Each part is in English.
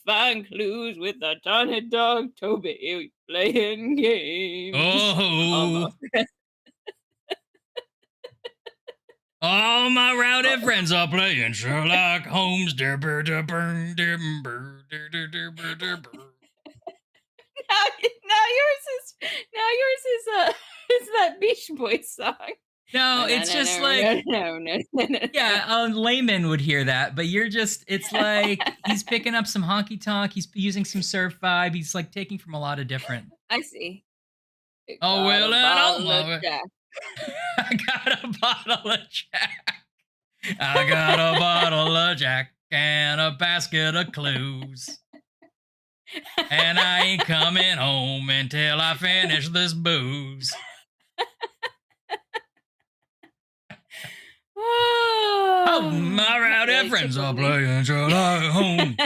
find clues with a tawny dog, Toby playing games. Oh. All my rowdy friends are playing Sherlock Holmes. Now yours is is that Beach Boys song. No, it's just like, no. yeah, a layman would hear that, but it's like he's picking up some honky tonk, he's using some surf vibe, he's like taking from a lot of different. I see. Oh, well, I I got a bottle of Jack. I got a bottle of Jack and a basket of clues. And I ain't coming home until I finish this booze. Oh, my rowdy friends are playing Sherlock Holmes.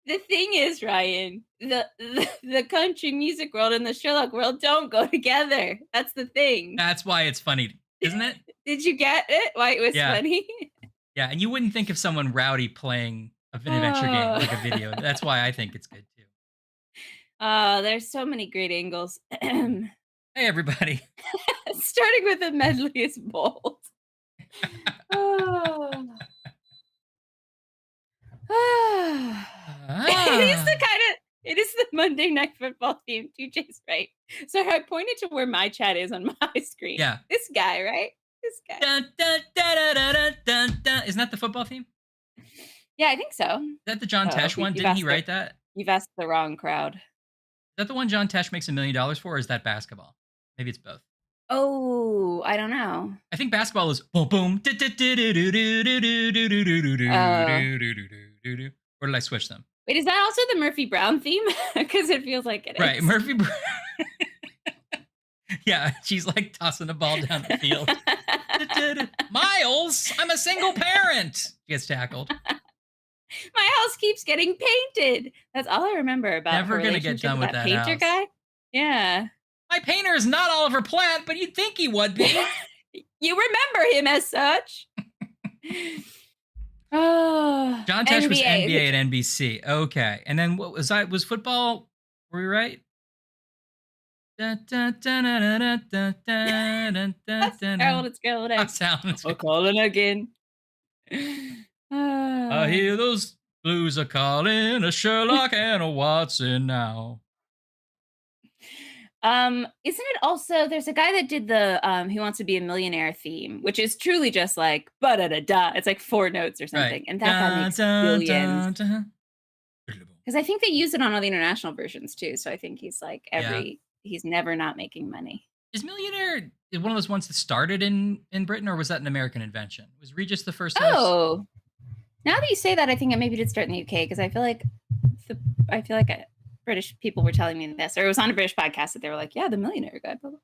The thing is, Ryan, the country music world and the Sherlock world don't go together. That's the thing. That's why it's funny, isn't it? Did you get it? Why it was funny? Yeah, and you wouldn't think of someone rowdy playing an adventure game, like a video. That's why I think it's good, too. There's so many great angles. Hey, everybody. Starting with a medley is bold. Oh. It is the Monday Night Football theme. TJ's right. So I pointed to where my chat is on my screen. Yeah. This guy, right? This guy. Dun, dun, dun, dun, dun, dun, dun. Isn't that the football theme? Yeah, I think so. Is that the John Tesh one? Didn't he write that? You've asked the wrong crowd. Is that the one John Tesh makes $1 million for, or is that basketball? Maybe it's both. Oh, I don't know. I think basketball is boom boom. Or did I switch them? Wait, is that also the Murphy Brown theme? Because it feels like it is. Right, Murphy Brown. Yeah, she's like tossing the ball down the field. Miles, I'm a single parent. She gets tackled. My house keeps getting painted. That's all I remember about. Never gonna get done with that painter house. guy. Yeah. My painter is not Oliver Platt, but you'd think he would be. You remember him as such. Oh, John Tesh was NBA at NBC. Okay, and then what was that? Was football? Were we right? It's Carolyn. We're calling again. I hear those blues are calling a Sherlock and a Watson now. Isn't it also, there's a guy that did the He Wants to Be a Millionaire theme, which is truly just like ba-da-da-da. It's like 4 notes or something. Right. And that guy makes billions. Because I think they use it on all the international versions too. So I think he's like he's never not making money. Is Millionaire one of those ones that started in Britain, or was that an American invention? Was Regis the first house? Oh, now that you say that, I think it maybe did start in the UK, because I feel like British people were telling me this, or it was on a British podcast that they were like, yeah, the Millionaire guy. Blah, blah.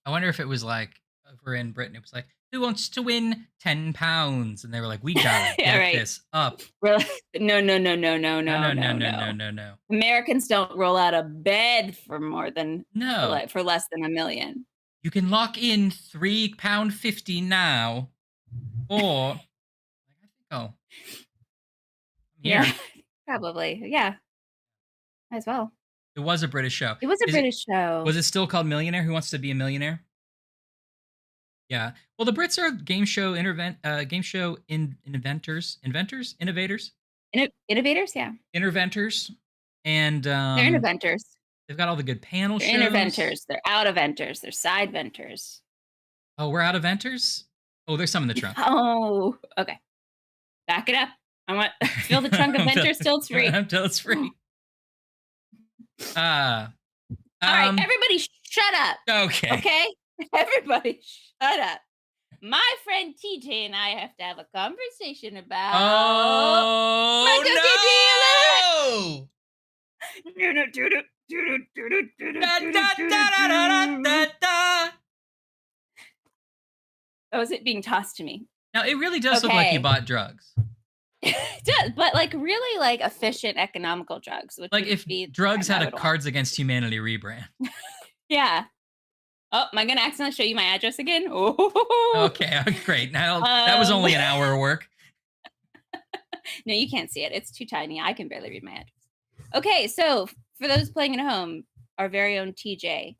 I wonder if it was like over in Britain, it was like, who wants to win £10? And they were like, we gotta get this up. No. Americans don't roll out of bed for less than $1 million. You can lock in £3.50 now, or yeah, probably, yeah. As well. It was a British show. It was a British show. Was it still called Millionaire? Who Wants to Be a Millionaire? Yeah. Well, the Brits are innovators. Innovators, yeah. Interventors. And they're inventors. They've got all the good panel shows. They're interventors. They're out of venters. They're side venters. Oh, we're out of venters? Oh, there's some in the trunk. Oh, okay. Back it up. I want fill the trunk of venters till it's free. Until it's free. All right, everybody shut up. Okay? Everybody shut up. My friend TJ and I have to have a conversation about Oh, is it being tossed to me? Now, it really does look like you bought drugs. It does, but like really like efficient economical drugs. Which like if drugs had a Cards Against Humanity rebrand. Yeah. Oh, am I going to accidentally show you my address again? Oh. Okay, great. Now that was only an hour of work. No, you can't see it. It's too tiny. I can barely read my address. Okay, so for those playing at home, our very own TJ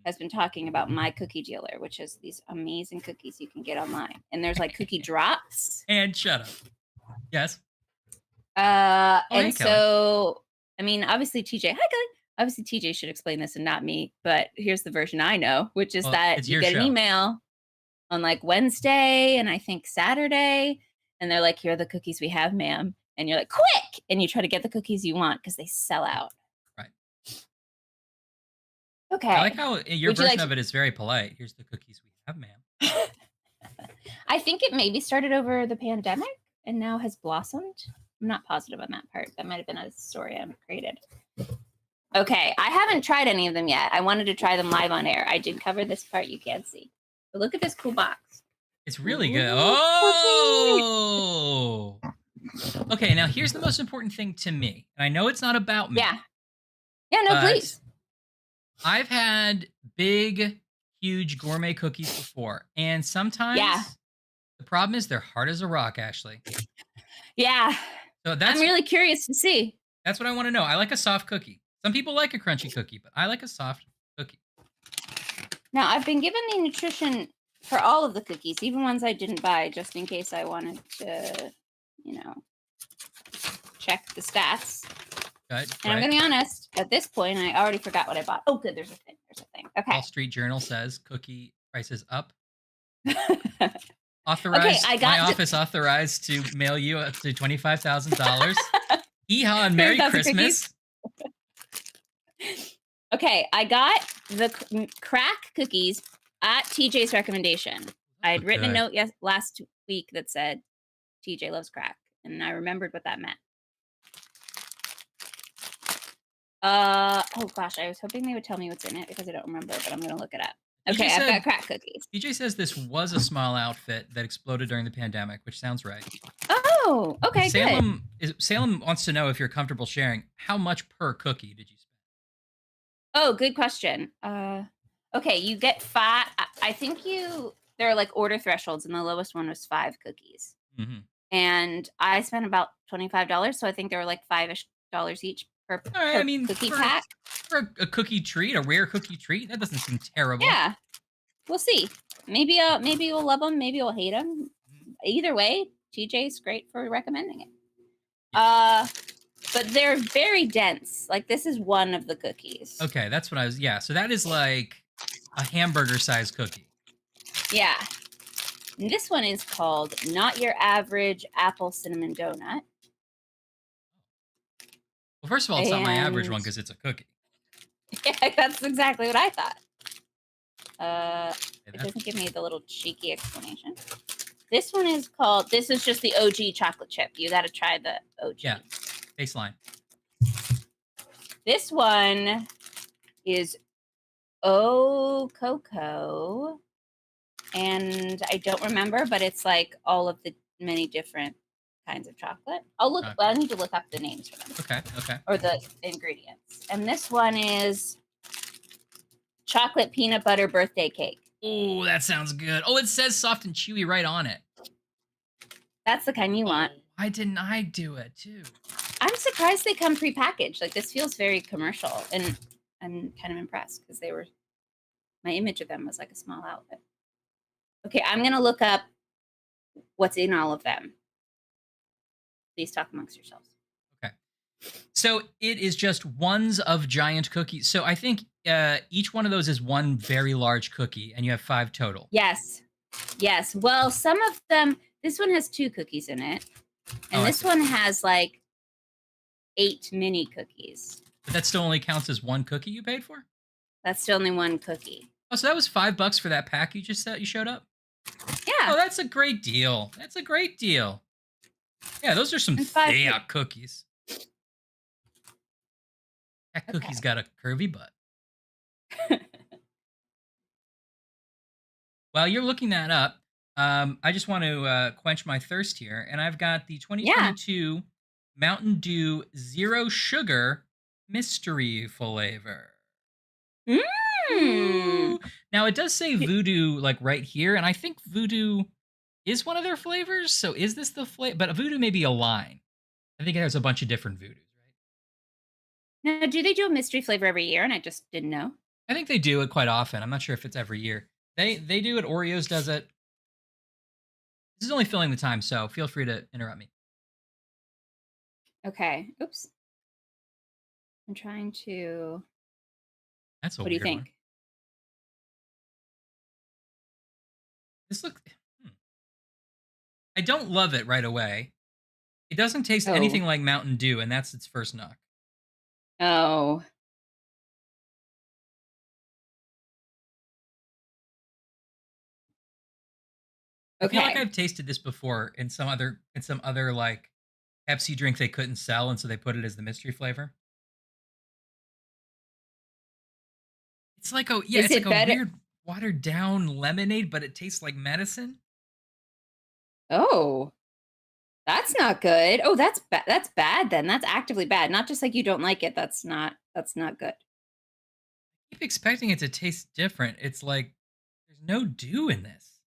has been talking about My Cookie Dealer, which is these amazing cookies you can get online. And there's like cookie drops. And shut up. Yes. Hey, And Kelly. so, I mean, obviously, TJ, hi, Kelly. Obviously, TJ should explain this and not me, but here's the version I know, which is that it's you your get an show. email on like Wednesday and I think Saturday, and they're like, here are the cookies we have, ma'am. And you're like, quick! And you try to get the cookies you want because they sell out. Right. Okay. I like how your version of it is very polite. Here's the cookies we have, ma'am. I think it maybe started over the pandemic and now has blossomed. I'm not positive on that part. That might have been a story I created. Okay, I haven't tried any of them yet. I wanted to try them live on air. I did cover this part you can't see. But look at this cool box. It's really good. Oh! Okay, now here's the most important thing to me. And I know it's not about me. Yeah. Yeah, no, please. I've had big, huge gourmet cookies before. And sometimes the problem is they're hard as a rock, Ashley. Yeah. So I'm really curious to see. That's what I want to know. I like a soft cookie. Some people like a crunchy cookie, but I like a soft cookie. Now, I've been given the nutrition for all of the cookies, even ones I didn't buy, just in case I wanted to, check the stats. Good, and I'm going to be honest, at this point, I already forgot what I bought. Oh, good. There's a thing. Okay. Wall Street Journal says cookie prices up. Authorized. Okay, my office authorized to mail you up to $25,000. Yeehaw and Merry Christmas. Okay, I got the crack cookies at TJ's recommendation. I had written a note last week that said TJ loves crack, and I remembered what that meant. Oh gosh, I was hoping they would tell me what's in it because I don't remember, but I'm gonna look it up. Okay, I've got crack cookies. TJ says this was a small outfit that exploded during the pandemic, which sounds right. Oh, okay, Salem wants to know if you're comfortable sharing how much per cookie did you spend? Oh, good question. Okay, you get 5. I think there are like order thresholds, and the lowest one was 5 cookies. Mm-hmm. And I spent about $25, so I think there were like $5-ish each per cookie pack. For a cookie treat, a rare cookie treat, that doesn't seem terrible. Yeah, we'll see. Maybe you'll love them, maybe you'll hate them. Either way, TJ's great for recommending it. But they're very dense. Like this is one of the cookies. Okay, that's what I was. Yeah, so that is like a hamburger-sized cookie. Yeah. And this one is called Not Your Average Apple Cinnamon Donut. Well, first of all, it's not my average one because it's a cookie. Yeah, that's exactly what I thought. It doesn't give me the little cheeky explanation. This one is called, this is just the OG chocolate chip. You got to try the OG. Yeah, baseline. This one is Cocoa. And I don't remember, but it's like all of the many different kinds of chocolate. I need to look up the names for them. Okay. Or the ingredients. And this one is chocolate peanut butter birthday cake. Oh, that sounds good. Oh, it says soft and chewy right on it. That's the kind you want. Why didn't I do it too? I'm surprised they come prepackaged. Like this feels very commercial, and I'm kind of impressed because my image of them was like a small outfit. Okay, I'm gonna look up what's in all of them. Please talk amongst yourselves. Okay. So it is just ones of giant cookies. So I think each one of those is one very large cookie, and you have 5 total. Yes. Well, some of them, this one has 2 cookies in it, and this one has like 8 mini cookies. But that still only counts as 1 cookie you paid for? That's still only 1 cookie. Oh, so that was $5 for that pack you just said you showed up? Yeah. Oh, that's a great deal. Yeah, those are some thick cookies. That cookie's got a curvy butt. While you're looking that up, I just want to quench my thirst here, and I've got the 2022 Mountain Dew Zero Sugar Mystery Flavor. Ooh. Now, it does say Voodoo, like, right here, and I think Voodoo is one of their flavors. So is this the flavor? But a voodoo may be a line. I think it has a bunch of different voodoos, right? Now, do they do a mystery flavor every year and I just didn't know? I think they do it quite often. I'm not sure if it's every year. They do it. Oreos does it. This is only filling the time, so feel free to interrupt me. Okay. Oops. I'm trying to That's a what do you weird one. think? This look. hmm. I don't love it right away. It doesn't taste Oh. anything like Mountain Dew, and that's its first knock. Oh. I feel like Okay. I've tasted this before in some other like Pepsi drink they couldn't sell, and so they put it as the mystery flavor. It's like a yeah, Is it's like it a better? weird watered down lemonade, but it tastes like medicine. Oh, that's not good. Oh, that's bad then. That's actively bad. Not just like you don't like it. That's not good. Keep expecting it to taste different. It's like there's no dew in this.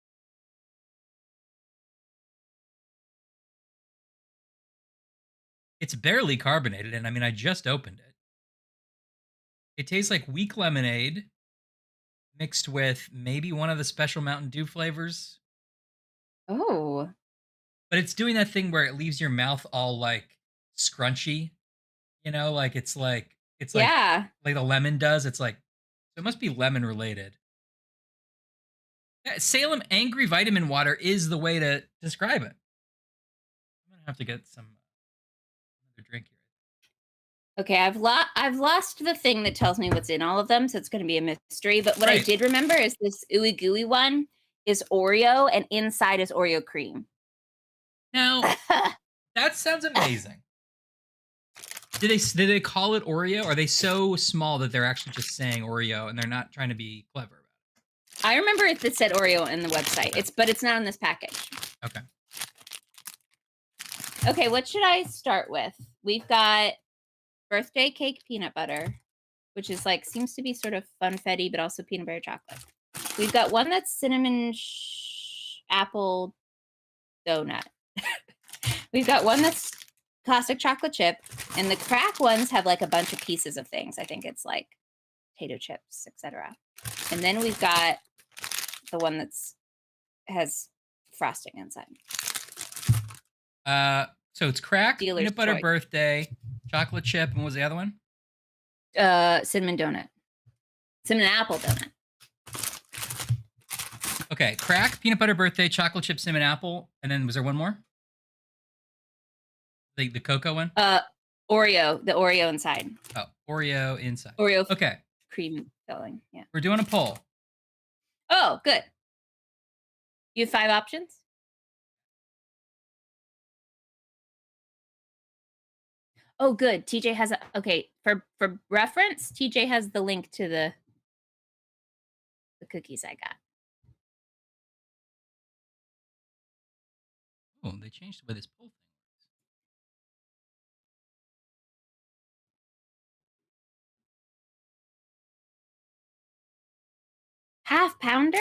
It's barely carbonated, and I mean I just opened it. It tastes like weak lemonade mixed with maybe one of the special Mountain Dew flavors, Oh. but it's doing that thing where it leaves your mouth all like scrunchy, like it's like Yeah. like the lemon does. It's like so it must be lemon related. Yeah, Salem Angry Vitamin Water is the way to describe it. I'm gonna have to get some another drink here. Okay, I've lost the thing that tells me what's in all of them, so it's gonna be a mystery. But what I Right did remember is this ooey gooey one is Oreo and inside is Oreo cream. now, that sounds amazing. Did they call it Oreo? Are they so small that they're actually just saying Oreo and they're not trying to be clever about I remember it said Oreo in the it? website. Okay, But it's not on this package. okay. Okay, what should I start with? We've got birthday cake peanut butter, which is like seems to be sort of funfetti, but also peanut butter chocolate. We've got one that's cinnamon apple donut. We've got one that's classic chocolate chip, and the crack ones have like a bunch of pieces of things. I think it's like potato chips, etc. And then we've got the one that's has frosting inside. So it's crack, Dealer's peanut butter choice. birthday, chocolate chip, and what was the other one? Cinnamon donut, cinnamon apple donut. Okay, crack, peanut butter birthday, chocolate chip, cinnamon apple, and then was there one more? The cocoa one? Oreo, the Oreo inside. Oh, Oreo inside. Oreo Okay, cream filling. Yeah. we're doing a poll. Oh, good. You have 5 options? Oh, good. TJ has a okay, for reference, TJ has the link to the cookies I got. Oh, they changed the way this poll thing works. Half pounder?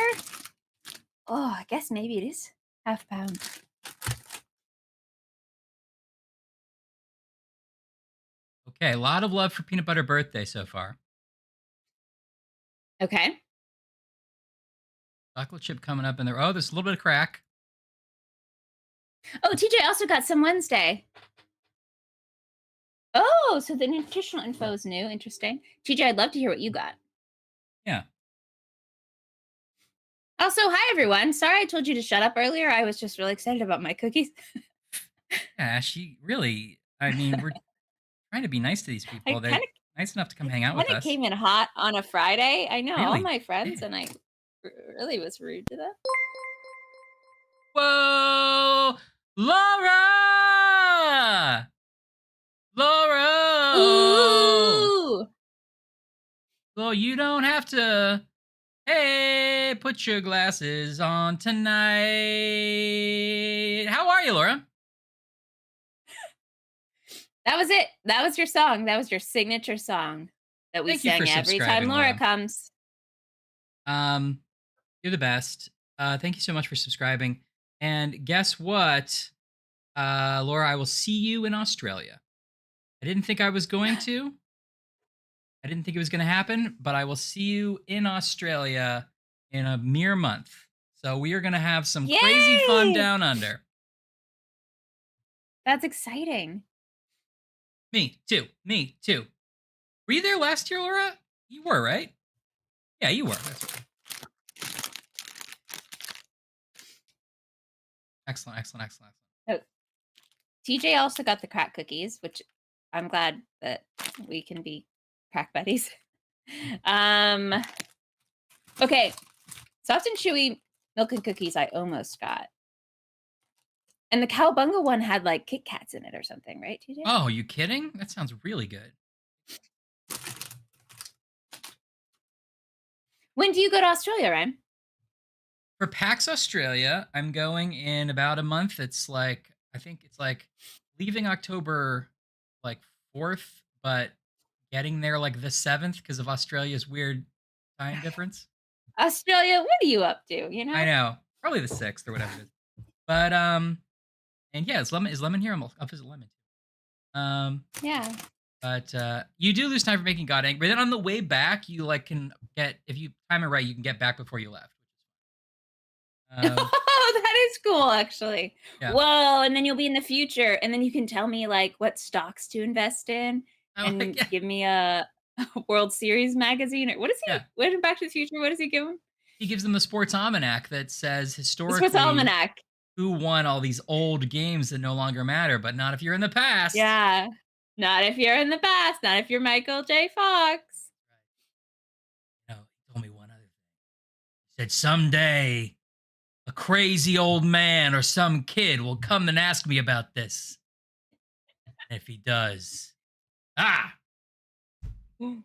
Oh, I guess maybe it is half pound. Okay, a lot of love for peanut butter birthday so far. Okay. Chocolate chip coming up in there. Oh, there's a little bit of crack. Oh, TJ also got some Wednesday. Oh, so the nutritional info is new. Interesting. TJ, I'd love to hear what you got. Yeah. Also, hi everyone. Sorry I told you to shut up earlier. I was just really excited about my cookies. Yeah, she really, I mean, we're trying to be nice to these I people. They're kind of nice enough to come hang out kind with of us. came in hot on a Friday. I know all Really my friends, did. and I really was rude to them. Whoa! Laura! Laura! Ooh, Well, you don't have to. Hey, put your glasses on tonight. How are you, Laura? that was it. That was your song. That was your signature song that we Thank you for sang every time subscribing, Laura Laura. comes. Um, you're the best. Thank you so much for subscribing. And guess what? Laura, I will see you in Australia. I didn't think I was going to. I didn't think it was going to happen, but I will see you in Australia in a mere month. So we are going to have some crazy fun Yay! down under. That's exciting. Me too. Me too. Were you there last year, Laura? You were, right? Yeah, you were. That's right. Excellent, excellent, excellent, Oh, TJ also got the crack cookies, which I'm glad that we can be crack buddies. Okay, soft and chewy milk and cookies I almost got. And the cowabunga one had like Kit Kats in it or something, right, TJ? Oh, are you kidding? That sounds really good. When do you go to Australia, Ryan? For PAX Australia, I'm going in about a month. It's like I think it's like leaving October like 4th, but getting there like the 7th because of Australia's weird time difference. Australia, what are you up to, you I know? know. Probably the 6th or whatever it is. But and yeah, is Lemon here? I'll visit Lemon too. Yeah. But you do lose time for making God angry. But then on the way back, you like can get if you time it right, you can get back before you left. Oh, that is cool, actually. Yeah. Whoa, and then you'll be in the future, and then you can tell me, like, what stocks to invest in I'm like, and yeah, give me a World Series magazine, or what is he yeah. what in Back to the Future, what does he give him? He gives them a sports almanac that says The Swiss historically Almanac. who won all these old games that no longer matter, but not if you're in the past. Yeah. Not if you're in the past, not if you're Michael J. Fox. No, he told me one other thing. He said, someday a crazy old man or some kid will come and ask me about this. And if he does, ah, that's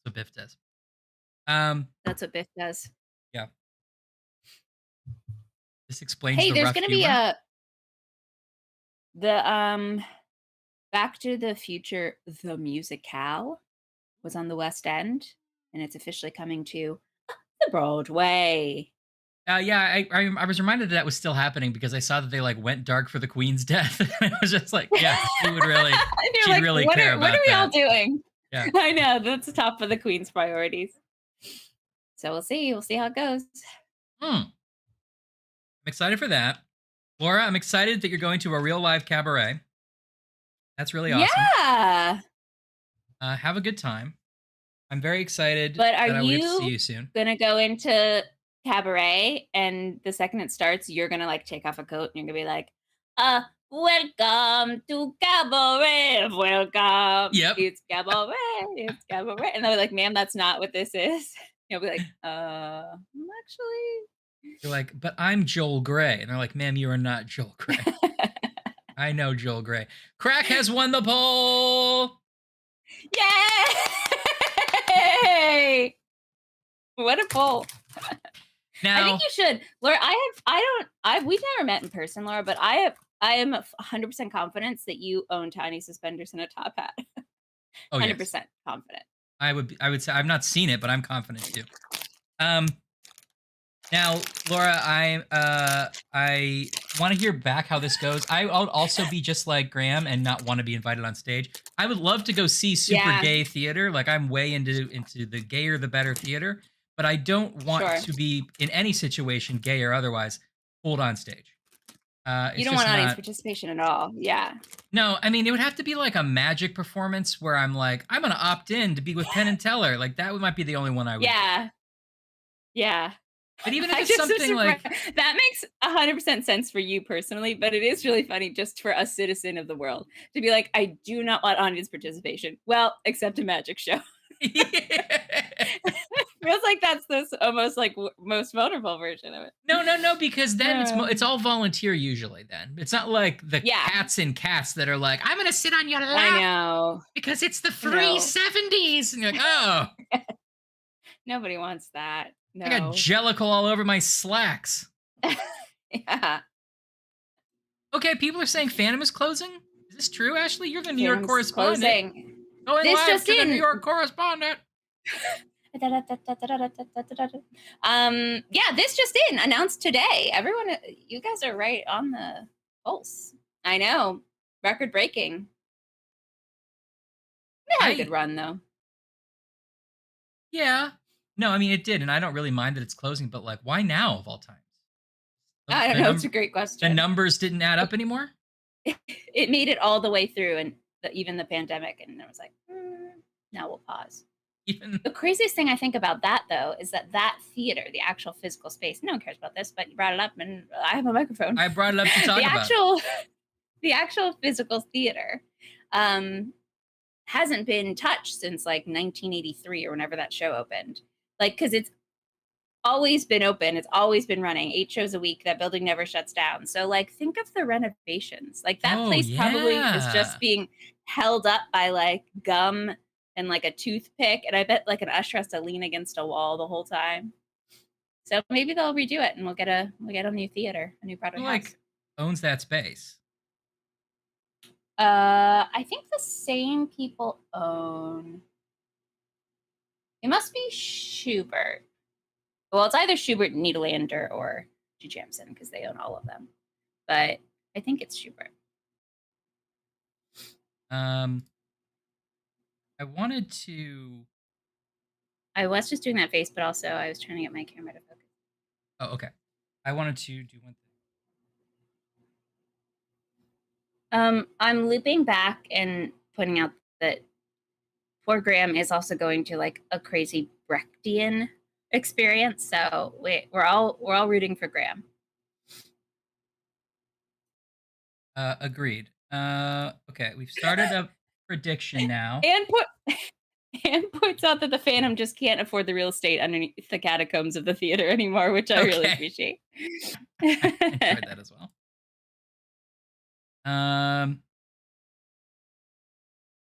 what Biff does. That's what Biff does. Yeah. This explains Hey, the there's rough gonna be humor. the Back to the Future, the musicale was on the West End, and it's officially coming to the Broadway. Yeah, I was reminded that was still happening because I saw that they like went dark for the Queen's death. And I was just like, yeah, And you're she'd like, really what care are about we all that. doing? Yeah. I know that's the top of the Queen's priorities. So we'll see. We'll see how it goes. I'm excited for that. Laura, I'm excited that you're going to a real live cabaret. That's really awesome. Yeah. Have a good time. I'm very excited But are that I will get to see you you soon. gonna go into cabaret and the second it starts, you're gonna like take off a coat and you're gonna be like, welcome to cabaret. Welcome. Yep. It's cabaret. It's cabaret. And they'll be like, ma'am, that's not what this is. You'll be like, actually. You're like, but I'm Joel Gray. And they're like, ma'am, you are not Joel Gray. I know Joel Gray. Crack has won the poll. Yay! What a poll. Now, I think you should. Laura, we've never met in person, Laura, but I am 100% confidence that you own tiny suspenders and a top hat. 100% yes. confident. I would say I've not seen it, but I'm confident too. Now, Laura, I want to hear back how this goes. I'll also be just like Graham and not want to be invited on stage. I would love to go see super gay theater. Like I'm way into the gayer the better theater, but I don't want to be in any situation, gay or otherwise, pulled on stage. You don't want audience participation at all. Yeah. No, I mean it would have to be like a magic performance where I'm like, I'm gonna opt in to be with Penn and Teller. Like that might be the only one I would. Yeah. Yeah. But even if it's something like that makes 100% sense for you personally, but it is really funny just for a citizen of the world to be like, I do not want audience participation. Well, except a magic show. Feels like that's this almost like most vulnerable version of it. No, because then it's all volunteer usually. Then it's not like the cats and cats that are like, I'm gonna sit on your lap. I know because it's the free 70s, and you're like, oh, nobody wants that. No. I got Jellicle all over my slacks. Yeah. Okay, people are saying Phantom is closing. Is this true, Ashley? You're the New York correspondent. Closing. Going live to the New York correspondent. Yeah, this just announced today. Everyone, you guys are right on the pulse. I know, record breaking. They had a good I run though. Yeah. No, I mean, it did, and I don't really mind that it's closing, but, like, why now of all times? I don't know. It's a great The question. numbers didn't add up anymore? It made it all the way through, and even the pandemic, and I was like, now we'll pause. Even The craziest thing I think about that, though, is that theater, the actual physical space. No one cares about this, but you brought it up, and I have a microphone. I brought it up to talk the about it. actual, the actual physical theater, hasn't been touched since like 1983 or whenever that show opened. Like, because it's always been open. It's always been running 8 shows a week. That building never shuts down. So, like, think of the renovations. Like, that Oh, place probably is yeah. just being held up by like gum and like a toothpick. And I bet like an usher has to lean against a wall the whole time. So maybe they'll redo it and we'll get a new theater, a new Who, Broadway house. like, owns that space? I think the same people own. It must be Schubert. Well, it's either Schubert, Nederlander, or G. Jamson because they own all of them. But I think it's Schubert. Um, I wanted to I was just doing that face, but also I was trying to get my camera to focus. Oh, okay. I wanted to do one thing. I'm looping back and pointing out that poor Graham is also going to like a crazy Brechtian experience. So we're all rooting for Graham. Agreed. Okay, we've started a prediction now. And points out that the Phantom just can't afford the real estate underneath the catacombs of the theater anymore, which I really appreciate. I enjoyed that as well.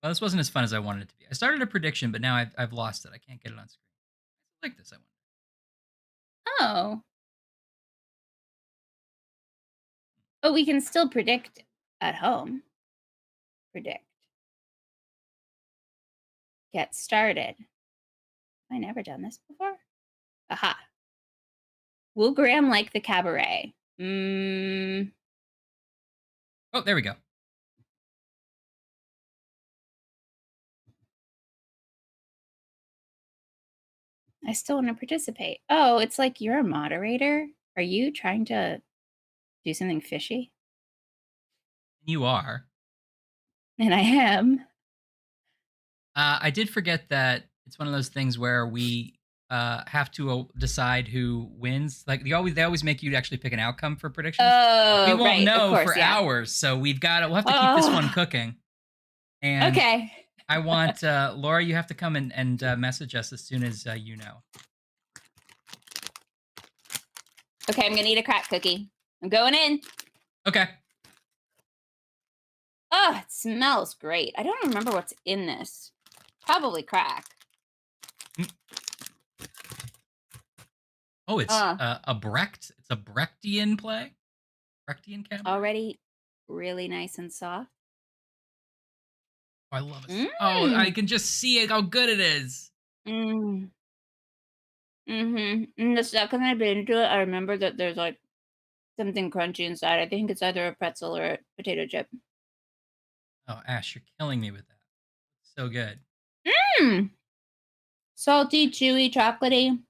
Well, this wasn't as fun as I wanted it to be. I started a prediction, but now I've lost it. I can't get it on screen. I like this. I wonder. Oh. Oh, we can still predict at home. Predict. Get started. I never done this before. Aha. Will Graham like the cabaret? Oh, there we go. I still want to participate. Oh, it's like you're a moderator. Are you trying to do something fishy? You are. And I am. I did forget that it's one of those things where we have to decide who wins. Like they always make you actually pick an outcome for predictions. We Oh, won't right. know Of course, for yeah. hours, so we'll have to keep this one cooking. And okay. I want Laura. You have to come and message us as soon as you know. Okay, I'm gonna eat a crack cookie. I'm going in. Okay. Oh, it smells great. I don't remember what's in this. Probably crack. Oh, it's a Brecht. It's a Brechtian play. Brechtian cabaret. Already really nice and soft. Oh, I love it. Oh, I can just see how good it is. And the second I bit into it, I remember that there's like something crunchy inside. I think it's either a pretzel or a potato chip. Oh, Ash, you're killing me with that. So good. Salty, chewy, chocolatey.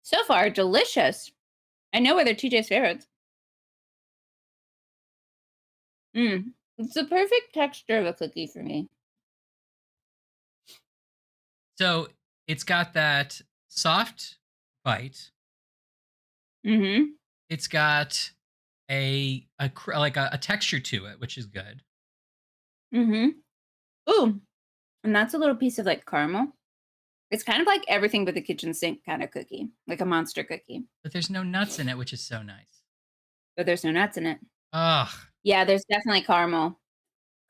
So far, delicious. I know where they're TJ's favorites. It's the perfect texture of a cookie for me. So it's got that soft bite. It's got a texture to it, which is good. Ooh, and that's a little piece of like caramel. It's kind of like everything but the kitchen sink kind of cookie, like a monster cookie. But there's no nuts in it, which is so nice. But there's no nuts in it. Ugh. Yeah, there's definitely caramel.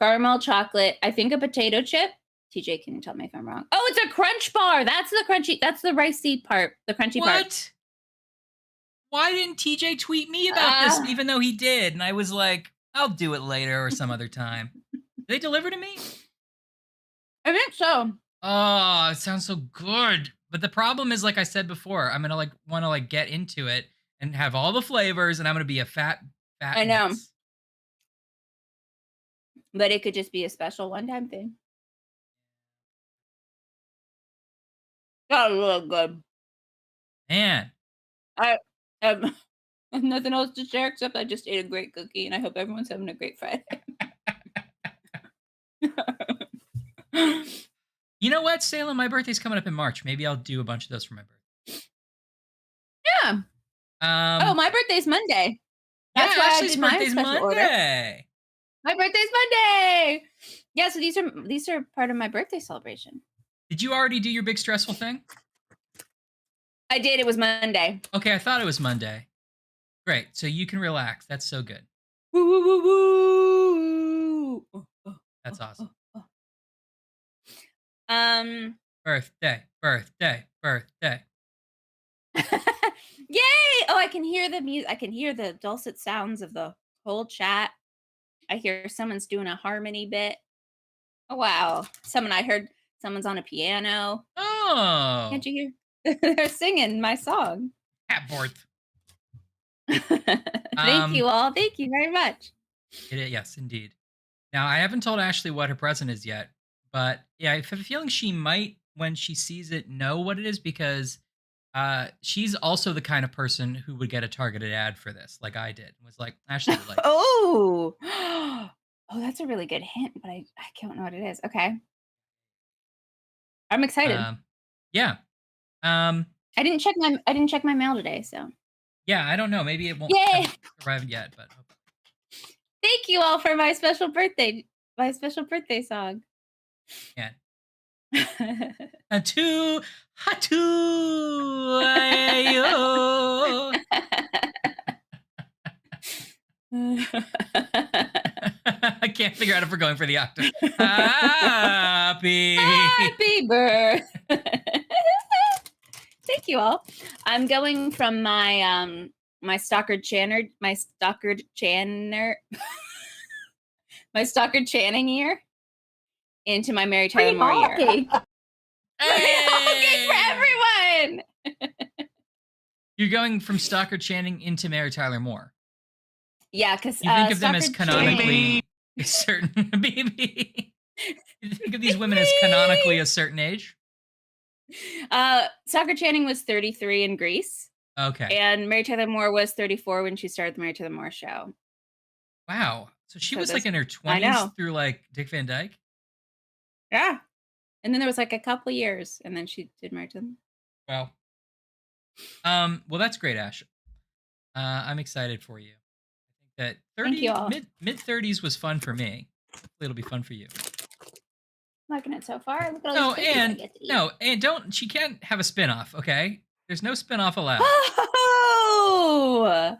Caramel, chocolate. I think a potato chip. TJ, can you tell me if I'm wrong? Oh, it's a crunch bar. That's the crunchy. That's the ricey part. The crunchy part. What? Why didn't TJ tweet me about this, even though he did? And I was like, I'll do it later or some other time. Did they deliver to me? I think so. Oh, it sounds so good. But the problem is, like I said before, I'm gonna like want to like get into it and have all the flavors, and I'm gonna be a fat I know, mess. but it could just be a special one-time thing. That was really good. Man, I have nothing else to share except I just ate a great cookie, and I hope everyone's having a great Friday. you know what, Salem? My birthday's coming up in March. Maybe I'll do a bunch of those for my birthday. Yeah. Oh, Um, my birthday's Monday. yeah, That's why I Ashley's did my birthday's special order. Monday. My birthday's Monday. Yeah, so these are part of my birthday celebration. Did you already do your big stressful thing? I did. It was Monday. Okay, I thought it was Monday. Great. So you can relax. That's so good. Woo woo woo woo. That's awesome. Um. Birthday, birthday, birthday. Yay! Oh, I can hear the music. I can hear the dulcet sounds of the whole chat. I hear someone's doing a harmony bit. Oh wow! I heard someone's on a piano. Oh, Can't you hear? They're singing my song. Hatborth. Thank Um, you all. Thank you very much. yes, indeed. Now I haven't told Ashley what her present is yet, but yeah, I have a feeling she might, when she sees it, know what it is because she's also the kind of person who would get a targeted ad for this, like I did. Was like, Ashley would like this. Oh. Oh, that's a really good hint, but I don't know what it is. Okay. I'm excited. Yeah. Um, I didn't check my mail today, so. yeah, I don't know. Maybe it won't Yay! have arrived yet, but Thank you all for my special birthday song. yeah. Hatu, hatu, ayo. I can't figure out if we're going for the octave. Happy. Happy birthday. Thank you all. I'm going from my Stockard Channer my Stockard Channing year into my Mary Tyler Moore year. Hey! Okay for everyone. You're going from Stockard Channing into Mary Tyler Moore. Yeah, because you think of them as canonically a certain baby. You think of these women as canonically a certain age? Stockard Channing was 33 in Grease. Okay. And Mary Tyler Moore was 34 when she started the Mary Tyler Moore show. Wow. So she was like in her 20s through like Dick Van Dyke? Yeah. And then there was like a couple years and then she did Mary Tyler Moore. Wow. Well, that's great, Ash. I'm excited for you. I think that 30 mid-30s was fun for me. Hopefully it'll be fun for you. Liking it so far. Look at all and she can't have a spin-off, okay? There's no spin-off allowed. Oh!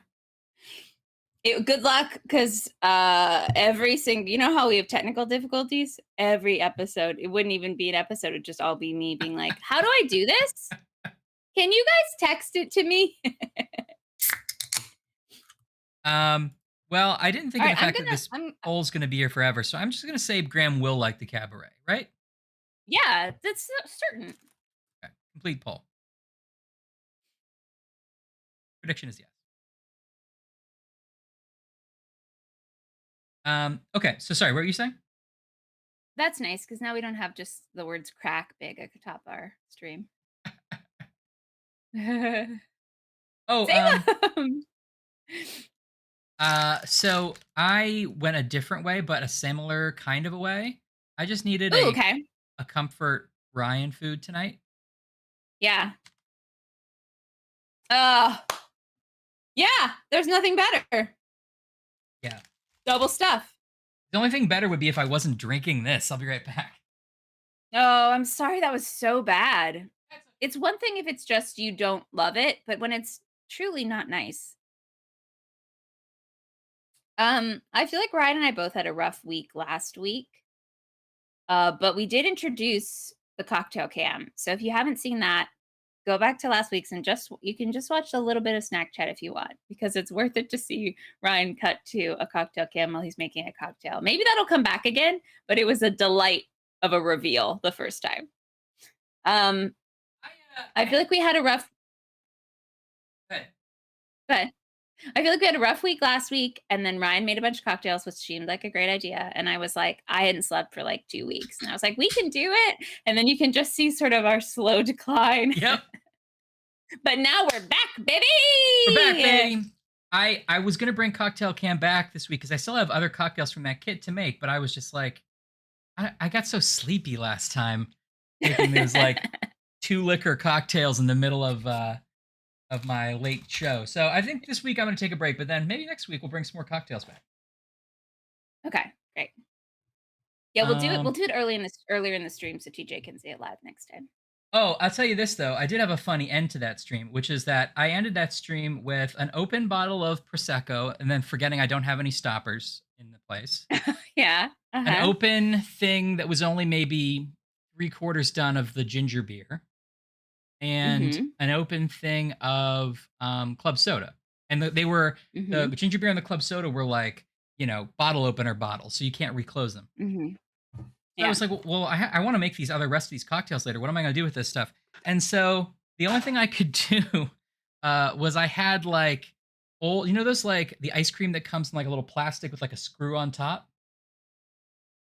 Good luck, because every single, you know how we have technical difficulties? Every episode, it wouldn't even be an episode. It'd just all be me being like, how do I do this? Can you guys text it to me? Well, I didn't think of the fact that this poll's going to be here forever, so I'm just going to say Graham will like the cabaret, right? Yeah, that's certain. Okay. Complete poll. Prediction is yes. Okay, so sorry, what were you saying? That's nice, because now we don't have just the words crack big at the top of our stream. So I went a different way, but a similar kind of a way. I just needed a comfort Ryan food tonight. Yeah. Yeah, there's nothing better. Yeah. Double stuff. The only thing better would be if I wasn't drinking this. I'll be right back. Oh, I'm sorry that was so bad. It's one thing if it's just you don't love it, but when it's truly not nice. I feel like Ryan and I both had a rough week last week. But we did introduce the cocktail cam. So if you haven't seen that, go back to last week's and you can just watch a little bit of snack chat if you want, because it's worth it to see Ryan cut to a cocktail cam while he's making a cocktail. Maybe that'll come back again, but it was a delight of a reveal the first time. Um, I feel like we had a rough. Hey. But I feel like we had a rough week last week, and then Ryan made a bunch of cocktails, which seemed like a great idea. And I was like, I hadn't slept for like 2 weeks, and I was like, we can do it. And then you can just see sort of our slow decline. Yep. But now we're back, baby. We're back, baby. I was gonna bring Cocktail Can back this week because I still have other cocktails from that kit to make, but I was just like, I got so sleepy last time making those like 2 liquor cocktails in the middle of my late show. So I think this week I'm gonna take a break, but then maybe next week we'll bring some more cocktails back. Okay, great. Yeah, we'll do it. We'll Um, do it earlier in the stream so TJ can see it live next time. Oh, I'll tell you this though. I did have a funny end to that stream, which is that I ended that stream with an open bottle of Prosecco and then forgetting I don't have any stoppers in the place. Yeah. An Uh-huh. open thing that was only maybe 3/4 done of the ginger beer, and Mhm. an open thing of club soda. And they were the Mhm. ginger beer and the club soda were like, bottle opener bottles, so you can't reclose them. Mhm. So I Yeah. was like, well, I want to make these other rest of these cocktails later. What am I going to do with this stuff? And so the only thing I could do was I had like old, those like the ice cream that comes in like a little plastic with like a screw on top.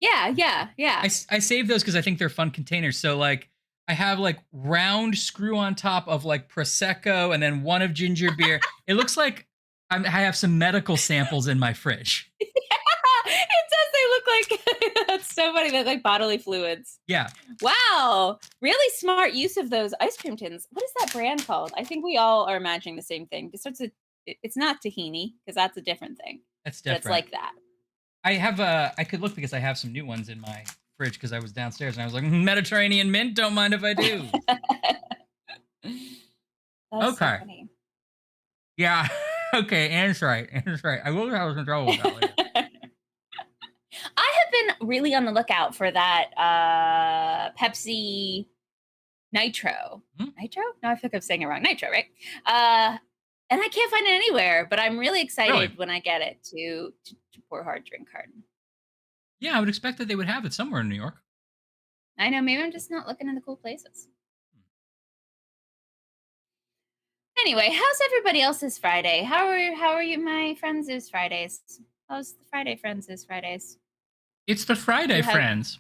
Yeah, yeah, yeah. I saved those because I think they're fun containers. So like I have like round screw on top of like Prosecco and then one of ginger beer. It looks like I have some medical samples in my fridge. It does. They look like that's so funny. They're like bodily fluids. Yeah. Wow. Really smart use of those ice cream tins. What is that brand called? I think we all are imagining the same thing. It's not tahini because that's a different thing, That's but it's different. like that. I could look because I have some new ones in my fridge because I was downstairs and I was like, Mediterranean mint, don't mind if I do. That's so Okay. funny. Yeah. Okay. Anne's right. Anne's right. I will have some trouble with that later. I have been really on the lookout for that Pepsi Nitro. Hmm? Nitro? No, I feel like I'm saying it wrong. Nitro, right? And I can't find it anywhere, but I'm really excited Really? when I get it to pour hard drink hard. Yeah, I would expect that they would have it somewhere in New York. I know, maybe I'm just not looking in the cool places. Anyway, how's everybody else's Friday? How are you, my friends' Fridays? How's the Friday friends' Fridays? It's the Friday friends.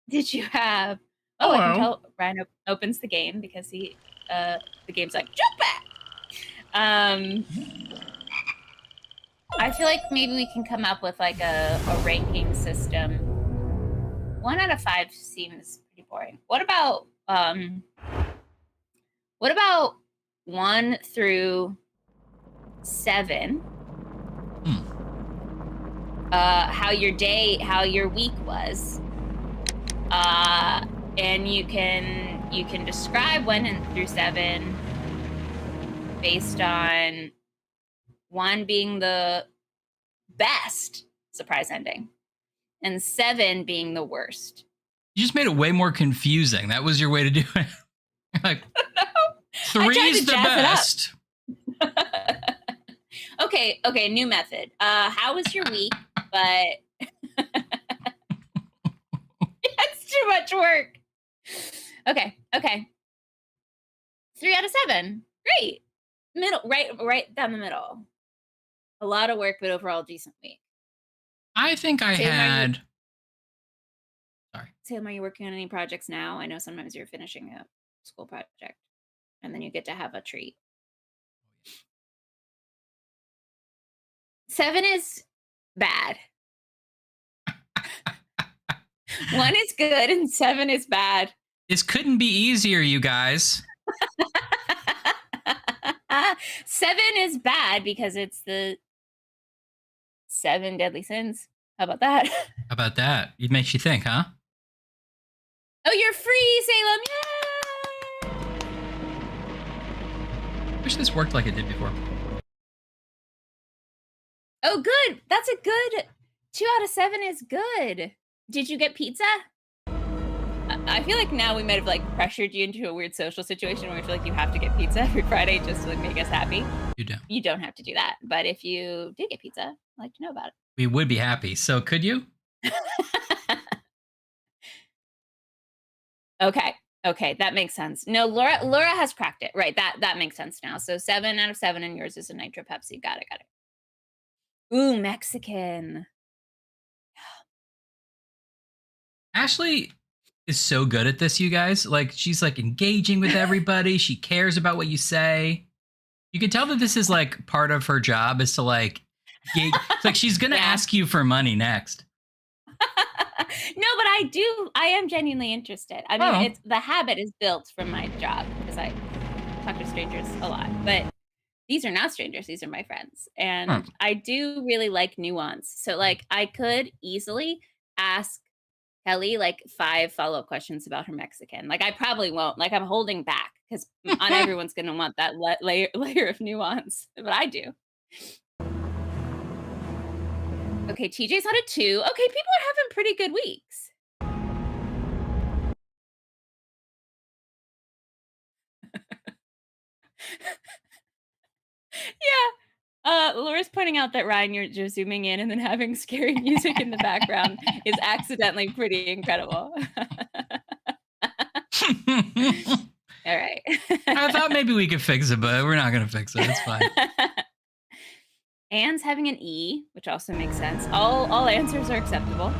Did you have? Oh, Hello. I can tell. Ryan opens the game because the game's like jump back. I feel like maybe we can come up with like a ranking system. 1 out of 5 seems pretty boring. What about 1 through 7? How your week was, and you can describe 1 through 7 based on 1 being the best surprise ending and 7 being the worst. You just made it way more confusing. That was your way to do it. Like, No, 3's the best. Okay, new method. How was your week? But that's too much work. Okay. 3 out of 7. Great. Middle, right down the middle. A lot of work, but overall decent week. I think I had. Sorry. Sam, are you working on any projects now? I know sometimes you're finishing a school project and then you get to have a treat. 7 is bad. 1 is good and 7 is bad. This couldn't be easier, you guys. 7 is bad because it's the 7 deadly sins. How about that? How about that? It makes you think, huh? Oh, you're free, Salem! Yay! Wish this worked like it did before. Oh, good. That's a good 2 out of 7 is good. Did you get pizza? I feel like now we might have like pressured you into a weird social situation where you feel like you have to get pizza every Friday just to like make us happy. You don't. You don't have to do that. But if you did get pizza, I'd like to know about it. We would be happy. So could you? Okay. Okay, that makes sense. No, Laura has cracked it. Right, that makes sense now. So 7 out of 7, and yours is a Nitro Pepsi. Got it, got it. Ooh, Mexican. Ashley is so good at this, you guys. Like, she's like engaging with everybody. She cares about what you say. You can tell that this is like part of her job is to like it's like she's gonna Yeah. ask you for money next. No, but I am genuinely interested. I mean, Oh, it's the habit is built from my job because I talk to strangers a lot. But these are not strangers, these are my friends. huh. And I do really like nuance. So like I could easily ask Kelly like 5 follow-up questions about her Mexican. Like I probably won't. Like I'm holding back because not everyone's going to want that layer of nuance, but I do. Okay, TJ's had a 2. Okay, people are having pretty good weeks. Yeah. Laura's pointing out that Ryan, you're zooming in and then having scary music in the background is accidentally pretty incredible. All right. I thought maybe we could fix it, but we're not gonna fix it. It's fine. Anne's having an E, which also makes sense. All answers are acceptable.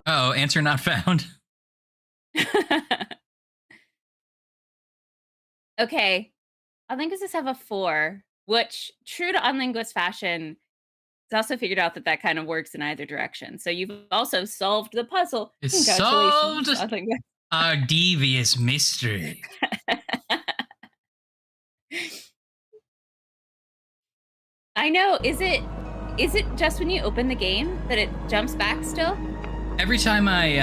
Oh, answer not found. Okay. Unlinguists have a 4, which true to unlinguist fashion, it's also figured out that that kind of works in either direction. So you've also solved the puzzle. It's solved Congratulations, unlinguist. our devious mystery. I know. Is it just when you open the game that it jumps back still? Every time I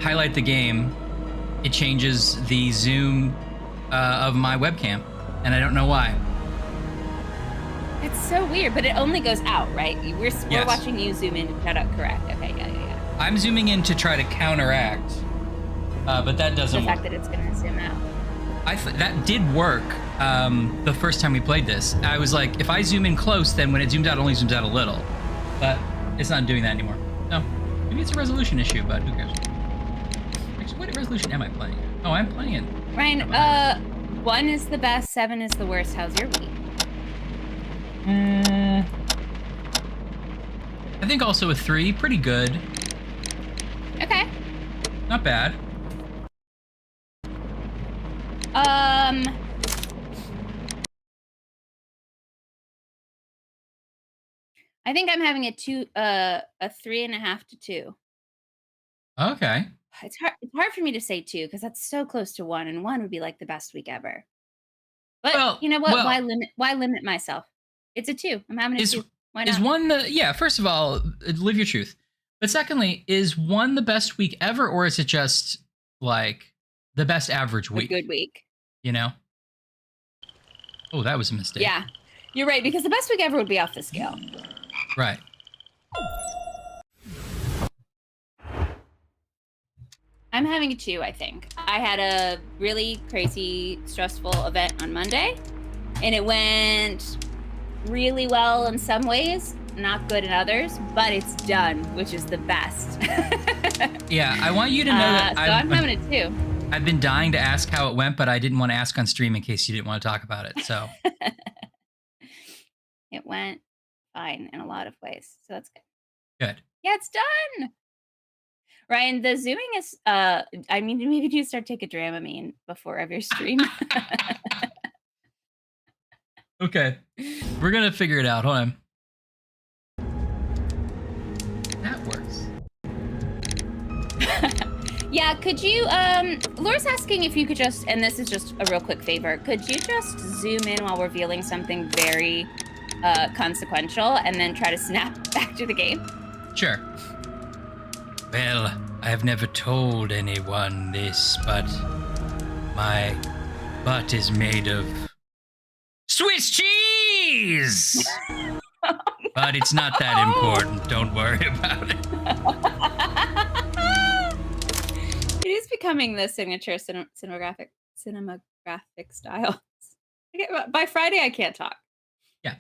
highlight the game, it changes the zoom of my webcam, and I don't know why. It's so weird, but it only goes out, right? We're Yes. watching you zoom in and shut up. Correct. Okay, yeah. I'm zooming in to try to counteract, but that The doesn't fact work. that it's gonna zoom out. That did work the first time we played this. I was like, if I zoom in close, then when it zooms out, it only zooms out a little. But it's not doing that anymore. No, maybe it's a resolution issue, but who cares? Actually, what resolution am I playing? Oh, I'm playing it. Ryan, 1 is the best, 7 is the worst. How's your week? I think also a 3, pretty good. Okay. Not bad. I think I'm having a 3.5 to 2. Okay. It's hard for me to say 2 because that's so close to 1, and 1 would be like the best week ever. But Well, you know what? well, Why limit myself? It's a 2. I'm having a is 2. Why is not? one the yeah? First of all, live your truth. But secondly, is one the best week ever, or is it just like the best average A week? good week. You know? Oh, that was a mistake. Yeah. You're right, because the best week ever would be off the scale. Right. I'm having a 2, I think. I had a really crazy, stressful event on Monday, and it went really well in some ways, not good in others, but it's done, which is the best. Yeah, I want you to know that so I'm having a 2. I've been dying to ask how it went, but I didn't want to ask on stream in case you didn't want to talk about it. So It went fine in a lot of ways, so that's good. good. Yeah, it's done. Ryan, the zooming is, I mean, maybe you start take a Dramamine before every stream. Okay. We're gonna figure it out. Hold on. That works. Yeah, could you, Laura's asking if you could just, and this is just a real quick favor, could you just zoom in while revealing something very consequential and then try to snap back to the game? Sure. Well, I have never told anyone this, but my butt is made of Swiss cheese! But it's not that important. Don't worry about it. It is becoming the signature cinematographic style. By Friday, I can't talk. Yeah.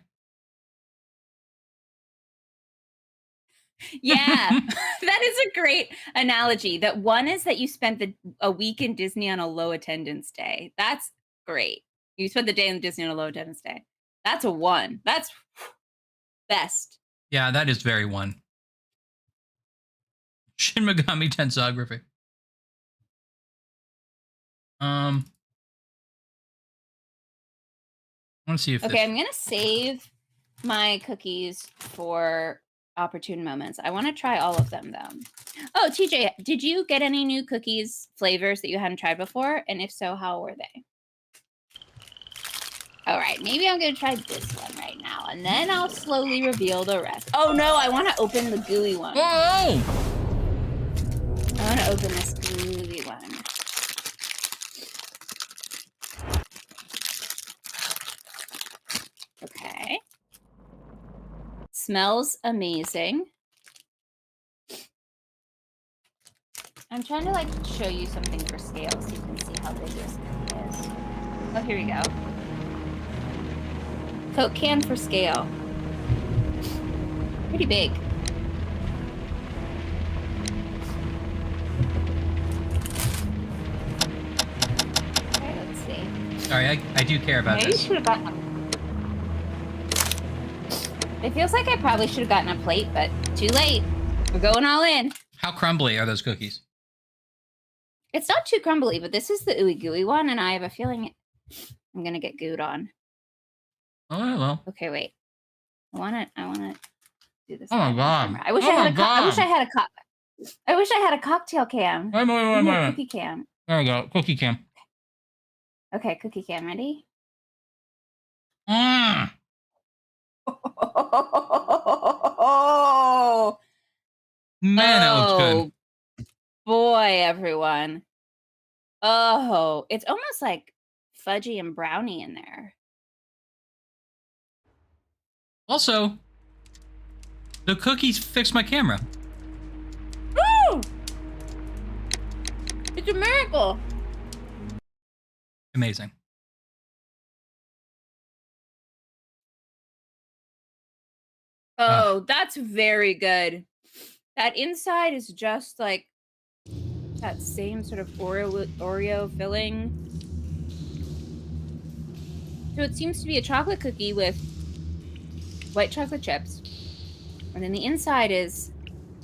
Yeah, that is a great analogy. That one is that you spent a week in Disney on a low attendance day. That's great. You spent the day in Disney on a low attendance day. That's a 1. That's best. Yeah, that is very one. Shin Megami Tensography. I want to see if Okay, I'm gonna save my cookies for opportune moments. I want to try all of them though. Oh, TJ, did you get any new cookies flavors that you hadn't tried before? And if so, how were they? All right, maybe I'm gonna try this one right now, and then I'll slowly reveal the rest. Oh no, I want to open the gooey one. Whoa! I want to open this gooey one. Okay. Smells amazing. I'm trying to like show you something for scale so you can see how big this is. Oh, here we go. Coke can for scale. Pretty big. Okay, let's see. Sorry, I do care about Maybe this. should have gotten It feels like I probably should have gotten a plate, but too late. We're going all in. How crumbly are those cookies? It's not too crumbly, but this is the ooey gooey one, and I have a feeling I'm gonna get gooed on. Oh well. Okay, wait. I wanna do this. Oh my god. I wish I had a cocktail cam. Wait. Cookie cam. There we go. Cookie cam. Okay, cookie cam, ready? Mm. Man, that looks good. Boy, everyone. Oh, it's almost like fudgy and brownie in there. Also, the cookies fixed my camera. Woo! It's a miracle. Amazing. Oh, that's very good. That inside is just like that same sort of Oreo filling. So it seems to be a chocolate cookie with white chocolate chips. And then the inside is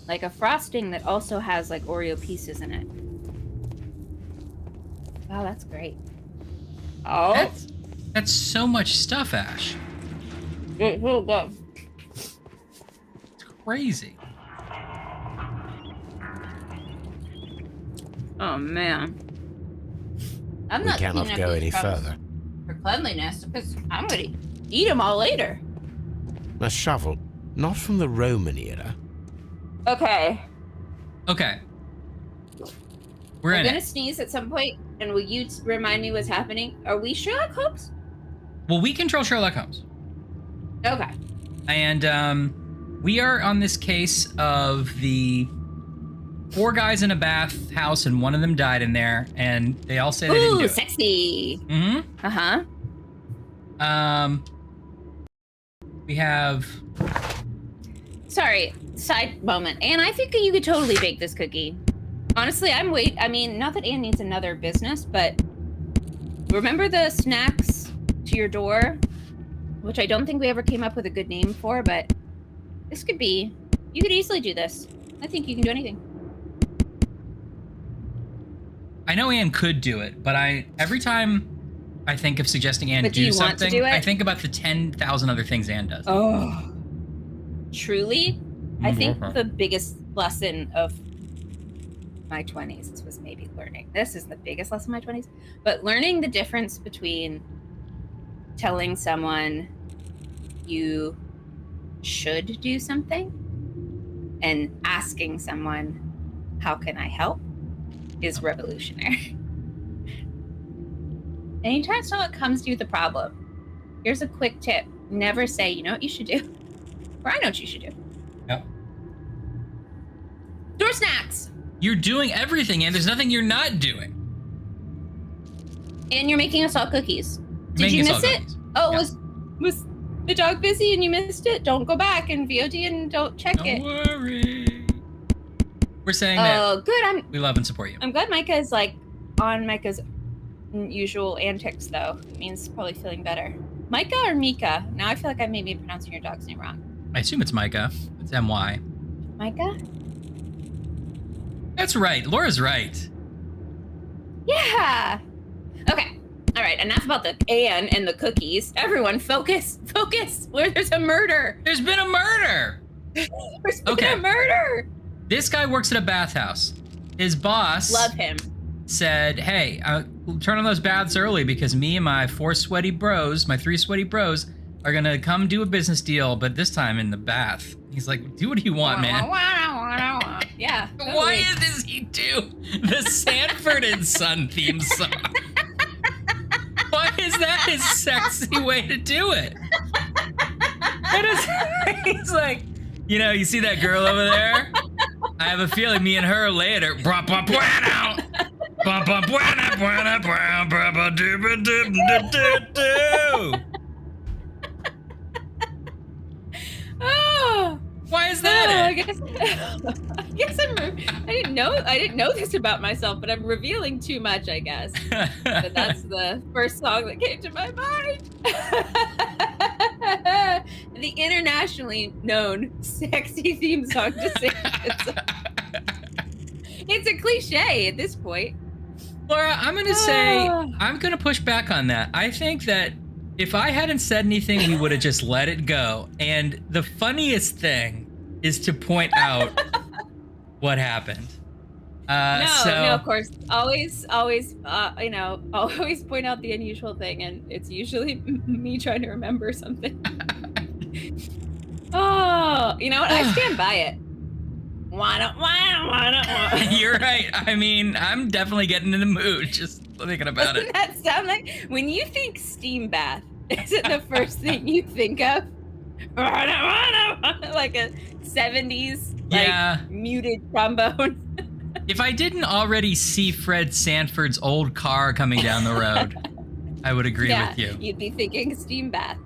like a frosting that also has like Oreo pieces in it. Wow, that's great. Oh. That's so much stuff, Ash. It's real good. It's crazy. Oh man. I'm We not cannot cleaning go up any these crumbs further. for cleanliness because I'm gonna eat them all later. A shovel, not from the Roman era. Okay. Okay. We're I'm in gonna it. sneeze at some point, and will you remind me what's happening? Are we Sherlock Holmes? Well, we control Sherlock Holmes. Okay. And we are on this case of the 4 guys in a bathhouse, and one of them died in there, and they all say they didn't do it. Sexy. Mm-hmm. Uh-huh. We have... Sorry, side moment. Anne, I think you could totally bake this cookie. Honestly, I mean, not that Anne needs another business, but remember the snacks to your door? Which I don't think we ever came up with a good name for, but this could be... You could easily do this. I think you can do anything. I know Anne could do it, but every time I think of suggesting Anne do something, I think about the 10,000 other things Anne does. Oh. Truly, I think the biggest lesson of my 20s was maybe learning. This is the biggest lesson of my 20s, but learning the difference between telling someone you should do something and asking someone, how can I help, is revolutionary. Anytime someone comes to you with a problem, here's a quick tip. Never say, you know what you should do? Or I know what you should do. Yep. Door snacks! You're doing everything, and there's nothing you're not doing. And you're making us all cookies. Did you miss it? Oh, it was the dog busy and you missed it, don't go back and VOD and don't check it. Don't worry. We're saying that good. we love and support you. I'm glad Micah's like on Micah's usual antics though. It means probably feeling better. Micah or Mika? Now I feel like I may be pronouncing your dog's name wrong. I assume it's Micah. It's M-Y. Micah? That's right. Laura's right. Yeah. Okay. All right. Enough about the Anne and the cookies. Everyone, focus. Focus. Where there's a murder. There's been a murder. There's been a murder. This guy works at a bathhouse. His boss love him. Said, hey, turn on those baths early because me and my 3 sweaty bros, are going to come do a business deal, but this time in the bath. He's like, do what you want, man. Yeah. Totally. Why does he do the Sanford and Son theme song? Why is that his sexy way to do it? He's like, you know, you see that girl over there? I have a feeling me and her later. Oh, why is that? I guess I didn't know this about myself, but I'm revealing too much, I guess. But that's the first song that came to my mind. The internationally known sexy theme song to sing. It's a cliche at this point. Laura, I'm going to say, I'm going to push back on that. I think that if I hadn't said anything, we would have just let it go. And the funniest thing is to point out what happened. No, of course. Always, always point out the unusual thing. And it's usually me trying to remember something. Oh, you know what? I stand by it. Wanna. You're right. I mean, I'm definitely getting in the mood just thinking about Doesn't that sound like when you think steam bath? Is it the first thing you think of? Like a 70s muted trombone. If I didn't already see Fred Sanford's old car coming down the road, I would agree with you. You'd be thinking steam bath.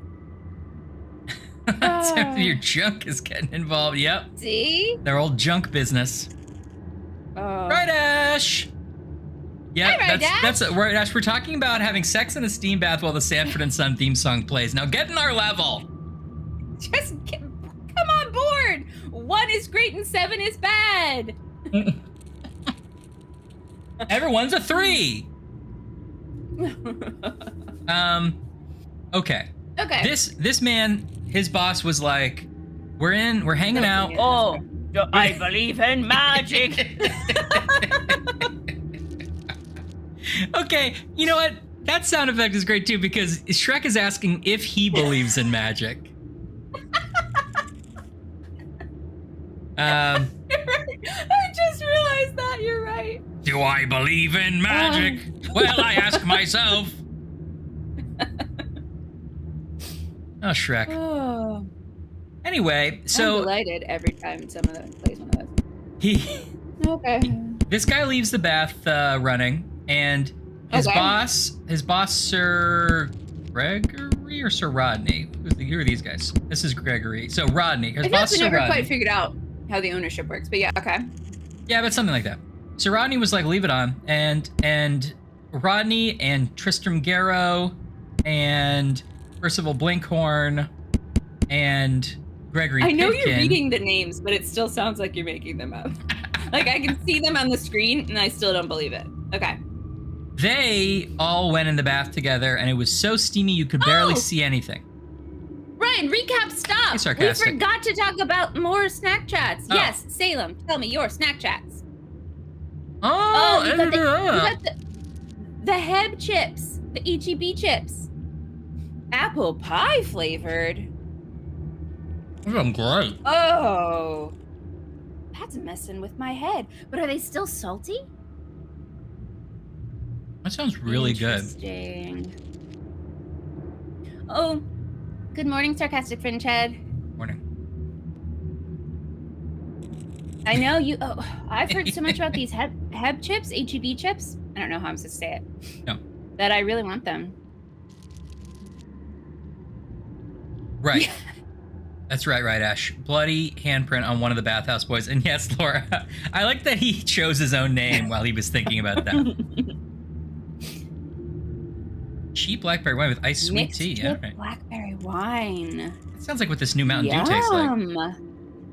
Your junk is getting involved. Yep. See? Their old junk business. Right, Ash. Yeah, that's right, Ash. We're talking about having sex in a steam bath while the Sanford and Son theme song plays. Now get in our level. Just come on board. 1 is great and 7 is bad. Everyone's a 3. Okay. This man, his boss was like, we're hanging out. Oh, I believe in magic. Okay, you know what? That sound effect is great too because Shrek is asking if he believes in magic. I just realized that. You're right. Do I believe in magic? Well, I ask myself. Oh, Shrek. Oh. Anyway, so I'm delighted every time someone plays one of those. This guy leaves the bath running, and his boss, Sir Gregory or Sir Rodney. Who are these guys? This is Gregory. So Rodney. His boss, Sir never Rodney. Quite figured out how the ownership works, but yeah, okay. Yeah, but something like that. So Rodney was like, leave it on, and Rodney and Tristram Garrow and Percival Blinkhorn and Gregory I know Pitkin. you're reading the names, but it still sounds like you're making them up. Like I can see them on the screen and I still don't believe it. Okay. They all went in the bath together and it was so steamy you could barely see anything. Ryan, recap stuff. Sarcastic. We forgot to talk about more snack chats. Oh. Yes, Salem, tell me your snack chats. You got the Heb chips, the EGB chips. Apple pie flavored. I'm great. Oh, that's messing with my head. But are they still salty? That sounds really good. Interesting. Oh, good morning, sarcastic friend Chad. Morning. I know you. Oh, I've heard so much about these Heb chips, HEB chips. I don't know how I'm supposed to say it. No. That I really want them. Right. That's right, Ash. Bloody handprint on one of the bathhouse boys. And yes, Laura, I like that he chose his own name while he was thinking about that. Cheap blackberry wine with iced sweet Mixed tea. Yeah, right. blackberry wine. It sounds like what this new Mountain Dew tastes like.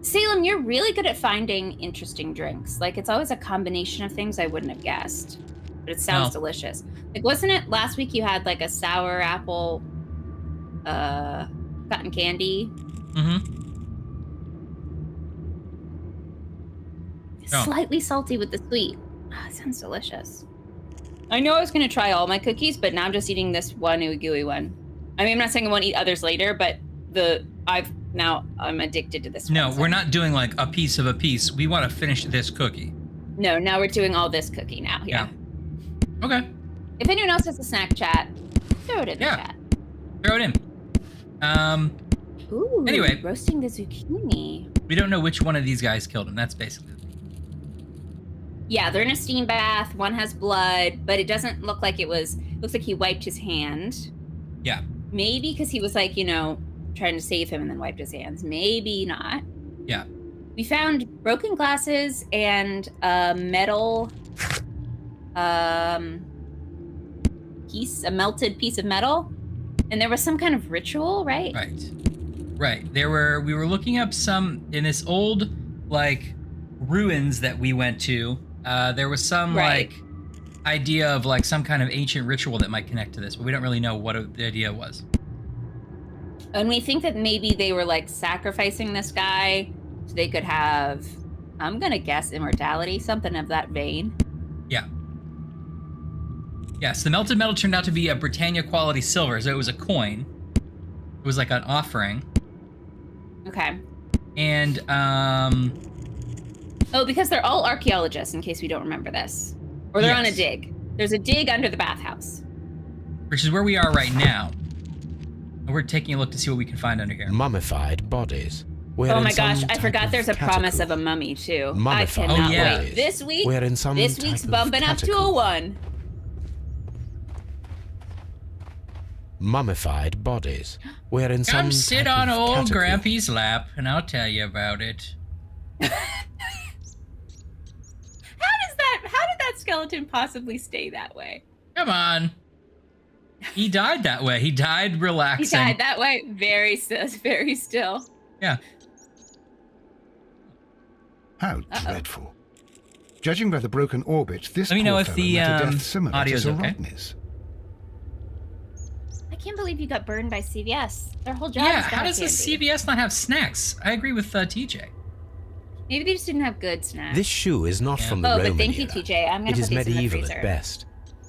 Salem, you're really good at finding interesting drinks. Like, it's always a combination of things I wouldn't have guessed. But it sounds delicious. Like, wasn't it last week you had, like, a sour apple cotton candy? Mm-hmm. Slightly salty with the sweet. Oh, it sounds delicious. I know I was going to try all my cookies, but now I'm just eating this one ooey gooey one. I mean, I'm not saying I won't eat others later, but I'm addicted to this one. No, we're not doing like a piece of a piece. We want to finish this cookie. No, now we're doing all this cookie now. Yeah. Okay. If anyone else has a snack chat, throw it in the chat. Throw it in. Ooh, anyway. Roasting the zucchini. We don't know which one of these guys killed him. That's basically the thing. Yeah, they're in a steam bath. One has blood, but it doesn't look like it was... looks like he wiped his hand. Yeah. Maybe because he was like, trying to save him and then wiped his hands. Maybe not. Yeah. We found broken glasses and a metal a melted piece of metal. And there was some kind of ritual, right? Right. We were looking up some in this old like ruins that we went to. There was some like idea of like some kind of ancient ritual that might connect to this, but we don't really know what the idea was. And we think that maybe they were like sacrificing this guy so they could have, I'm gonna guess, immortality, something of that vein. Yeah. Yes, the melted metal turned out to be a Britannia quality silver, so it was a coin. It was like an offering. Okay. And oh, because they're all archaeologists, in case we don't remember this. Or they're on a dig. There's a dig under the bathhouse. Which is where we are right now. And we're taking a look to see what we can find under here. Mummified bodies. Oh my gosh, I forgot there's a promise of a mummy, too. I cannot wait. This week's bumping up to a 1. Mummified bodies. We're in some Come sit on old Grampy's lap, and I'll tell you about it. How did that skeleton possibly stay that way? Come on. He died that way. He died relaxing. He died that way, very still. Yeah. How dreadful. Judging by the broken orbit, this Let me know poor if the fellow met a death similar audio's to okay. Sir I can't believe you got burned by CVS. Their whole job Yeah, is how does the CVS not have snacks? I agree with TJ. Maybe they just didn't have good snacks. This shoe is not from the Roman but thank you, era. TJ. I'm going to put these in the medieval freezer. at best.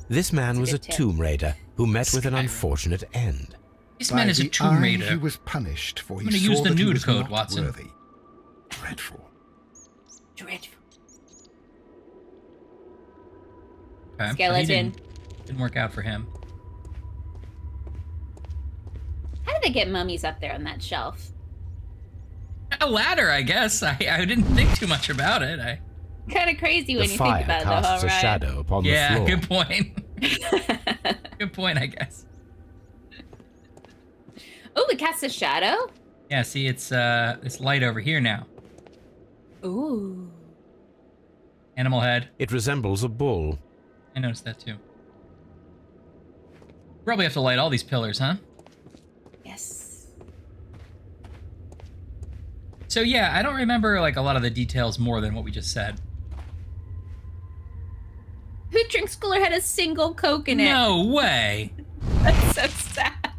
This man was a tomb raider who met with an unfortunate end. This man is a tomb raider. He was punished for I'm going to use the nude code, Watson. Worthy. Dreadful. Okay, Skeleton. Didn't work out for him. How did they get mummies up there on that shelf? A ladder, I guess. I didn't think too much about it. Kind of crazy when The you fire think about it, casts though, a right? shadow upon the floor. Yeah, good point. Good point, I guess. Oh, it casts a shadow? Yeah, see, it's light over here now. Ooh. Animal head. It resembles a bull. I noticed that too. Probably have to light all these pillars, huh? Yes. So yeah, I don't remember like a lot of the details more than what we just said. Who drinks cooler had a single Coke in it? No way. That's so sad.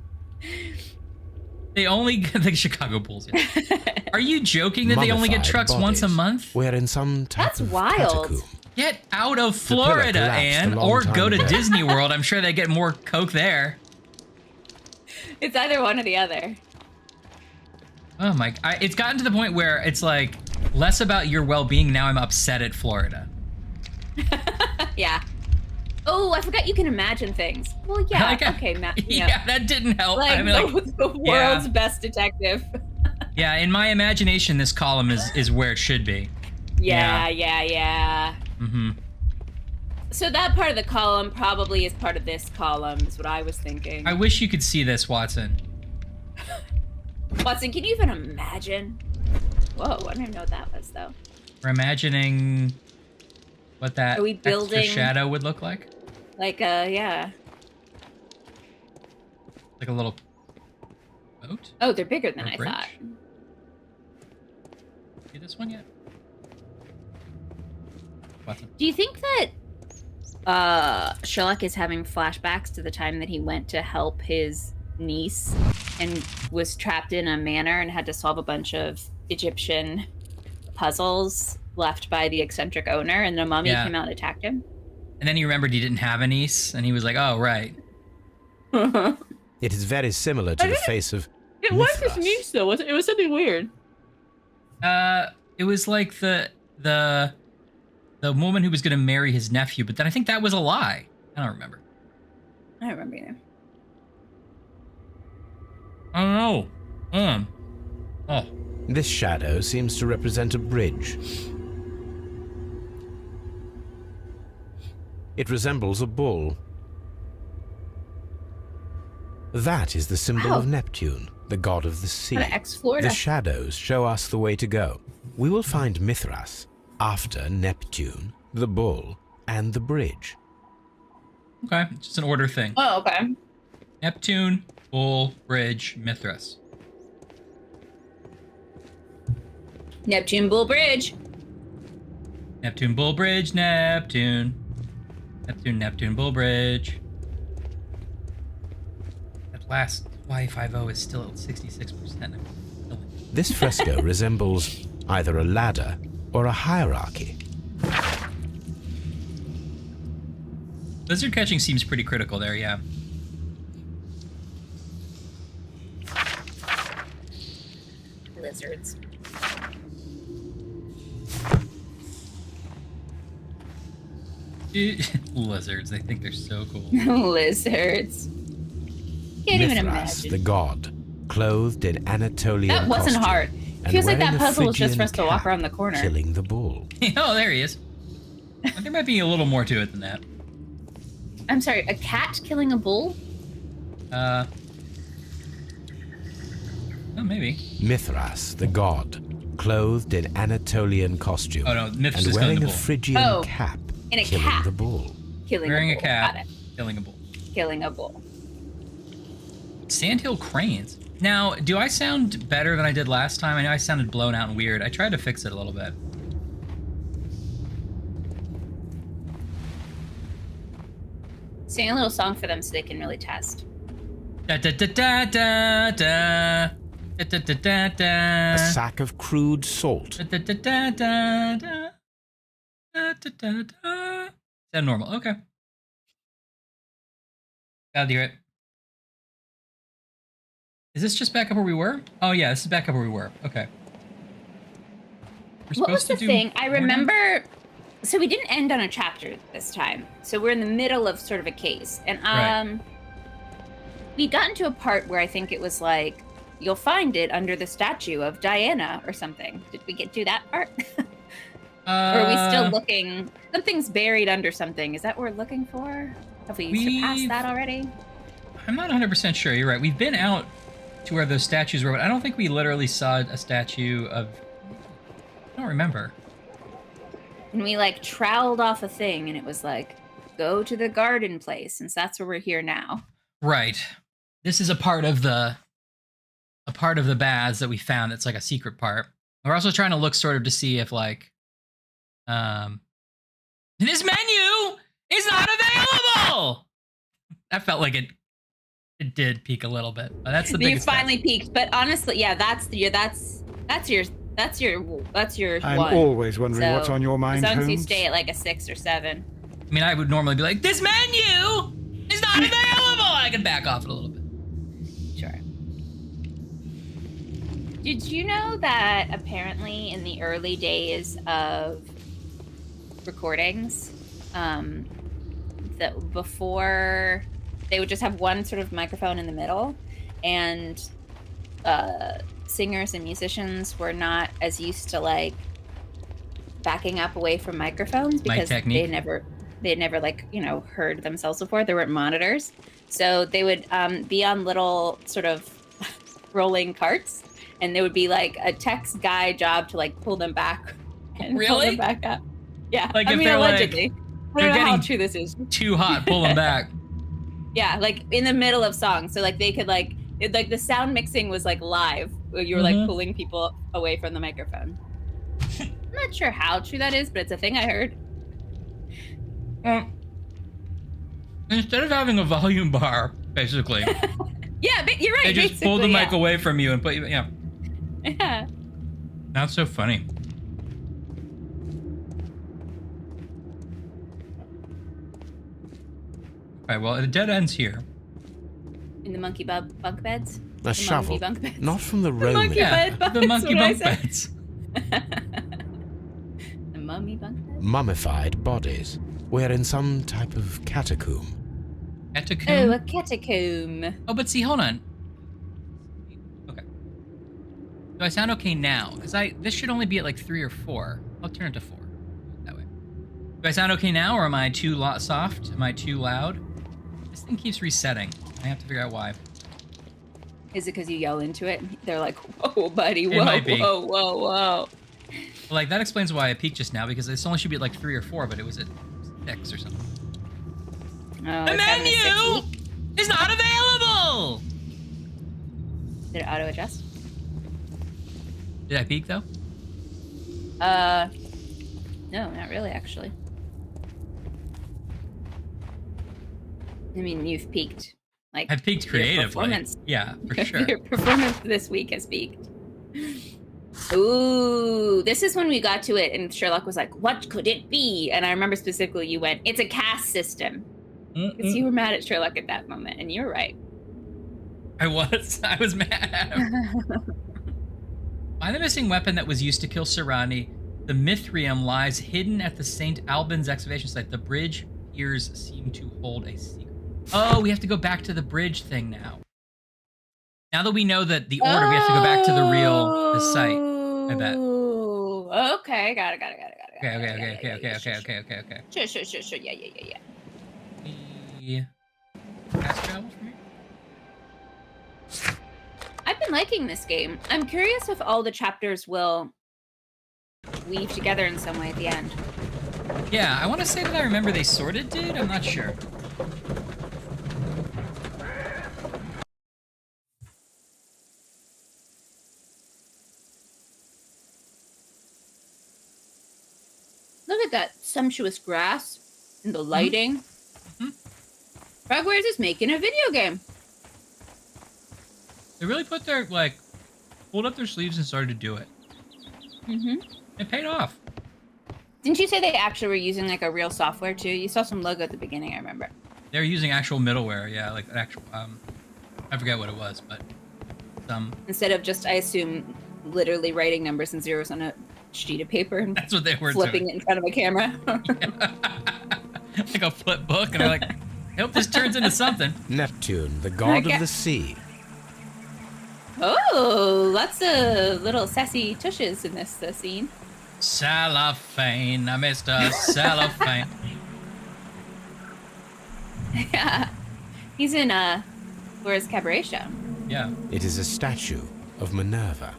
They only get the Chicago Bulls. Yeah. Are you joking that they only get Mummified trucks once a bodies. month? We're in some type That's of wild. catacomb. Get out of pillar Florida, collapsed Anne, a long or time go to ago. Disney World. I'm sure they get more Coke there. It's either one or the other. Oh my! It's gotten to the point where it's like less about your well-being. Now I'm upset at Florida. Yeah. Oh, I forgot you can imagine things. Well, yeah. Like, okay, yeah, that didn't help. Like, I mean, the world's best detective. Yeah, in my imagination, this column is where it should be. Yeah. Mm-hmm. So that part of the column probably is part of this column, is what I was thinking. I wish you could see this, Watson. Watson, can you even imagine? Whoa, I don't even know what that was, though. We're imagining what that Are we building extra shadow would look like. Like, yeah. Like a little boat? Oh, they're bigger than I thought. See this one yet? Watson. Do you think that Sherlock is having flashbacks to the time that he went to help his niece and was trapped in a manor and had to solve a bunch of Egyptian puzzles left by the eccentric owner, and the mummy came out and attacked him? And then he remembered he didn't have a niece, and he was like, oh, right. It is very similar to the face of It was his niece, though. It was something weird. It was like the woman who was going to marry his nephew, but then I think that was a lie. I don't remember. I don't remember either. I don't know. Oh. This shadow seems to represent a bridge. It resembles a bull. That is the symbol of Neptune, the god of the sea. The shadows show us the way to go. We will find Mithras after Neptune, the bull, and the bridge. Okay, just an order thing. Oh, okay. Neptune, bull, bridge, Mithras. Neptune, bull, bridge. Neptune, bull, bridge, Neptune. Neptune, Neptune, bull, bridge. That last Y50 is still at 66%. This fresco resembles either a ladder or a hierarchy. Lizard catching seems pretty critical there, yeah. Lizards. Lizards, they think they're so cool. Lizards. Can't even Mithras, imagine. the god, clothed in Anatolian That wasn't costume, hard. and Feels like that wearing a puzzle was just Phrygian for us to walk cap, around the corner. killing the bull. Oh, there he is. There might be a little more to it than that. I'm sorry, a cat killing a bull? Oh, maybe. Mithras, the god, clothed in Anatolian costume, Oh, no, Mithras and is killing wearing the a bull. Phrygian cap, in a killing cap. the bull. Killing Wearing a a bull. cap, Got it. killing a bull. Killing a bull. Sandhill cranes. Now, do I sound better than I did last time? I know I sounded blown out and weird. I tried to fix it a little bit. Sing a little song for them so they can really test. Da da da da da da. Da da da da da. A sack of crude salt. Da da da da da da. Da da da da. Is that normal? Okay. Gotta do it. Is this just back up where we were? Oh yeah, this is back up where we were. Okay. We're What was the thing? I more now? remember. So we didn't end on a chapter this time. So we're in the middle of sort of a case, and Right. we got into a part where I think it was like, you'll find it under the statue of Diana or something. Did we get to that part? Or are we still looking? Something's buried under something. Is that what we're looking for? Have we surpassed that already? I'm not 100% sure. You're right. We've been out to where those statues were, but I don't think we literally saw a statue of... I don't remember. And we like troweled off a thing, and it was like, go to the garden place, since that's where we're here now. Right. This is a part of the baths that we found that's like a secret part. We're also trying to look sort of to see if like this menu is not available. That felt like it did peak a little bit. But that's the biggest. You finally peaked, but honestly, yeah, that's your I'm one. always wondering what's on your mind, as long as you Holmes. stay at like a 6 or 7. I mean, I would normally be like, this menu is not available. I could back off it a little bit. Sure. Did you know that apparently in the early days of recordings, that before they would just have one sort of microphone in the middle, and singers and musicians were not as used to like backing up away from microphones because they never like, you know, heard themselves before. There weren't monitors, so they would be on little sort of rolling carts, and there would be like a tech's guy job to like pull them back and pull them back up. Yeah, like I if mean, they're allegedly. Like, I don't know how true this is. Too hot, pull them back. Yeah, like in the middle of songs, so like they could like the sound mixing was like live. You were like pulling people away from the microphone. I'm not sure how true that is, but it's a thing I heard. Instead of having a volume bar, basically. Yeah, you're right. They just pull the mic away from you and put you. Yeah. Yeah. That's so funny. All right. Well, it dead ends here. In the monkey bunk beds. A shovel, bunk beds. not from the Roman. The monkey bunk beds. The mummy bunk beds. Mummified bodies. We're in some type of catacomb. Catacomb? Oh, a catacomb. Oh, but see, hold on. Okay. Do I sound okay now? Because this should only be at like 3 or 4. I'll turn it to 4. That way. Do I sound okay now, or am I too soft? Am I too loud? This thing keeps resetting. I have to figure out why. Is it because you yell into it? They're like, whoa, buddy, It might be. whoa, whoa, whoa. Well, like, that explains why I peaked just now, because this only should be at like 3 or 4, but it was at 6 or something. Oh, The menu is not available! Did it auto adjust? Did I peak though? No, not really, actually. I mean, you've peaked. Like, I've peaked creatively. Performance. Yeah, for sure. Your performance this week has peaked. Ooh, this is when we got to it, and Sherlock was like, "What could it be?" And I remember specifically, you went, "It's a caste system," because you were mad at Sherlock at that moment, and you're right. I was mad. Find the missing weapon that was used to kill Serrani. The Mithrium lies hidden at the St. Albans excavation site. The bridge piers seem to hold a secret. Oh, we have to go back to the bridge thing now. Now that we know that the order, we have to go back to the site. I bet. Okay, got it. Okay. Sure. Yeah. Fast travel from here? I've been liking this game. I'm curious if all the chapters will weave together in some way at the end. Yeah, I want to say that I remember they sort of did. I'm not sure. Look at that sumptuous grass and the lighting. Frogwares is making a video game. They really pulled up their sleeves and started to do it. It paid off. Didn't you say they actually were using like a real software too? You saw some logo at the beginning, I remember. They were using actual middleware, yeah, like actual, I forget what it was, but instead of just, I assume, literally writing numbers and zeros on a sheet of paper and that's what they were flipping doing. it in front of a camera. Like a flip book, and I'm like, I hope this turns into something. Neptune, the god of the sea. Oh, lots of little sassy tushes in this scene. Cellophane, Mr. Cellophane. Yeah, he's in Laura's cabaret show. Yeah. It is a statue of Minerva.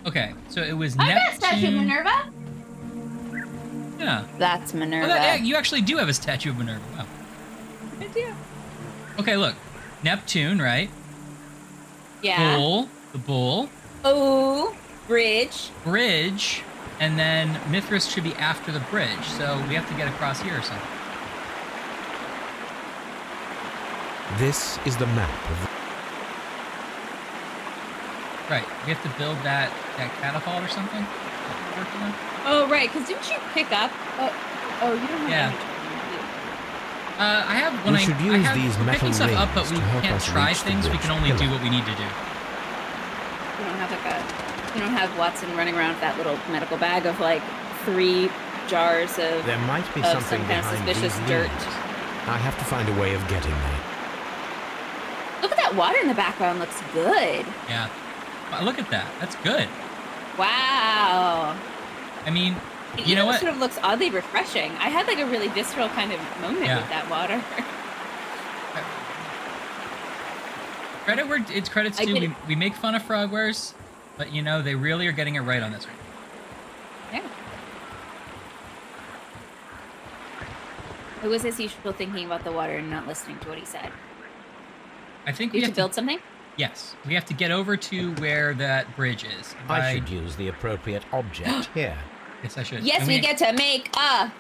Okay, so it was I Neptune. got a statue of Minerva. Yeah. That's Minerva. Oh, yeah, you actually do have a statue of Minerva. Wow. I do. Okay, look. Neptune, right? Yeah. Bull. The bull. Oh, bridge. Bridge. And then Mithras should be after the bridge. So we have to get across here or something. This is the map of... Right. We have to build that catapult or something? Oh, right. Because didn't you pick up? Oh, you don't have Yeah. I have We should use these we're metal picking stuff up, but rings we to help can't us try reach the things. We bridge can only do pillar. what we need to do. You don't have you don't have Watson running around with that little medical bag of like 3 jars of There might be some something kind of behind suspicious these dirt. leaves. I have to find a way of getting there. Look at that water in the background. Looks good. Yeah. Wow, look at that. That's good. Wow. I mean, It you know even what? sort of looks oddly refreshing. I had like a really visceral kind of moment Yeah. with that water. It's credits due. We make fun of Frogwares, but you know they really are getting it right on this one. Yeah. It was as usual thinking about the water and not listening to what he said. I think we have to build something. Yes, we have to get over to where that bridge is. I should use the appropriate object here. Yes, I should. Yes, we get to make a.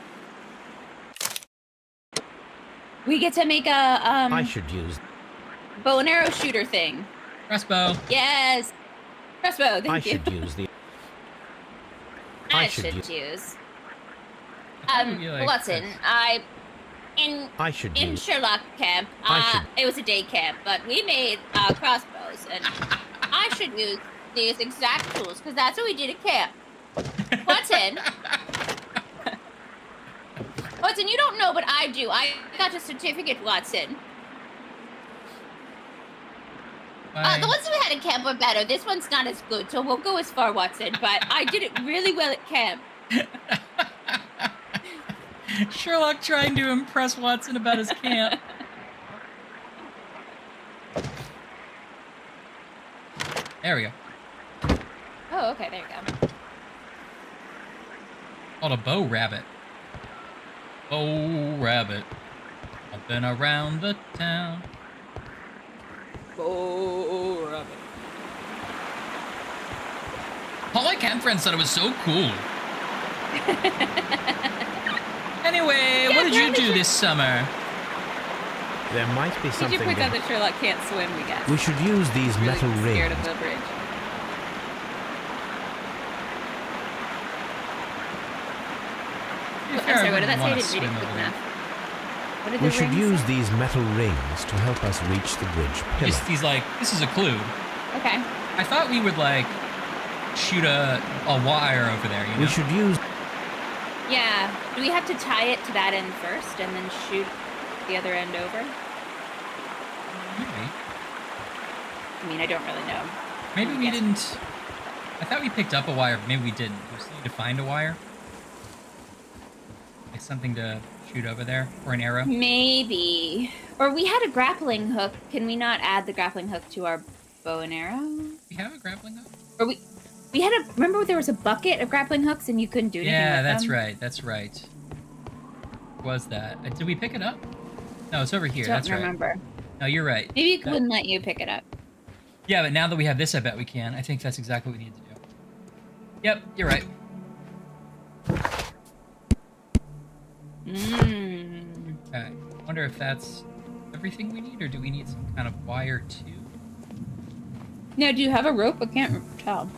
We get to make a. I should use. Bow and arrow shooter thing. Crossbow. Yes. Crossbow. Thank you. I should use the. I should use. Watson, in Sherlock camp, it was a day camp, but we made crossbows, and I should use these exact tools because that's what we did at camp. Watson, Watson, you don't know, but I do. I got a certificate, Watson. The ones we had at camp were better. This one's not as good, so we'll go as far, Watson. But I did it really well at camp. Sherlock trying to impress Watson about his camp. There we go. Oh, okay, there you go. Called a bow rabbit. Bow rabbit. I've been around the town. Bow rabbit. All my camp friends said it was so cool. Anyway, what did you do this summer? There might be something. Did you point out that Sherlock can't swim, we guess? We should use these metal rings. Scared of the bridge. I'm sorry, what did that say? I didn't read it quick enough. We should use these metal rings to help us reach the bridge pillar. He's like, this is a clue. Okay. I thought we would, like, shoot a wire over there, you know? We should use... Yeah. Do we have to tie it to that end first and then shoot the other end over? Maybe. I mean, I don't really know. Maybe we didn't... I thought we picked up a wire, but maybe we didn't. We just need to find a wire. Like something to shoot over there, or an arrow. Maybe. Or we had a grappling hook. Can we not add the grappling hook to our bow and arrow? We have a grappling hook? Or we had a... Remember there was a bucket of grappling hooks and you couldn't do anything with them? Yeah, that's right. That's right. Was that? Did we pick it up? No, it's over here. That's right. I don't remember. No, you're right. Maybe it wouldn't let you pick it up. Yeah, but now that we have this, I bet we can. I think that's exactly what we need to do. Yep, you're right. Okay. I wonder if that's everything we need, or do we need some kind of wire too? No, do you have a rope? I can't tell.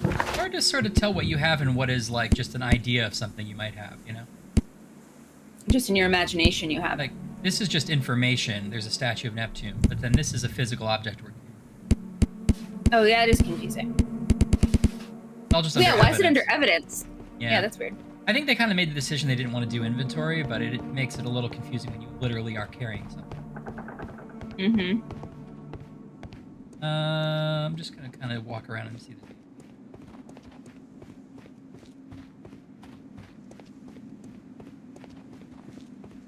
It's hard to sort of tell what you have and what is like just an idea of something you might have, you know? Just in your imagination you have. Like, this is just information. There's a statue of Neptune, but then this is a physical object. Oh, yeah, it is confusing. I'll just yeah, why is it under evidence? Yeah, that's weird. I think they kind of made the decision they didn't want to do inventory, but it makes it a little confusing when you literally are carrying something. Mm-hmm. I'm just going to kind of walk around and see the...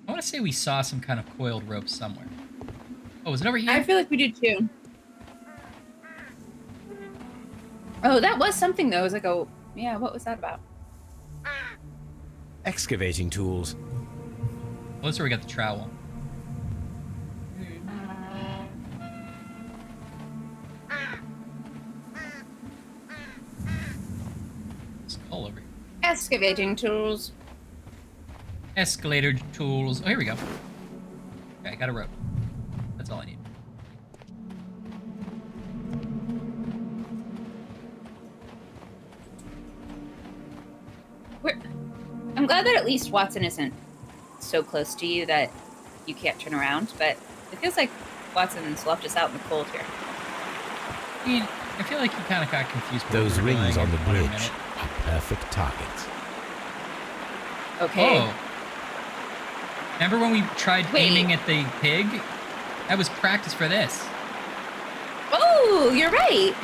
I want to say we saw some kind of coiled rope somewhere. Oh, is it over here? I feel like we did too. Oh, that was something though. It was like a... Yeah, what was that about? Excavating tools. Well, that's where we got the trowel. Skull over here. Excavating tools. Escalator tools. Oh, here we go. Okay, I got a rope. That's all I need. I'm glad that at least Watson isn't so close to you that you can't turn around, but it feels like Watson's left us out in the cold here. I mean, I feel like you kind of got confused. Those rings on the bridge are perfect targets. Okay. Oh. Remember when we tried aiming at the pig? That was practice for this. Oh, you're right.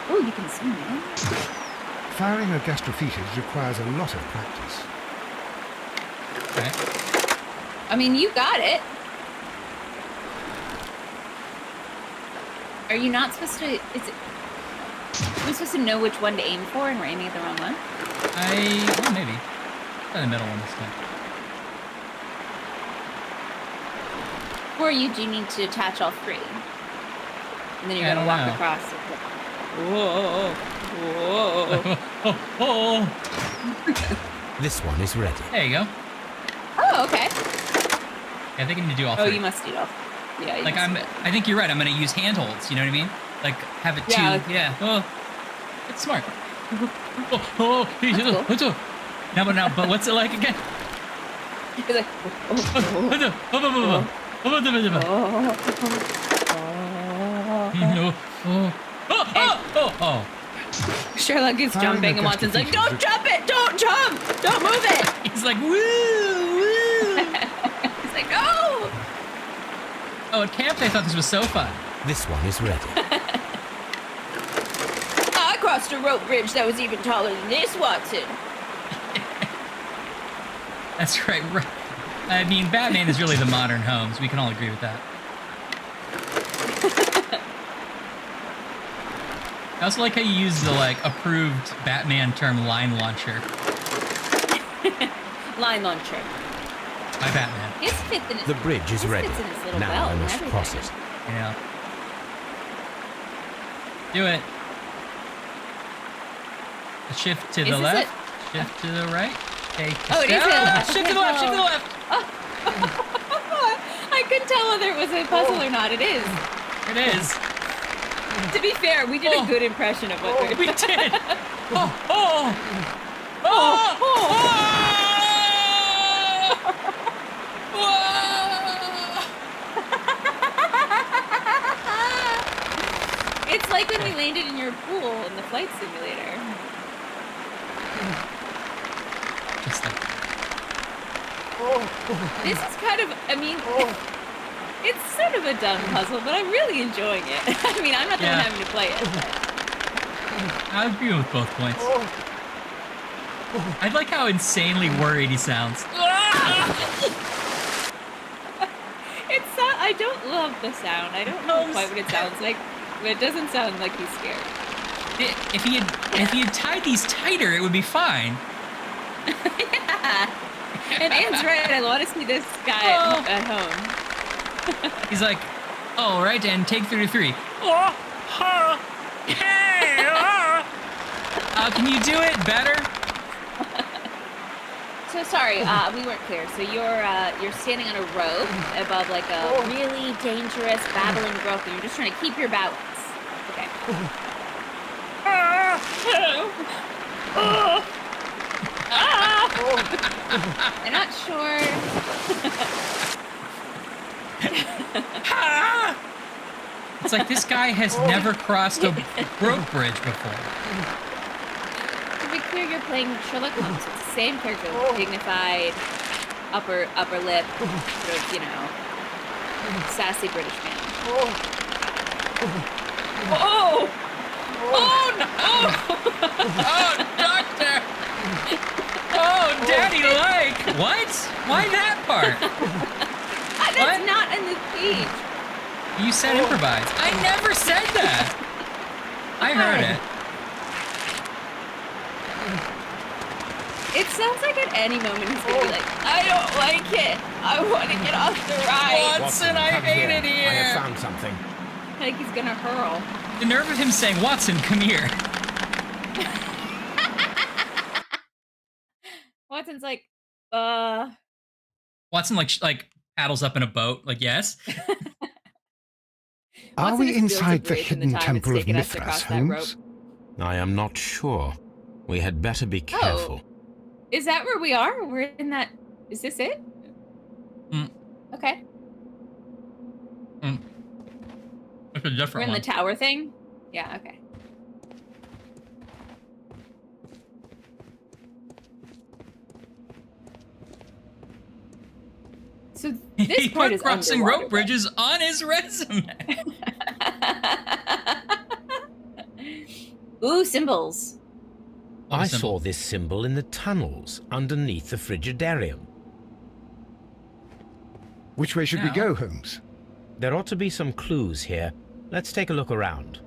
Oh, you can see me. Firing a gastrophytes requires a lot of practice. Okay. I mean, you got it. Are you not supposed to? Are we supposed to know which one to aim for, and we're aiming at the wrong one? Well, maybe. Try the middle one this time. Or you do need to attach all three, and then you're gonna walk across. Whoa! Whoa! This one is ready. There you go. Oh, okay. Yeah, I think I need to do all three. Oh, you must do all. Yeah. Like I think you're right. I'm gonna use handholds. You know what I mean? Like have it Yeah. Oh, it's smart. Cool. Now, but what's it like again? He's like, oh. Sherlock is jumping, and Watson's like, "Don't jump it! Don't jump! Don't move it!" He's like, woo! He's like, "No!" Oh, at camp they thought this was so fun. This one is ready. I crossed a rope bridge that was even taller than this, Watson. That's right. I mean, Batman is really the modern Holmes. We can all agree with that. I also like how you use the, approved Batman term line launcher. Line launcher. By Batman. The bridge is ready. Now I must cross it. Yeah. Do it. Shift to the left. Shift to the right. Take a it is a shift to the left. Shift to the left. I couldn't tell whether it was a puzzle or not. It is. It is. To be fair, we did a good impression of what we did. It's like when we landed in your pool in the flight simulator. Just like This is kind of, it's sort of a dumb puzzle, but I'm really enjoying it. I mean, I'm not the one having to play it. But... I agree with both points. I like how insanely worried he sounds. I don't love the sound. I don't know quite what it sounds like, but it doesn't sound like he's scared. If he had tied these tighter, it would be fine. Yeah. And Anne's right. I want to see this guy at home. He's like, all right, and take 33. Can you do it better? So sorry, we weren't clear. So you're standing on a rope above like a really dangerous babbling brook, and you're just trying to keep your balance. Okay. I'm not sure. It's like this guy has never crossed a rope bridge before. To be clear, you're playing Sherlock Holmes. It's the same character, dignified, upper lip, sort of, sassy British man. Oh no! Oh, doctor! Oh, daddy like! What? Why that part? That's not in the page. You said improvise. I never said that. I heard it. It sounds like at any moment he's gonna be like, I don't like it. I want to get off the ride. Watson, I hate it here. I have found something. Like he's gonna hurl. The nerve of him saying, Watson, come here. Watson's like, Watson like paddles up in a boat, like, yes. Are we inside the hidden temple of Mithras, Holmes? I am not sure. We had better be careful. Is that where we are? We're in that... Is this it? Okay. That's a different We're in one. the tower thing? Yeah, okay. So this He part put is crossing underwater, rope bridges on his resume. Ooh, symbols. I saw this symbol in the tunnels underneath the Frigidarium. Which way should we go, Holmes? There ought to be some clues here. Let's take a look around.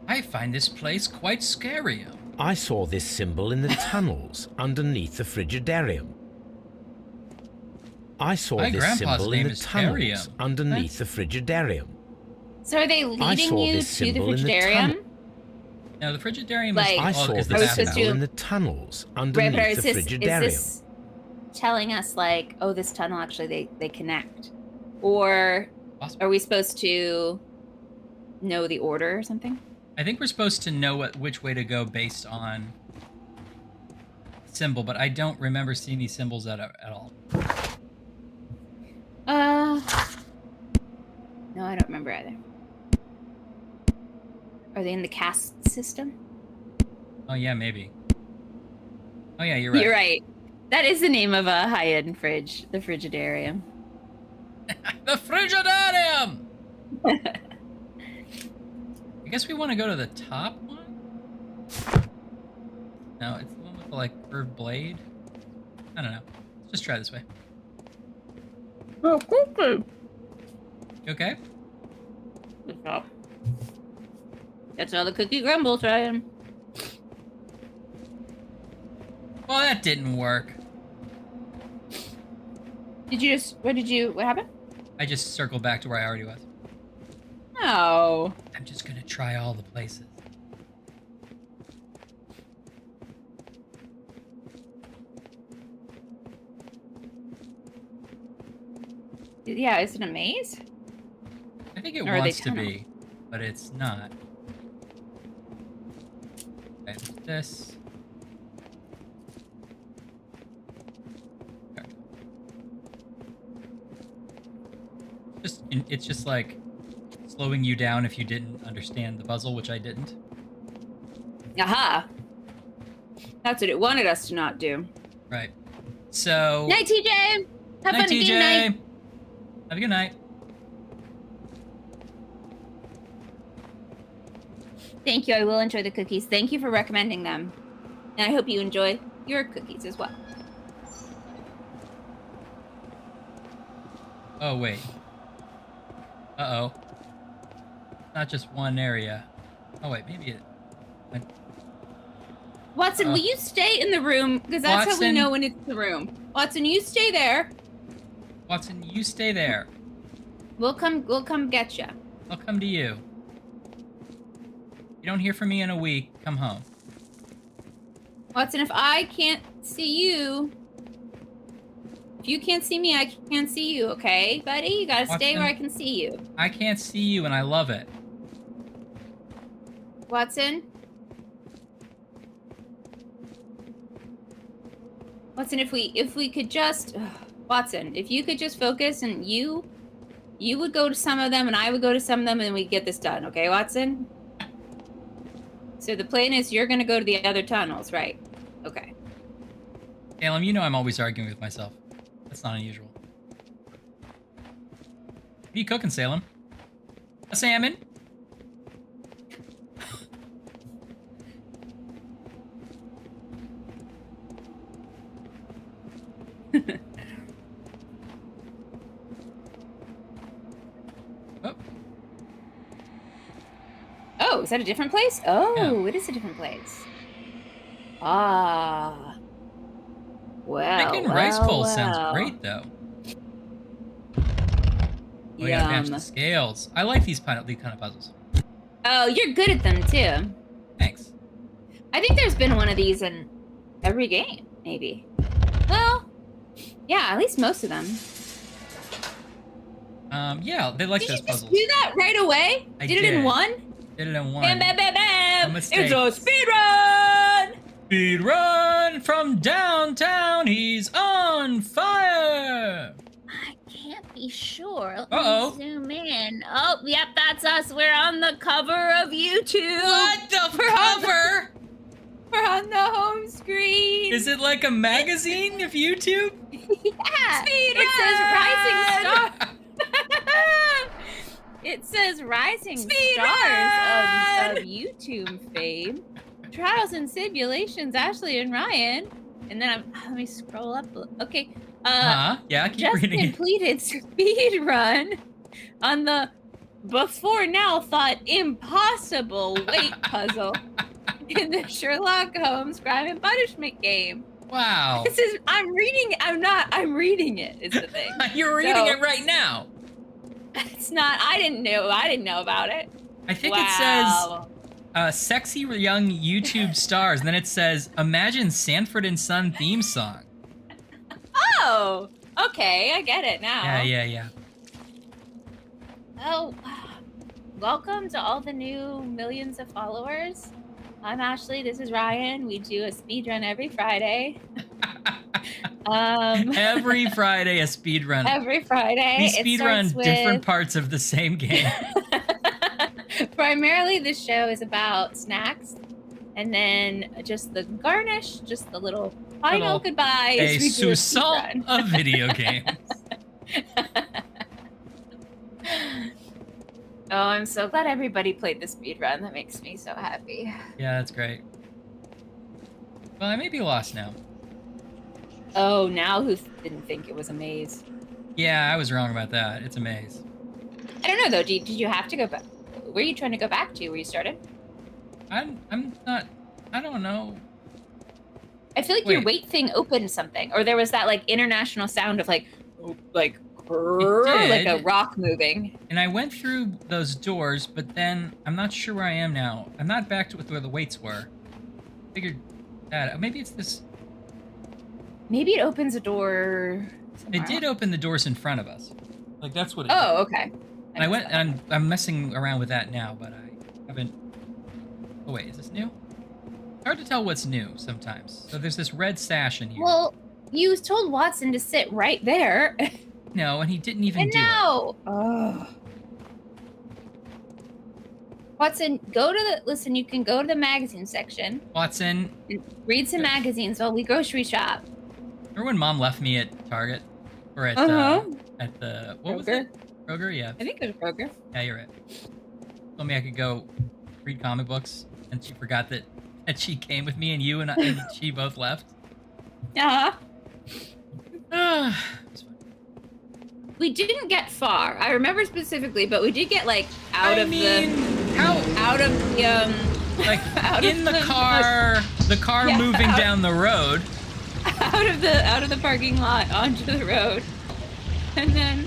I find this place quite scary. I saw this symbol in the tunnels underneath the Frigidarium. I saw this symbol in the tunnels underneath the Frigidarium. So are they leading you to the Frigidarium? No, the Frigidarium I saw is the this symbol in the tunnels underneath the Frigidarium. Is this telling us, like, oh, this tunnel, actually, they connect? Or are we supposed to know the order or something? I think we're supposed to know which way to go based on symbol, but I don't remember seeing these symbols at all. No, I don't remember either. Are they in the caste system? Oh, yeah, maybe. Oh, yeah, you're right. You're right. That is the name of a high-end fridge, the Frigidarium. The Frigidarium! I guess we want to go to the top one? No, it's the one with the, like, curved blade. I don't know. Let's just try this way. Oh, cool. You okay? Good job. That's all the cookie grumble trying. Well, that didn't work. What happened? I just circled back to where I already was. No. I'm just gonna try all the places. Yeah, is it a maze? I think it wants to be, but it's not. Okay, this. Okay. It's just like slowing you down if you didn't understand the puzzle, which I didn't. Aha! That's what it wanted us to not do. Right. So. Night, TJ. Have fun TJ. Game night. Have a good night. Thank you. I will enjoy the cookies. Thank you for recommending them. And I hope you enjoy your cookies as well. Oh, wait. Uh-oh. Not just one area. Oh, wait. Maybe it... Watson, will you stay in the room? Because that's how we know when it's the room. Watson, you stay there. Watson, you stay there. We'll come get you. I'll come to you. You don't hear from me in a week, come home. Watson, if I can't see you, if you can't see me, I can't see you, okay, buddy? You gotta stay where I can see you. I can't see you, and I love it. Watson? Watson, if we could just... Watson, if you could just focus and you would go to some of them and I would go to some of them and we'd get this done, okay, Watson? So the plan is you're gonna go to the other tunnels, right? Okay. Salem, you know I'm always arguing with myself. That's not unusual. What are you cooking, Salem? A salmon? Oh. Oh, is that a different place? Oh, Yeah. It is a different place. Ah. Well, Making rice bowls sounds great, though. We gotta match the scales. I like these kind of puzzles. Oh, you're good at them, too. Thanks. I think there's been one of these in every game, maybe. Well, yeah, at least most of them. Yeah, they like those puzzles. Did you just do that right away? I did it in one? Did it in one. Bam, bam, bam, bam! No It's mistake. a speed run! Speed run from downtown. He's on fire. I can't be sure. Let Uh-oh. me zoom in. Oh, yep, that's us. We're on the cover of YouTube. What the cover? We're on the home screen. Is it like a magazine of YouTube? Yeah. Speed It says run! Rising Star. It says Rising Speed Stars run! of YouTube fame. Trials and Tribulations, Ashley and Ryan. And then let me scroll up. Okay. Yeah, keep just reading it. completed speed run on the before now thought impossible weight puzzle in the Sherlock Holmes Crime and Punishment game. Wow. I'm reading it is the thing. You're reading it right now. It's not, I didn't know about it. I think it says, sexy young YouTube stars, and then it says, imagine Sanford & Son theme song. Oh, okay, I get it now. Yeah. Oh, welcome to all the new millions of followers. I'm Ashley, this is Ryan. We do a speed run every Friday. Every Friday a speed run. Every Friday. We speed run different parts of the same game. Primarily the show is about snacks, and then just the garnish, just the little final goodbye. A sousson of video games. Oh, I'm so glad everybody played the speed run. That makes me so happy. Yeah, that's great. Well, I may be lost now. Oh, now who didn't think it was a maze? Yeah, I was wrong about that. It's a maze. I don't know though. Did you have to go back? Where are you trying to go back to? Where you started? I'm not. I don't know. I feel like your weight thing opened something, or there was that like international sound of like a rock moving. And I went through those doors, but then I'm not sure where I am now. I'm not back to where the weights were. Figured that maybe it's this. Maybe it opens a door. It did open the doors in front of us. Like that's what it did. Okay. And I went and I'm messing around with that now, but I haven't. Oh wait, is this new? It's hard to tell what's new sometimes. So there's this red sash in here. Well, you told Watson to sit right there. No, and he didn't even do it. Oh. Watson, listen, you can go to the magazine section. Watson. Read some magazines while we grocery shop. Remember when Mom left me at Target? Or at the, what was it? Kroger, yeah. I think it was Kroger. Yeah, you're right. Told me I could go read comic books, and she forgot that she came with me, and you and she both left. We didn't get far. I remember specifically, but we did get like out of the car moving down the road. Out of the parking lot onto the road. And then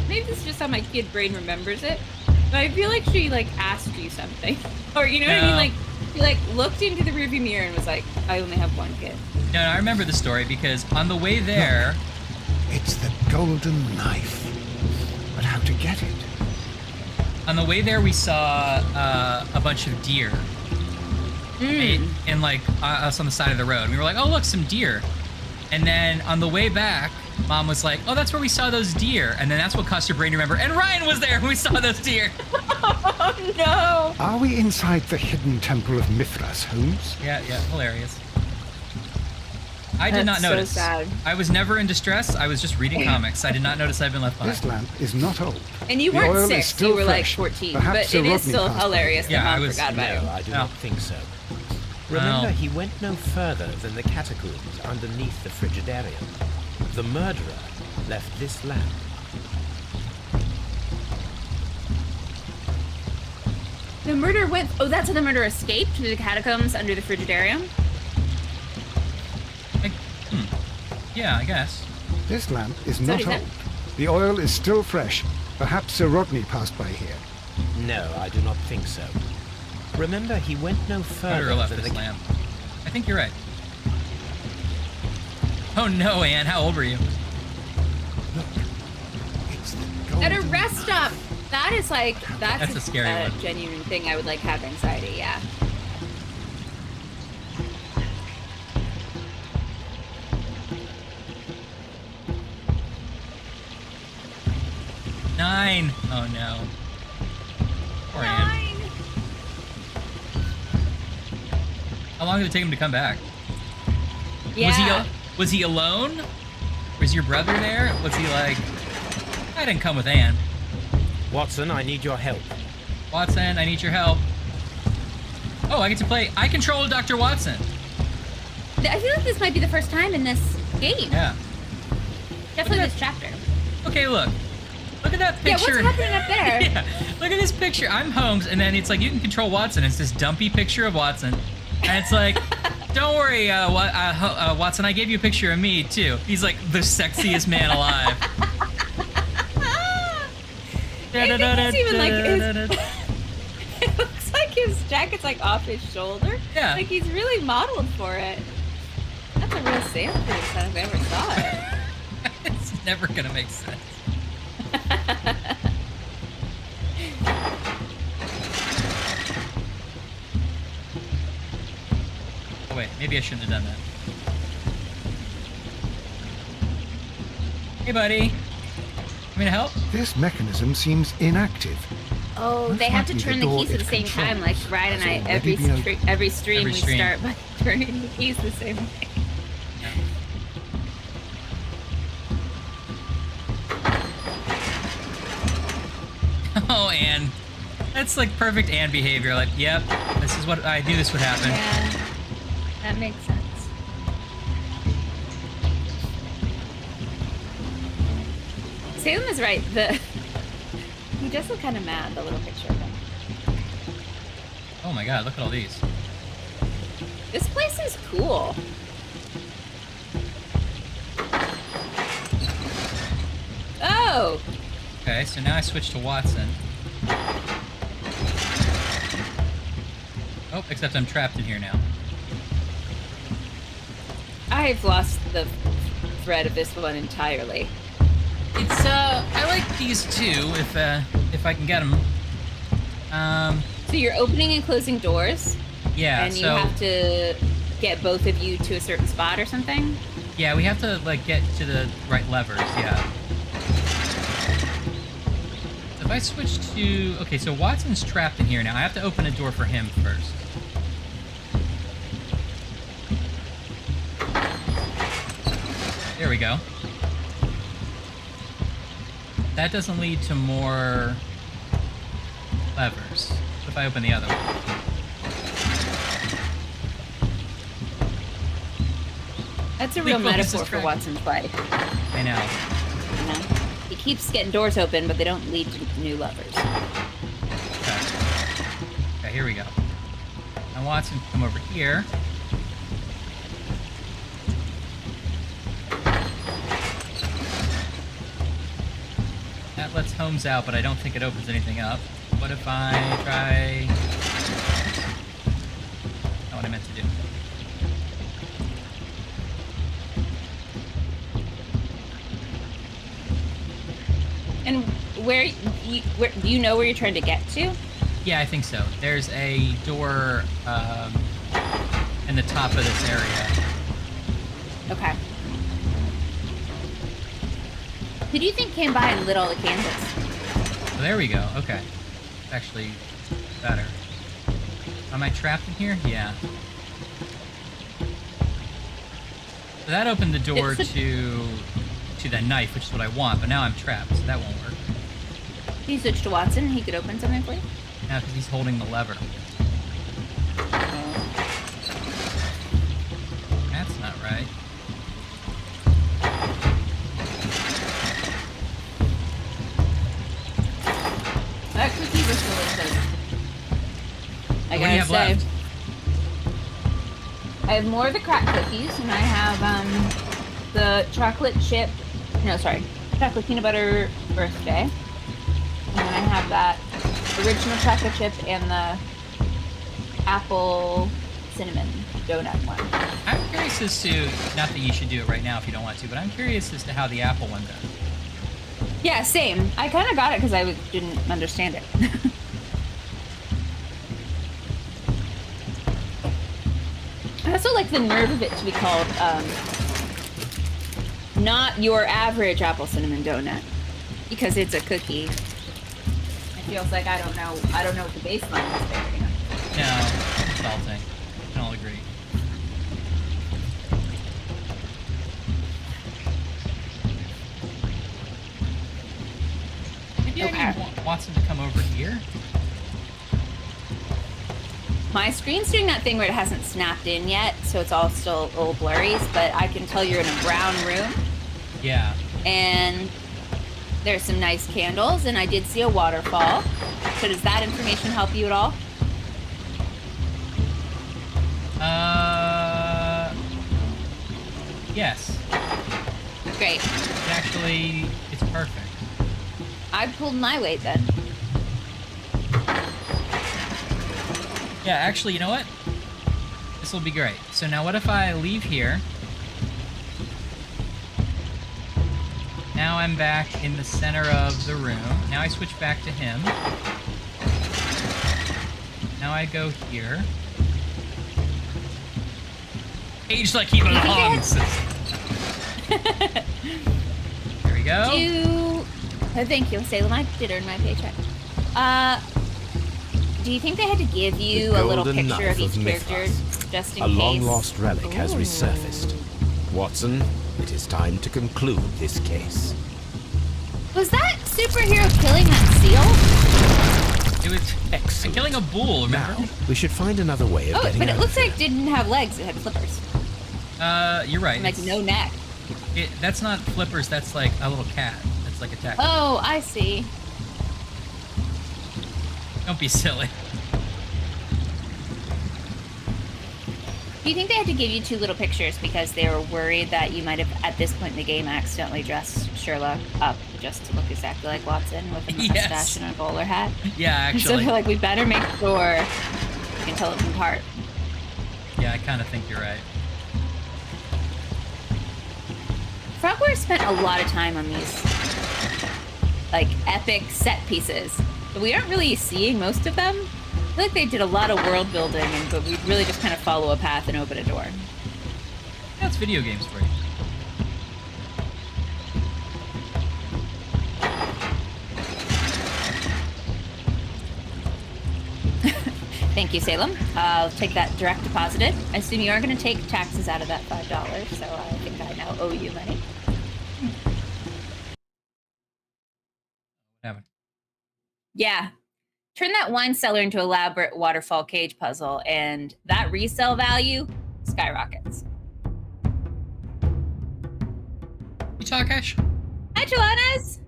maybe this is just how my kid brain remembers it, but I feel like she like asked you something, or you know what I mean? Like she like looked into the rearview mirror and was like, "I only have one kid." No, I remember the story because on the way there, it's the golden knife. But how to get it? On the way there, we saw a bunch of deer, and like us on the side of the road. We were like, "Oh, look, some deer." And then on the way back, Mom was like, "Oh, that's where we saw those deer." And then that's what caused her brain to remember. And Ryan was there when we saw those deer. Oh, no. Are we inside the hidden temple of Mithras, Holmes? Yeah, hilarious. I did not notice. So sad. I was never in distress. I was just reading comics. I did not notice I'd been left behind. This lamp is not old. And you weren't 6. You were like 14. Perhaps but it is still hilarious that Mom forgot about it. No, I do not think so. Remember, he went no further than the catacombs underneath the Frigidarium. The murderer left this lamp. The murderer went... Oh, that's how the murderer escaped to the catacombs under the Frigidarium? Yeah, I guess. This lamp is not old. The oil is still fresh. Perhaps Sir Rodney passed by here. No, I do not think so. Remember, he went no further than the lamp. I think you're right. Oh no, Anne, how old were you? Look, it's the golden At a rest stop. That is like... That's a scary one. Genuine thing I would like have anxiety, yeah. Nine. Oh no. Poor Anne. How long did it take him to come back? Yeah. Was he alone? Was your brother there? Was he like, I didn't come with Anne. Watson, I need your help. Watson, I need your help. Oh, I get to play. I control Dr. Watson. I feel like this might be the first time in this game. Yeah. Definitely this chapter. Okay, look. Look at that picture. Yeah, what's happening up there? Yeah, look at this picture. I'm Holmes, and then it's like you can control Watson. It's this dumpy picture of Watson, and it's like, don't worry, Watson. I gave you a picture of me too. He's like the sexiest man alive. It's even like it looks like his jacket's like off his shoulder. Yeah, like he's really modeled for it. That's a real Sanford set if I ever saw it. It's never gonna make sense. Oh wait, maybe I shouldn't have done that. Hey buddy, want me to help? This mechanism seems inactive. Oh, Most they have to likely turn the the door keys at the it same time, controls like Ryan and I, has every already been stream Every we stream. start by turning the keys the same way. Oh, Anne. That's like perfect Anne behavior. Like, yep, this is what I knew this would happen. Yeah, that makes sense. Salem is right. He does look kind of mad, the little picture of him. Oh my god, look at all these. This place is cool. Oh! Okay, so now I switch to Watson. Oh, except I'm trapped in here now. I've lost the thread of this one entirely. It's I like these two if I can get them. So you're opening and closing doors? Yeah, and you have to get both of you to a certain spot or something? Yeah, we have to like get to the right levers, yeah. If I switch to... Okay, so Watson's trapped in here now. I have to open a door for him first. There we go. That doesn't lead to more levers. What if I open the other one? That's a real metaphor for Watson's life. I know. You know? He keeps getting doors open, but they don't lead to new levers. Okay, here we go. Now Watson can come over here. That lets Holmes out, but I don't think it opens anything up. What if I try... Not what I meant to do. And where do you know where you're trying to get to? Yeah, I think so. There's a door in the top of this area. Okay. Who do you think came by and lit all the candles? Oh, there we go. Okay. Actually, better. Am I trapped in here? Yeah. So that opened the door to that knife, which is what I want, but now I'm trapped, so that won't work. Can you switch to Watson? He could open something for you? Yeah, because he's holding the lever. That's not right. That cookie was delicious. I What do you have left? I have more of the crack cookies, and I have the chocolate peanut butter birthday. And then I have that original chocolate chip and the apple cinnamon donut one. I'm curious as to, not that you should do it right now if you don't want to, but I'm curious as to how the apple one does. Yeah, same. I kind of got it because I didn't understand it. I also like the nerve of it to be called not your average apple cinnamon donut, because it's a cookie. It feels like I don't know what the baseline is there, you know? No, insulting. We can all agree. Maybe I need Watson to come over here. My screen's doing that thing where it hasn't snapped in yet, so it's all still a little blurry, but I can tell you're in a brown room. Yeah. And There's some nice candles, and I did see a waterfall. So does that information help you at all? Yes. Great. Actually, it's perfect. I pulled my weight then. Yeah, actually, you know what? This will be great. So now what if I leave here? Now I'm back in the center of the room. Now I switch back to him. Now I go here. Age like he belongs. There we go. Thank you, Salem. I did earn my paycheck. Do you think they had to give you a little picture of each character just in case? A long-lost relic has resurfaced. Watson, it is time to conclude this case. Was that superhero killing that seal? It was excellent. Killing a bull, remember? Now, we should find another way of getting out. But it looks like it didn't have legs, it had flippers. You're right. Like no neck. That's not flippers, that's like a little cat. That's like a tack. Oh, I see. Don't be silly. Do you think they had to give you 2 little pictures because they were worried that you might have, at this point in the game, accidentally dressed Sherlock up just to look exactly like Watson with a mustache and a bowler hat? Yeah, actually. So they're like, we better make sure we can tell them apart. Yeah, I kind of think you're right. Frogwares spent a lot of time on these, like, epic set pieces, but we aren't really seeing most of them. I feel like they did a lot of world building, but we really just kind of follow a path and open a door. That's video games for you. Thank you, Salem. I'll take that direct deposited. I assume you are going to take taxes out of that $5, so I think I now owe you money. What happened? Yeah. Turn that wine cellar into an elaborate waterfall cage puzzle, and that resale value skyrockets. You talk, Ash? Hi, Trelawnus!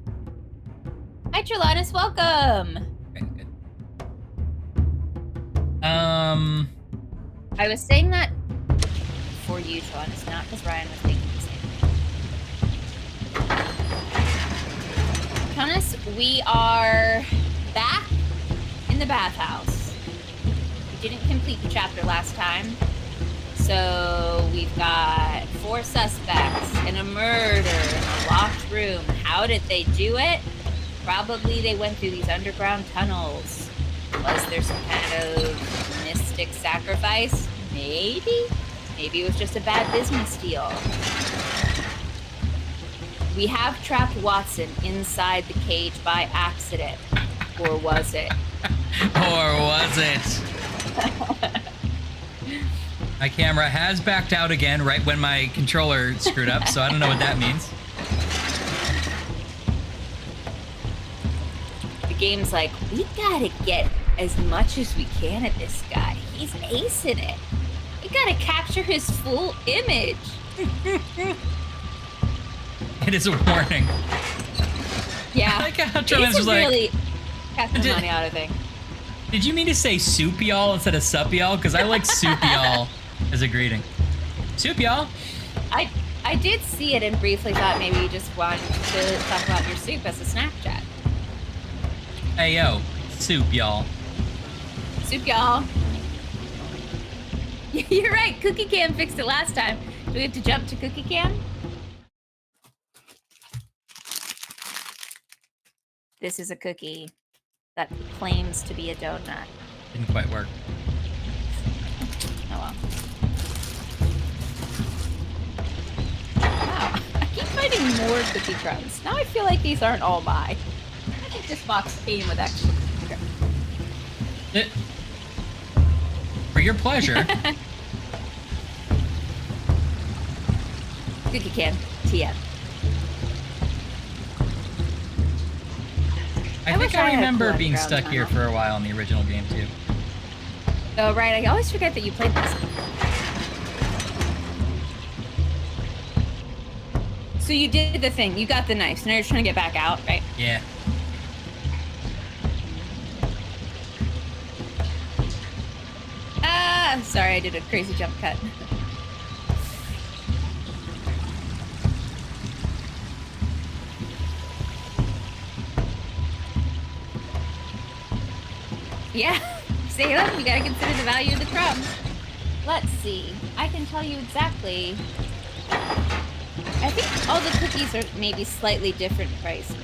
Hi, Trelawnus, welcome! Okay, good. I was saying that for you, Trelawnus, not because Ryan was thinking the same. Trelawnus, we are back in the bathhouse. We didn't complete the chapter last time, so we've got 4 suspects and a murder in a locked room. How did they do it? Probably they went through these underground tunnels. Was there some kind of mystic sacrifice? Maybe? Maybe it was just a bad business deal. We have trapped Watson inside the cage by accident. Or was it? Or was it? My camera has backed out again right when my controller screwed up, so I don't know what that means. The game's like, we gotta get as much as we can of this guy. He's acing it. We gotta capture his full image. It is a warning. Yeah. I like how Trelawnus was like, really got the money out of thing. Did you mean to say soup y'all instead of sup y'all? Because I like soup y'all as a greeting. Soup y'all. I did see it and briefly thought maybe you just wanted to talk about your soup as a Snapchat. Hey yo, soup y'all. Soup y'all. You're right, Cookie Cam fixed it last time. Do we have to jump to Cookie Cam? This is a cookie that claims to be a donut. Didn't quite work. Oh well. Wow, I keep finding more cookie crumbs. Now I feel like these aren't all mine. I think this box came with extra cookie crumbs. For your pleasure. Cookie Can, TM. I think I remember being stuck here for a while in the original game too. Oh right, I always forget that you played this. So you did the thing. You got the knife. So now you're trying to get back out, right? Yeah. Ah, sorry, I did a crazy jump cut. Yeah, Salem, you gotta consider the value of the crumbs. Let's see. I can tell you exactly. I think all the cookies are maybe slightly different prices.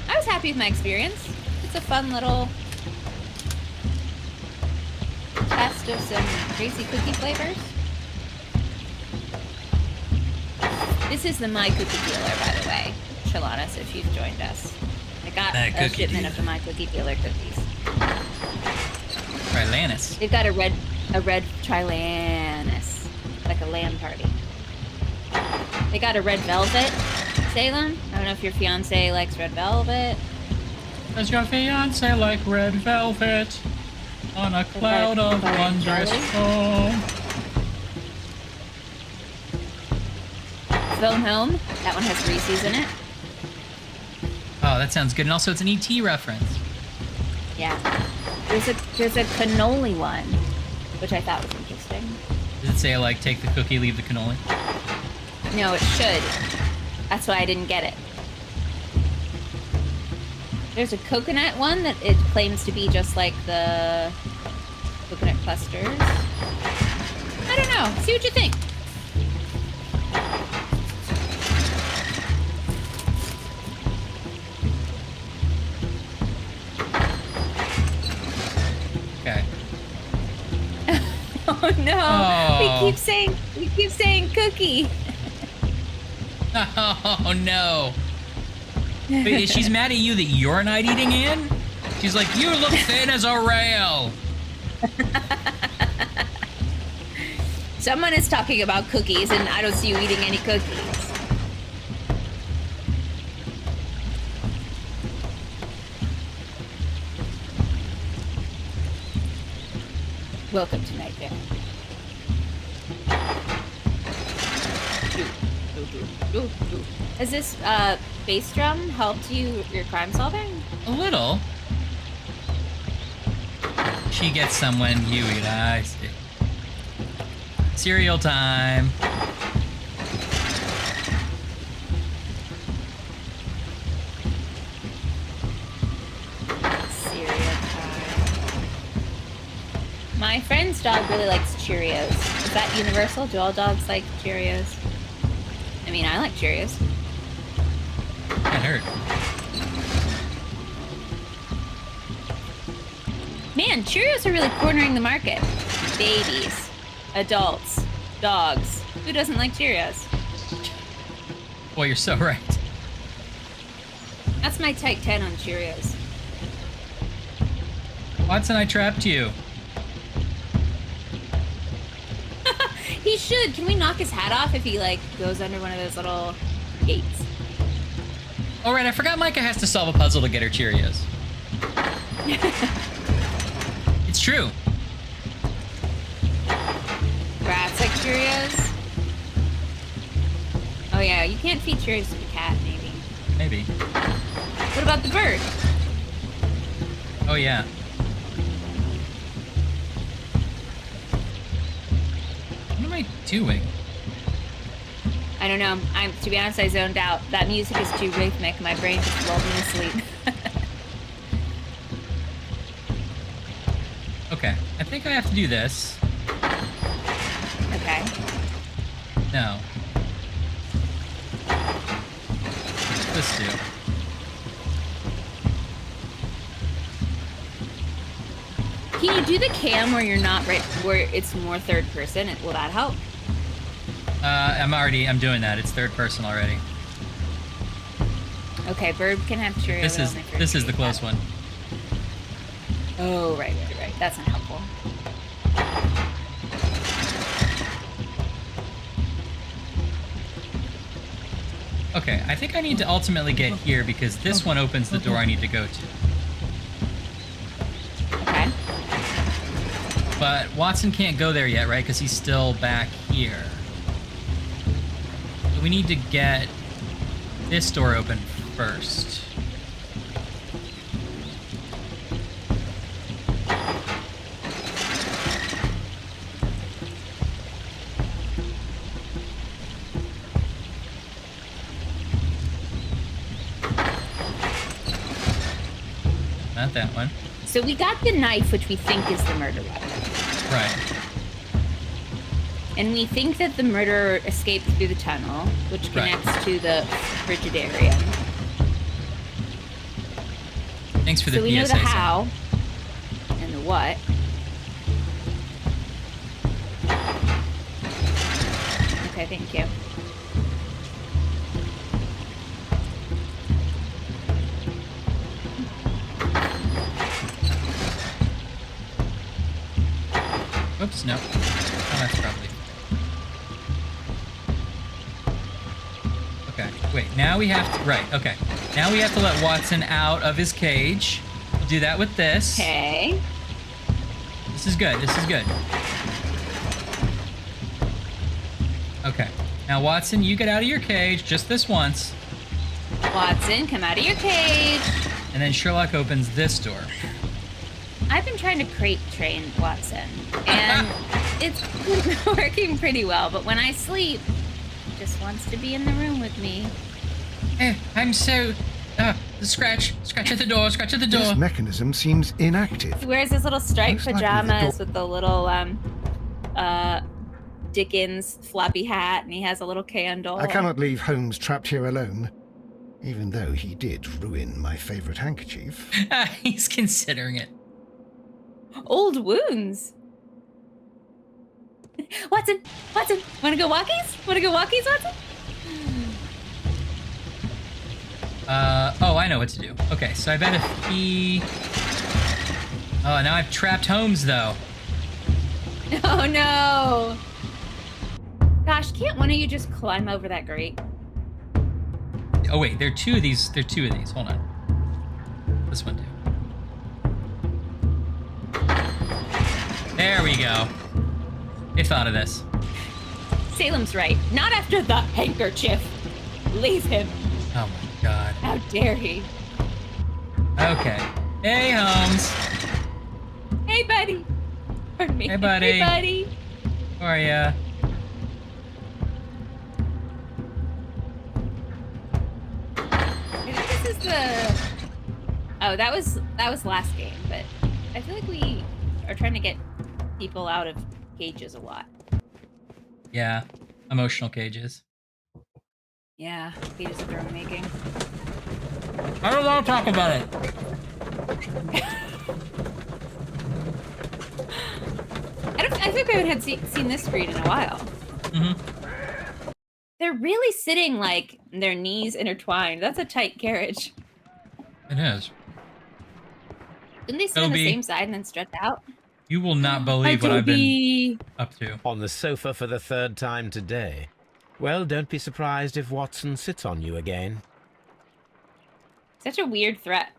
I was happy with my experience. It's a fun little test of some crazy cookie flavors. This is the My Cookie Dealer, by the way. Shalana, if you've joined us. I got a shipment of the My Cookie Dealer cookies. Trilanus. They've got a red Trilanus, like a land party. They got a red velvet, Salem. I don't know if your fiance likes red velvet. Does your fiance like red velvet on a cloud of wondrous foam? Phone Home. That one has Reese's in it. Oh, that sounds good. And also, it's an ET reference. Yeah. There's a cannoli one, which I thought was interesting. Does it say, like, take the cookie, leave the cannoli? No, it should. That's why I didn't get it. There's a coconut one that it claims to be just like the coconut clusters. I don't know. See what you think. Okay. Oh no! Oh. We keep saying cookie. Oh no! Wait, she's mad at you that you're not eating, Anne? She's like, you look thin as a rail. Someone is talking about cookies, and I don't see you eating any cookies. Welcome to Nightmare. Has this bass drum helped your crime solving? A little. She gets some when you eat. I see. Cereal time. Cereal time. My friend's dog really likes Cheerios. Is that universal? Do all dogs like Cheerios? I mean, I like Cheerios. Can't hurt. Man, Cheerios are really cornering the market. Babies, adults, dogs. Who doesn't like Cheerios? Boy, you're so right. That's my tight 10 on Cheerios. Watson, I trapped you. He should. Can we knock his hat off if he, like, goes under one of those little gates? All right, I forgot Micah has to solve a puzzle to get her Cheerios. It's true. Rats like Cheerios? Oh, yeah, you can't feed Cheerios to the cat, maybe. Maybe. What about the bird? Oh, yeah. What am I doing? I don't know. To be honest, I zoned out. That music is too rhythmic. My brain just lulled me to sleep. Okay, I think I have to do this. Okay. No. What's this do? Can you do the cam where you're not right, where it's more third person? Will that help? I'm doing that. It's third person already. Okay, bird can have Cheerios. This is the close one. Oh, right. That's not helpful. Okay, I think I need to ultimately get here because this one opens the door I need to go to. Okay. But Watson can't go there yet, right? Because he's still back here. We need to get this door open first. Not that one. So we got the knife, which we think is the murder weapon. Right. And we think that the murderer escaped through the tunnel, which connects to the Frigidarium. Thanks for the PSA. So we know the how and the what. Okay, thank you. Oops, no. Oh, that's probably... Okay, wait, now we have to... Right, okay. Now we have to let Watson out of his cage. We'll do that with this. Okay. This is good, this is good. Okay. Now, Watson, you get out of your cage just this once. Watson, come out of your cage. And then Sherlock opens this door. I've been trying to crate train Watson, and it's working pretty well, but when I sleep, he just wants to be in the room with me. I'm so... scratch at the door, scratch at the door. This mechanism seems inactive. He wears his little striped pajamas with the little, Dickens floppy hat, and he has a little candle. I cannot leave Holmes trapped here alone, even though he did ruin my favorite handkerchief. He's considering it. Old wounds. Watson, wanna go walkies? Watson? Oh, I know what to do. Okay, so I bet if he... Oh, now I've trapped Holmes, though. Oh, no. Gosh, can't one of you just climb over that grate? Oh, wait, there are two of these. Hold on. This one, too. There we go. They thought of this. Salem's right. Not after the handkerchief. Leave him. Oh, my God. How dare he? Okay. Hey, Holmes. Hey, buddy. Pardon me. Hey, buddy. Hey, buddy. How are ya? I think this is the... Oh, that was last game, but I feel like we are trying to get people out of cages a lot. Yeah. Emotional cages. Yeah, cages that they're making. I don't want to talk about it. I think I haven't seen this screen in a while. Mm-hmm. They're really sitting like their knees intertwined. That's a tight carriage. It is. Didn't they sit on the same side and then stretch out? You will not believe what I've been up to. On the sofa for the third time today. Well, don't be surprised if Watson sits on you again. Such a weird threat.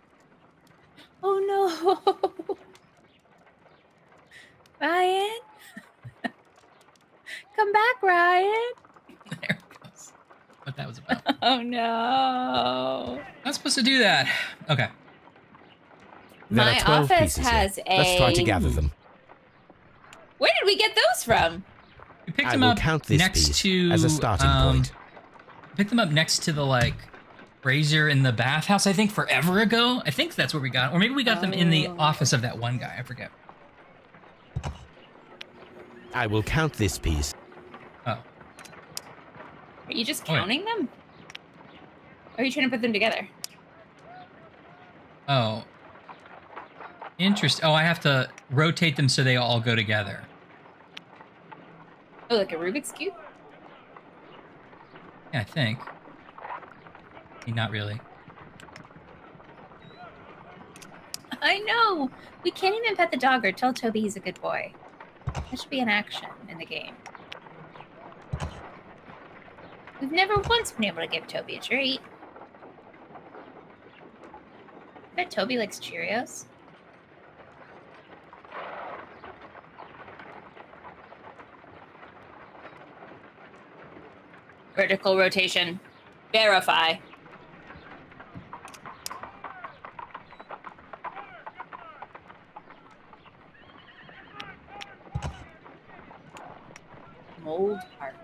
Oh no. Ryan? Come back, Ryan. There it goes. What that was about. Oh no. Not supposed to do that. Okay. There My are 12 office pieces has here. Let's try to gather them. Where did we get those from? We picked I them will up count this next piece to as a starting point. Picked them up next to the like brazier in the bathhouse, I think, forever ago. I think that's where we got, or maybe we got them in the office of that one guy. I forget. I will count this piece. Oh. Are you just counting them? Or are you trying to put them together? Oh. Interesting. Oh, I have to rotate them so they all go together. Oh, like a Rubik's Cube? Yeah, I think. I mean, not really. I know! We can't even pet the dog or tell Toby he's a good boy. That should be an action in the game. We've never once been able to give Toby a treat. I bet Toby likes Cheerios. Vertical rotation. Verify. Mold part.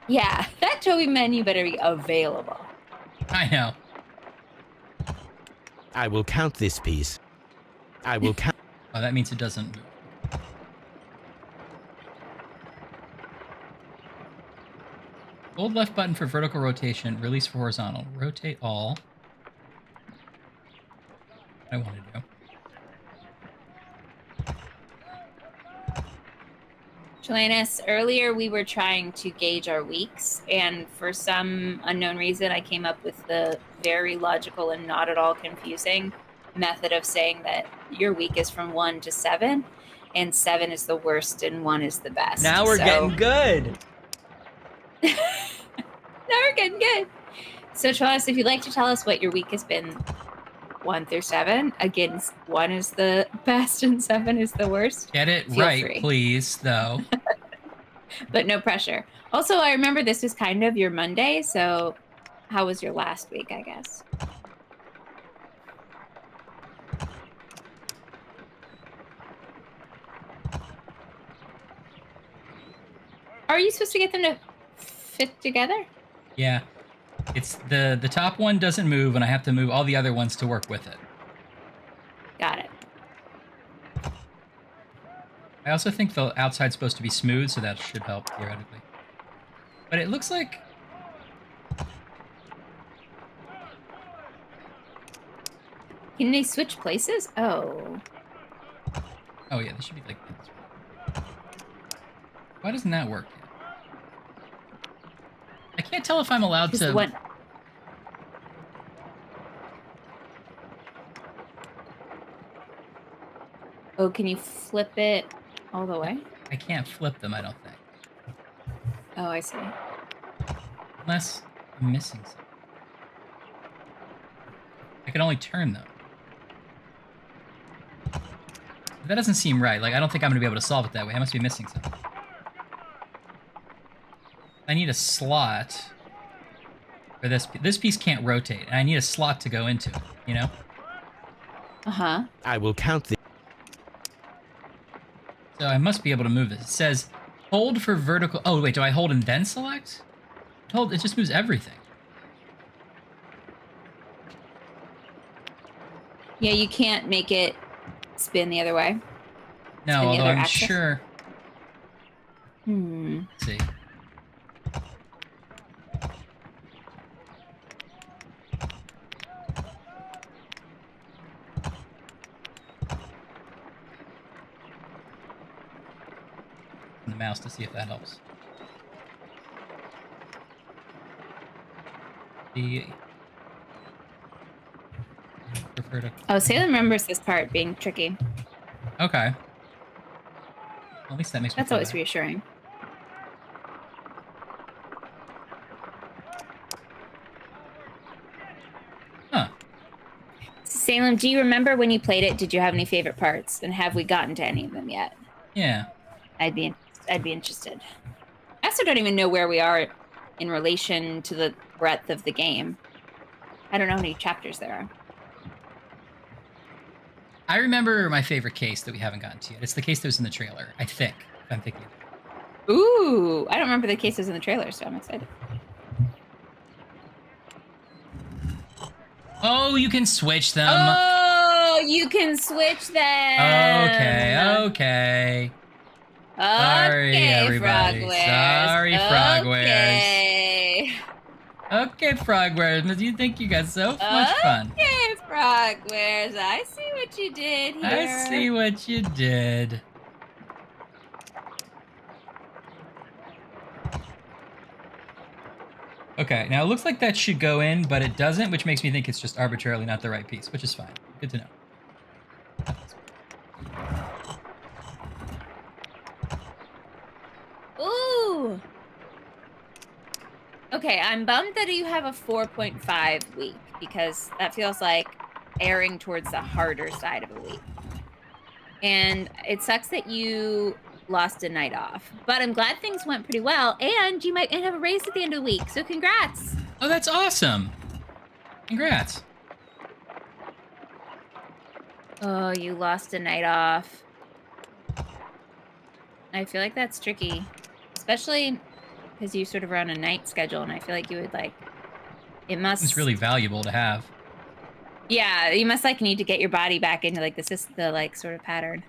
Yeah, that Toby menu better be available. I know. I will count this piece. I will count. Oh, that means it doesn't move. Hold left button for vertical rotation, release for horizontal. Rotate all. I want to do. Chelanus, earlier we were trying to gauge our weeks, and for some unknown reason, I came up with the very logical and not at all confusing method of saying that your week is from 1 to 7, and 7 is the worst and 1 is the best. Now we're getting good. Now we're getting good. So, Chelanus, if you'd like to tell us what your week has been 1 through 7, again, 1 is the best and 7 is the worst. Get it Feel right, free. please, though. But no pressure. Also, I remember this was kind of your Monday, so how was your last week, I guess? Are you supposed to get them to fit together? Yeah. It's the top one doesn't move, and I have to move all the other ones to work with it. Got it. I also think the outside's supposed to be smooth, so that should help, theoretically. But it looks like... Can they switch places? Oh. Oh, yeah, this should be like this. Why doesn't that work yet? I can't tell if I'm allowed to... What? Oh, can you flip it all the way? I can't flip them, I don't think. Oh, I see. Unless I'm missing something. I can only turn them. That doesn't seem right. Like, I don't think I'm going to be able to solve it that way. I must be missing something. I need a slot for this. This piece can't rotate, and I need a slot to go into it, you know? Uh-huh. I will count the... So I must be able to move this. It says, hold for vertical... Oh, wait, do I hold and then select? Hold, it just moves everything. Yeah, you can't make it spin the other way. No, although I'm sure... Let's see. The mouse to see if that helps. Oh, Salem remembers this part being tricky. Okay. Well, at least that makes me That's feel always better. reassuring. Huh. Salem, do you remember when you played it? Did you have any favorite parts? And have we gotten to any of them yet? Yeah. I'd be interested. I also don't even know where we are in relation to the breadth of the game. I don't know how many chapters there are. I remember my favorite case that we haven't gotten to yet. It's the case that was in the trailer, I think. If I'm thinking of it. Ooh, I don't remember the cases in the trailer, so I'm excited. Oh, you can switch them. Oh, you can switch them. Okay. Sorry, everybody. Sorry, Frogwares. Okay, Frogwares. You think you got so much fun. Okay, Frogwares. I see what you did here. I see what you did. Okay, now it looks like that should go in, but it doesn't, which makes me think it's just arbitrarily not the right piece, which is fine. Good to know. Ooh. Okay, I'm bummed that you have a 4.5 week because that feels like erring towards the harder side of a week. And it sucks that you lost a night off. But I'm glad things went pretty well, and you might have a raise at the end of the week, so congrats. Oh, that's awesome. Congrats. Oh, you lost a night off. I feel like that's tricky, especially because you sort of run a night schedule, and I feel like you would like, it must... It's really valuable to have. Yeah, you must like need to get your body back into like the like sort of pattern.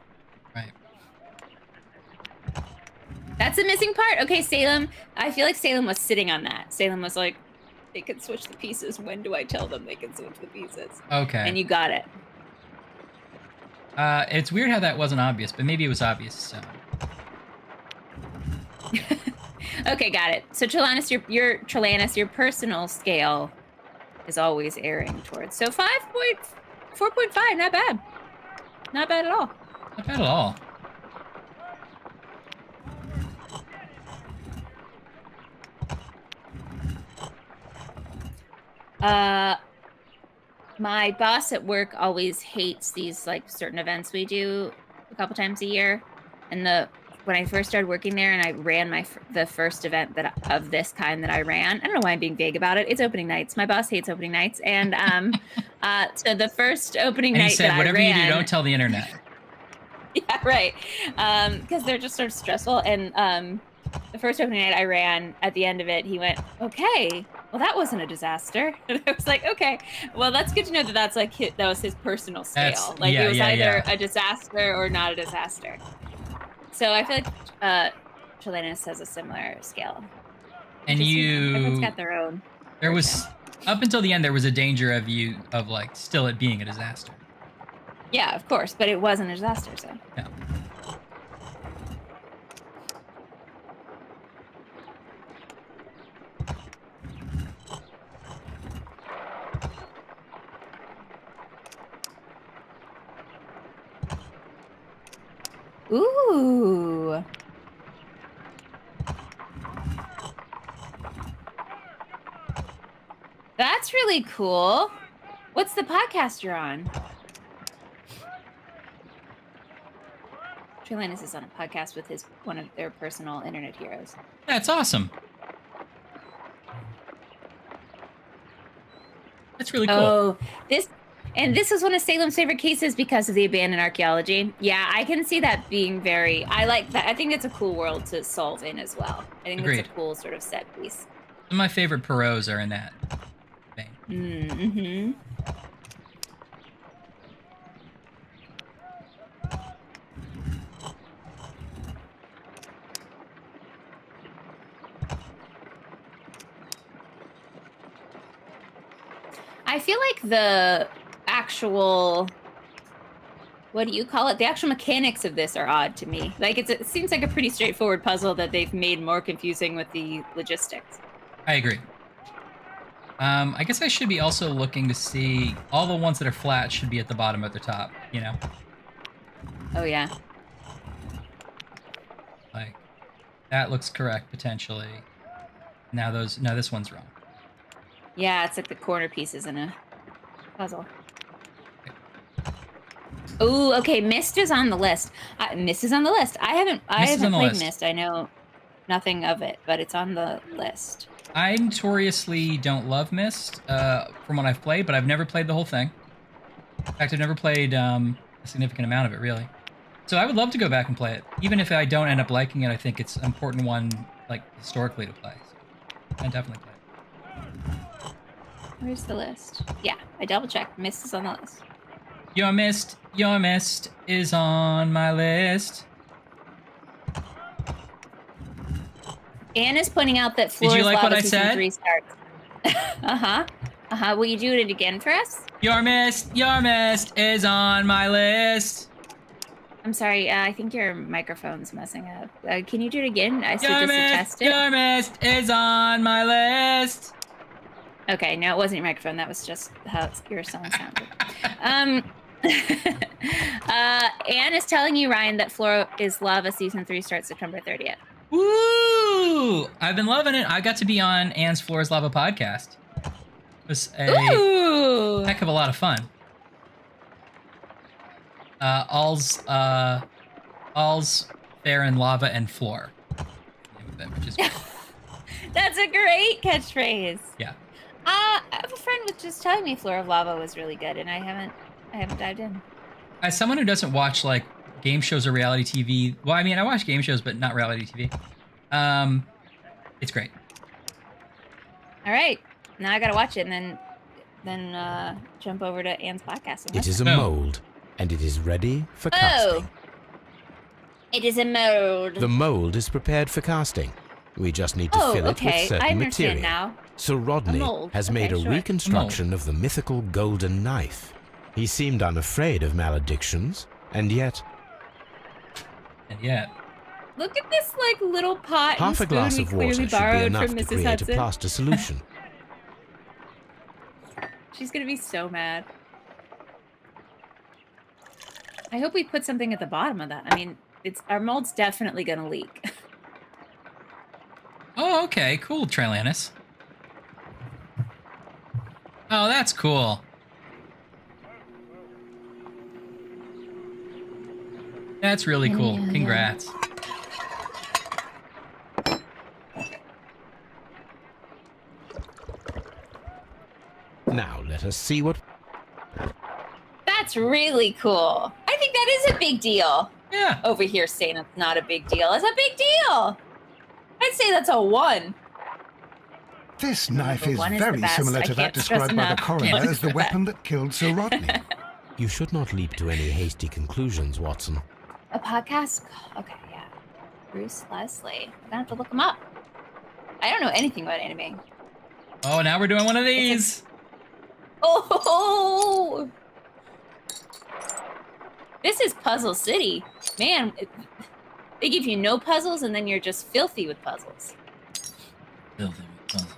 Right. That's the missing part. Okay, Salem. I feel like Salem was sitting on that. Salem was like, they can switch the pieces. When do I tell them they can switch the pieces? Okay. And you got it. It's weird how that wasn't obvious, but maybe it was obvious, so. Okay, got it. So Trelanis, your personal scale is always erring towards. So 4.5, not bad. Not bad at all. Not bad at all. My boss at work always hates these like certain events we do a couple times a year. And when I first started working there and I ran the first event of this kind that I ran, I don't know why I'm being vague about it. It's opening nights. My boss hates opening nights. And so the first opening night that I ran... whatever you do, don't tell the internet. Yeah, right. Because they're just sort of stressful. And the first opening night I ran, at the end of it, he went, okay, well, that wasn't a disaster. And I was like, okay, well, that's good to know that that's like that was his personal scale. It was either a disaster or not a disaster. So I feel like Trelanis has a similar scale. And everyone's got their own. There was, up until the end, there was a danger of like still it being a disaster. Yeah, of course, but it wasn't a disaster, so. Yeah. Ooh. That's really cool. What's the podcast you're on? Trelanis is on a podcast with one of their personal internet heroes. That's awesome. That's really cool. Oh, this is one of Salem's favorite cases because of the abandoned archaeology. Yeah, I can see that being I like that. I think it's a cool world to solve in as well. I think Agreed. It's a cool sort of set piece. Some of my favorite Perot's are in that vein. Mm-hmm. I feel like the actual, what do you call it? The actual mechanics of this are odd to me. Like it seems like a pretty straightforward puzzle that they've made more confusing with the logistics. I agree. I guess I should be also looking to see all the ones that are flat should be at the bottom at the top, you know? Oh, yeah. Like, that looks correct, potentially. No, this one's wrong. Yeah, it's like the corner pieces in a puzzle. Ooh, okay, Myst is on the list. Myst is on the list. I haven't played Myst. I know nothing of it, but it's on the list. I notoriously don't love Myst from what I've played, but I've never played the whole thing. In fact, I've never played a significant amount of it, really. So I would love to go back and play it. Even if I don't end up liking it, I think it's an important one, like, historically to play. So I definitely play it. Where's the list? Yeah, I double-checked. Myst is on the list. Your Myst is on my list. Anne is pointing out that Did you like what I Season said? 3 starts. Will you do it again for us? Your Myst is on my list. I'm sorry, I think your microphone's messing up. Can you do it again? Just to test it. Your Myst is on my list. Okay, no, it wasn't your microphone. That was just how your song sounded. Anne is telling you, Ryan, that Floor is Lava Season 3 starts September 30th. Woo! I've been loving it. I got to be on Anne's Floor is Lava podcast. It was a heck of a lot of fun. All's fair in lava and floor. Which is cool. That's a great catchphrase. Yeah. I have a friend was just telling me Floor of Lava was really good, and I haven't dived in. As someone who doesn't watch like game shows or reality TV, well, I mean, I watch game shows, but not reality TV. It's great. All right, now I gotta watch it, and then jump over to Anne's podcast. It is a mold, and it is ready for casting. It is a mold. The mold is prepared for casting. We just need to fill it with certain material. Now. So Rodney has made a reconstruction of the mythical golden knife. He seemed unafraid of maledictions, and yet... Look at this, like, little pot half a glass of water should be enough to create a plaster solution. She's gonna be so mad. I hope we put something at the bottom of that. I mean, our mold's definitely gonna leak. Oh, okay. Cool, Trilanus. Oh, that's cool. That's really cool. Congrats. Now let us see what... That's really cool. I think that is a big deal. Yeah. Over here saying it's not a big deal. It's a big deal. I'd say that's a 1. This knife is very similar to that described by the coroner as the weapon that killed Sir Rodney. You should not leap to any hasty conclusions, Watson. A podcast? Okay, yeah. Bruce Leslie. I'm gonna have to look him up. I don't know anything about anime. Oh, now we're doing one of these. Oh! This is Puzzle City. Man, they give you no puzzles and then you're just filthy with puzzles. Filthy with puzzles.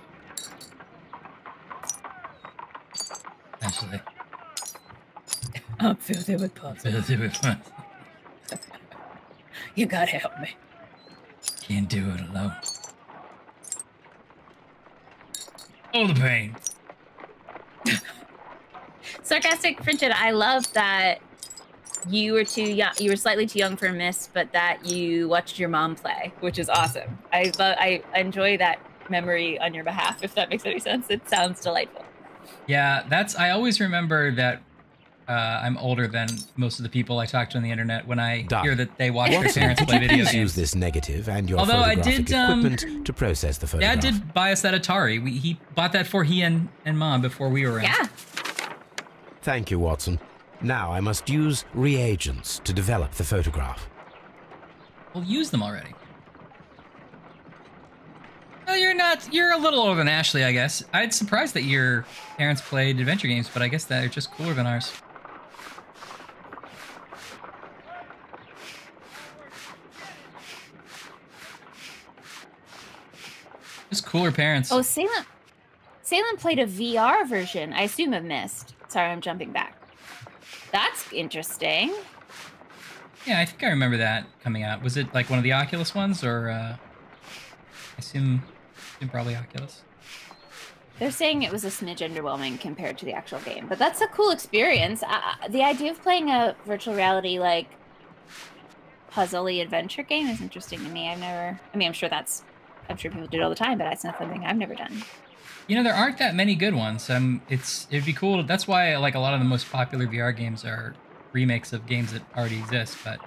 Actually. I'm filthy with puzzles. Filthy with puzzles. You gotta help me. Can't do it alone. Oh, the pain. Sarcastic Friendship, I love that you were too young. You were slightly too young for Myst, but that you watched your mom play, which is awesome. I enjoy that memory on your behalf, if that makes any sense. It sounds delightful. Yeah, I always remember that I'm older than most of the people I talk to on the internet when I hear that they watch their parents play video games. Use this negative and your photographic equipment to process the photograph. Dad did buy us that Atari. He bought that for he and Mom before we were in. Yeah. Thank you, Watson. Now I must use reagents to develop the photograph. We'll use them already. Well, you're a little older than Ashley, I guess. I'm surprised that your parents played adventure games, but I guess they're just cooler than ours. Just cooler parents. Oh, Salem played a VR version, I assume of Myst. Sorry, I'm jumping back. That's interesting. Yeah, I think I remember that coming out. Was it like one of the Oculus ones, or I assume probably Oculus? They're saying it was a smidge underwhelming compared to the actual game, but that's a cool experience. The idea of playing a virtual reality like puzzle-y adventure game is interesting to me. I'm sure people do it all the time, but that's not something I've never done. You know, there aren't that many good ones. It'd be cool. That's why like a lot of the most popular VR games are remakes of games that already exist. But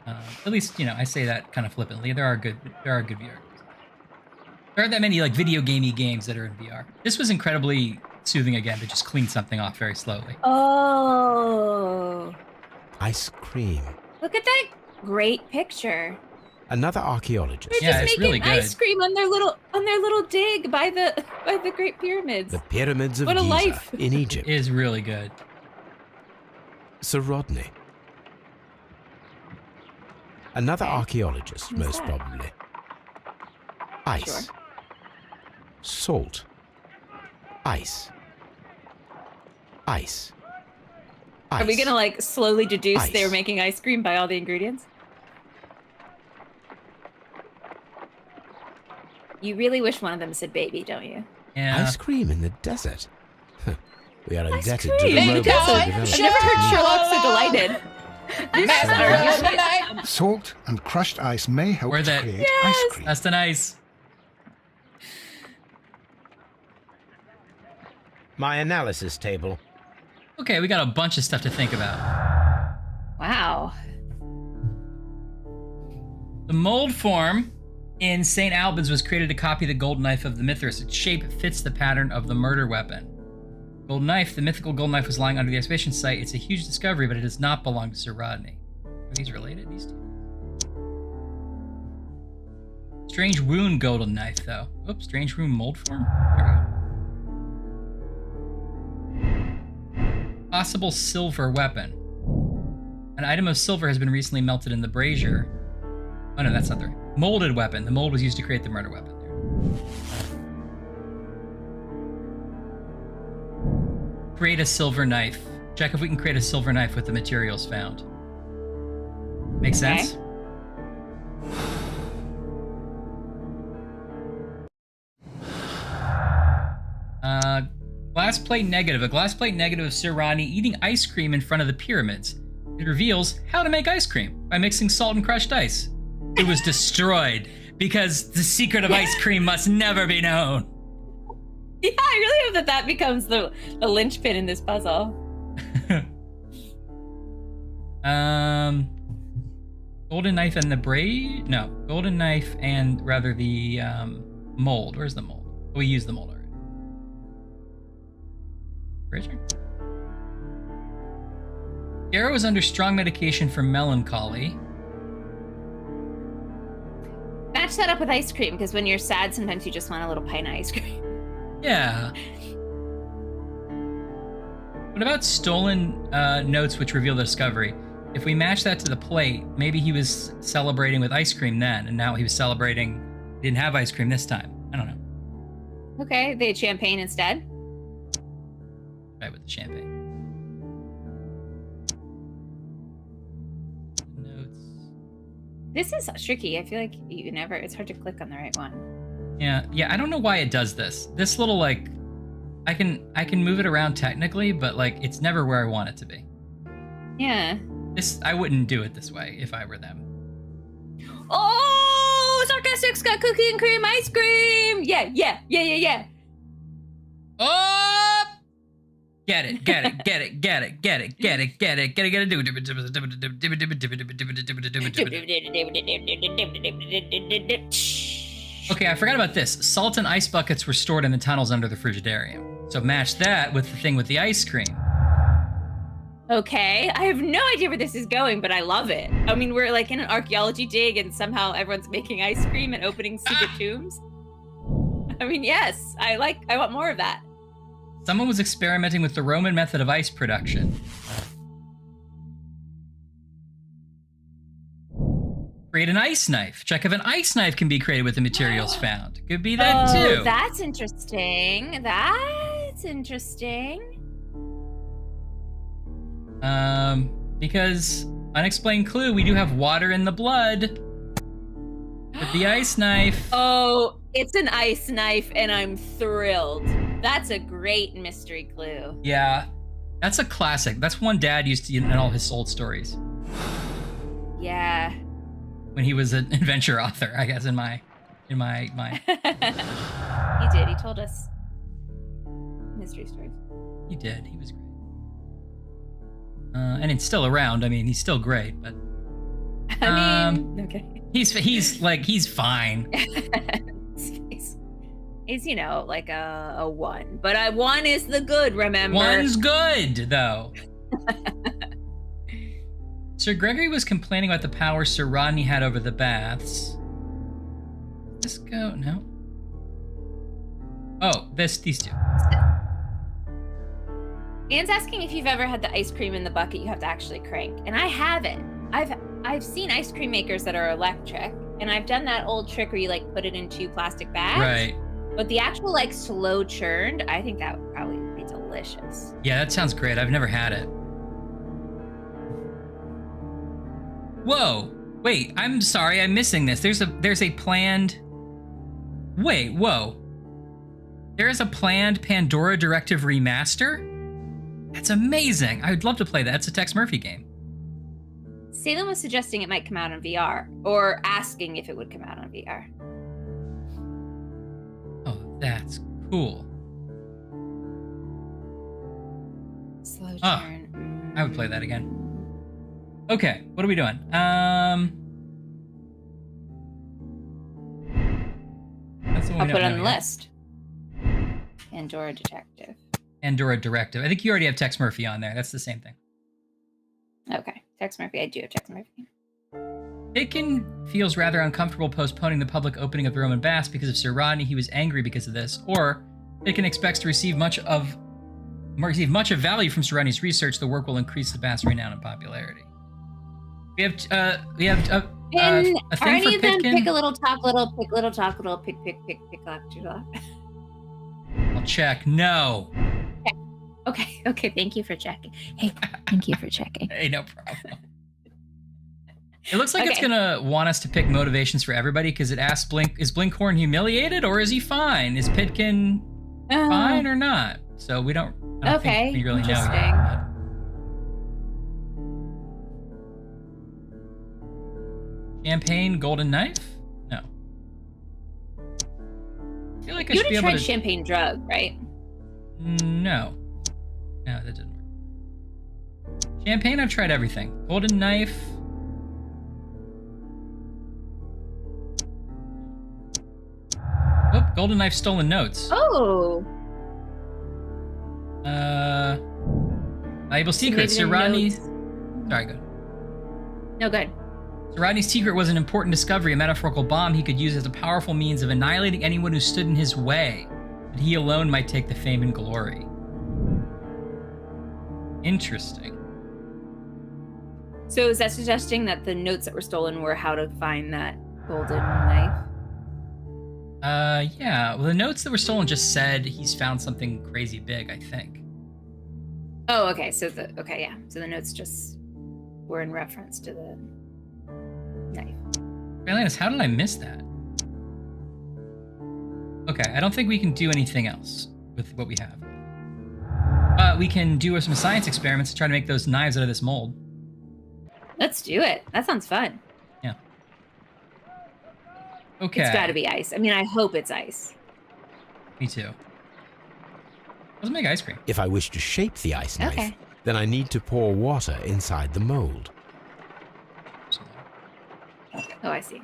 at least, I say that kind of flippantly. There are good VR games. There aren't that many like video gamey games that are in VR. This was incredibly soothing again to just clean something off very slowly. Oh. Ice cream. Look at that great picture. Another archaeologist. They're just making ice cream on their little dig by the Great Pyramids. The pyramids of Giza Giza in Egypt. Is really good. Sir Rodney. Another archaeologist, most probably. Ice. Sure. Salt. Ice. Ice. Ice. Are we gonna like slowly deduce they were making ice cream by all the ingredients? You really wish one of them said baby, don't you? Yeah. Ice cream in the desert. We are indebted to the robots. robots. I've never heard Sherlock so delighted. Master of the night. Salt and crushed ice may help to create ice cream. That's the nice. My analysis table. Okay, we got a bunch of stuff to think about. Wow. The mold form in St. Albans was created to copy the gold knife of the Mithras. Its shape fits the pattern of the murder weapon. Gold knife, the mythical gold knife was lying under the excavation site. It's a huge discovery, but it does not belong to Sir Rodney. Are these related, these two? Strange rune golden knife, though. Oops, strange rune mold form? There we go. Possible silver weapon. An item of silver has been recently melted in the brazier. Oh no, that's not the right. Molded weapon. The mold was used to create the murder weapon. Create a silver knife. Check if we can create a silver knife with the materials found. Make sense? Glass plate negative. A glass plate negative of Sir Rodney eating ice cream in front of the pyramids. It reveals how to make ice cream by mixing salt and crushed ice. It was destroyed because the secret of ice cream must never be known. Yeah, I really hope that becomes the linchpin in this puzzle. Golden knife and the braid? No, golden knife and rather the mold. Where's the mold? Oh, we used the mold already. Brazier? Garrow is under strong medication for melancholy. Match that up with ice cream, because when you're sad, sometimes you just want a little pint of ice cream. Yeah. What about stolen notes which reveal the discovery? If we match that to the plate, maybe he was celebrating with ice cream then, and now he was celebrating, he didn't have ice cream this time. I don't know. Okay, they had champagne instead. Right, with the champagne. Notes. This is tricky. I feel like it's hard to click on the right one. Yeah, I don't know why it does this. This little, like, I can move it around technically, but, like, it's never where I want it to be. Yeah. I wouldn't do it this way if I were them. Oh, Sarcastic's got cookie and cream ice cream! Yeah. Oh! Get it. Okay, I forgot about this. Salt and ice buckets were stored in the tunnels under the Frigidarium. So match that with the thing with the ice cream. Okay, I have no idea where this is going, but I love it. I mean, we're like in an archaeology dig and somehow everyone's making ice cream and opening secret tombs. I mean, yes, I want more of that. Someone was experimenting with the Roman method of ice production. Create an ice knife. Check if an ice knife can be created with the materials found. Could be that too. That's interesting. Because unexplained clue, we do have water in the blood. With the ice knife. Oh, it's an ice knife, and I'm thrilled. That's a great mystery clue. Yeah, that's a classic. That's one Dad used to in all his old stories. Yeah. When he was an adventure author, I guess, in my. He did. He told us mystery stories. He did. He was great. And it's still around. I mean, he's still great, but. I mean, okay. He's fine. He's like a 1, but a 1 is the good. Remember, 1's good though. Sir Gregory was complaining about the power Sir Rodney had over the baths. Let's go. No. Oh, these two. Anne's asking if you've ever had the ice cream in the bucket you have to actually crank, and I haven't. I've seen ice cream makers that are electric, and I've done that old trick where you put it in 2 plastic bags. Right. But the actual slow churned, I think that would probably be delicious. Yeah, that sounds great. I've never had it. Whoa. Wait, I'm sorry, I'm missing this. There's a planned. Wait, whoa. There is a planned Pandora Directive remaster? That's amazing. I would love to play that. It's a Tex Murphy game. Salem was suggesting it might come out on VR, or asking if it would come out on VR. Oh, that's cool. Slow turn. I would play that again. Okay, what are we doing? That's the one I'll put it on the list. Andorra Detective. Andorra Directive. I think you already have Tex Murphy on there. That's the same thing. Okay, Tex Murphy. I do have Tex Murphy. Pitkin feels rather uncomfortable postponing the public opening of the Roman baths because of Sir Rodney. He was angry because of this. Or Pitkin expects to receive much of value from Sir Rodney's research. The work will increase the bath's renown and popularity. We have a thing are for any of them Pitkin. pick a little talk, little pick, little talk, little pick, lock. I'll check. No. Okay. Thank you for checking. Hey, thank you for checking. Hey, no problem. It looks like it's gonna want us to pick motivations for everybody because it asks Blink: is Blinkhorn humiliated or is he fine? Is Pitkin fine or not? So we don't. I don't think we really know yet. Champagne golden knife? No. I feel like I should be able to. You tried champagne drug, right? No, that didn't work. Champagne, I've tried everything. Golden knife. Oh, golden knife, stolen notes. Oh. Valuable secret. Sir Rodney. Sorry, good. No, good. Sir Rodney's secret was an important discovery, a metaphorical bomb he could use as a powerful means of annihilating anyone who stood in his way. But he alone might take the fame and glory. Interesting. So is that suggesting that the notes that were stolen were how to find that golden knife? Yeah. Well, the notes that were stolen just said he's found something crazy big, I think. Oh, okay. So the notes just were in reference to the knife. Atlantis, how did I miss that? Okay, I don't think we can do anything else with what we have. But we can do some science experiments to try to make those knives out of this mold. Let's do it. That sounds fun. Yeah. Okay. It's got to be ice. I mean, I hope it's ice. Me too. Let's make ice cream. If I wish to shape the ice knife, then I need to pour water inside the mold. Oh, I see.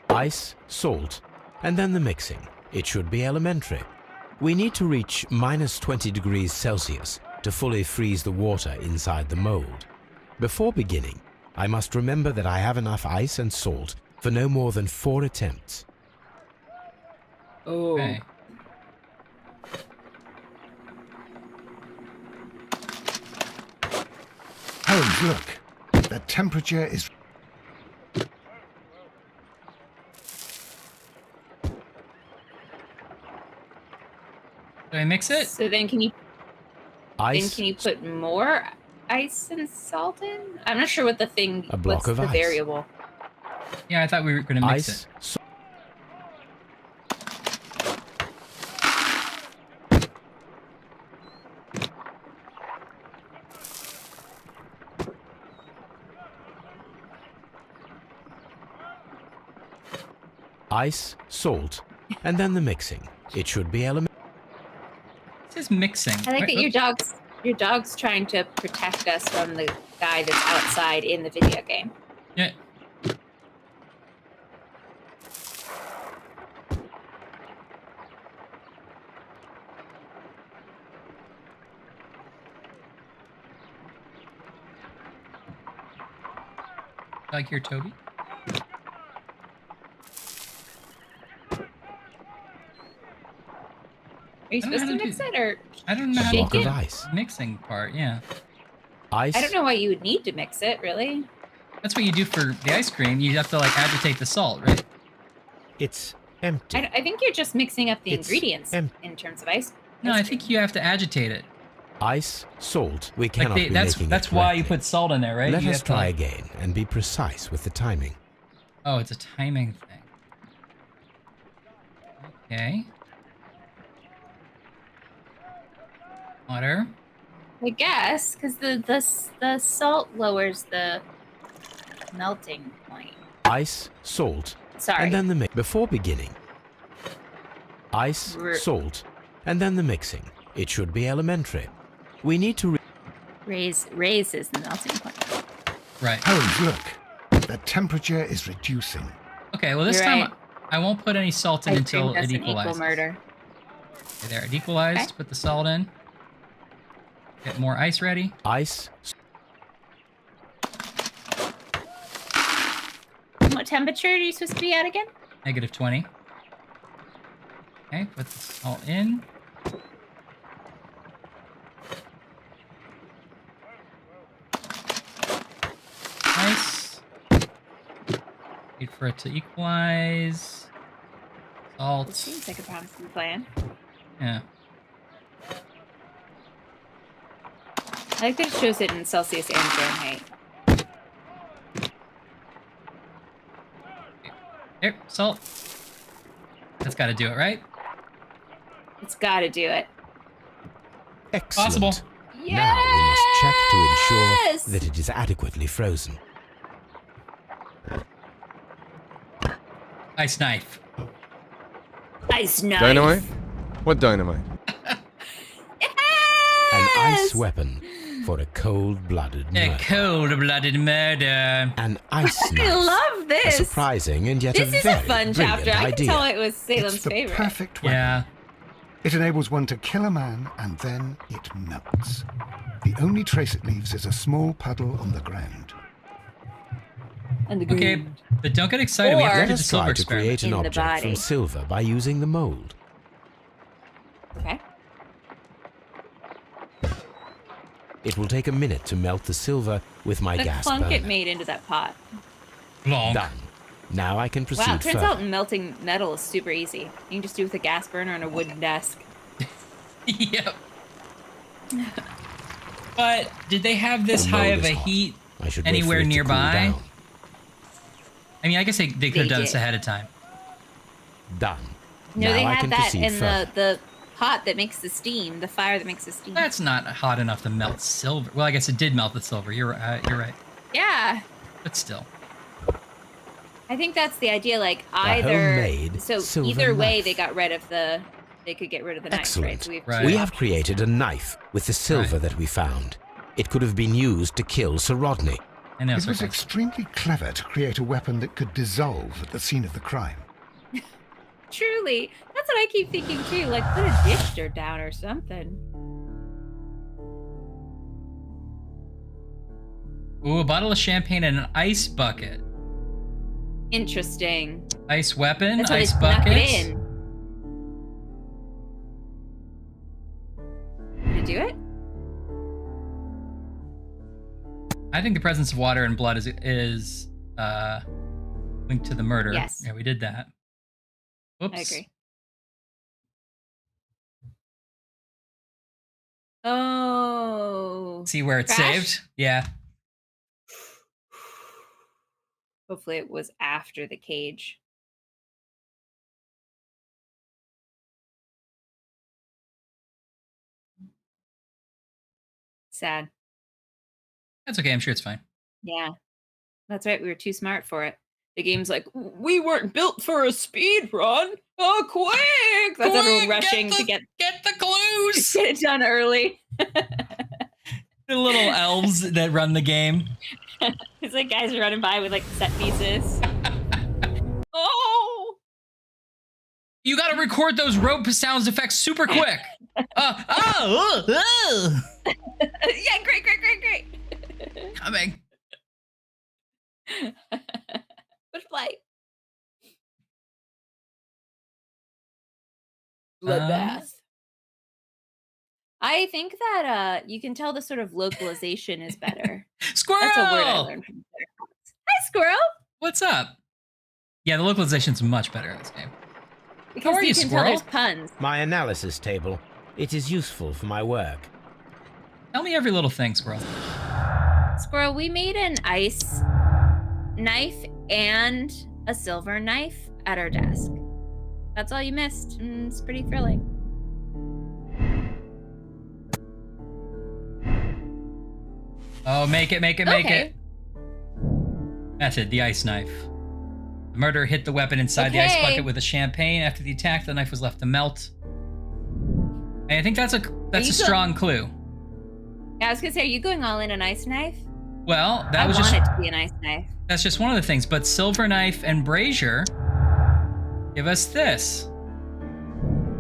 Ice, salt, and then the mixing. It should be elementary. We need to reach -20 degrees Celsius to fully freeze the water inside the mold. Before beginning, I must remember that I have enough ice and salt for no more than 4 attempts. Oh. Okay. Holmes, look. The temperature is... Do I mix it? So then can you Ice. Then can you put more ice and salt in? I'm not sure what the thing. A block of the ice. Variable? Yeah, I thought we were going to mix Ice, it. Ice, salt, and then the mixing. It should be elementary. It says mixing. I like that your dog's trying to protect us from the guy that's outside in the video game. Yeah. Like here, Toby? Are you supposed to mix it or I don't know how shake to do it? Ice. the mixing part, yeah. Ice. I don't know why you would need to mix it, really. That's what you do for the ice cream. You have to like agitate the salt, right? It's empty. I think you're just mixing up the It's ingredients empty. in terms of ice. No, ice I cream. think you have to agitate it. Ice, salt. We cannot Like be making that's it why you correctly. put salt in there, right? Let You us have to, try like- again and be precise with the timing. Oh, it's a timing thing. Okay. Water. I guess, because the salt lowers the melting point. Ice, salt, Sorry. and then the mix. Before beginning, ice, salt, and then the mixing. It should be elementary. We need to raises the melting point. Right. Holmes, look. The temperature is reducing. Okay, well this time I won't put any salt in until it equalizes. Equal murder. Okay, there, it equalized. Okay. Put the salt in. Get more ice ready. Ice. What temperature are you supposed to be at again? -20. Okay, put the salt in. Nice. Wait for it to equalize. Salt. It seems like a promising plan. Yeah. I like that it shows it in Celsius and Fahrenheit. Here, salt. That's got to do it, right? It's got to do it. Excellent. Possible. Yes! Now we must check to ensure that it is adequately frozen. Ice knife. Ice knife. Dynamite? What dynamite? An ice weapon for a cold-blooded murder. A cold-blooded murder. An ice knife. I love A this. surprising and yet This a is very a fun brilliant chapter. I can idea. tell it was Salem's It's the favorite. perfect weapon. Yeah. It enables one to kill a man, and then it melts. The only trace it leaves is a small puddle on the ground. And the Okay, green. but don't get excited. We have to Let do the us silver try to experiment. create an In the object body. from silver by using the mold. Okay. It will take a minute to melt the silver with my Let's gas plunk burner. it made into that pot. Long. Done. Now I can proceed Wow, it turns further. out melting metal is super easy. You can just do it with a gas burner and a wooden desk. Yep. But did they have this The high mold of is a hot. heat I should wait for anywhere it to cool nearby? down. I mean, I guess they could have done this did. ahead of time. Done. No, now they I had can that proceed in further. the pot that makes the steam, the fire that makes the steam. That's not hot enough to melt silver. Well, I guess it did melt the silver. You're right. Yeah. But still. I think that's the idea, like homemade so silver either way knife. they could get rid of the knife, Excellent. right? So Right. We have created a knife with the silver that we found. It could have been used to kill Sir Rodney. I know, It was circles. extremely clever to create a weapon that could dissolve at the scene of the crime. Truly. That's what I keep thinking too. Like put a dish dirt down or something. Ooh, a bottle of champagne and an ice bucket. Interesting. Ice weapon, That's why they ice snuck bucket. it in. Did it do it? I think the presence of water and blood is linked to the murder. Yes. Yeah, we did that. Whoops. I agree. Oh. See where it's Crash? saved? Yeah. Hopefully it was after the cage. Sad. That's okay. I'm sure it's fine. Yeah. That's right. We were too smart for it. The game's like, we weren't built for a speed run. Oh, quick! That's everyone rushing to get the clues. get it done early. The little elves that run the game. It's like guys are running by with like set pieces. Oh! You got to record those rope sounds effects super quick. Yeah, great. Coming. Butterfly. Bloodbath. I think that you can tell the sort of localization is better. Squirrel! That's a word I learned from Sherlock. Hi, Squirrel! What's up? Yeah, the localization's much better in this game. Because are you you, can Squirrel? tell there's puns. My analysis table. It is useful for my work. Tell me every little thing, Squirrel. Squirrel, we made an ice knife and a silver knife at our desk. That's all you missed. It's pretty thrilling. Oh, make it. Method, the ice knife. The murderer hit the weapon inside the ice bucket with a champagne. After the attack, the knife was left to melt. And I think that's a strong clue. Yeah, I was gonna say, are you going all in an ice knife? Well, I want it to be an ice knife. That's just one of the things, but silver knife and brazier give us this.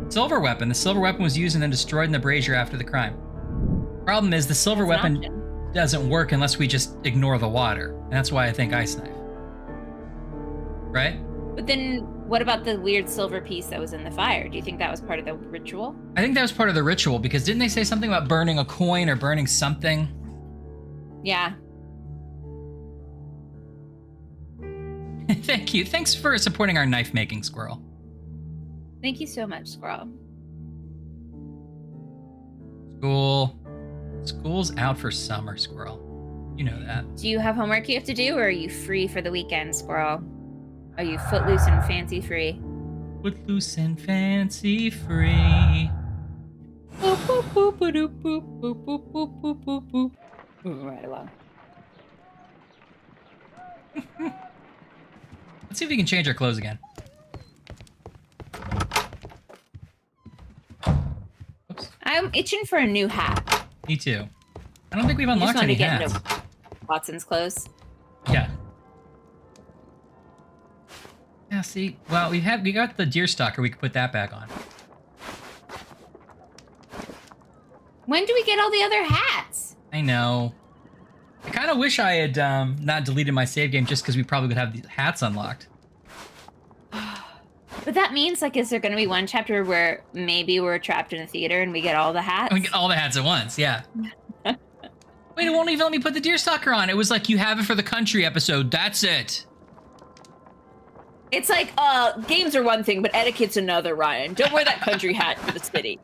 Silver weapon. The silver weapon was used and then destroyed in the brazier after the crime. Problem is, the silver weapon doesn't work unless we just ignore the water. And that's why I think ice knife. Right? But then what about the weird silver piece that was in the fire? Do you think that was part of the ritual? I think that was part of the ritual, because didn't they say something about burning a coin or burning something? Yeah. Thank you. Thanks for supporting our knife making, Squirrel. Thank you so much, Squirrel. School's out for summer, Squirrel. You know that. Do you have homework you have to do, or are you free for the weekend, Squirrel? Are you footloose and fancy free? Footloose and fancy free. Boop, boop, boop, boop, boop, boop, boop, boop, boop, boop, boop. Moving right along. Let's see if we can change our clothes again. Oops. I'm itching for a new hat. Me too. I don't think we've unlocked any hats. Watson's clothes. Yeah. Yeah, see, well, we got the deer stalker. We could put that back on. When do we get all the other hats? I know. I kind of wish I had not deleted my save game, just because we probably would have the hats unlocked. But that means, like, is there going to be one chapter where maybe we're trapped in a theater and we get all the hats? And we get all the hats at once, yeah. Wait, it won't even let me put the deer stalker on. It was like, you have it for the country episode. That's it. It's like, games are one thing, but etiquette's another, Ryan. Don't wear that country hat to the city.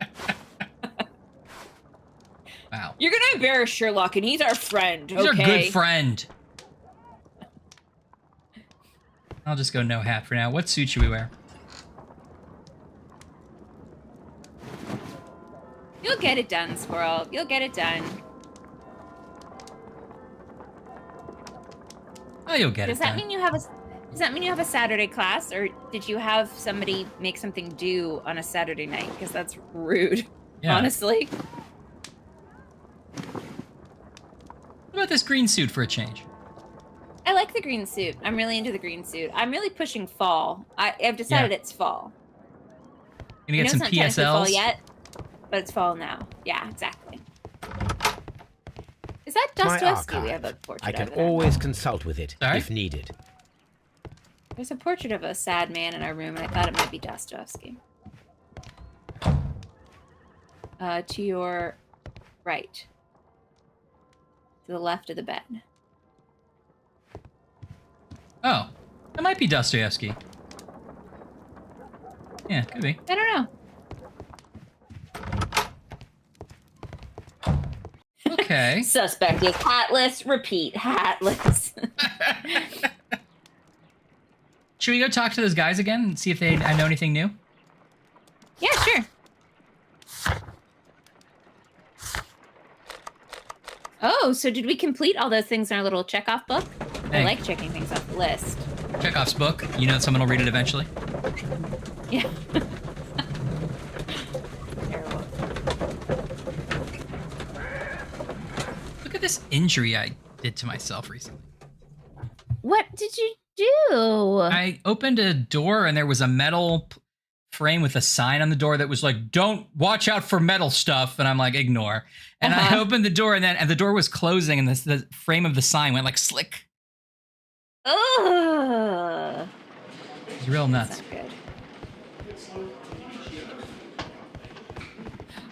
Wow. You're going to embarrass Sherlock, and he's our friend, okay? He's our good friend. I'll just go no hat for now. What suit should we wear? You'll get it done, Squirrel. You'll get it done. Oh, you'll get it done. Does that mean you have a Saturday class, or did you have somebody make something due on a Saturday night? Because that's rude, honestly. What about this green suit for a change? I like the green suit. I'm really into the green suit. I'm really pushing fall. I've decided it's fall. Gonna get some it's not technically PSLs? fall yet, but it's fall now. Yeah, exactly. Is that Dostoevsky? We have a portrait I can of there. always consult with it if needed. There's a portrait of a sad man in our room, and I thought it might be Dostoevsky. To your right. To the left of the bed. Oh, that might be Dostoevsky. Yeah, could be. I don't know. Okay. Suspect is hatless. Repeat, hatless. Should we go talk to those guys again and see if I know anything new? Yeah, sure. Oh, so did we complete all those things in our little checkoff book? I like checking things off the list. Chekhov's book. You know someone will read it eventually. Yeah. Terrible. Look at this injury I did to myself recently. What did you do? I opened a door and there was a metal frame with a sign on the door that was like, "Don't watch out for metal stuff." And I'm like, ignore. And I opened the door and the door was closing and the frame of the sign went like slick. Ugh. It's real nuts. That's not good.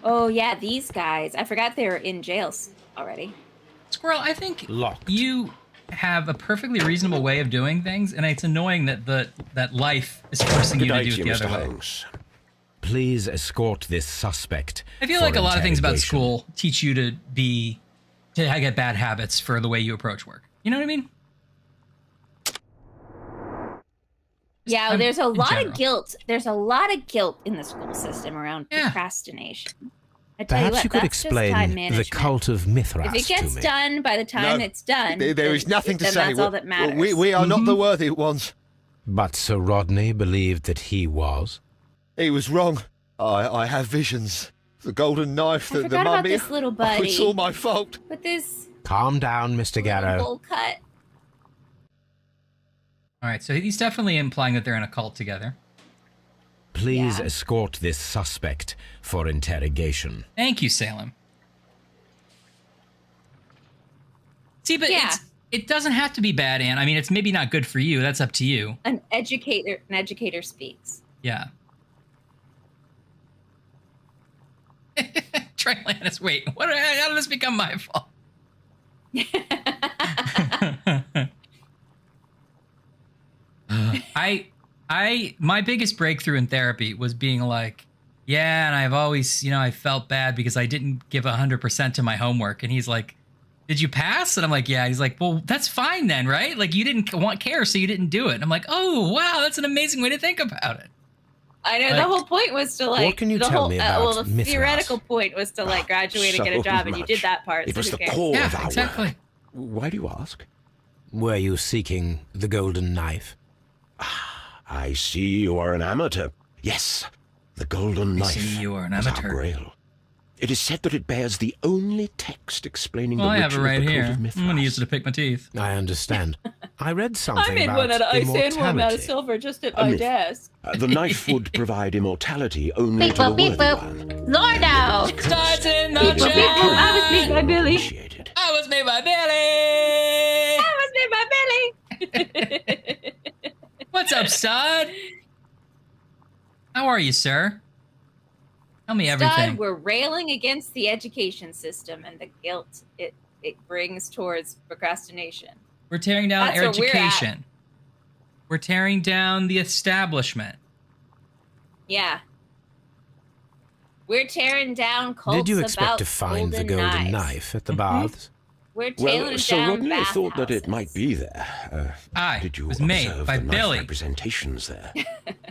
Oh yeah, these guys. I forgot they were in jails already. Squirrel, I think you have a perfectly reasonable way of doing things, and it's annoying that that life is forcing you to do it the other way. Please escort this suspect. I feel like a lot of things about school teach you to get bad habits for the way you approach work. You know what I mean? Yeah, there's a lot of guilt. There's a lot of guilt in the school system around procrastination. Perhaps you could explain the cult of Mithras If it gets to me. done by the time it's done, there is nothing to say. That's all that matters. We are not the worthy ones. But Sir Rodney believed that he was. He was wrong. I have visions. The golden knife, the forgot about mummy. this little buddy. It's all my fault. But this Calm down, Mr. Garrow. bowl cut. All right, so he's definitely implying that they're in a cult together. Please escort this suspect for interrogation. Thank you, Salem. See, but it doesn't have to be bad, Anne. I mean, it's maybe not good for you. That's up to you. An educator speaks. Yeah. Trilanus, wait, how did this become my fault? My biggest breakthrough in therapy was being like, yeah, and I've always, I felt bad because I didn't give 100% to my homework. And he's like, did you pass? And I'm like, yeah. He's like, well, that's fine then, right? Like, you didn't care, so you didn't do it. And I'm like, oh, wow, that's an amazing way to think about it. I know, the whole point was to what can you tell me about the Mithras? theoretical point was to graduate and get a job, and you did that part. It so was who the cares? core Yeah, of our exactly. work. Why do you ask? Were you seeking the golden knife? I see you are an amateur. Yes, the golden knife. I see you are an was our amateur. grail. It is said that it bears the only text explaining Well, the I have it ritual right of the here. cult of I'm Mithras. going to use it to pick my teeth. I understand. I read I something made about one out of ice and one out of immortality. silver just at A my myth. desk. The knife would provide immortality only Beep to the boop, beep worthy boop. one. Lordo! Starts in the Beep boop, beep boop. I was made by Billy. Appreciated. I was made by Billy. I was made by Billy. What's up, stud? How are you, sir? Tell me everything. Stud, we're railing against the education system and the guilt it brings towards procrastination. We're tearing down That's where we're at. education. We're tearing down the establishment. Yeah. We're tearing down cults Did you expect about to find the golden golden knives. knife at the baths? We're tailing Well, Sir down Rodney thought that it bathhouses. might be there. Aye, Did you it was made observe by the knife Billy. representations there?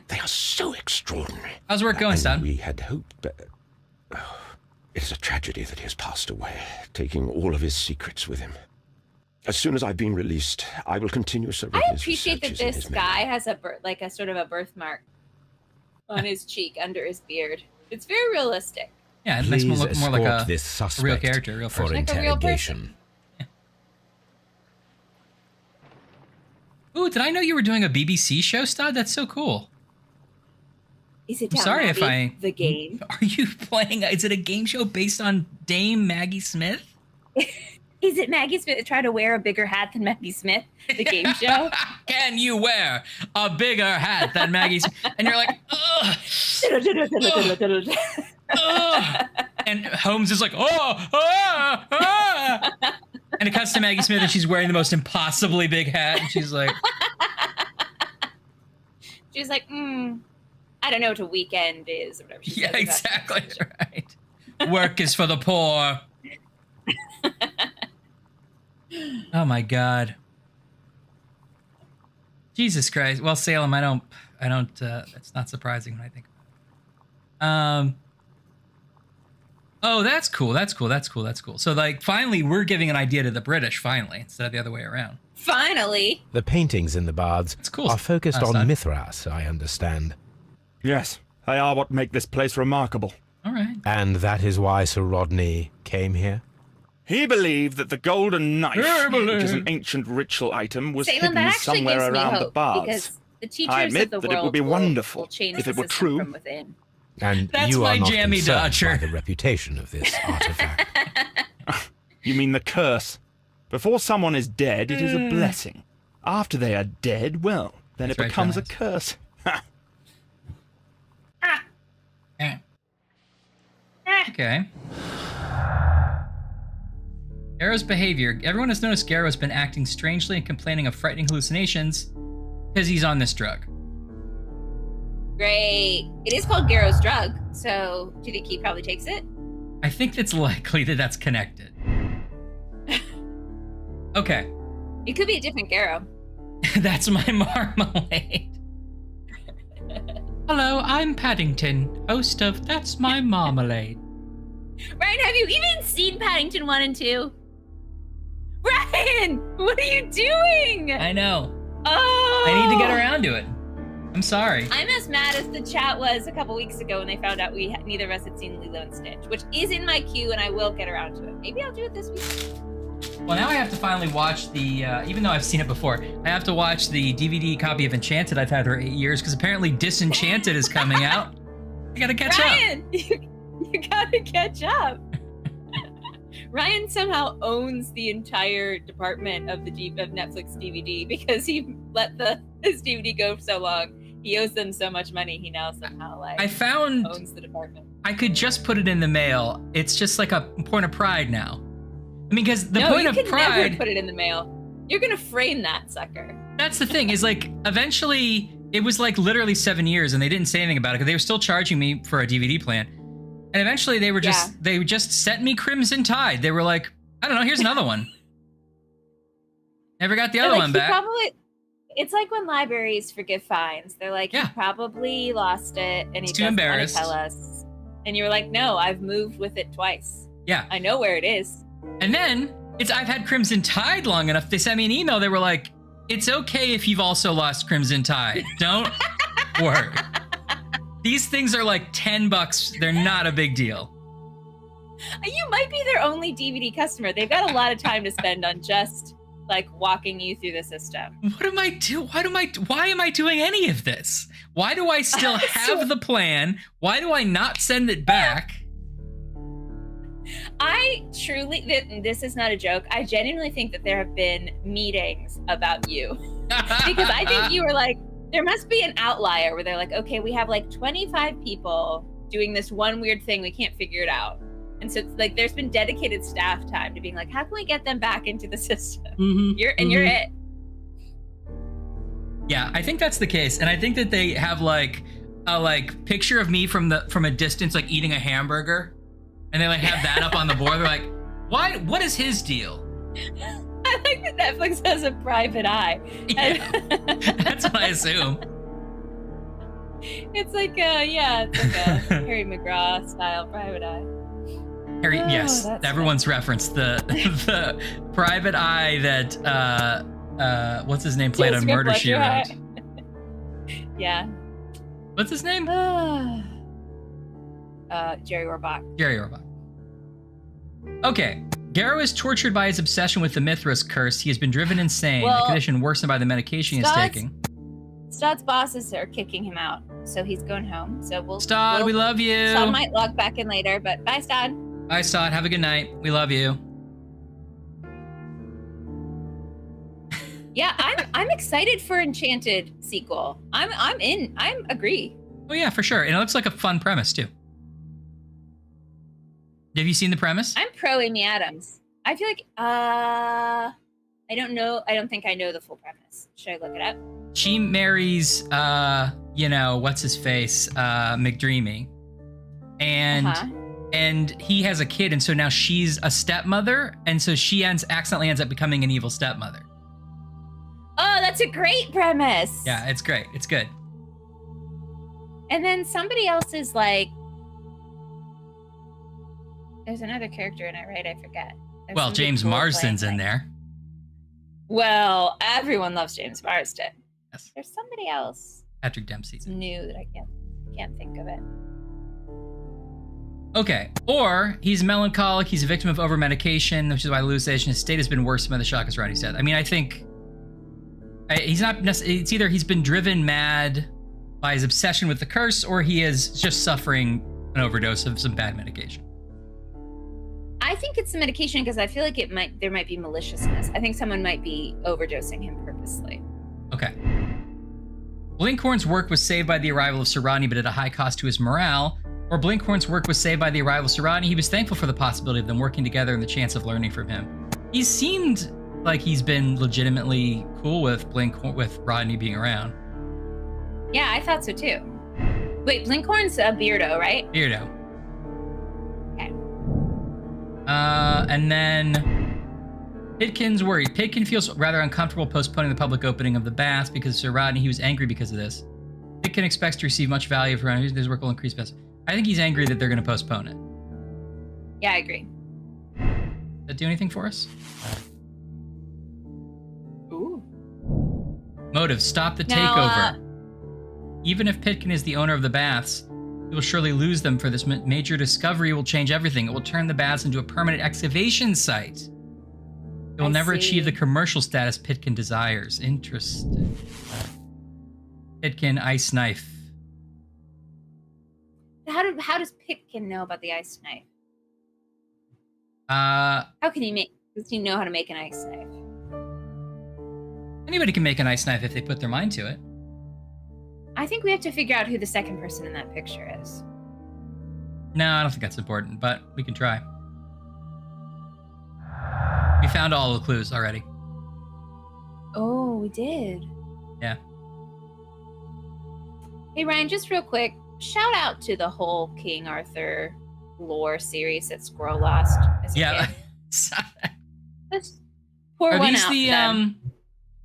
They are so extraordinary. How's work going, And son? we had hoped, but it is a tragedy that he has passed away, taking all of his secrets with him. As soon as I've been released, I will continue Sir I Rodney's appreciate that researches in this his guy memory. has a sort of a birthmark on his cheek under his beard. It's very realistic. Yeah, it makes him Please look more like escort a this suspect real character, a real for person. Like a real interrogation. Ooh, did I know you were doing a BBC show, stud? That's so cool. Is it I'm down sorry if Abbey, I... the game? Are you playing... Is it a game show based on Dame Maggie Smith? Is it Maggie Smith trying to wear a bigger hat than Maggie Smith? The game show? Can you wear a bigger hat than Maggie Smith? And you're like, ugh. Ugh. And Holmes is like, and it cuts to Maggie Smith and she's wearing the most impossibly big hat. And she's like, She's like, I don't know what a weekend is or whatever. She yeah, says about exactly that. right. Work is for the poor. Oh my God. Jesus Christ. Well, Salem, I don't, it's not surprising when I think about it. Oh, that's cool. That's cool. So like, finally, we're giving an idea to the British, finally, instead of the other way around. Finally. The paintings in the baths It's cool. are focused Oh, on son. Mithras, I understand. Yes, they are what make this place remarkable. All right. And that is why Sir Rodney came here? He believed that the golden knife, which is an ancient ritual item, was Salem, hidden that actually somewhere gives me around the hope baths. because the teachers I admit of the that it world would be wonderful will change if the it were system true. from within. And That's you my are not jammy concerned dodger. by the reputation of this artifact. You mean the curse? Before someone is dead, it is a blessing. After they are dead, well, then That's it right, becomes a guys. curse. Yeah. Okay. Garrow's behavior. Everyone has noticed Garrow has been acting strangely and complaining of frightening hallucinations because he's on this drug. Great. It is called Garrow's drug, so do you think he probably takes it? I think it's likely that that's connected. Okay. It could be a different Garrow. That's my marmalade. Hello, I'm Paddington, host of That's My Marmalade. Ryan, have you even seen Paddington 1 and 2? Ryan, what are you doing? I know. Oh, I need to get around to it. I'm sorry. I'm as mad as the chat was a couple weeks ago when they found out neither of us had seen Lilo and Stitch, which is in my queue, and I will get around to it. Maybe I'll do it this week. Well, now I have to finally watch the, even though I've seen it before, I have to watch the DVD copy of Enchanted I've had for 8 years, because apparently Disenchanted is coming out. I gotta catch Ryan, up. You gotta catch up. Ryan somehow owns the entire department of Netflix DVD because he let his DVD go for so long. He owes them so much money. He now somehow owns the department. I could just put it in the mail. It's just like a point of pride now. I mean, because the point of pride. No, you can never put it in the mail. You're gonna frame that sucker. That's the thing. Is like eventually it was like literally 7 years, and they didn't say anything about it because they were still charging me for a DVD plan. And eventually they just sent me Crimson Tide. They were like, I don't know, here's another one. Never got the other one back. It's like when libraries forgive fines. They're like, you probably lost it and he doesn't want to tell us. And you're like, no, I've moved with it twice. Yeah. I know where it is. And then I've had Crimson Tide long enough. They sent me an email. They were like, it's okay if you've also lost Crimson Tide. Don't worry. These things are like $10. They're not a big deal. You might be their only DVD customer. They've got a lot of time to spend on just like walking you through the system. What am I doing? Why am I doing any of this? Why do I still have the plan? Why do I not send it back? I truly, this is not a joke. I genuinely think that there have been meetings about you because I think you were like, there must be an outlier where they're like, okay, we have like 25 people doing this one weird thing. We can't figure it out. And so it's like, there's been dedicated staff time to being like, how can we get them back into the system? Mm-hmm, you're it. Yeah, I think that's the case. And I think that they have like a picture of me from a distance, like eating a hamburger. And they like have that up on the board. They're like, what is his deal? I like that Netflix has a private eye. Yeah, that's what I assume. It's like a Harry McGraw style private eye. Harry, yes, everyone's referenced the private eye that what's his name played on Murder She Wrote. Yeah. What's his name? Jerry Orbach. Jerry Orbach. Okay. Garrow is tortured by his obsession with the Mithras curse. He has been driven insane, a condition worsened by the medication he is taking. Stodd's bosses are kicking him out, so he's going home. So Stodd, we love you. Stodd might log back in later, but bye, Stodd. Bye, Stodd. Have a good night. We love you. Yeah, I'm excited for Enchanted sequel. I'm in. I agree. Oh yeah, for sure. And it looks like a fun premise too. Have you seen the premise? I'm pro Amy Adams. I feel like I don't know. I don't think I know the full premise. Should I look it up? She marries what's his face, McDreamy. And he has a kid, and so now she's a stepmother, and so she accidentally ends up becoming an evil stepmother. Oh, that's a great premise. Yeah, it's great. It's good. And then somebody else is like, there's another character in it, right? I forget. Well, James Marsden's in there. Well, everyone loves James Marsden. Yes. There's somebody else. Patrick Dempsey. It's new that I can't think of it. Okay. Or he's melancholic. He's a victim of over-medication, which is why hallucination. His state has been worsened by the shock, as Rodney said. I mean, I think he's not necessarily. It's either he's been driven mad by his obsession with the curse, or he is just suffering an overdose of some bad medication. I think it's the medication because I feel like there might be maliciousness. I think someone might be overdosing him purposely. Okay. Blinkhorn's work was saved by the arrival of Sir Rodney, but at a high cost to his morale. Or Blinkhorn's work was saved by the arrival of Sir Rodney. He was thankful for the possibility of them working together and the chance of learning from him. He seemed like he's been legitimately cool with Rodney being around. Yeah, I thought so too. Wait, Blinkhorn's a Beardo, right? Beardo. Okay. And then Pitkin's worried. Pitkin feels rather uncomfortable postponing the public opening of the bath because Sir Rodney, he was angry because of this. Pitkin expects to receive much value from his work will increase best. I think he's angry that they're going to postpone it. Yeah, I agree. Does that do anything for us? Ooh. Motive, stop the Now, takeover. Even if Pitkin is the owner of the baths, he will surely lose them, for this major discovery will change everything. It will turn the baths into a permanent excavation site. It will never achieve the commercial status Pitkin desires. Interesting. Pitkin ice knife. How does Pitkin know about the ice knife? How can he make? Does he know how to make an ice knife? Anybody can make an ice knife if they put their mind to it. I think we have to figure out who the second person in that picture is. No, I don't think that's important, but we can try. We found all the clues already. Oh, we did. Yeah. Hey, Ryan, just real quick, shout out to the whole King Arthur lore series that Squirrel lost as a Yeah. kid. Let's pour Are one these out the for them.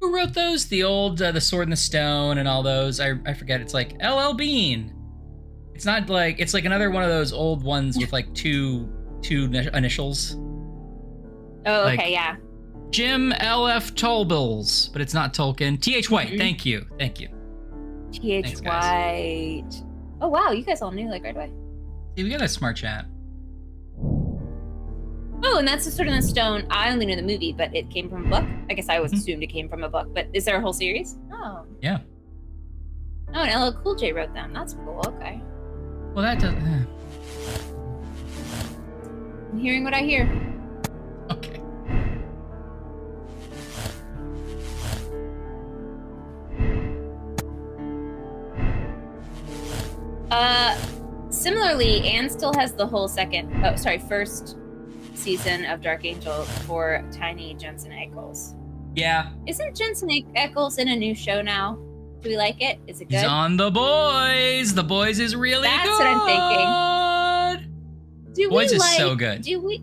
who wrote those? The old The Sword and the Stone and all those. I forget. It's like LL Bean. It's not like, it's like another one of those old ones with like two initials. Oh, like, okay, yeah. Jim LF Tolbills, but it's not Tolkien. TH White. Mhm. Thank you. T.H. Thanks, guys. White. Oh, wow, you guys all knew like right away. See, we got a smart chat. Oh, and that's The Sword in the Stone. I only knew the movie, but it came from a book. I guess I always assumed it came from a book, but is there a whole series? Oh. Yeah. Oh, and LL Cool J wrote them. That's cool. Okay. Well, that does. I'm hearing what I hear. Okay. Similarly, Anne still has the whole first season of Dark Angel for tiny Jensen Ackles. Yeah. Isn't Jensen Ackles in a new show now? Do we like it? Is it good? He's on The Boys. The Boys is really That's good. what I'm thinking. Boys is so good. Do we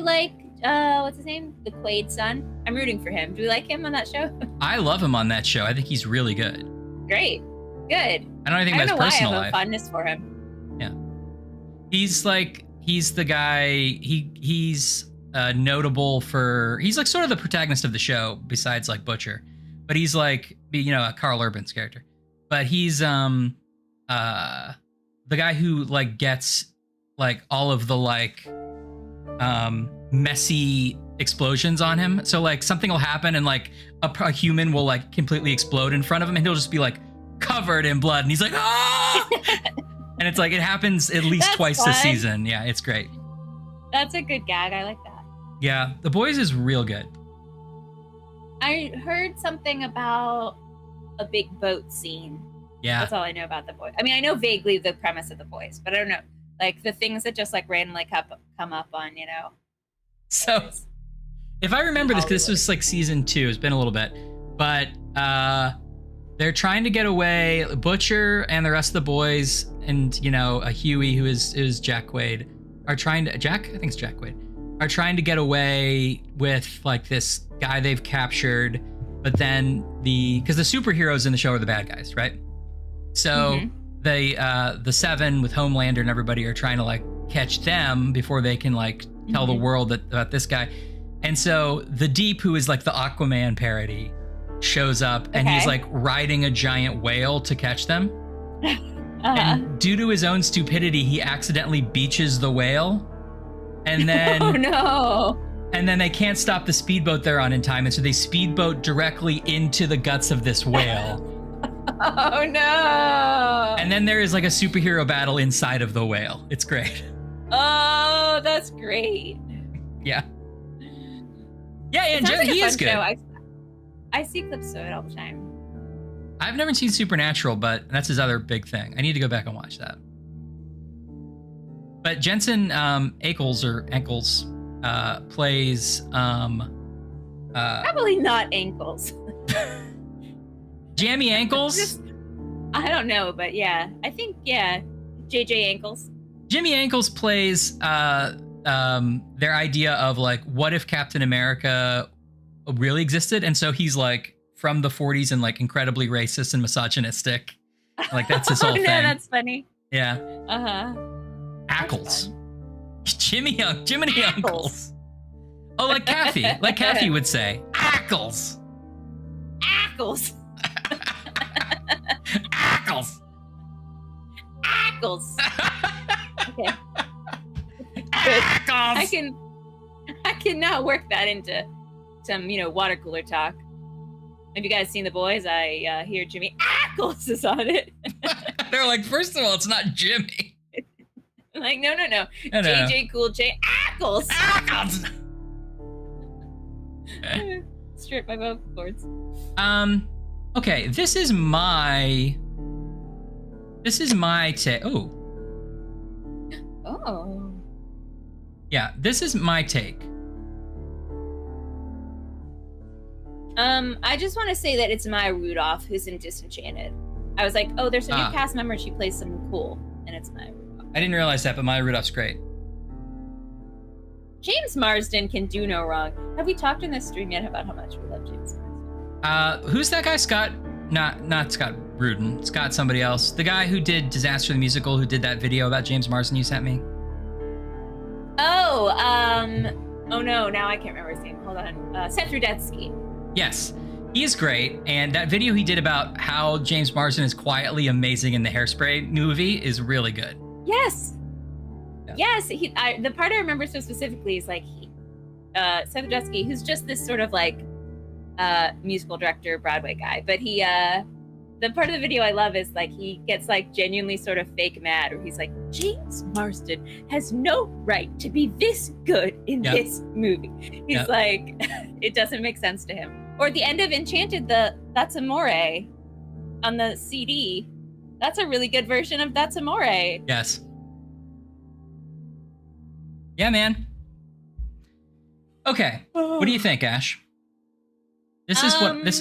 like what's his name? The Quaid son? I'm rooting for him. Do we like him on that show? I love him on that show. I think he's really good. Great. Good. I don't know anything about his know why I personal have life. a fondness for him. Yeah. He's the guy, he's notable for, he's like sort of the protagonist of the show besides like Butcher. But he's like, Carl Urban's character. But he's the guy who like gets like all of the like messy explosions on him. So like something will happen and like a human will like completely explode in front of him and he'll just be like covered in blood and he's like, ah! And it's like, it happens at least twice this season. Yeah, it's great. That's a good gag. I like that. Yeah, The Boys is real good. I heard something about a big boat scene. Yeah. That's all I know about The Boys. I mean, I know vaguely the premise of The Boys, but I don't know. Like the things that just like randomly come up on, So, if I remember this, because this was like season 2, it's been a little bit, but they're trying to get away. Butcher and the rest of the boys, and a Huey who is Jack Quaid, are trying to I think it's Jack Quaid, are trying to get away with like this guy they've captured, but then because the superheroes in the show are the bad guys, right? So the Seven with Homelander and everybody are trying to like catch them before they can like tell the world about this guy. And so the Deep, who is like the Aquaman parody, shows up and he's like riding a giant whale to catch them. And due to his own stupidity, he accidentally beaches the whale. And then oh no. And then they can't stop the speedboat they're on in time, and so they speedboat directly into the guts of this whale. Oh no. And then there is like a superhero battle inside of the whale. It's great. Oh, that's great. Yeah. Yeah, and like he is good. I see clips of it all the time. I've never seen Supernatural, but that's his other big thing. I need to go back and watch that. But Jensen Ackles plays probably not ankles. Jammy Ankles? I don't know, but yeah. I think JJ Ankles. Jimmy Ankles plays their idea of like, what if Captain America really existed? And so he's like from the 40s and like incredibly racist and misogynistic. Like that's his whole thing. No, that's funny. Yeah. Uh-huh. Ackles. Jiminy Uncles. Oh, like Kathy. Like Kathy would say. Ackles. Ackles. Ackles. Ackles. Okay. Ackles. I can now work that into some, water cooler talk. Have you guys seen The Boys? I hear Jimmy Ackles is on it. They're like, first of all, it's not Jimmy. I'm like, no. I know. JJ Cool J Ackles. Ackles. Strip my vocal cords. Okay, this is my take. Oh. Yeah, this is my take. I just want to say that it's Maya Rudolph who's in Disenchanted. I was like, oh, there's a new cast member. She plays someone cool, and it's Maya Rudolph. I didn't realize that, but Maya Rudolph's great. James Marsden can do no wrong. Have we talked in this stream yet about how much we love James Marsden? Who's that guy? Scott? Not Scott Rudin. Scott somebody else. The guy who did Disaster the Musical, who did that video about James Marsden you sent me. Oh no, now I can't remember his name. Hold on. Seth Rudetsky. Yes, he's great. And that video he did about how James Marsden is quietly amazing in the Hairspray movie is really good. Yes. Yeah. Yes. The part I remember so specifically is like Seth Rudetsky, who's just this sort of like musical director, Broadway guy. But the part of the video I love is like he gets like genuinely sort of fake mad, where he's like, James Marsden has no right to be this good in this movie. He's like, it doesn't make sense to him. Or at the end of Enchanted, That's Amore on the CD. That's a really good version of That's Amore. Yes. Yeah, man. Okay. What do you think, Ash? This is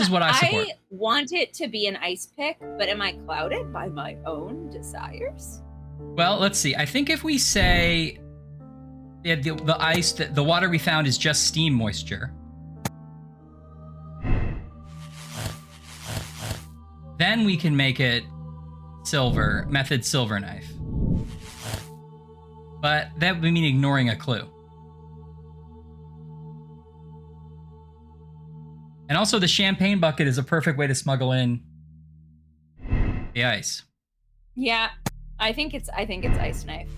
what I support. I want it to be an ice pick, but am I clouded by my own desires? Well, let's see. I think if we say the ice, the water we found is just steam moisture, then we can make it silver, method silver knife. But that would mean ignoring a clue. And also the champagne bucket is a perfect way to smuggle in the ice. Yeah, I think it's ice knife.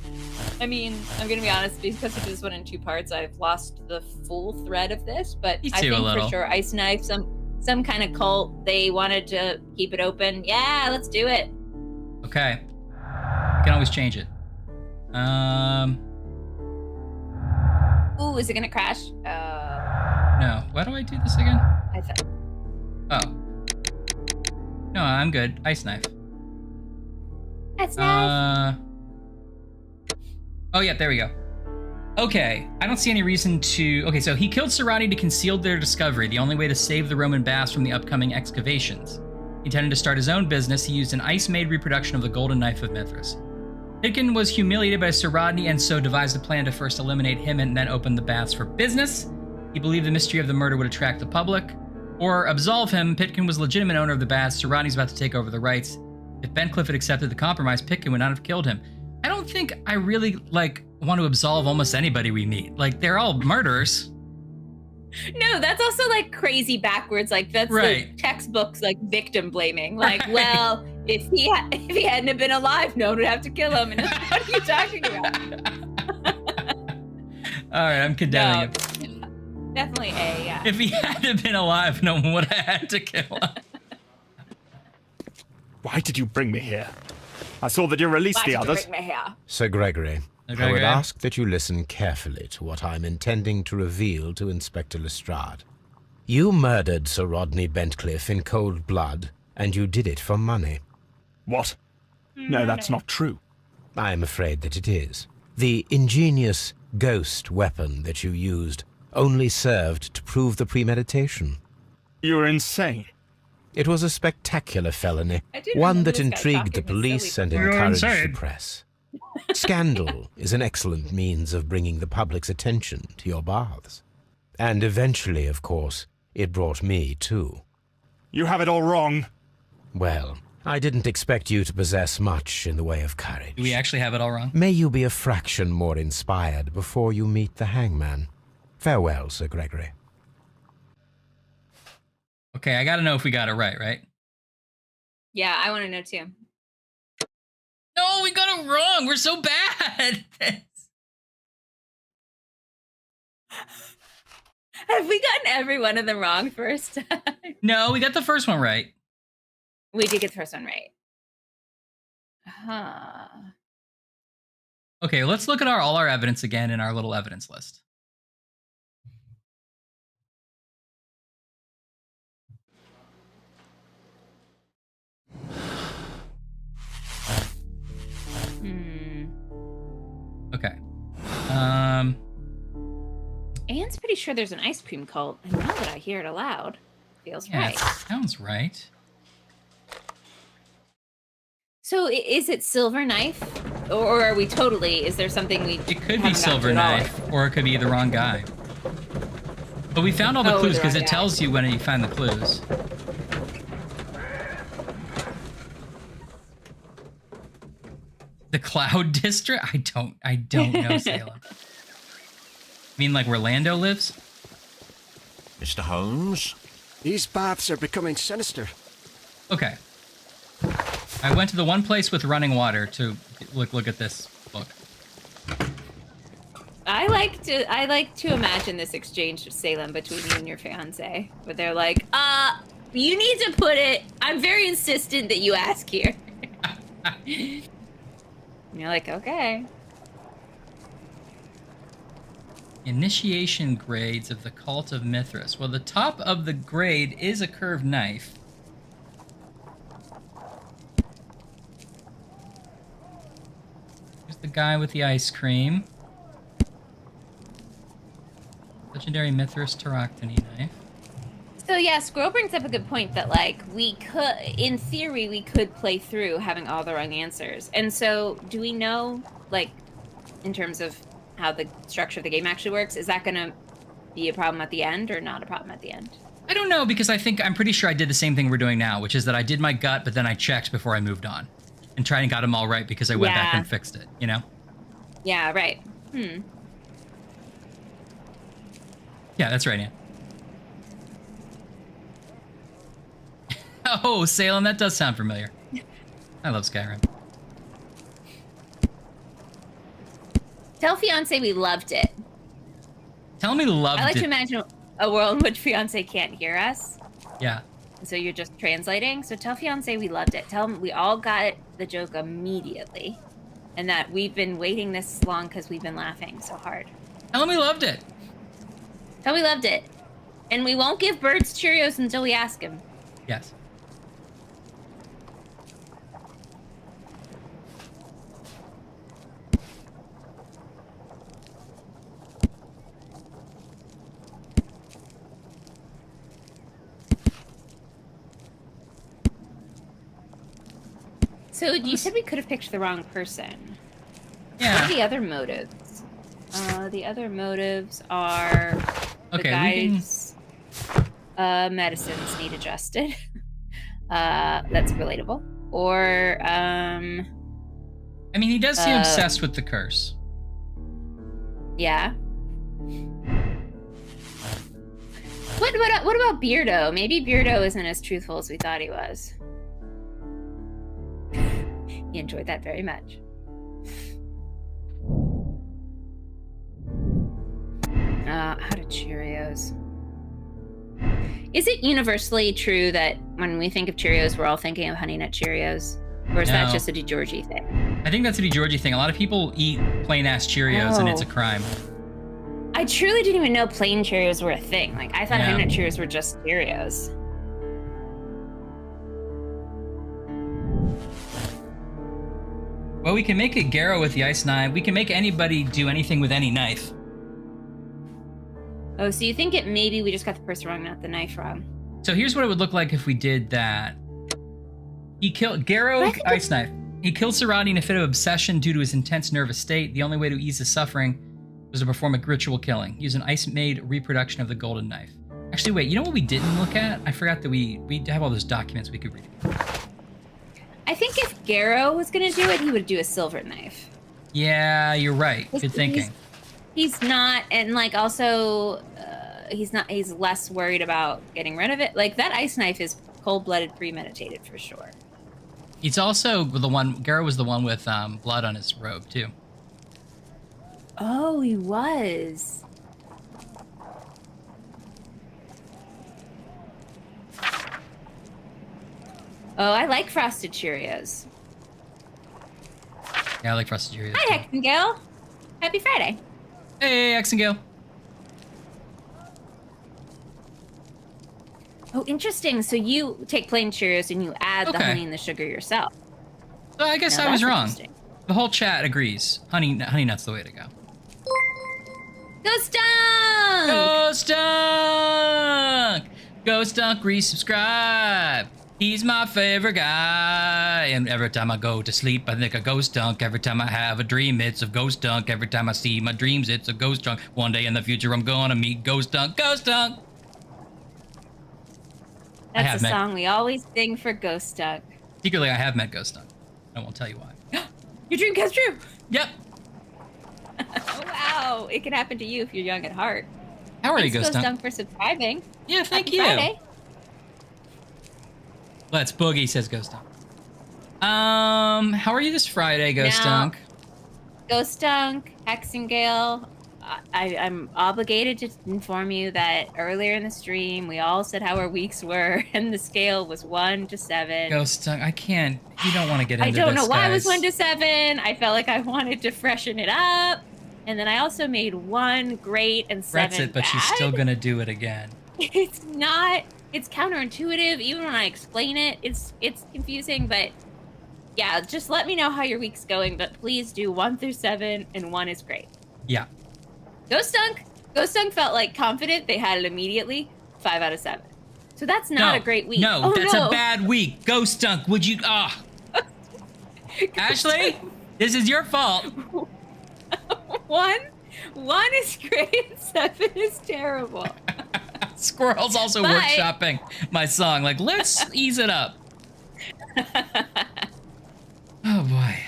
I mean, I'm gonna be honest, because we do this one in two parts, I've lost the full thread of this, but I think for sure ice knife, some kind of cult, they wanted to keep it open. Yeah, let's do it. Okay. You can always change it. Ooh, is it gonna crash? No. Why do I do this again? I thought. Oh. No, I'm good. Ice knife. Ice knife. Oh yeah, there we go. Okay, I don't see any reason to... Okay, so he killed Serrati to conceal their discovery, the only way to save the Roman baths from the upcoming excavations. He intended to start his own business. He used an ice-made reproduction of the golden knife of Mithras. Pitkin was humiliated by Serrati and so devised a plan to first eliminate him and then open the baths for business. He believed the mystery of the murder would attract the public. Or absolve him. Pitkin was legitimate owner of the baths. Serrati's about to take over the rights. If Bencliffe had accepted the compromise, Pitkin would not have killed him. I don't think I really, want to absolve almost anybody we meet. They're all murderers. No, that's also, crazy backwards. That's right. The textbooks, victim blaming. Well, if he hadn't have been alive, no one would have to kill him. And what are you talking about? All right, I'm condemning him. Definitely A, yeah. If he hadn't been alive, no one would have had to kill him. Why did you bring me here? I saw that you released the others. Sir Gregory, I would ask that you listen carefully to what I'm intending to reveal to Inspector Lestrade. You murdered Sir Rodney Bentcliffe in cold blood, and you did it for money. What? No, that's not true. I am afraid that it is. The ingenious ghost weapon that you used only served to prove the premeditation. You're insane. It was a spectacular felony, one that intrigued the police and encouraged the press. Scandal is an excellent means of bringing the public's attention to your baths. And eventually, of course, it brought me too. You have it all wrong. Well, I didn't expect you to possess much in the way of courage. Do we actually have it all wrong? May you be a fraction more inspired before you meet the hangman. Farewell, Sir Gregory. Okay, I gotta know if we got it right? Yeah, I want to know too. No, we got it wrong. We're so bad. Have we gotten every one of them wrong first time? No, we got the first one right. We did get the first one right. Huh. Okay, let's look at all our evidence again in our little evidence list. Okay. Anne's pretty sure there's an ice cream cult, and now that I hear it aloud, feels yeah, right. Sounds right. So is it Silver Knife? Or are we totally, is there something we It could be Silver Knife, or it could be the wrong guy. But we found all the clues because it tells you when you find the clues. The Cloud District? I don't know, Salem. You mean like where Lando lives? Mr. Holmes? These baths are becoming sinister. Okay. I went to the one place with running water to look at this book. I like to imagine this exchange of Salem between you and your fiance, where they're like, you need to put it, I'm very insistent that you ask here. And you're like, okay. Initiation grades of the Cult of Mithras. Well, the top of the grade is a curved knife. Here's the guy with the ice cream. Legendary Mithras Tauroctony knife. So yeah, Squirrel brings up a good point that like we could, in theory, we could play through having all the wrong answers. And so do we know, like, in terms of how the structure of the game actually works, is that going to be a problem at the end or not a problem at the end? I don't know, because I'm pretty sure I did the same thing we're doing now, which is that I did my gut, but then I checked before I moved on and tried and got them all right because I went back and fixed it, you know? Yeah, right. Yeah, that's right, Ann. Oh, Salem, that does sound familiar. I love Skyrim. Tell fiance we loved it. Tell me loved it. I like to imagine a world in which fiance can't hear us. Yeah. So you're just translating. So tell fiance we loved it. Tell him we all got the joke immediately. And that we've been waiting this long because we've been laughing so hard. Tell him we loved it. Tell him we loved it. And we won't give birds Cheerios until we ask him. Yes. So you said we could have picked the wrong person. Yeah. What are the other motives? The other motives are the guy's medicines need adjusted. That's relatable. Or I mean, he does seem obsessed with the curse. Yeah. What about Beardo? Maybe Beardo isn't as truthful as we thought he was. He enjoyed that very much. How to Cheerios. Is it universally true that when we think of Cheerios, we're all thinking of Honey Nut Cheerios? Or is that just a DiGiorgi thing? I think that's a DiGiorgi thing. A lot of people eat plain-ass Cheerios, and it's a crime. I truly didn't even know plain Cheerios were a thing. Like, I thought Honey Nut Cheerios were just Cheerios. Well, we can make a Garrow with the ice knife. We can make anybody do anything with any knife. Oh, so you think it maybe we just got the person wrong, not the knife wrong. So here's what it would look like if we did that. He killed Garrow ice knife. He killed Sarati in a fit of obsession due to his intense nervous state. The only way to ease his suffering was to perform a ritual killing. Use an ice-made reproduction of the golden knife. Actually, wait, you know what we didn't look at? I forgot that we have all those documents we could read. Garrow was gonna do it, he would do a silver knife. Yeah, you're right. Good thinking. He's not, and like also, he's less worried about getting rid of it. Like that ice knife is cold-blooded, premeditated for sure. He's also the one. Garrow was the one with blood on his robe too. Oh, he was. Oh, I like frosted Cheerios. Yeah, I like frosted Cheerios. Hi, Hex and Gale. Happy Friday. Hey, Hex and Gale. Oh, interesting. So you take plain Cheerios and you add the honey and the sugar yourself. So I guess I was wrong. The whole chat agrees. Honey nut's the way to go. Ghost Dunk! Ghost Dunk! Ghost Dunk, resubscribe. He's my favorite guy. And every time I go to sleep, I think of Ghost Dunk. Every time I have a dream, it's of Ghost Dunk. Every time I see my dreams, it's of Ghost Dunk. One day in the future, I'm gonna meet Ghost Dunk. Ghost Dunk! That's a song we always sing for Ghost Dunk. Secretly, I have met Ghost Dunk. I won't tell you why. Your dream comes true! Yep. Oh, wow. It can happen to you if you're young at heart. How are you, Ghost Dunk? Ghost Dunk for subscribing. Yeah, thank Happy you. Friday. Let's boogie, says Ghost Dunk. How are you this Friday, Ghost Dunk? Ghost Dunk, Hexengale, I'm obligated to inform you that earlier in the stream, we all said how our weeks were, and the scale was 1 to 7. Ghost Dunk, I can't. You don't want to get into this, I don't know why guys. it was 1 to 7. I felt like I wanted to freshen it up. And then I also made 1 great and 7 That's it, but bad. she's still going to do it again. It's not. It's counterintuitive. Even when I explain it, it's confusing. But yeah, just let me know how your week's going. But please do 1 through 7, and 1 is great. Yeah. Ghost Dunk felt like confident. They had it immediately. 5 out of 7. So that's not a great week. No, that's a bad week. Ghost Dunk, would you? Ashley, this is your fault. 1 is great, and 7 is terrible. Squirrel's also workshopping my song. Like, let's ease it up. Oh boy.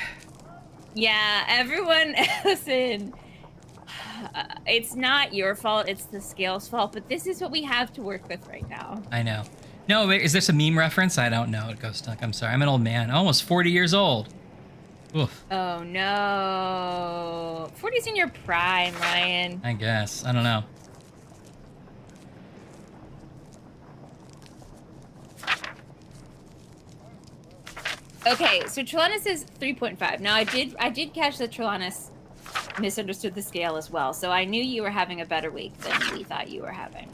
Yeah, everyone, listen. It's not your fault. It's the scale's fault. But this is what we have to work with right now. I know. No, wait, is this a meme reference? I don't know. Ghost Dunk. I'm sorry. I'm an old man. Almost 40 years old. Oof. Oh no. 40's in your prime, Ryan. I guess. I don't know. Okay, so Trelawney is 3.5. Now I did catch that Trelawney misunderstood the scale as well, so I knew you were having a better week than we thought you were having.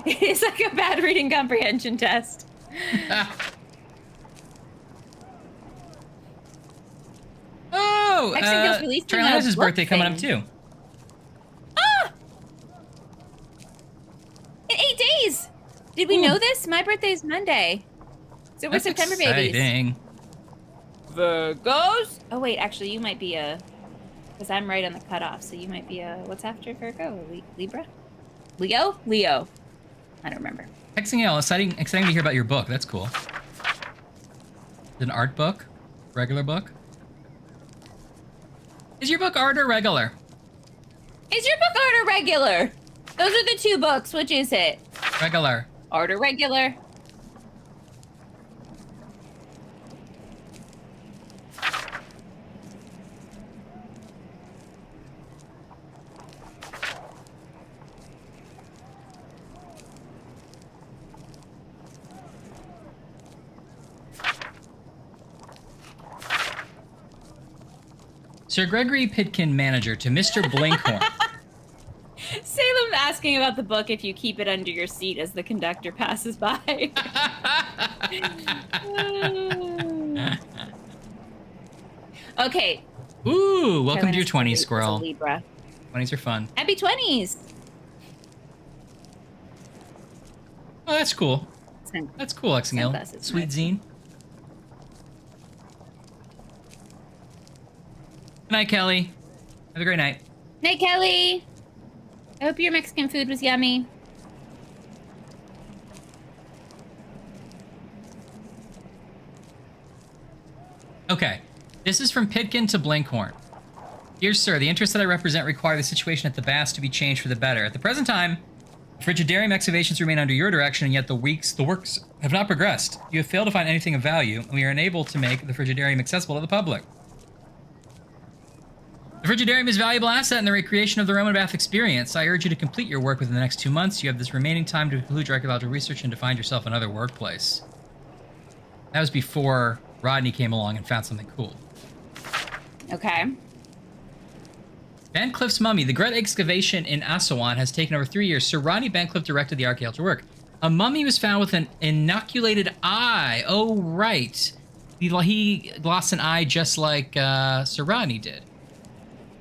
It's like a bad reading comprehension test. Oh, Trelawney's birthday coming up too. Ah! In 8 days! Did we know this? My birthday is Monday. So we're September exciting. Babies. Virgos? Oh wait, actually you might be a... Because I'm right on the cutoff, so you might be a... What's after Virgo? Libra? Leo? Leo. I don't remember. Hexingale, exciting to hear about your book. That's cool. An art book? Regular book? Is your book art or regular? Is your book art or regular? Those are the 2 books. Which is it? Regular. Art or regular? Sir Gregory Pitkin, manager, to Mr. Blinkhorn. Salem asking about the book if you keep it under your seat as the conductor passes by. Okay. Ooh, welcome to your 20s, Squirrel. Libra. 20s are fun. Happy 20s. Oh, that's cool. That's cool, Exingale. Sweet zine. Good night, Kelly. Have a great night. Night, Kelly. I hope your Mexican food was yummy. Okay. This is from Pitkin to Blinkhorn. Dear sir, the interests that I represent require the situation at the baths to be changed for the better. At the present time, frigidarium excavations remain under your direction, and yet the works have not progressed. You have failed to find anything of value, and we are unable to make the frigidarium accessible to the public. The frigidarium is a valuable asset in the recreation of the Roman bath experience. I urge you to complete your work within the next 2 months. You have this remaining time to conclude your archaeological research and to find yourself another workplace. That was before Rodney came along and found something cool. Okay. Bancliffe's mummy. The great excavation in Assuan has taken over 3 years. Sir Rodney Bancliffe directed the archaeological work. A mummy was found with an inoculated eye. Oh, right. He lost an eye just like Sir Rodney did.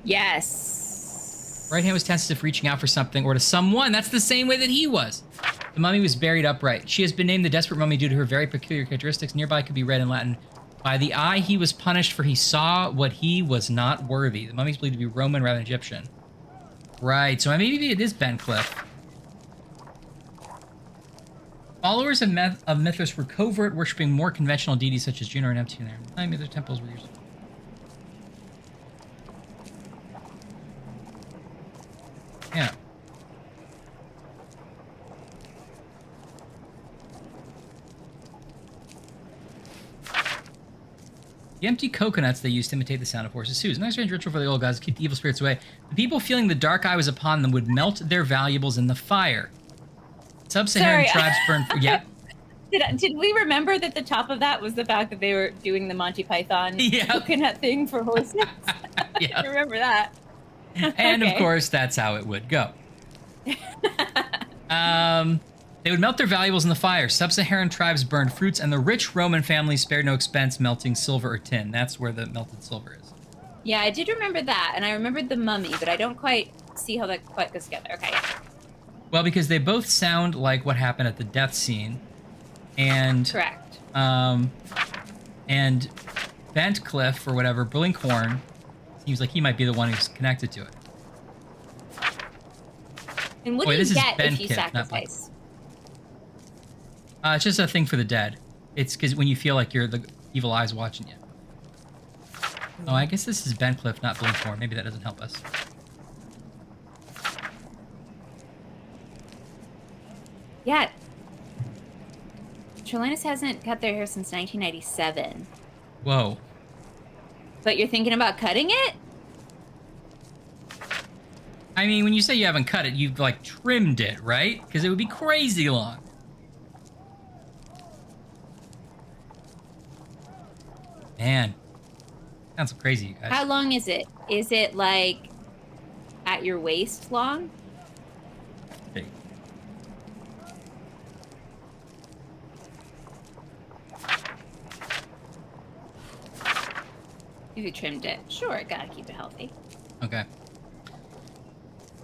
Yes. Right hand was tense as if reaching out for something or to someone. That's the same way that he was. The mummy was buried upright. She has been named the desperate mummy due to her very peculiar characteristics. Nearby could be read in Latin, by the eye he was punished, for he saw what he was not worthy. The mummy is believed to be Roman rather than Egyptian. Right, so maybe it is Bancliffe. Followers of Mithras were covert, worshipping more conventional deities such as Juno or Neptune. Maybe their temples were used. Yeah. The empty coconuts they used to imitate the sound of horses' hooves. Another strange ritual for the old gods to keep the evil spirits away. The people feeling the dark eye was upon them would melt their valuables in the fire. Sub-Saharan tribes burned... Yeah. Did we remember that the top of that was the fact that they were doing the Monty Python coconut thing for horses? Yeah. I remember that. And of course, that's how it would go. They would melt their valuables in the fire. Sub-Saharan tribes burned fruits, and the rich Roman families spared no expense melting silver or tin. That's where the melted silver is. Yeah, I did remember that, and I remembered the mummy, but I don't quite see how that quite goes together. Okay. Well, because they both sound like what happened at the death scene. And correct. And Bancliffe, or whatever, Blinkhorn, seems like he might be the one who's connected to it. And what do you get if you sacrifice? It's just a thing for the dead. It's because when you feel like you're the evil eye's watching you. Oh, I guess this is Bancliffe, not Blinkhorn. Maybe that doesn't help us. Yeah. Trelawney hasn't cut their hair since 1997. Whoa. But you're thinking about cutting it? I mean, when you say you haven't cut it, you've, like, trimmed it, right? Because it would be crazy long. Man. Sounds crazy, you guys. How long is it? Is it, like, at your waist long? Big. If you trimmed it. Sure, gotta keep it healthy. Okay.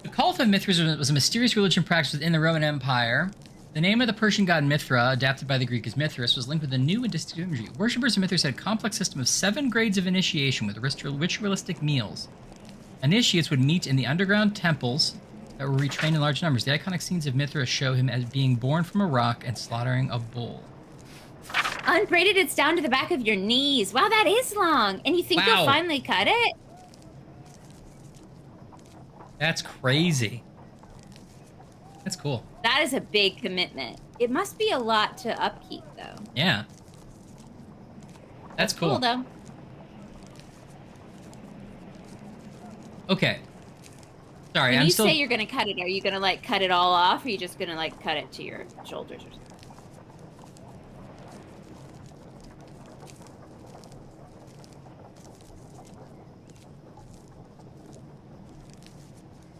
The cult of Mithras was a mysterious religion practiced within the Roman Empire. The name of the Persian god Mithra, adapted by the Greek as Mithras, was linked with a new and distinct imagery. Worshippers of Mithras had a complex system of 7 grades of initiation with ritualistic meals. Initiates would meet in the underground temples that were retrained in large numbers. The iconic scenes of Mithra show him as being born from a rock and slaughtering a bull. Unbraided, it's down to the back of your knees. Wow, that is long. And you think you'll finally cut it? That's crazy. That's cool. That is a big commitment. It must be a lot to upkeep, though. Yeah. That's cool. Though. Okay. Sorry, when you say you're gonna cut it, are you gonna like cut it all off, or are you just gonna like cut it to your shoulders or something?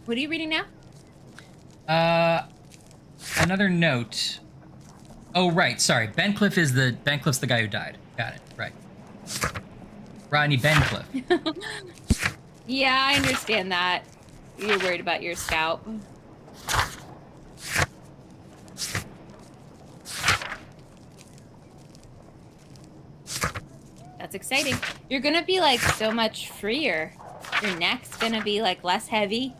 What are you reading now? Another note. Oh, right. Sorry. Bancliffe's the guy who died. Got it. Right. Rodney Bancliffe. Yeah, I understand that. You're worried about your scalp. That's exciting. You're gonna be like so much freer. Your neck's gonna be like less heavy.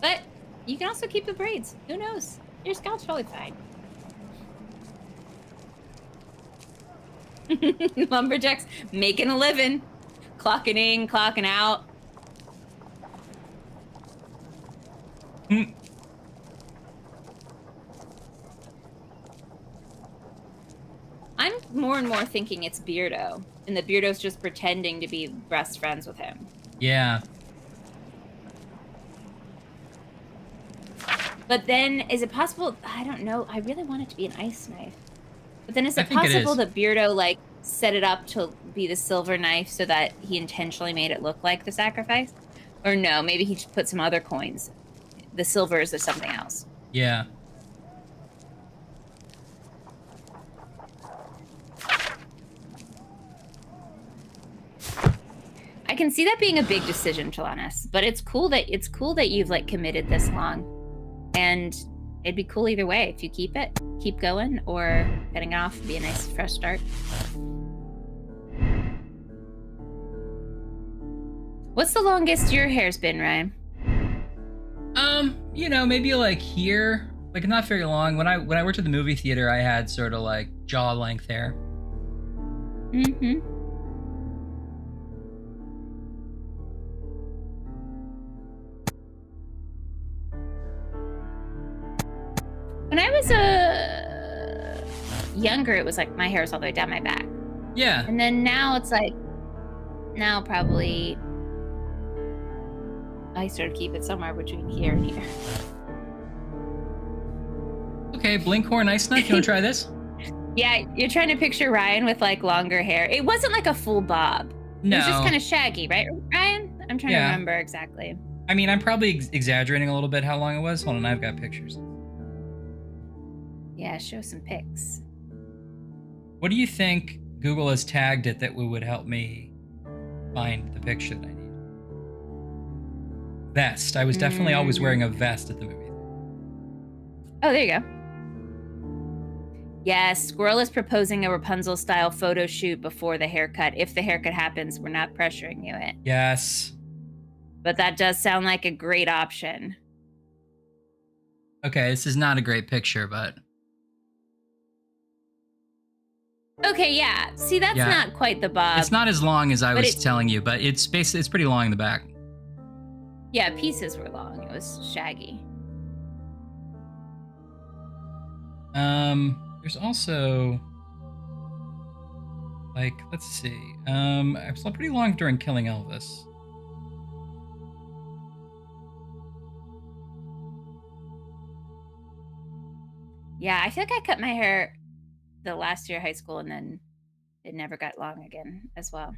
But you can also keep the braids. Who knows? Your scalp's probably fine. Lumberjacks making a living. Clocking in, clocking out. I'm more and more thinking it's Beardo, and the Beardo's just pretending to be best friends with him. Yeah. But then, is it possible? I don't know. I really want it to be an ice knife. But then, is it possible that Beardo like set it up to be the silver knife so that he intentionally made it look like the sacrifice? Or no, maybe he just put some other coins. The silver is something else. Yeah. I can see that being a big decision, Telanis, but it's cool that you've like committed this long. And it'd be cool either way. If you keep it, keep going, or cutting it off would be a nice fresh start. What's the longest your hair's been, Ryan? You know, maybe like here, like not very long. When I worked at the movie theater, I had sort of like jaw length hair. Mm-hmm. When I was younger, it was like my hair was all the way down my back. Yeah. And then now it's like, now probably I sort of keep it somewhere between here and here. Okay, Blinkhorn Ice Knife, you want to try this? Yeah, you're trying to picture Ryan with like longer hair. It wasn't like a full bob. No. It was just kind of shaggy, right, Ryan? I'm trying to remember exactly. I mean, I'm probably exaggerating a little bit how long it was. Hold on, I've got pictures. Yeah, show some pics. What do you think Google has tagged it that would help me find the picture that I need? Vest. I was definitely always wearing a vest at the movie. Oh, there you go. Yes, Squirrel is proposing a Rapunzel-style photo shoot before the haircut. If the haircut happens, we're not pressuring you it. Yes. But that does sound like a great option. Okay, this is not a great picture, but... Okay, yeah. See, that's not quite the bob. It's not as long as I was telling you, but it's basically, it's pretty long in the back. Yeah, pieces were long. It was shaggy. There's also... Like, let's see. I was pretty long during Killing Elvis. Yeah, I feel like I cut my hair the last year of high school and then it never got long again as well.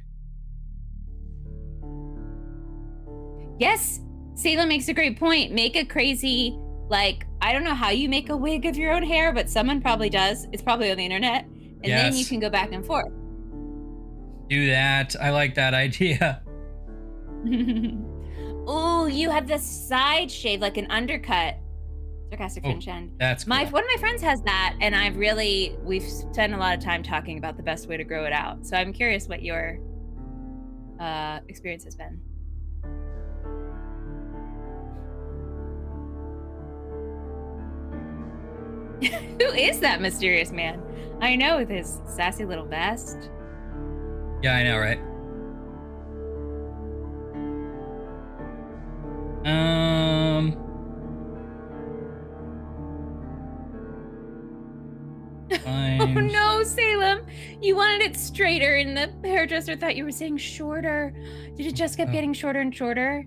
Yes, Salem makes a great point. Make a crazy, like, I don't know how you make a wig of your own hair, but someone probably does. It's probably on the internet. And then you can go back and forth. Do that. I like that idea. Oh, you have the side shave, like an undercut. Sarcastic fringe end. That's cool. One of my friends has that, and we've spent a lot of time talking about the best way to grow it out. So I'm curious what your experience has been. Who is that mysterious man? I know, with his sassy little vest. Yeah, I know, right? Oh no, Salem! You wanted it straighter, and the hairdresser thought you were saying shorter. Did it just keep getting shorter and shorter?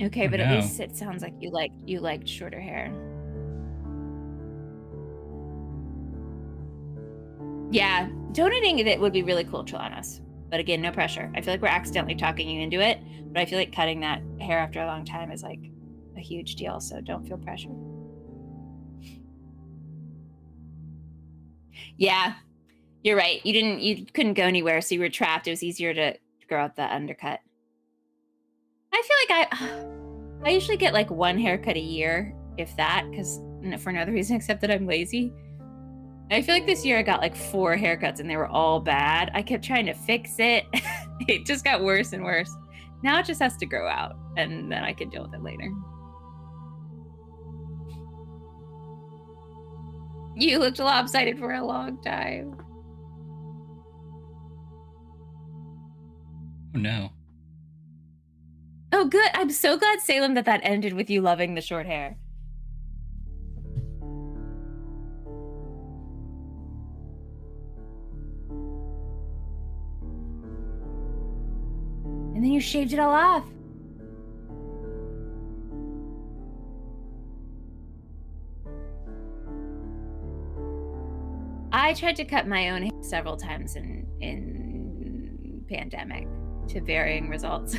Okay, but at least it sounds like you liked shorter hair. Yeah, donating it would be really cool, Chelanos. But again, no pressure. I feel like we're accidentally talking you into it, but I feel like cutting that hair after a long time is like a huge deal, so don't feel pressured. Yeah, you're right. You couldn't go anywhere, so you were trapped. It was easier to grow out the undercut. I feel like I usually get like one haircut a year, if that, because for no other reason except that I'm lazy. I feel like this year I got like 4 haircuts and they were all bad. I kept trying to fix it. It just got worse and worse. Now it just has to grow out and then I can deal with it later. You looked lopsided for a long time. Oh, no. Oh, good. I'm so glad, Salem, that ended with you loving the short hair. And then you shaved it all off. I tried to cut my own hair several times in pandemic to varying results.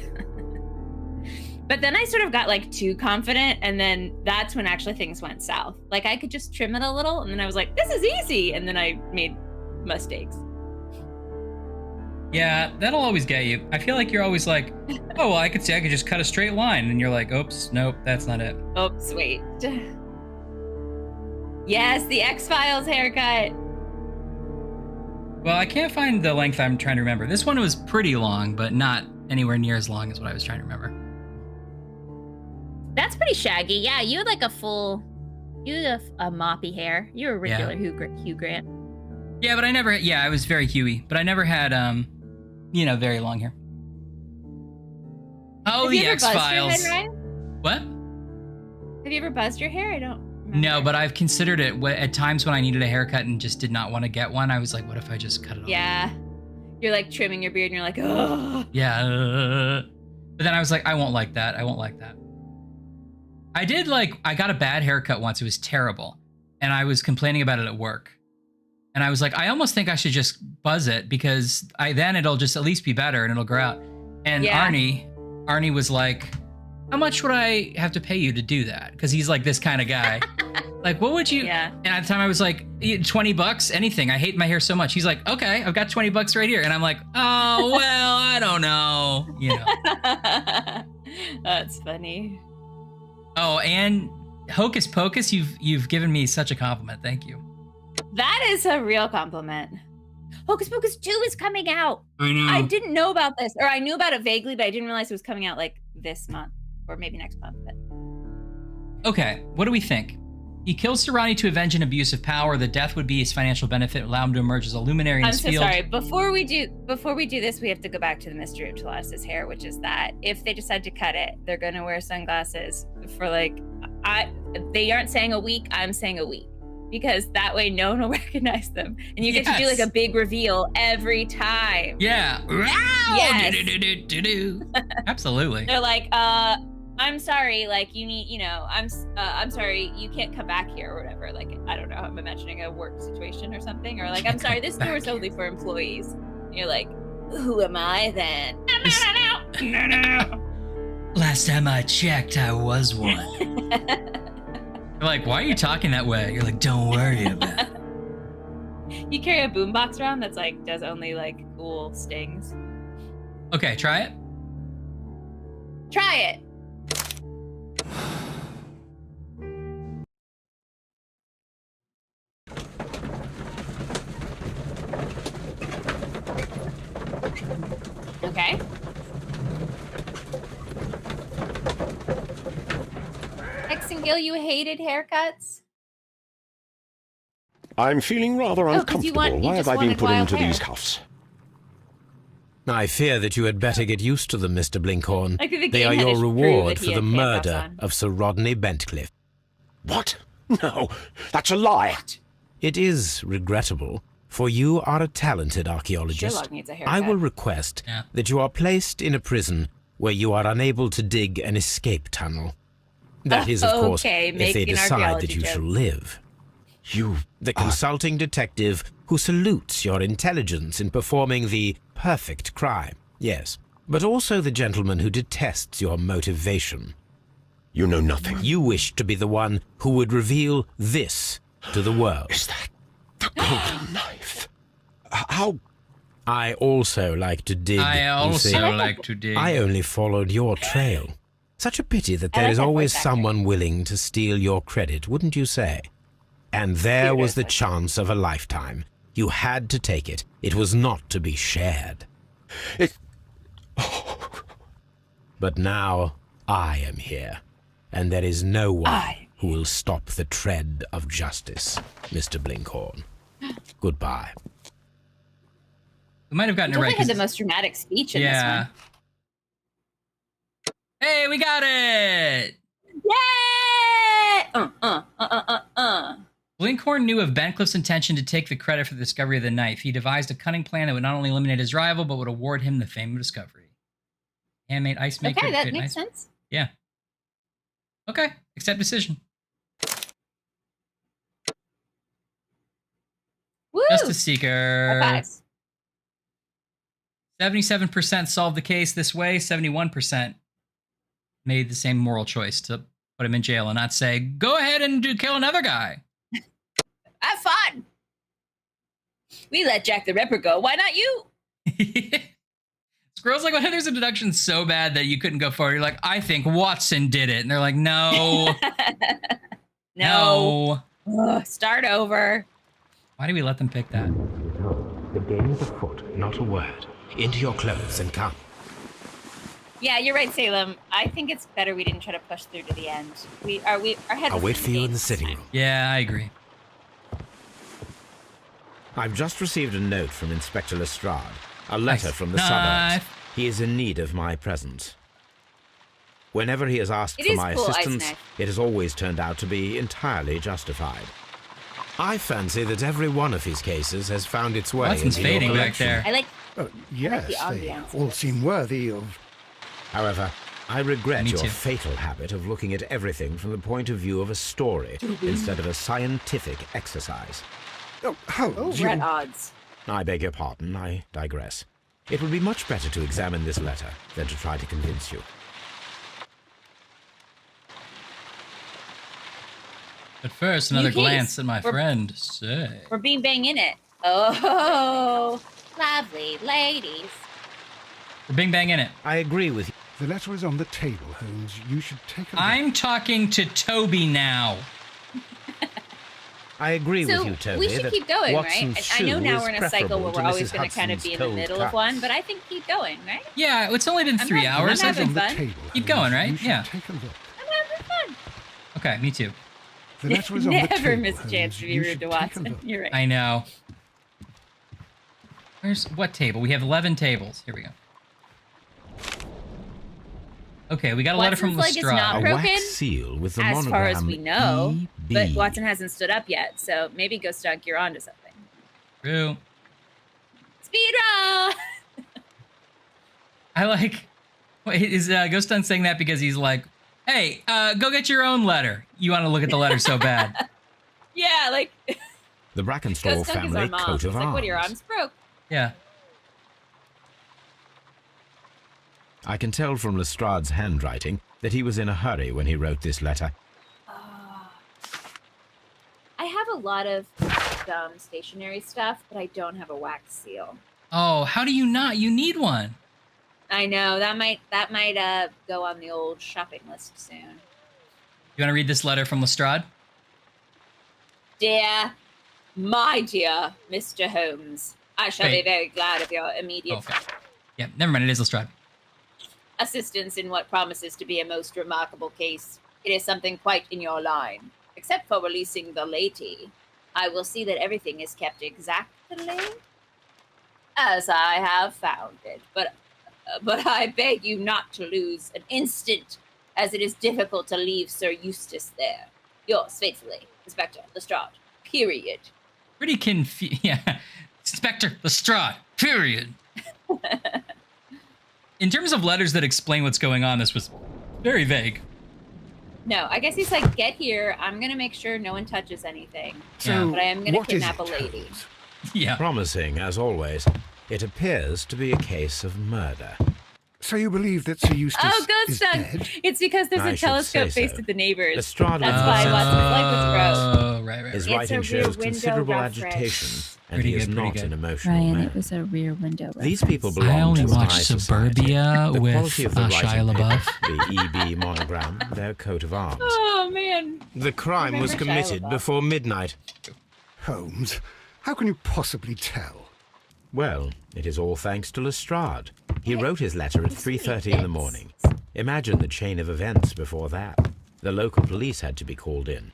But then I sort of got like too confident, and then that's when actually things went south. Like I could just trim it a little, and then I was like, this is easy, and then I made mistakes. Yeah, that'll always get you. I feel like you're always like, oh, well, I could just cut a straight line, and you're like, oops, nope, that's not it. Oops, wait. Yes, the X-Files haircut. Well, I can't find the length I'm trying to remember. This one was pretty long, but not anywhere near as long as what I was trying to remember. That's pretty shaggy. Yeah, you had like a moppy hair. You were a regular Hugh Grant. Yeah, but I was very Huey, but I never had, very long hair. Oh, the X-Files. What? Have you ever buzzed your hair? I don't remember. No, but I've considered it at times when I needed a haircut and just did not want to get one. I was like, what if I just cut it off? Yeah. You're like trimming your beard and you're like, oh. Yeah. But then I was like, I won't like that. I got a bad haircut once. It was terrible. And I was complaining about it at work. And I was like, I almost think I should just buzz it because then it'll just at least be better and it'll grow out. And yeah. Arnie was like, how much would I have to pay you to do that? Because he's like this kind of guy. Like, what would you? Yeah. And at the time I was like, $20, anything. I hate my hair so much. He's like, okay, I've got $20 right here. And I'm like, oh, well, I don't know. That's funny. Oh, and Hocus Pocus, you've given me such a compliment. Thank you. That is a real compliment. Hocus Pocus 2 is coming out. I know. I didn't know about this, or I knew about it vaguely, but I didn't realize it was coming out like this month or maybe next month. But... Okay, what do we think? He kills Serrani to avenge an abuse of power. The death would be his financial benefit, allow him to emerge as a luminary in his field. I'm so sorry. Before we do this, we have to go back to the mystery of Tolaris' hair, which is that if they decide to cut it, they're going to wear sunglasses for they aren't saying a week, I'm saying a week. Because that way no one will recognize them. And you get to do like a big reveal every time. Yeah. Yes. Absolutely. They're like, I'm sorry, like you need, I'm sorry, you can't come back here or whatever. Like, I don't know, I'm imagining a work situation or something. Or like, I'm sorry, this door is only for employees. And you're like, who am I then? No. Last time I checked, I was one. You're like, why are you talking that way? You're like, don't worry about it. You carry a boombox around that's like, does only like cool stings. Okay, try it. Try it. Okay. Gil, you hated haircuts? I'm feeling rather uncomfortable. Why have I been put into these cuffs? I fear that you had better get used to them, Mr. Blinkhorn. They are your reward for the murder of Sir Rodney Bentcliffe. What? No, that's a lie. It is regrettable, for you are a talented archaeologist. Sherlock needs a haircut. I will request that you are placed in a prison where you are unable to dig an escape tunnel. That is, of course, if they decide that you shall live. You, the consulting detective who salutes your intelligence in performing the perfect crime, yes, but also the gentleman who detests your motivation. You know nothing. You wish to be the one who would reveal this to the world. Is that the golden knife? How? I also like to dig. I only followed your trail. Such a pity that there is always someone willing to steal your credit, wouldn't you say? And there was the chance of a lifetime. You had to take it. It was not to be shared. But now I am here, and there is no one who will stop the tread of justice, Mr. Blinkhorn. Goodbye. We might have gotten it right. Had the most dramatic speech in this one. Hey, we got it! Yay! Blinkhorn knew of Bencliff's intention to take the credit for the discovery of the knife. He devised a cunning plan that would not only eliminate his rival, but would award him the fame of discovery. Handmade ice maker. Okay, that makes sense. Yeah. Okay, accept decision. Woo! Justice Seeker. High fives. 77% solved the case this way. 71% made the same moral choice to put him in jail and not say, go ahead and kill another guy. Have fun. We let Jack the Ripper go. Why not you? Squirrel's like, when there's a deduction so bad that you couldn't go forward, you're like, I think Watson did it. And they're like, no. No. Ugh, start over. Why do we let them pick that? The game is afoot, not a word. Into your clothes and come. Yeah, you're right, Salem. I think it's better we didn't try to push through to the end. Our head. I'll wait for you in the sitting room. Yeah, I agree. I've just received a note from Inspector Lestrade. A letter from the suburbs. He is in need of my presence. Whenever he has asked for my assistance, it has always turned out to be entirely justified. I fancy that every one of his cases has found its way Watson's into fading your back there. I like. Yes, they all seem worthy of... However, I regret your fatal habit of looking at everything from the point of view of a story instead of a scientific exercise. Oh, Holmes, we're at odds. I beg your pardon, I digress. It would be much better to examine this letter than to try to convince you. But first, another glance at my friend. Say. We're being bang in it. Oh, lovely ladies. We're bing bang in it. I agree with you. The letter is on the table, Holmes. You should take a look. I'm talking to Toby now. I agree with you, Toby. We should keep going, Watson's right? I know now we're in a cycle where preferable we're always to going to kind of Hudson's be in the cold middle cuts. of one, but I think keep going, right? Yeah, it's only been 3 hours. I'm having fun. Table, Keep going, right? You should Yeah. Take a look. I'm having fun. Okay, me too. The letter is on the Never table, miss a chance Holmes. to be You rude should to take a Watson. look. You're right. I know. Where's what table? We have 11 tables. Here we go. Okay, we got a letter from Watson's leg is Lestrade. not A broken, wax seal with the as monogram far as we know, EB. but Watson hasn't stood up yet, so maybe Ghost Dog, you're onto something. True. Speed roll! I like. Wait, is Ghost Dun saying that because he's like, hey, go get your own letter. You want to look at the letter so bad. Yeah, like The Brackenstall Ghost Dog is family our mom. coat of It's like, arms. what are your arms broke? Yeah. I can tell from Lestrade's handwriting that he was in a hurry when he wrote this letter. I have a lot of stationery stuff, but I don't have a wax seal. Oh, how do you not? You need one. I know that might go on the old shopping list soon. You want to read this letter from Lestrade? My dear Mr. Holmes, I shall be very glad of your immediate Yeah, never mind. It is Lestrade. assistance in what promises to be a most remarkable case. It is something quite in your line. Except for releasing the lady, I will see that everything is kept exactly as I have found it. But I beg you not to lose an instant, as it is difficult to leave Sir Eustace there. Yours faithfully, Inspector Lestrade. Period. Pretty confused. Yeah. Inspector Lestrade. Period. In terms of letters that explain what's going on, this was very vague. No, I guess he's like, get here. I'm going to make sure no one touches anything. So, but I am going to what is kidnap a it, lady. Holmes? Yeah. Promising, as always. It appears to be a case of murder. So you believe that Sir Eustace Oh, Ghost is Dog! dead? It's because there's I a should telescope say faced so. at the neighbors. Lestrade That's why Watson's leg was broke. Oh, right. His It's a writing rear shows window considerable reference. agitation, and Pretty he is good, pretty not good. an emotional Ryan, man. it was a rear window reference. These people belong I only to a watched high Suburbia society. The with quality of the Shia writing LaBeouf. paper, the EB monogram, their coat of arms. Oh, man. The crime was Remember Shia committed LaBeouf. before midnight. Holmes, how can you possibly tell? Well, it is all thanks to Lestrade. He wrote his letter at 3:30 in the morning. Imagine the chain of events before that. The local police had to be called in.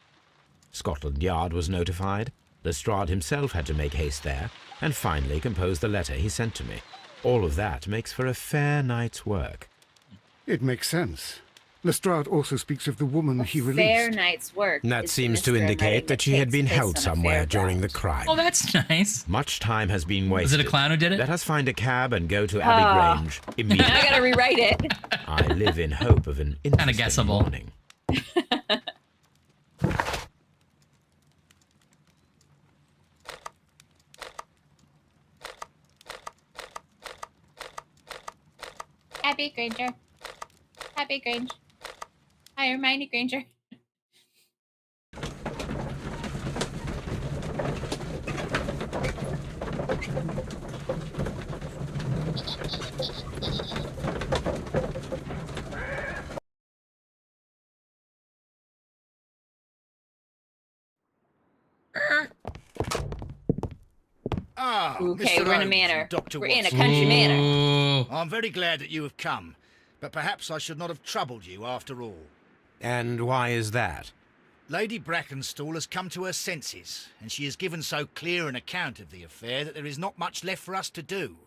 Scotland Yard was notified. Lestrade himself had to make haste there, and finally compose the letter he sent to me. All of that makes for a fair night's work. It makes sense. Lestrade also speaks of the woman he released. Fair night's work. That seems to indicate that she had been held somewhere during the crime. Oh, that's nice. Much time has been wasted. Was it a clown who did it? Let us find a cab and go to Abbey Grange immediately. I gotta rewrite it. I live in hope of an interesting morning. Abbey Granger. Abbey Grange. Hi, Hermione Granger. Ah, okay, Mr. we're in a Holmes, manor. Dr. We're in a Watson. country manor. I'm very glad that you have come, but perhaps I should not have troubled you after all. And why is that? Lady Brackenstall has come to her senses, and she has given so clear an account of the affair that there is not much left for us to do.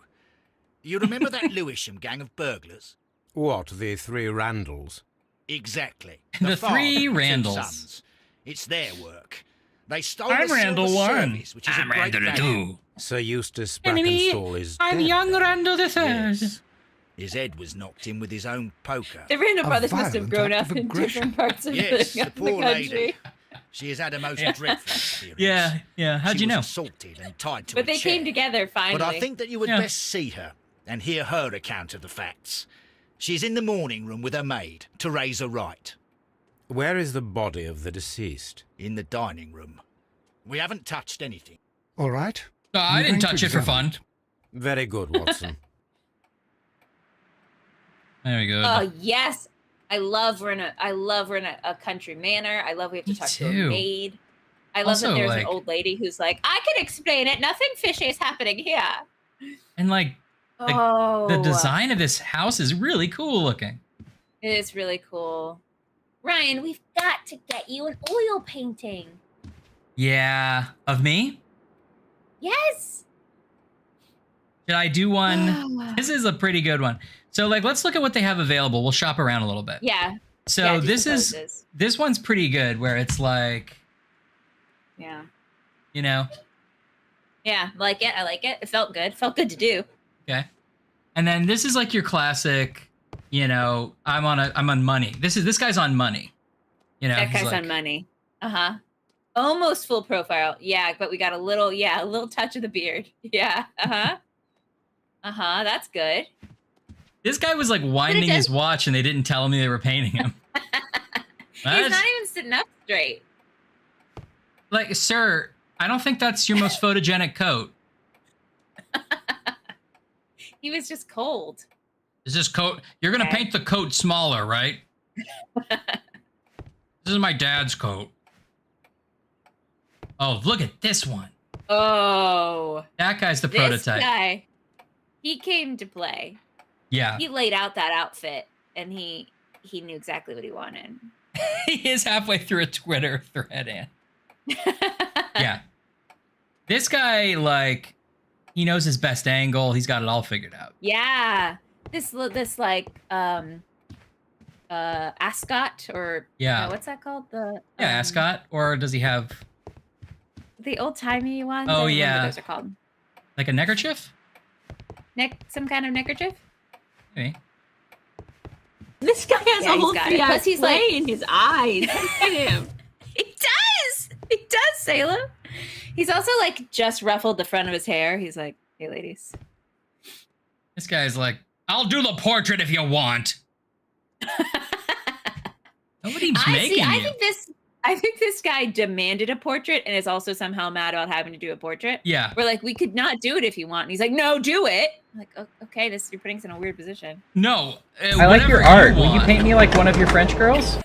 You remember that Lewisham gang of burglars? What, the three Randalls? Exactly. The father three and two Randalls. sons. It's their work. They stole I'm the Randall silver 1. service, which is a great value. Sir Eustace Enemy, Brackenstall is I'm dead. young Randall the Third. Yes. His head was knocked in with his own poker. The Randall brothers must have violent grown act up of in aggression. different parts of Yes, the the poor country. lady. She has had a most dreadful experience. Yeah. How'd She you was know? assaulted and tied to But a they chair. came together finally. But I think that you would Yeah. best see her and hear her account of the facts. She's in the morning room with her maid, Teresa Wright, Where is the body of the deceased? in the dining room. We haven't touched anything. All right. No, I I'm didn't going touch to it for examine fun. Very good, Watson. Very good. Oh yes, I love we're in a country manor. I love we have to Me talk to a too. maid. I love Also, that there's like- an old lady who's like, I can explain it. Nothing fishy is happening here. And like Oh, the design of this house is really cool looking. It is really cool. Ryan, we've got to get you an oil painting. Yeah. Of me? Yes. Should I do one? This is a pretty good one. So like let's look at what they have available. We'll shop around a little bit. Yeah. So Yeah, do this some is poses. this one's pretty good where it's like, Yeah. you know, Yeah. Like it. I like it. It felt good. Felt good to do. okay. And then this is like your classic, you know, I'm on money. This guy's on money. You know, That he's guy's like, on money. Uh-huh. Almost full profile. Yeah, but we got a little touch of the beard. Yeah. Uh-huh. Uh-huh. That's good. This guy was like winding his watch and they didn't tell him they were painting him. He's not even sitting up straight. Like, sir, I don't think that's your most photogenic coat. He was just cold. Is this coat? You're gonna Okay. paint the coat smaller, right? This is my dad's coat. Oh, look at this one. Oh. That guy's the This prototype. guy, he came to play. Yeah. He laid out that outfit and he knew exactly what he wanted. He is halfway through a Twitter thread, Ann. Yeah. This guy, like, he knows his best angle. He's got it all figured out. Yeah. This like ascot or Yeah. what's that called? The Yeah, ascot. Or does he have the old timey ones. Oh, I don't remember yeah. what those are called. like a neckerchief? Some kind of neckerchief. Maybe. This guy has Yeah, a he's whole got it. Plus he's play like- in his eyes. Look at him. He does. He does, Salem. He's also like just ruffled the front of his hair. He's like, "Hey, ladies." This guy's like, I'll do the portrait if you want. Nobody's making you. I think this guy demanded a portrait and is also somehow mad about having to do a portrait. Yeah. We're like, we could not do it if you want. And he's like, no, do it. I'm like, okay, you're putting us in a weird position. No. I like your art. Will you paint me like one of your French girls?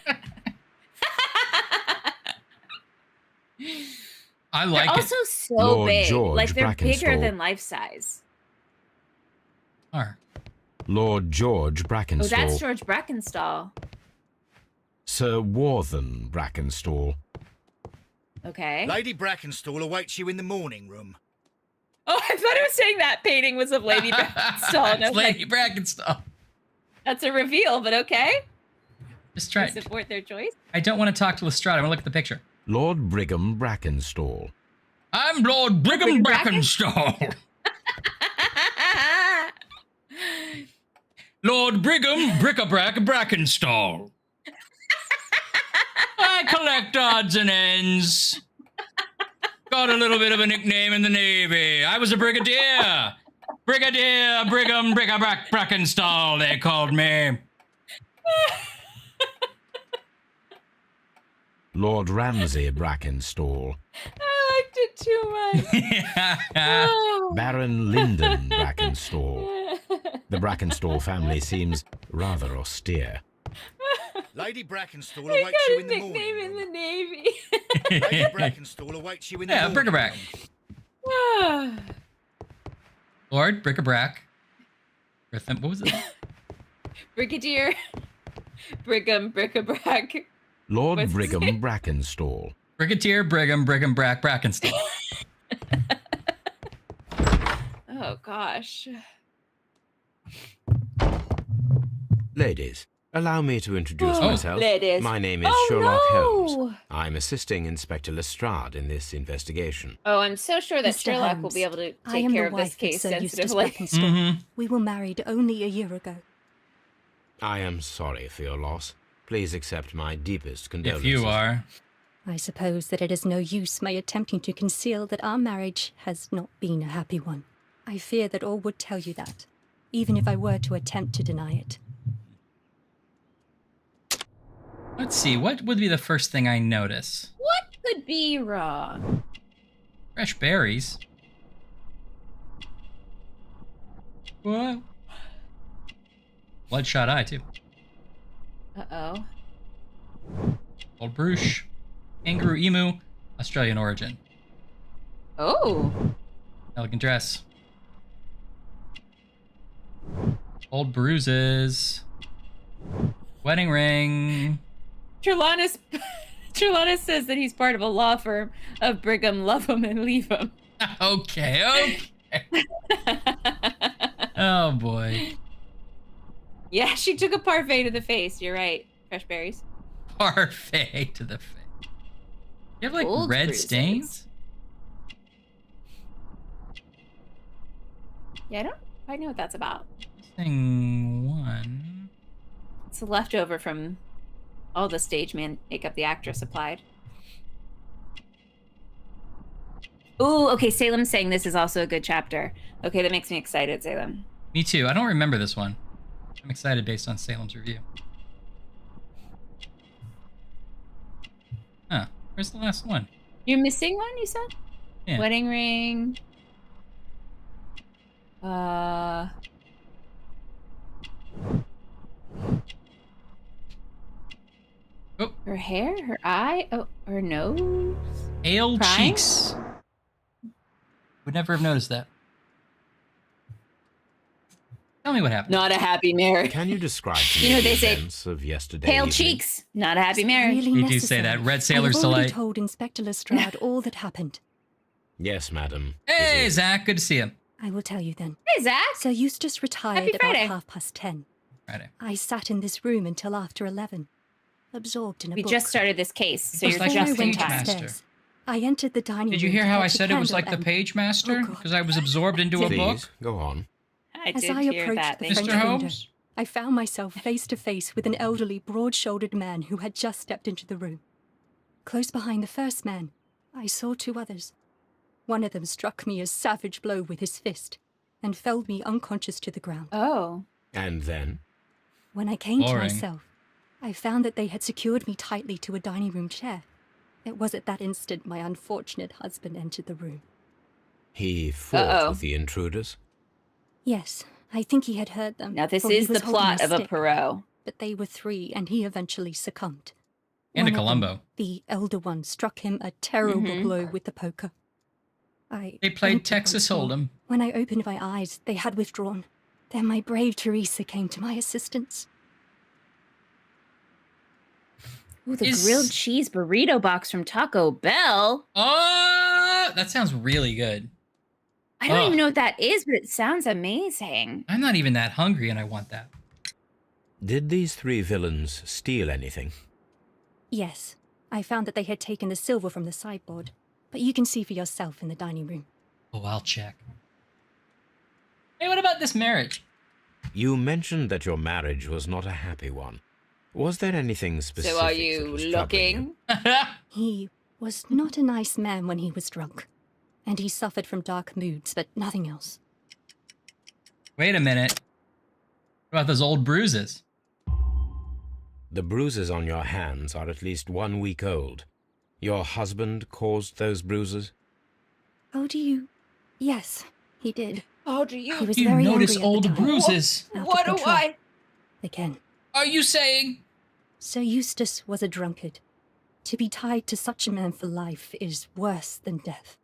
I like they're it. also so Lord big. George Like they're bigger Brackenstall. than life size. Are. Lord George Brackenstall. Oh, that's George Brackenstall. Sir Warthen Brackenstall. Okay. Lady Brackenstall awaits you in the morning room. Oh, I thought it was saying that painting was of Lady Brackenstall. It's Lady Brackenstall. That's a reveal, but okay. Just try. I support their choice. I don't want to talk to Lestrade. I want to look at the picture. Lord Brigham Brackenstall. I'm Lord Brigham Brackenstall. Lord Brigham Bric-a-Brac Brackenstall. I collect odds and ends. Got a little bit of a nickname in the Navy. I was a brigadier. Brigadier Brigham Bric-a-Brac Brackenstall, they called me. Lord Ramsay Brackenstall. I liked it too much. Oh. Baron Lyndon Brackenstall. The Brackenstall family seems rather austere. Lady Brackenstall awaits you in the morning room. In the Navy. Lady Brackenstall awaits you in the morning Bric-a-Brac. Lord Bric-a-Brac. What was it? Brigadier Brigham Bric-a-Brac. Lord Brigham Brackenstall. Brigadier Brigham Brac Brackenstall. Oh, gosh. Ladies, allow me to introduce myself. Ladies. My name is Sherlock Holmes. I'm assisting Inspector Lestrade in this investigation. Oh, I'm so sure that Mr. Sherlock Holmes, will be able to I take am care the of this wife of case Sir Eustace sensitively. Brackenstall. We were married only a year ago. I am sorry for your loss. Please accept my deepest condolences. If you are. I suppose that it is no use my attempting to conceal that our marriage has not been a happy one. I fear that all would tell you that, even if I were to attempt to deny it. Let's see, what would be the first thing I notice? What could be wrong? Fresh berries. What? Bloodshot eye, too. Uh-oh. Old Bruche. Kangaroo emu. Australian origin. Oh. Elegant dress. Old bruises. Wedding ring. Trelawnus says that he's part of a law firm of Brigham, love him and leave him. Okay. Oh, boy. Yeah, she took a parfait to the face. You're right. Fresh berries. Parfait to the face. You have, like, Old red bruises. stains? Yeah, I don't quite know what that's about. Thing one. It's a leftover from all the stage makeup the actress applied. Ooh, okay, Salem's saying this is also a good chapter. Okay, that makes me excited, Salem. Me too. I don't remember this one. I'm excited based on Salem's review. Huh. Where's the last one? You're missing one, you said? Yeah. Wedding ring. Oh. Her hair, her eye, oh, her nose. Ale Crying? cheeks. Would never have noticed that. Tell me what happened. Not a happy marriage. Can you describe to me You know, the they say events of yesterday pale evening? cheeks, not a happy marriage. Really You do say that. Red Sailor's I've already Delight. told Inspector Lestrade all that happened. Yes, madam. Hey, It is. Zach. Good to see you. I will tell you then. Hey, Zach. Sir Eustace retired Happy about Friday. 10:30. Friday. I sat in this room until after 11, absorbed in a We book. just started this case, so Just you're like just the in Page time. Master. upstairs. I entered the dining room. Did you hear to how I fetch a said it was like candle the Page Master? Oh, God. Because I was absorbed into a book? Please, go on. I As did I hear approached that. the Thank French Mr. you. window, Holmes? I found myself face to face with an elderly, broad-shouldered man who had just stepped into the room. Close behind the first man, I saw two others. One of them struck me a savage blow with his fist and felled me unconscious to the ground. Oh. And then? When I came to Boring. myself, I found that they had secured me tightly to a dining room chair. It was at that instant my unfortunate husband entered the room. He fought Uh-oh. with the intruders? Yes, I think he had heard them. Now, this for he is was the holding plot of a stick, Perot. But they were three, and he eventually succumbed. And a One of them, Columbo. the elder one, struck him a terrible Mhm. blow with the poker. They played Texas Hold'em. When I opened my eyes, they had withdrawn. Then my brave Teresa came to my assistance. Ooh, the grilled cheese burrito box from Taco Bell. Oh, that sounds really good. I don't even know what that is, but it sounds amazing. I'm not even that hungry and I want that. Did these three villains steal anything? Yes. I found that they had taken the silver from the sideboard, but you can see for yourself in the dining room. Oh, I'll check. Hey, what about this marriage? You mentioned that your marriage was not a happy one. Was there anything specific? So are you looking? He was not a nice man when he was drunk, and he suffered from dark moods, but nothing else. Wait a minute. What about those old bruises? The bruises on your hands are at least 1 week old. Your husband caused those bruises? Oh, do you? Yes, he did. Oh, do you? He was You very notice angry at old the time. bruises. What do I? Again. Are you saying? Sir Eustace was a drunkard. To be tied to such a man for life is worse than death.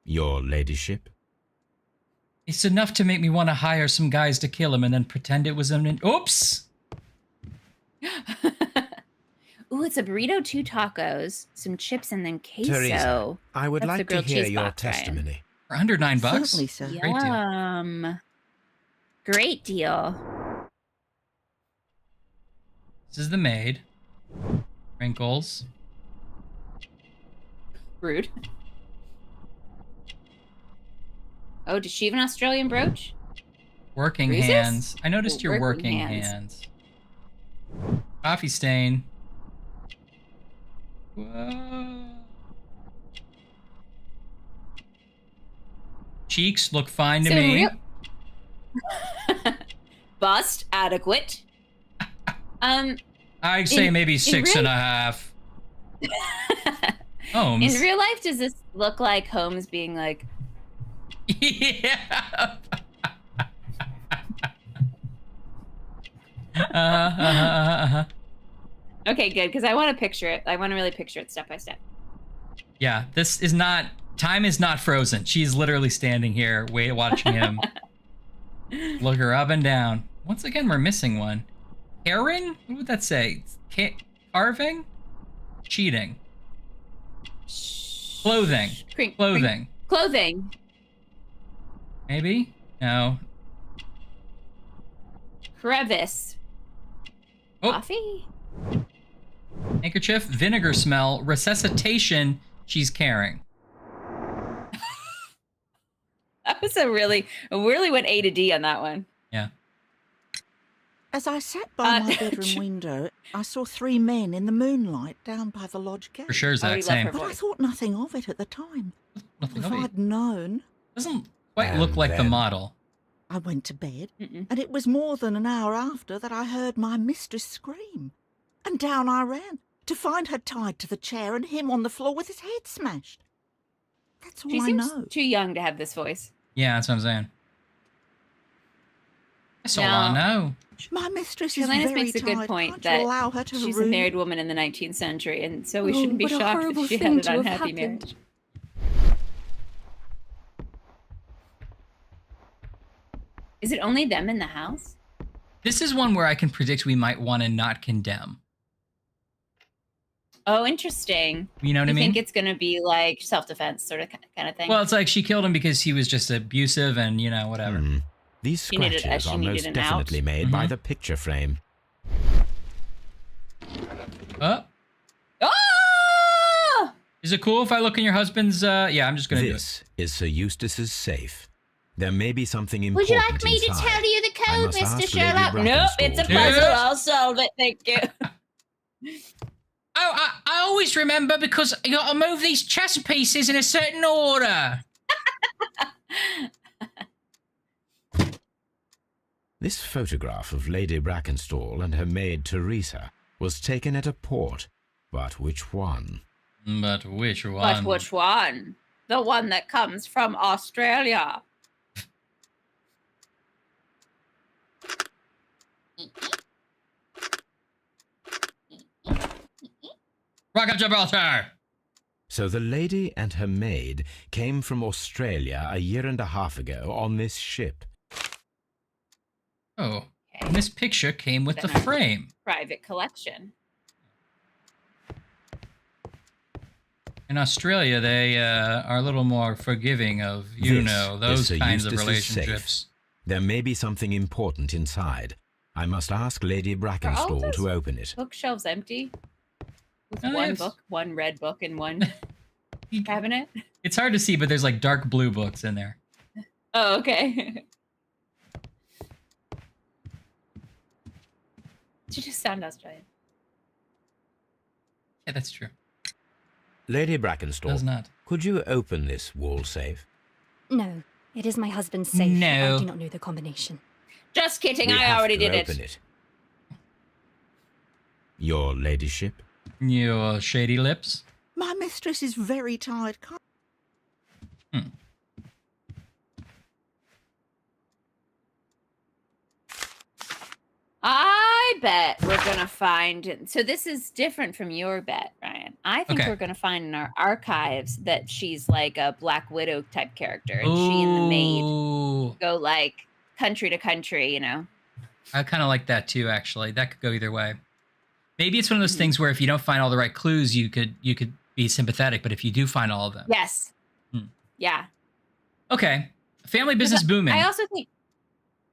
Your ladyship? It's enough to make me want to hire some guys to kill him and then pretend it was an... Oops! Ooh, it's a burrito, 2 tacos, some chips, and then queso. Teresa, I would That's like the to grilled hear cheese your box, Ryan. testimony. For under $9? Certainly, sir. Great deal. Great deal. This is the maid. Wrinkles. Rude. Oh, does she have an Australian brooch? Working Bruises? hands. I noticed Oh, your working working hands. hands. Coffee stain. Whoa. Cheeks look fine to So me. Bust adequate. I'd say maybe 6.5. Holmes. In real life, does this look like Holmes being like, yeah. Okay, good, because I want to picture it. I want to really picture it step by step. Yeah, this is not... Time is not frozen. She's literally standing here, watching him. Look her up and down. Once again, we're missing one. Herring? What would that say? Carving? Cheating. Clothing. Clothing. Clothing. Maybe? No. Crevice. Oh. Coffee? Handkerchief, vinegar smell, resuscitation, she's carrying. That was a really went A to D on that one. Yeah. As I sat by my bedroom window, I saw 3 men in the moonlight down by the lodge gate. For sure, Zach, same. But I thought nothing of it at the time. Nothing If of it. I'd known... Doesn't quite look like the model. I went to bed, and it was more than an hour after that I heard my mistress scream. And down I ran, to find her tied to the chair and him on the floor with his head smashed. That's all She I seems know. too young to have this voice. Yeah, that's what I'm saying. That's all I know. My mistress is Linus very makes a good tired. point Can't that you allow her to she's her a room? married woman in the 19th century, and so we Oh, shouldn't be what a shocked horrible that she thing had to an have unhappy happened. marriage. Is it only them in the house? This is one where I can predict we might want to not condemn. Oh, interesting. You know what I mean? You think it's going to be like self-defense sort of kind of thing? Well, it's like she killed him because he was just abusive and, you know, whatever. These She needed- scratches she are needed most an definitely out. made by the picture frame. Oh, Oh! is it cool if I look in your husband's, yeah, I'm just going to do it. This is Sir Eustace's safe. There may be something Would important you like me to inside. tell you the I code, must Mr. ask Lady Sherlock? Nope, it's a Brackenstall to- puzzle. I'll solve it. Thank you. Oh, I always remember because you got to move these chess pieces in a certain order. This photograph of Lady Brackenstall and her maid Teresa was taken at a port. But which one? But which one? But which one? The one that comes from Australia. Rock up Gibraltar! So the lady and her maid came from Australia a year and a half ago on this ship. Oh. Okay. And this picture came with the frame. Private collection. In Australia, they are a little more forgiving of, those kinds of relationships. There may be something important inside. I must ask Lady Brackenstall to open it. Bookshelves empty? With one book, one red book, and one cabinet? It's hard to see, but there's like dark blue books in there. Oh, okay. Did you just sound Australian? Yeah, that's true. Lady Brackenstall, does not. Could you open this wall safe? No, it is my husband's safe. No. I do not know the combination. Just kidding, We I have already to did open it. Your ladyship? Your shady lips? My mistress is very tired. I bet we're gonna find. So this is different from your bet, Ryan. I think we're gonna find in our archives that she's like a Black Widow type character, and she and the maid go like country to country. I kind of like that too. Actually, that could go either way. Maybe it's one of those things where if you don't find all the right clues, you could be sympathetic, but if you do find all of them, yes, yeah, okay. Family business booming. I also think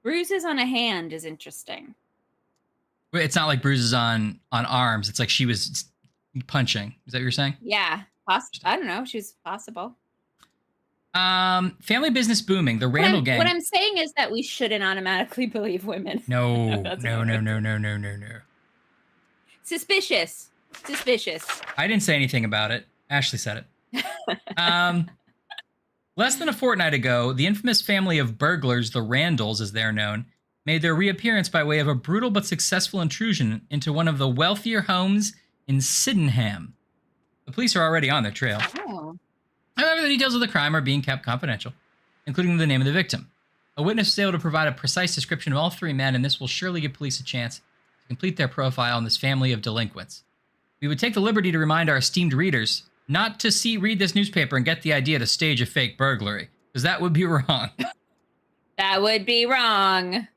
bruises on a hand is interesting. It's not like bruises on arms. It's like she was punching. Is that what you're saying? Yeah, I don't know. She's possible. Family business booming. The Randall gang. What I'm saying is that we shouldn't automatically believe women. No. Suspicious. I didn't say anything about it. Ashley said it. Less than a fortnight ago, the infamous family of burglars, the Randalls as they're known, made their reappearance by way of a brutal but successful intrusion into one of the wealthier homes in Sydenham. The police are already on their trail. Oh. However, the details of the crime are being kept confidential, including the name of the victim. A witness was able to provide a precise description of all three men, and this will surely give police a chance to complete their profile on this family of delinquents. We would take the liberty to remind our esteemed readers not to read this newspaper and get the idea to stage a fake burglary, because that would be wrong. That would be wrong.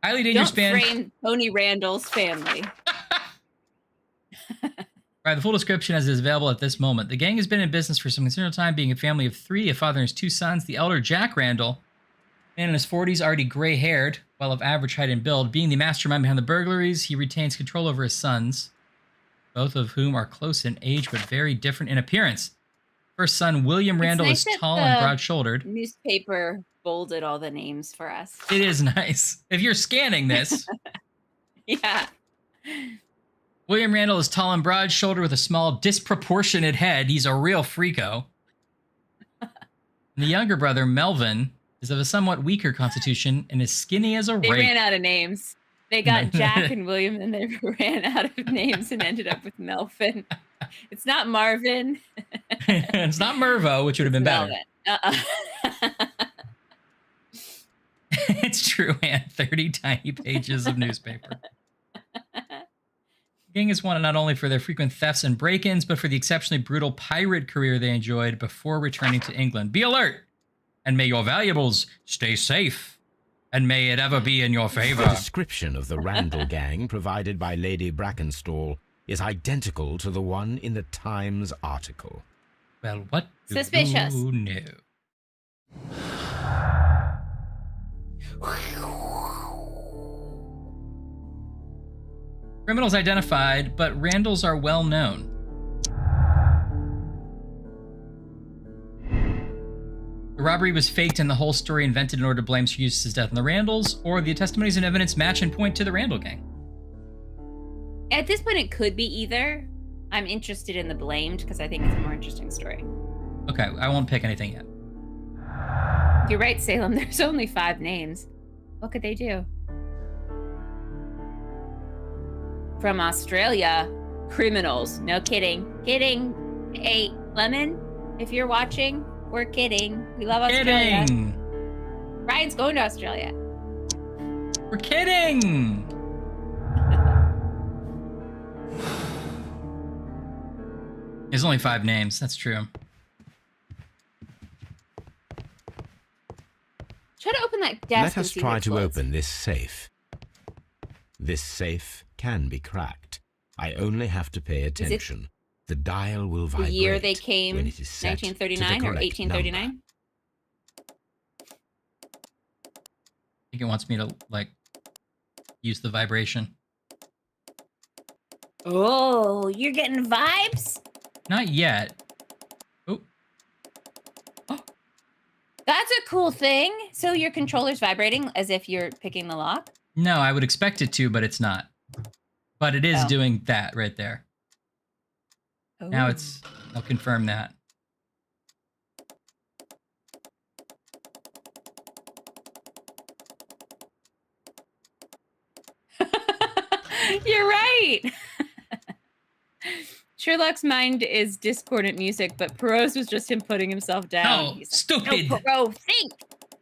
Highly dangerous band. Don't frame Tony Randall's family. Right, the full description as is available at this moment. The gang has been in business for some considerable time, being a family of three, a father and his two sons. The elder, Jack Randall, man in his 40s, already gray-haired, while of average height and build. Being the mastermind behind the burglaries, he retains control over his sons, both of whom are close in age but very different in appearance. First son, William Randall, is tall and broad-shouldered. Newspaper bolded all the names for us. It is nice. If you're scanning this. Yeah. William Randall is tall and broad-shouldered with a small, disproportionate head. He's a real freako. And the younger brother, Melvin, is of a somewhat weaker constitution and is skinny as a rake. They ran out of names. They got Jack and William, and they ran out of names and ended up with Melvin. It's not Marvin. It's not Mervo, which would have been better. It's true, and 30 tiny pages of newspaper. The gang is wanted not only for their frequent thefts and break-ins, but for the exceptionally brutal pirate career they enjoyed before returning to England. Be alert, and may your valuables stay safe, and may it ever be in your favor. The description of the Randall gang provided by Lady Brackenstall is identical to the one in the Times article. Well, what do Suspicious. you know? Criminals identified, but Randalls are well known. The robbery was faked and the whole story invented in order to blame Sir Eustace's death on the Randalls, or the testimonies and evidence match and point to the Randall gang. At this point, it could be either. I'm interested in the blamed because I think it's a more interesting story. Okay, I won't pick anything yet. You're right, Salem. There's only 5 names. What could they do? From Australia, criminals. No kidding. Kidding. Hey, Lemon, if you're watching, we're kidding. We love Australia. Kidding. Ryan's going to Australia. We're kidding. There's only 5 names. That's true. Try to open that desk. Let us try to open this safe. This safe can be cracked. I only have to pay attention. The dial will vibrate The year they came, when it is set 1939 to the or correct 1839? number. I think it wants me to, like, use the vibration. Oh, you're getting vibes? Not yet. Oh. That's a cool thing. So your controller's vibrating as if you're picking the lock? No, I would expect it to, but it's not. But it is doing that right there. Oh. Now I'll confirm that. You're right. Sherlock's mind is discordant music, but Perot's was just him putting himself down. No, He's stupid. Like, no, Perot, think.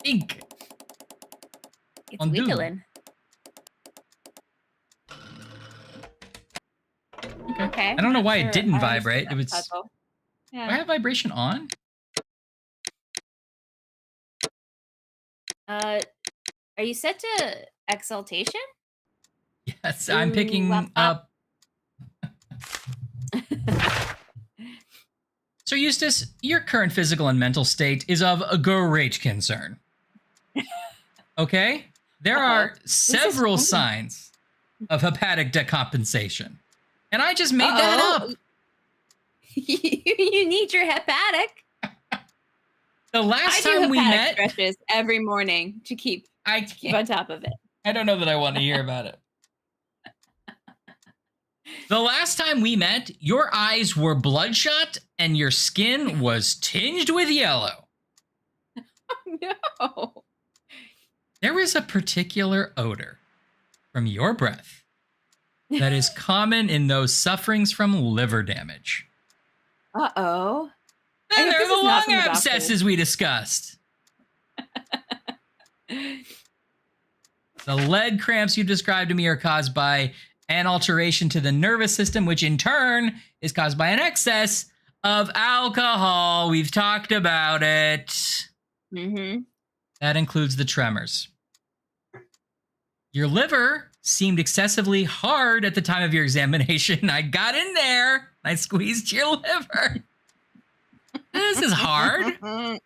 Think. It's wiggling. Okay. I don't know why it didn't vibrate. It was. Yeah. Do I have vibration on? Are you set to exaltation? Yes, I'm picking up. So, Eustace, your current physical and mental state is of a great concern. Okay? There are several signs of hepatic decompensation. And I just made that up. You need your hepatic. The last time we met, stretches every morning to keep on top of it. I don't know that I want to hear about it. The last time we met, your eyes were bloodshot and your skin was tinged with yellow. Oh, no. There is a particular odor from your breath that is common in those sufferings from liver damage. Uh-oh. And there are the lung abscesses we discussed. The leg cramps you described to me are caused by an alteration to the nervous system, which in turn is caused by an excess of alcohol. We've talked about it. Mm-hmm. That includes the tremors. Your liver seemed excessively hard at the time of your examination. I got in there. I squeezed your liver. This is hard.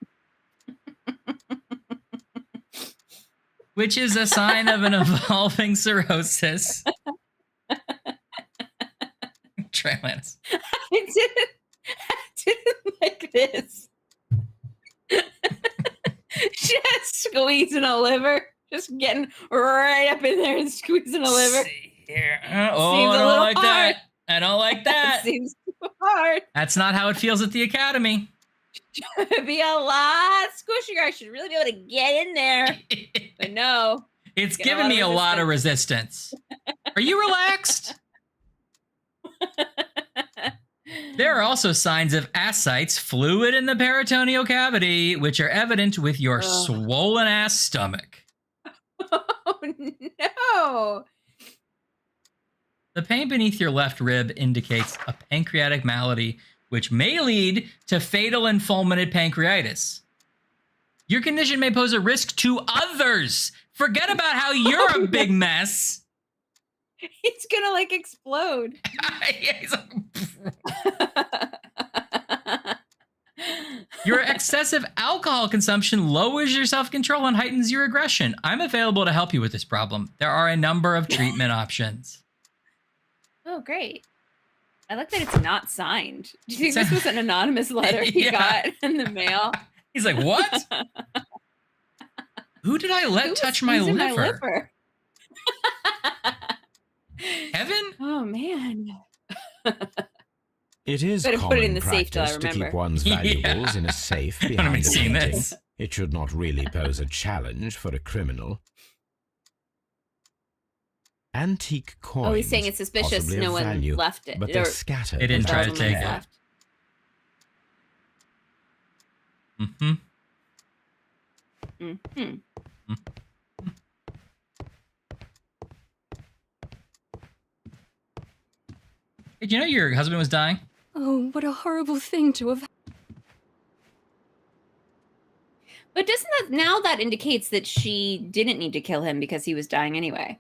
Which is a sign of an evolving cirrhosis. Try Lannis. I didn't like this. Just squeezing a liver. Just getting right up in there and squeezing a liver. Here. Oh, I don't like that. I don't like that. Seems too hard. That's not how it feels at the academy. It'd be a lot squishier. I should really be able to get in there. But no. It's giving me a lot of resistance. Are you relaxed? There are also signs of ascites, fluid in the peritoneal cavity, which are evident with your swollen ass stomach. Oh, no. The pain beneath your left rib indicates a pancreatic malady, which may lead to fatal and fulminant pancreatitis. Your condition may pose a risk to others. Forget about how you're a big mess. It's gonna like explode. Your excessive alcohol consumption lowers your self-control and heightens your aggression. I'm available to help you with this problem. There are a number of treatment options. Oh, great. I like that it's not signed. Do you think this was an anonymous letter he got in the mail? He's like, what? Who did I let touch my liver? Heaven? Oh, man. It is Better common put it in the safe till I practice to remember. keep one's valuables in a safe behind a seen painting. this. It should not really pose a challenge for a criminal. Antique coins. Oh, he's saying it's suspicious possibly no of one value, left it. but they're scattered. They didn't try to without take care. it. Mm-hmm. Mm-hmm. Did you know your husband was dying? Oh, what a horrible thing to have. But doesn't that indicates that she didn't need to kill him because he was dying anyway?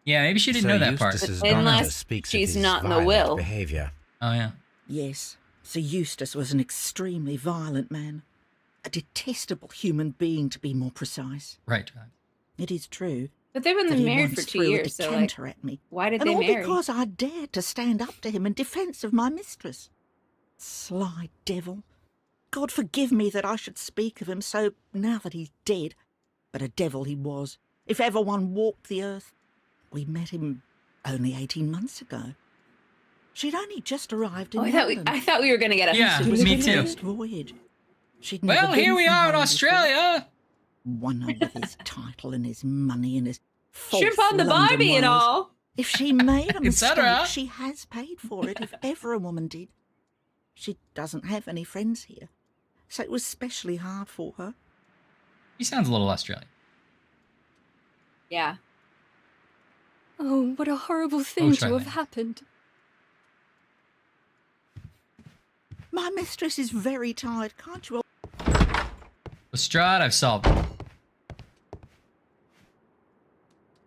Yeah, maybe she didn't know that part. Unless she's not in the will. Behavior. Oh, yeah. Yes, Sir Eustace was an extremely violent man. A detestable human being, to be more precise. Right. It is true. But they've been married for 2 years, so like, at me. why did and they all marry? because I dared to stand up to him in defence of my mistress. Sly devil. God forgive me that I should speak of him so now that he's dead. But a devil he was, if ever one walked the earth. We met him only 18 months ago. She'd only just arrived in London. I thought we were going to get a... Yeah, me too. Voyage. Well, here we are in Australia. One with his title and his money and his false Shrimp on the London Barbie and ways. all. If she made a mistake, cetera. she has paid for it, if ever a woman did. She doesn't have any friends here, so it was especially hard for her. He sounds a little Australian. Yeah. Oh, what a horrible thing to have happened. My mistress is very tired, can't you? Lestrade, I've solved it.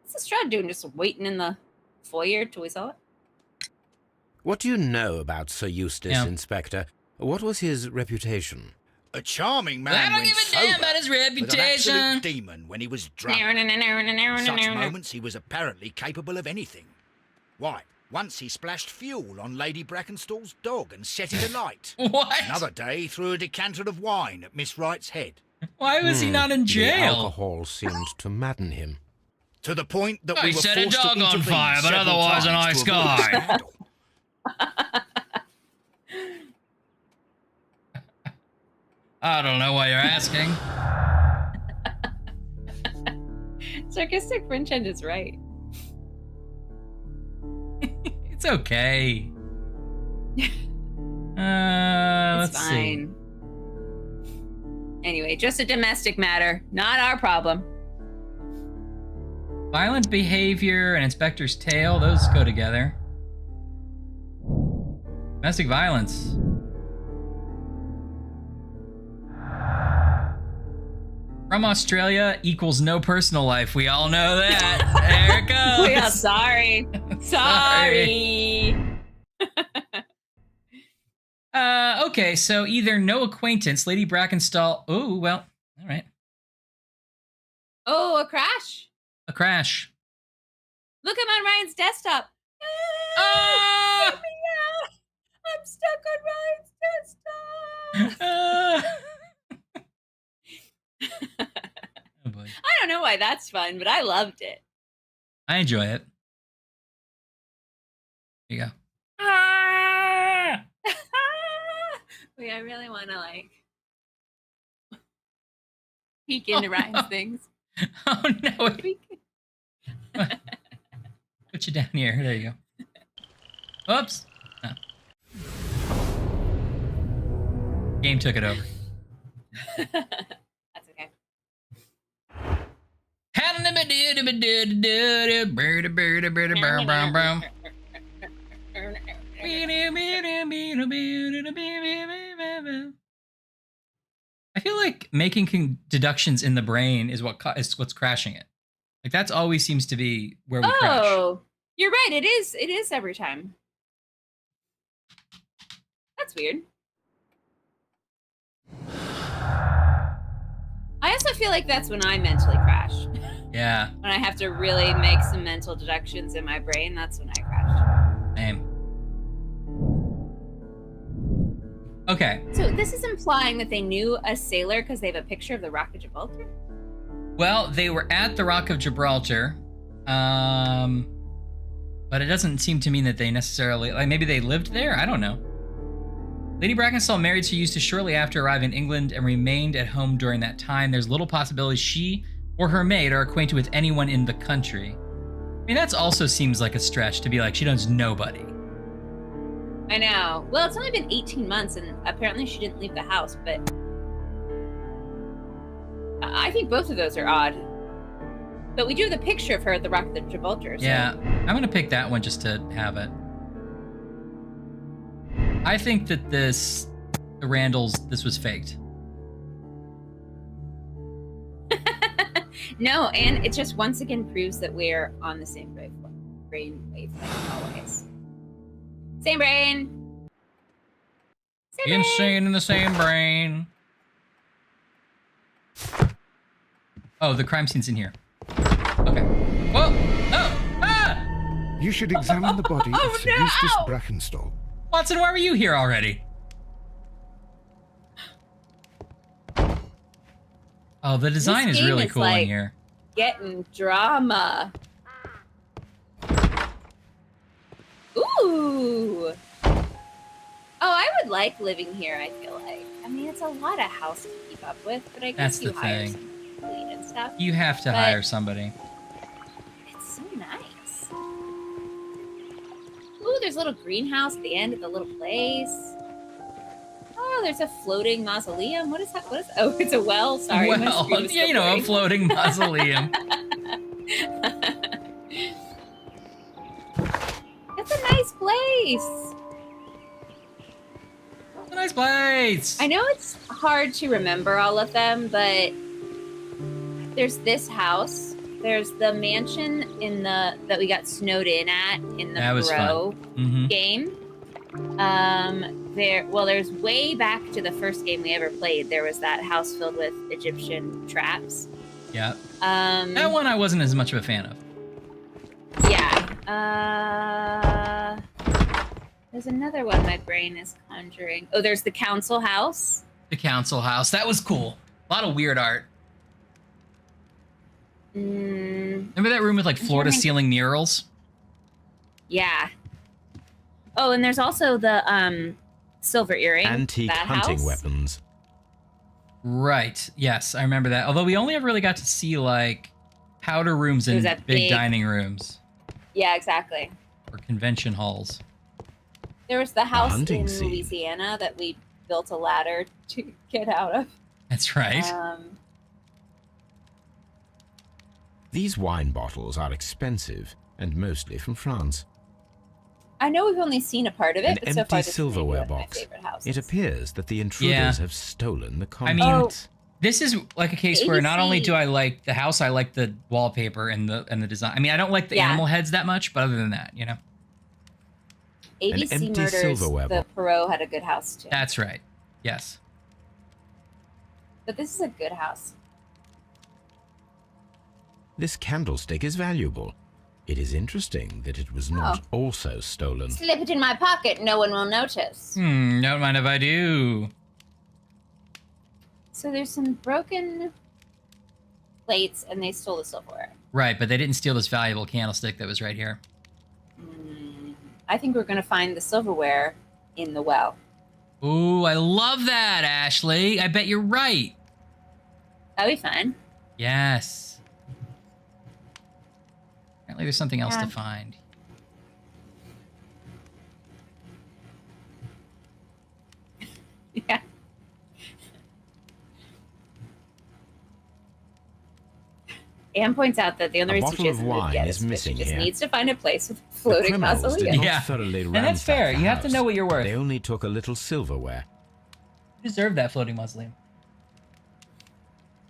What's Lestrade doing? Just waiting in the foyer till we saw it? What do you know about Sir Eustace, Inspector? What was his reputation? A charming man. I don't when give a damn sober, about his but an reputation. absolute demon when he was drunk. In such moments, he was apparently capable of anything. Why? Once he splashed fuel on Lady Brackenstall's dog and set it alight. What? Another day, he threw a decanter of wine at Miss Wright's head. Why was he not in jail? The alcohol seemed to madden him. To the point that we were set a forced dog to on intervene fire, but several otherwise a times nice to avoid guy. scandal. I don't know why you're asking. Sarcastic French end is right. It's okay. Let's see. Anyway, just a domestic matter, not our problem. Violent behavior and inspector's tale, those go together. Domestic violence. From Australia equals no personal life. We all know that. There it goes. We are sorry. Sorry. Okay, so either no acquaintance, Lady Brackenstall. Oh, well, all right. Oh, a crash. A crash. Look, I'm on Ryan's desktop. Ah! Get me out. I'm stuck on Ryan's desktop. Oh boy. I don't know why that's fun, but I loved it. I enjoy it. Here you go. Ah! Wait, I really want to like peek into Ryan's things. Oh no! Put you down here. There you go. Oops. No. Game took it over. That's okay. I feel like making deductions in the brain is what's crashing it. Like that's always seems to be where we crash. Oh, you're right. It is every time. That's weird. I also feel like that's when I mentally crash. Yeah. When I have to really make some mental deductions in my brain, that's when I crash. Same. Okay. So this is implying that they knew a sailor because they have a picture of the Rock of Gibraltar? Well, they were at the Rock of Gibraltar, but it doesn't seem to mean that they necessarily, like maybe they lived there? I don't know. Lady Brackenstall married Sir Eustace shortly after arriving in England and remained at home during that time. There's little possibility she or her maid are acquainted with anyone in the country. I mean, that also seems like a stretch to be like, she knows nobody. I know. Well, it's only been 18 months, and apparently she didn't leave the house, but I think both of those are odd. But we do have the picture of her at the Rock of Gibraltar. So. Yeah, I'm going to pick that one just to have it. I think that the Randalls, this was faked. No, and it just once again proves that we're on the same wavelength always. Same brain. Same Insane in the same brain. Oh, the crime scene's in here. Okay. Whoa! Oh! Ah! You should examine the body of Sir Eustace Brackenstall. Watson, why were you here already? Oh, the design is really cool in here. Getting drama. Ooh. Oh, I would like living here, I feel like. I mean, it's a lot of house to keep up with, but I guess you hire some clean and stuff. You have to hire somebody. It's so nice. Ooh, there's a little greenhouse at the end of the little place. Oh, there's a floating mausoleum. What is that? What is? Oh, it's a well. Sorry. Well, yeah, you know, a floating mausoleum. It's a nice place. It's a nice place. I know it's hard to remember all of them, but there's this house. There's the mansion that we got snowed in at in the Pro game. There's way back to the first game we ever played. There was that house filled with Egyptian traps. Yeah. That one I wasn't as much of a fan of. Yeah. There's another one my brain is conjuring. Oh, there's the council house. The council house. That was cool. A lot of weird art. Remember that room with like floor-to-ceiling murals? Yeah. Oh, and there's also the silver earring. Antique hunting weapons. Right. Yes, I remember that. Although we only ever really got to see like powder rooms and big dining rooms. Yeah, exactly. Or convention halls. There was the house in Louisiana that we built a ladder to get out of. That's right. These wine bottles are expensive and mostly from France. I know we've only seen a part of it, but so far this silverware is maybe one of box. my favorite houses. It appears that the intruders have stolen the contents. I mean, this is like a case where not only do I like the house, I like the wallpaper and the design. I mean, I don't like the animal heads that much, but other than that, you know. ABC Murders, the Perot had a good house too. That's right. Yes. But this is a good house. This candlestick is valuable. It is interesting that it was not also stolen. Slip it in my pocket, no one will notice. Don't mind if I do. So there's some broken plates, and they stole the silverware. Right, but they didn't steal this valuable candlestick that was right here. I think we're going to find the silverware in the well. Ooh, I love that, Ashley. I bet you're right. That'd be fun. Yes. Apparently there's something else to find. Yeah. Anne points out that the only reason she doesn't move yet is missing she just needs to find a place with a floating mausoleum. And that's fair. You have to know what you're worth. They only took a little silverware. You deserve that floating mausoleum.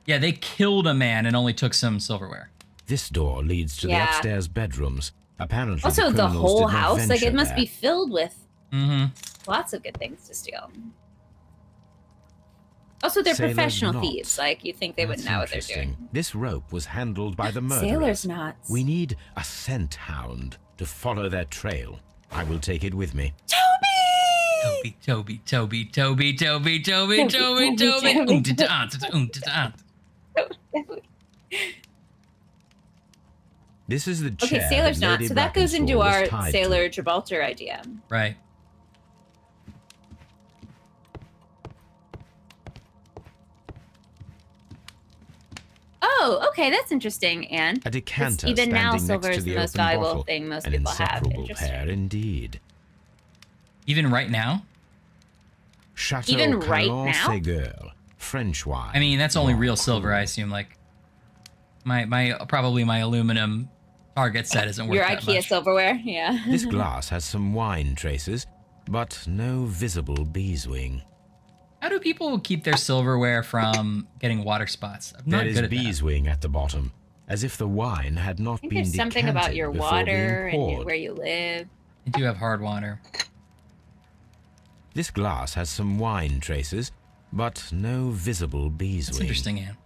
Yeah, they killed a man and only took some silverware. This door leads to the upstairs bedrooms. Apparently, also the whole house, like it must be filled with Mm-hmm. Lots of good things to steal. Also, they're professional thieves. Like, you think they would know what they're doing. This rope was handled by the murderers. Sailor's knots. We need a scent hound to follow their trail. I will take it with me. Toby! Toby, Toby, Toby, Toby, Toby, Toby, Toby. This is the chair. Okay, sailor's knot. So that goes into our Sailor Gibraltar idea. Right. Oh, okay, that's interesting, Anne. A decanter even now, standing silver next is to the the most open valuable bottle. thing most An people have. inseparable pair indeed. Even right now? Chateau Even right Calon now? Ségur, French wine. I mean, that's only real silver, I assume. Like, probably my aluminum target set isn't worth Your that IKEA much. silverware, yeah. This glass has some wine traces, but no visible beeswing. How do people keep their silverware from getting water spots? I'm not There good is at beeswing at the bottom, as if the wine had not I think been there's something about decanted your before water being and poured. where you live. I do have hard water. This glass has some wine traces, but no visible beeswing. That's interesting, Anne.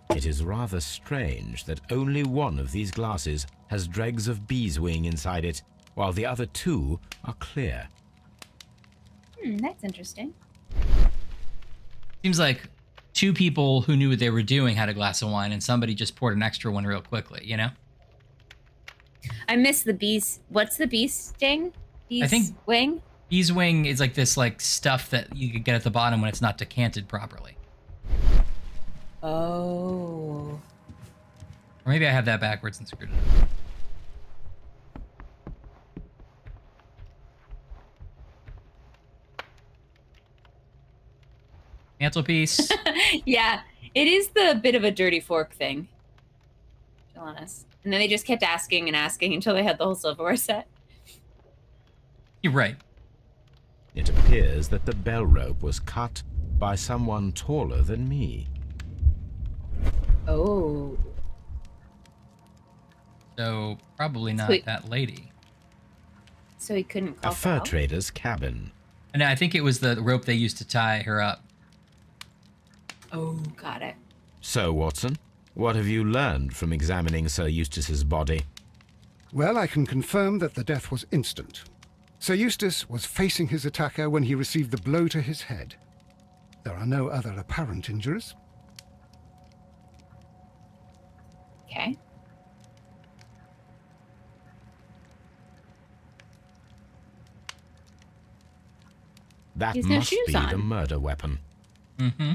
It is rather strange that only one of these glasses has dregs of beeswing inside it, while the other two are clear. That's interesting. Seems like two people who knew what they were doing had a glass of wine, and somebody just poured an extra one real quickly, you know? I miss the bees. What's the bee sting? I think wing? beeswing is like this stuff that you could get at the bottom when it's not decanted properly. Oh. Or maybe I have that backwards and screwed it up. Mantelpiece. Yeah, it is the bit of a dirty fork thing. To be honest. And then they just kept asking and asking until they had the whole silverware set. You're right. It appears that the bell rope was cut by someone taller than me. Oh. So probably not that lady. So he couldn't call A fur help? trader's cabin. And I think it was the rope they used to tie her up. Oh, got it. So, Watson, what have you learned from examining Sir Eustace's body? Well, I can confirm that the death was instant. Sir Eustace was facing his attacker when he received the blow to his head. There are no other apparent injuries. Okay. That He's no must shoes be on. the murder weapon. Mm-hmm.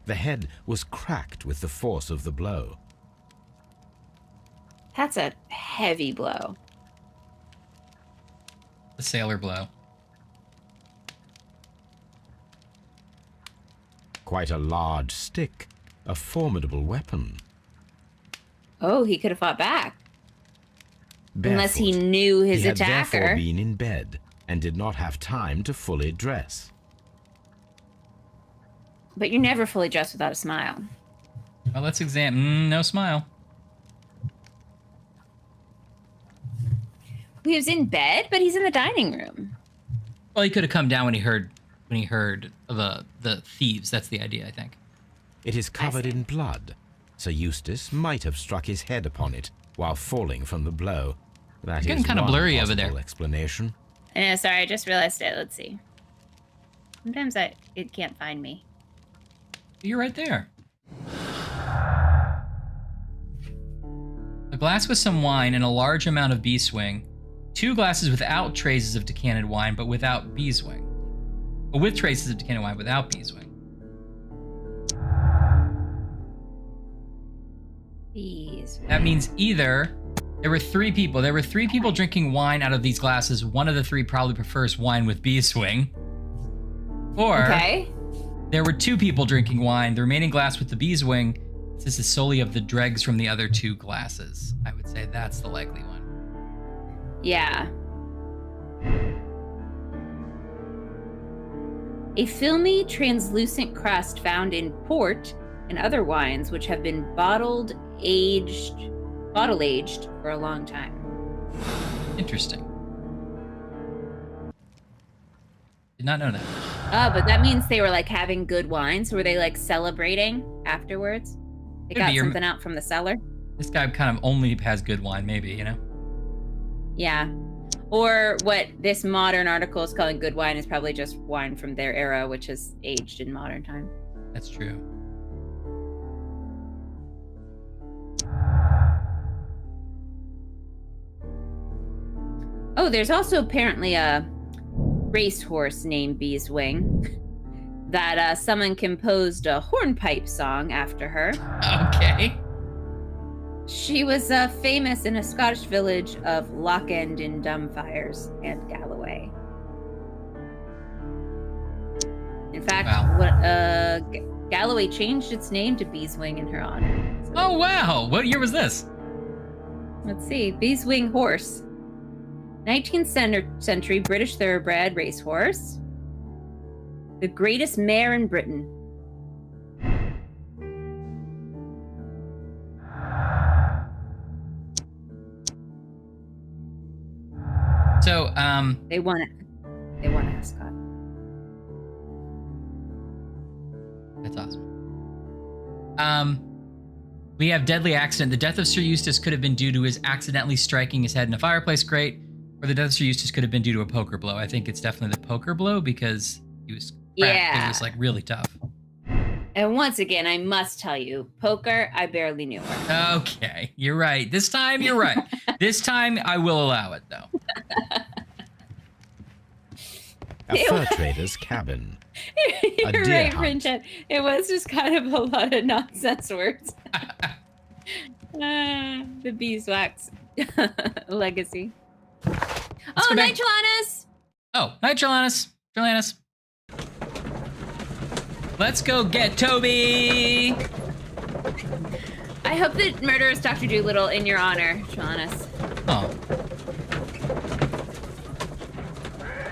The head was cracked with the force of the blow. That's a heavy blow. The sailor blow. Quite a large stick, a formidable weapon. Oh, he could have fought back. Unless he Barefoot, knew his he had attacker. therefore been in bed and did not have time to fully dress. But you're never fully dressed without a smile. Well, let's examine. No smile. He was in bed, but he's in the dining room. Well, he could have come down when he heard the thieves. That's the idea, I think. It is covered in blood. Sir Eustace might have struck his head upon it while falling from the blow. That It's getting is kind of one blurry over possible there. explanation. Yeah, sorry, I just realized it. Let's see. Sometimes it can't find me. You're right there. A glass with some wine and a large amount of beeswing. 2 glasses without traces of decanted wine, but without beeswing. Or with traces of decanted wine without beeswing. That means either there were 3 people. There were 3 people drinking wine out of these glasses. One of the 3 probably prefers wine with beeswing. Or there were 2 people drinking wine. The remaining glass with the beeswing consists solely of the dregs from the other 2 glasses. I would say that's the likely one. Yeah. A filmy, translucent crust found in port and other wines which have been bottle aged for a long time. Interesting. Did not know that. But that means they were like having good wine. So were they like celebrating afterwards? They got something out from the cellar? This guy kind of only has good wine, maybe, you know? Yeah. Or what this modern article is calling good wine is probably just wine from their era, which is aged in modern time. That's true. Oh, there's also apparently a racehorse named Beeswing that someone composed a hornpipe song after her. Okay. She was famous in a Scottish village of Lochend in Dumfires and Galloway. In fact, Galloway changed its name to Beeswing in her honor. So, oh, wow. What year was this? Let's see. Beeswing horse. 19th century British thoroughbred racehorse. The greatest mare in Britain. So, They won it. They won Ascot. That's awesome. We have deadly accident. The death of Sir Eustace could have been due to his accidentally striking his head in a fireplace grate, or the death of Sir Eustace could have been due to a poker blow. I think it's definitely the poker blow because he was cracked. It was like really tough. And once again, I must tell you, poker, I barely knew her. Okay, you're right. This time, you're right. This time, I will allow it, though. A fur trader's cabin. You're right, Friendship. It was just kind of a lot of nonsense words. The beeswax legacy. Oh, night, Trelawnus! Oh, night, Trelawnus. Trelawnus. Let's go get Toby! I hope that murderous Dr. Dolittle in your honor, Trelawnus. Oh.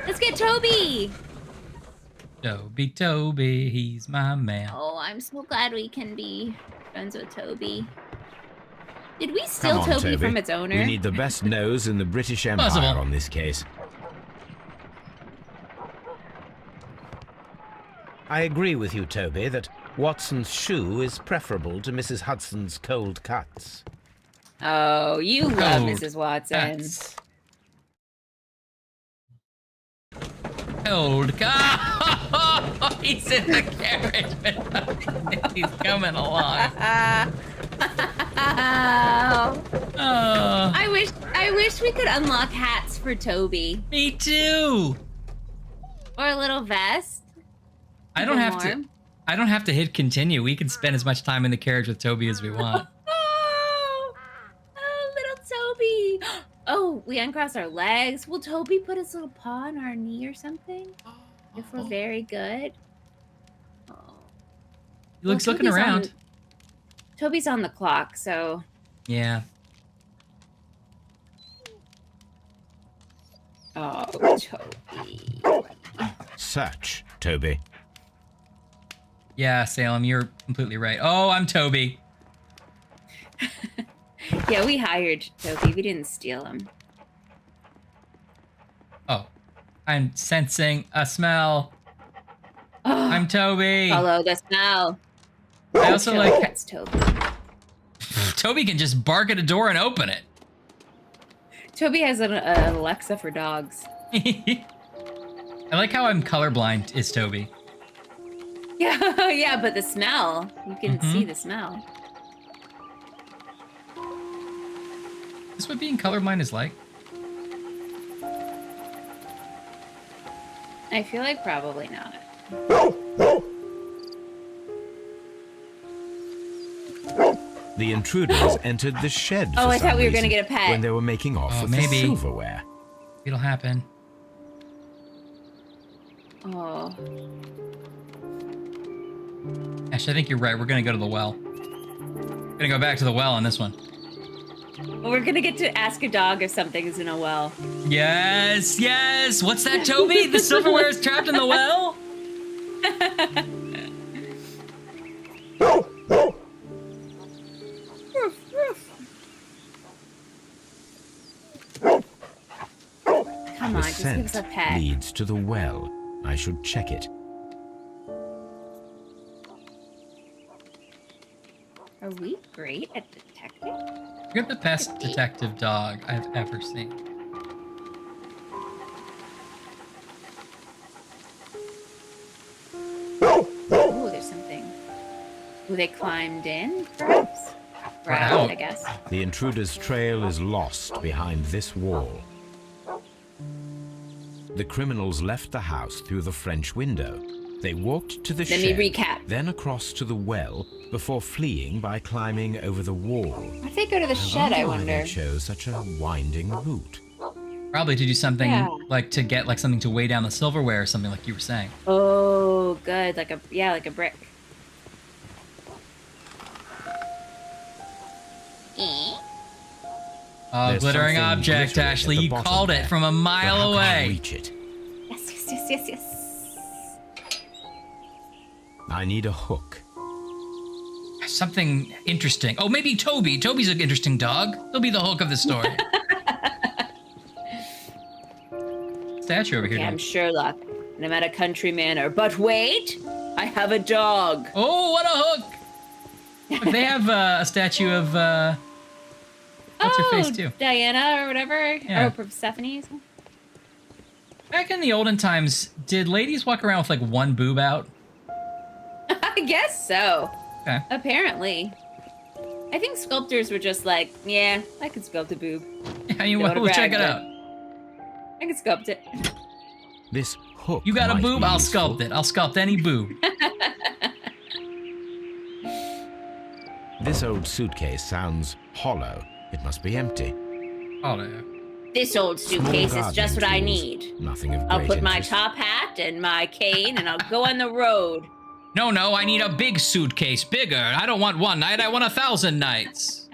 Let's get Toby! Toby, he's my man. Oh, I'm so glad we can be friends with Toby. Did we steal Come on, Toby from its owner? We need the best nose in the British Empire on this case. I agree with you, Toby, that Watson's shoe is preferable to Mrs. Hudson's cold cuts. Oh, you love Mrs. Watson. Cold cut. He's in the carriage. He's coming along. I wish we could unlock hats for Toby. Me too. Or a little vest. I don't have to hit continue. We can spend as much time in the carriage with Toby as we want. Oh, little Toby. Oh, we uncross our legs. Will Toby put his little paw on our knee or something? If we're very good. Oh. He looks looking around. Toby's on the clock, so. Yeah. Oh, Toby. Search, Toby. Yeah, Salem, you're completely right. Oh, I'm Toby. Yeah, we hired Toby. We didn't steal him. Oh, I'm sensing a smell. Oh, I'm Toby. Follow the smell. I also like... That's Toby. Toby can just bark at a door and open it. Toby has an Alexa for dogs. I like how I'm colorblind is Toby. Yeah, yeah, but the smell. You can see the smell. Is this what being colorblind is like? I feel like probably not. The intruders entered the shed. Oh, I thought we were going to get a pet. When they were making off with the silverware. It'll happen. Oh. Ash, I think you're right. We're going to go to the well. We're going to go back to the well on this one. We're going to get to ask a dog if something is in a well. Yes, yes. What's that, Toby? The silverware is trapped in the well? Come on, just give us a pet. Leads to the well. I should check it. Are we great at detecting? You're the best detective dog I've ever seen. Oh, there's something. Oh, they climbed in, perhaps? Or out, I guess. The intruder's trail is lost behind this wall. The criminals left the house through the French window. They walked to the shed, Let me recap. then across to the well, before fleeing by climbing over the wall. Why'd they go to the shed, I wonder? Why they chose such a winding route. Probably to do something like to get like something to weigh down the silverware or something like you were saying. Oh, good. Like a brick. Oh, glittering object, Ashley. You called it from a mile away. Reach it. Yes, yes, yes, yes, yes. I need a hook. Something interesting. Oh, maybe Toby. Toby's an interesting dog. He'll be the hook of the story. Statue over here. Okay, I'm Sherlock, and I'm at a country manor. But wait, I have a dog. Oh, what a hook! They have a statue of what's her face too? Diana or whatever, Yeah. or Persephone. Back in the olden times, did ladies walk around with like one boob out? I guess so. Okay. Apparently. I think sculptors were just like, yeah, I could sculpt a boob. Yeah, you want to check it out. I can sculpt it. This hook. You got a might boob? be I'll useful. sculpt it. I'll sculpt any boob. This old suitcase sounds hollow. It must be empty. Hollow. This old suitcase Small is just what I gardening need. tools, nothing of I'll great put my interest. top hat and my cane and I'll go on the road. No, I need a big suitcase. Bigger. I don't want one night. I want 1,000 nights.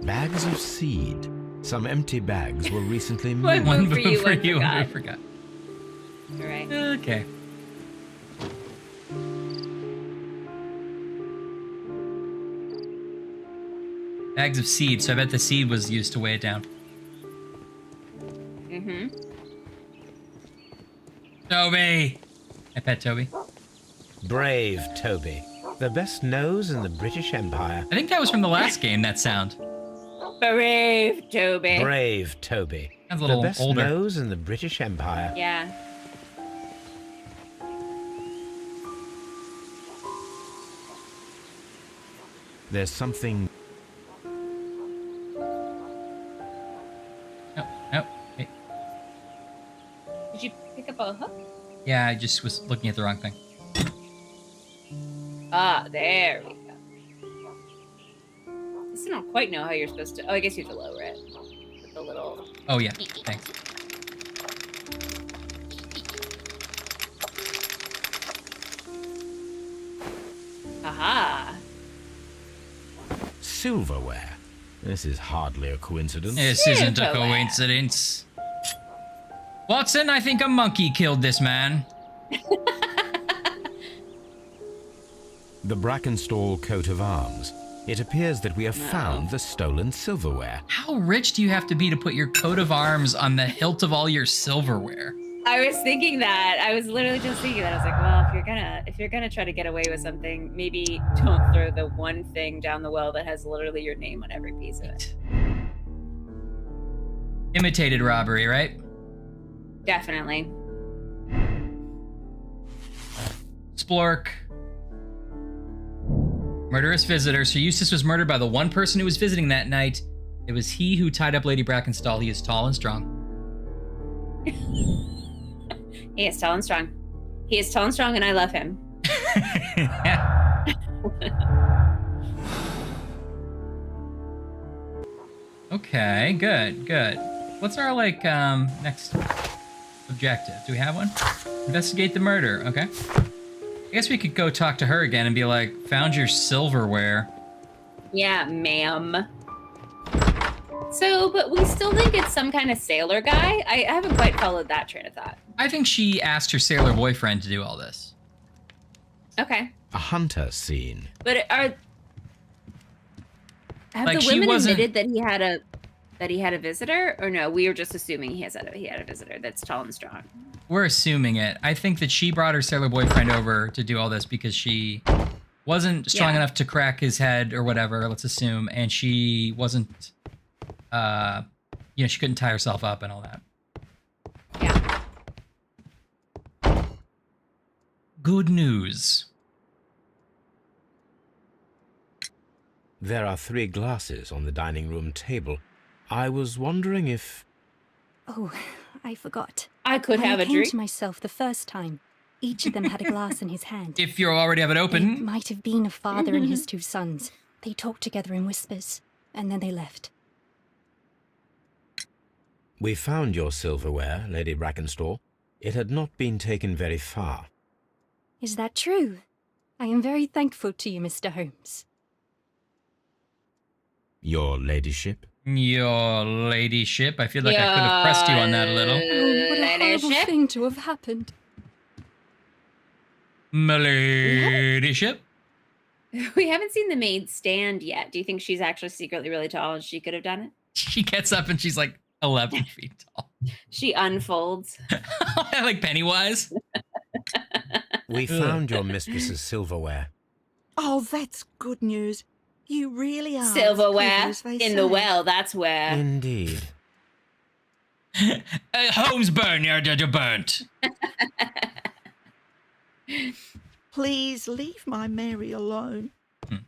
Bags of seed. Some empty bags were recently One moved. for you, one for I God. forgot. All right. Okay. Bags of seed, so I bet the seed was used to weigh it down. Mm-hmm. Toby! I pet Toby. Brave Toby. The best nose in the British Empire. I think that was from the last game, that sound. Brave Toby. Brave Toby. Sounds a little the best older. nose in the British Empire. Yeah. There's something... Nope. Hey. Did you pick up a hook? Yeah, I just was looking at the wrong thing. Ah, there we go. I still don't quite know how you're supposed to... Oh, I guess you have to lower it. With the little... Oh, yeah. Thanks. Aha. silverware. This is hardly a coincidence. This isn't a coincidence. Watson, I think a monkey killed this man. The Brackenstall coat of arms. It appears that we have found the stolen silverware. How rich do you have to be to put your coat of arms on the hilt of all your silverware? I was thinking that. I was literally just thinking that. I was like, well, if you're gonna try to get away with something, maybe don't throw the one thing down the well that has literally your name on every piece of it. Imitated robbery, right? Definitely. Splork. Murderous visitor. Sir Eustace was murdered by the one person who was visiting that night. It was he who tied up Lady Brackenstall. He is tall and strong. He is tall and strong. He is tall and strong, and I love him. Okay, good. What's our, next objective? Do we have one? Investigate the murder. Okay. I guess we could go talk to her again and be like, found your silverware. Yeah, ma'am. So, but we still think it's some kind of sailor guy? I haven't quite followed that train of thought. I think she asked her sailor boyfriend to do all this. Okay. A hunter scene. But have Like, the she women wasn't- admitted that he had a visitor, or no? We were just assuming he had a visitor that's tall and strong. We're assuming it. I think that she brought her sailor boyfriend over to do all this because she wasn't strong enough to crack his head or whatever, let's assume, and she wasn't, she couldn't tie herself up and all that. Yeah. Good news. There are 3 glasses on the dining room table. I was wondering if... Oh, I forgot. I could When have I a came drink. to myself the first time, each of them had a glass in his hand. If you already have it It open. might have been a father and his 2 sons. They talked together in whispers, and then they left. We found your silverware, Lady Brackenstall. It had not been taken very far. Is that true? I am very thankful to you, Mr. Holmes. Your ladyship? Your ladyship. I feel like I could have pressed you on that a little. Oh, what a horrible thing to have happened. My ladyship. We haven't seen the maid stand yet. Do you think she's actually secretly really tall and she could have done it? She gets up and she's like 11 feet tall. She unfolds. Like Pennywise. We found your mistress's silverware. Oh, that's good news. You really are. Silverware in the well, that's where. Indeed. Holmes burn, you're burnt. Please leave my Mary alone.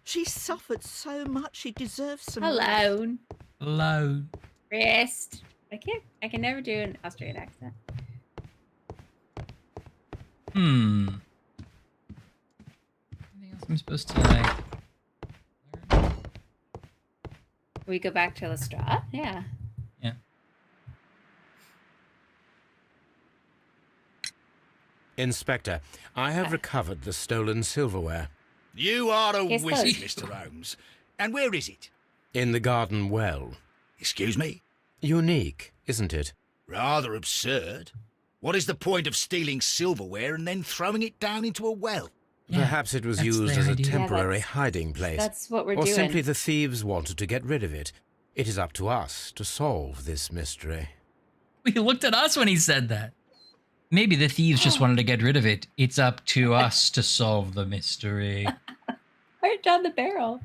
She's suffered so much. She deserves some Alone. Alone. Rest. I can never do an Australian accent. Anything else I'm supposed to like? We go back to Lestrade? Yeah. Yeah. Inspector, I have recovered the stolen silverware. You are a Case wizard, closed. Mr. Holmes. And where is it? In the garden well. Excuse me? Unique, isn't it? Rather absurd. What is the point of stealing silverware and then throwing it down into a well? Yeah, Perhaps it was that's used the as a idea. temporary Yeah, hiding place. That's what we're Or doing. simply the thieves wanted to get rid of it. It is up to us to solve this mystery. He looked at us when he said that. Maybe the thieves just wanted to get rid of it. It's up to us to solve the mystery. Right down the barrel.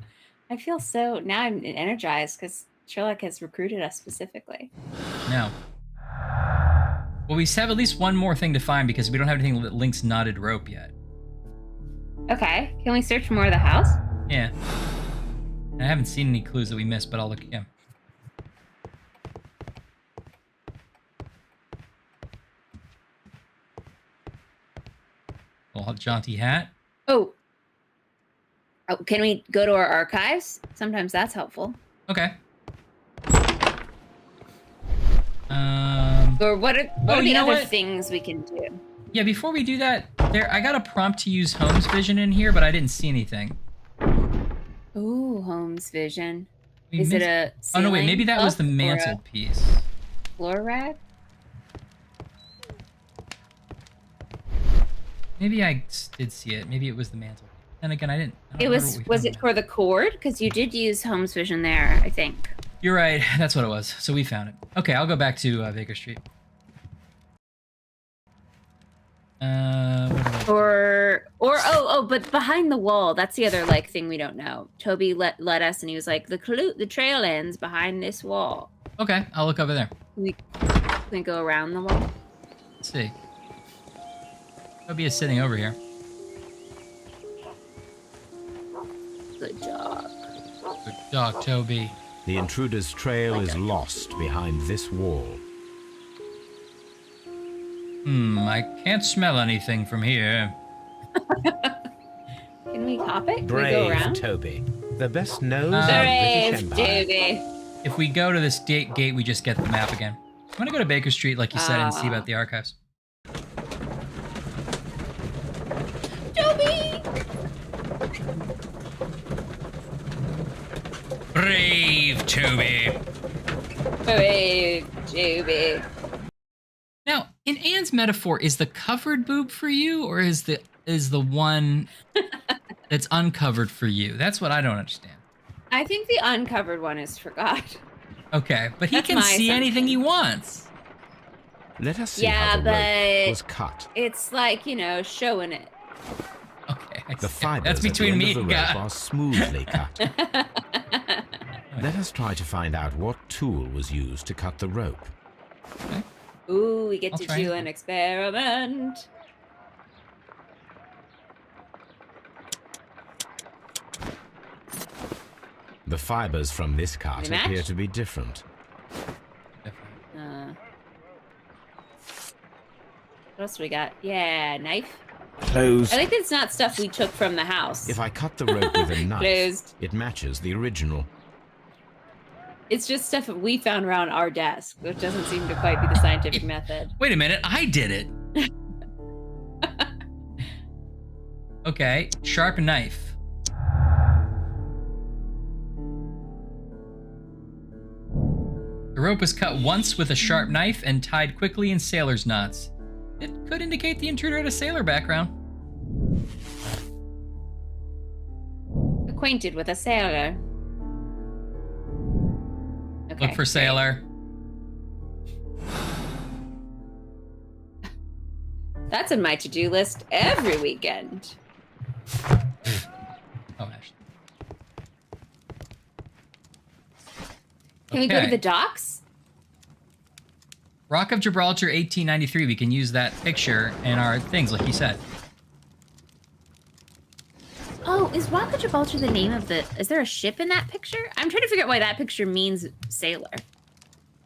I feel so... Now I'm energized because Sherlock has recruited us specifically. No. Well, we have at least one more thing to find because we don't have anything that links knotted rope yet. Okay. Can we search more of the house? Yeah. I haven't seen any clues that we missed, but I'll look again. Little jaunty hat. Oh. Oh, can we go to our archives? Sometimes that's helpful. Okay. Or what are the you know other what? things we can do? Yeah, before we do that, I got a prompt to use Holmes vision in here, but I didn't see anything. Ooh, Holmes vision. We Is it missed- a Oh no, wait, maybe that was the ceiling hook or a mantelpiece. floor rag? Maybe I did see it. Maybe it was the mantelpiece. And again, I don't It remember was what we was found it for the cord? Because you did use Holmes vision there, I think. You're right. That's what it was. So we found it. Okay, I'll go back to Baker Street. But behind the wall, that's the other like thing we don't know. Toby led us, and he was like, the trail ends behind this wall. Okay, I'll look over there. Can we go around the wall? Let's see. Toby is sitting over here. Good job. Good dog, Toby. The intruder's trail is lost behind this wall. I can't smell anything from here. Can we hop it? Can Brave we go around? Toby. The best nose in the Brave British Empire. Toby. If we go to this gate, we just get the map again. I'm gonna go to Baker Street, like you said, and see about the archives. Toby! Brave Toby. Brave Toby. Now, in Anne's metaphor, is the covered boob for you, or is the one that's uncovered for you? That's what I don't understand. I think the uncovered one is for God. Okay, but he That's can my see anything he wants. Let us see how the rope was cut. It's like, showing it. Okay, The fibers that's between at the me end of and the rope God. are smoothly cut. Let us try to find out what tool was used to cut the rope. Okay. Ooh, we get I'll to try do it. an experiment. The fibers from this cut They match? appear to be different. What else we got? Yeah, knife. Closed. I think it's not stuff we took from the house. If I cut the rope with a knife, Closed. it matches the original. It's just stuff that we found around our desk, which doesn't seem to quite be the scientific method. Wait a minute, I did it. Okay, sharp knife. The rope was cut once with a sharp knife and tied quickly in sailor's knots. It could indicate the intruder had a sailor background. Acquainted with a sailor. Okay, Look for sailor. That's in my to-do list every weekend. Oh, Ashley. Can we go to the docks? Rock of Gibraltar, 1893. We can use that picture in our things, like you said. Oh, is Rock of Gibraltar the name of the... Is there a ship in that picture? I'm trying to figure out why that picture means sailor.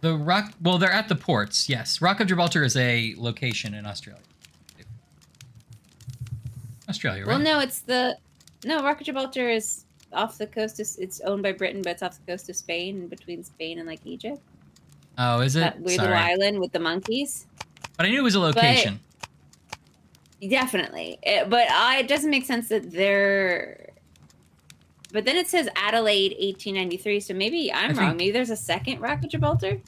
The Rock... Well, they're at the ports, yes. Rock of Gibraltar is a location in Australia. Australia, right? Well, no, it's the... No, Rock of Gibraltar is off the coast. It's owned by Britain, but it's off the coast of Spain, in between Spain and, like, Egypt. Oh, is it? That weird little island with the monkeys. But I knew it was a location. But, definitely. It doesn't make sense that they're... But then it says Adelaide, 1893, so maybe I'm wrong. Maybe there's a second Rock of Gibraltar?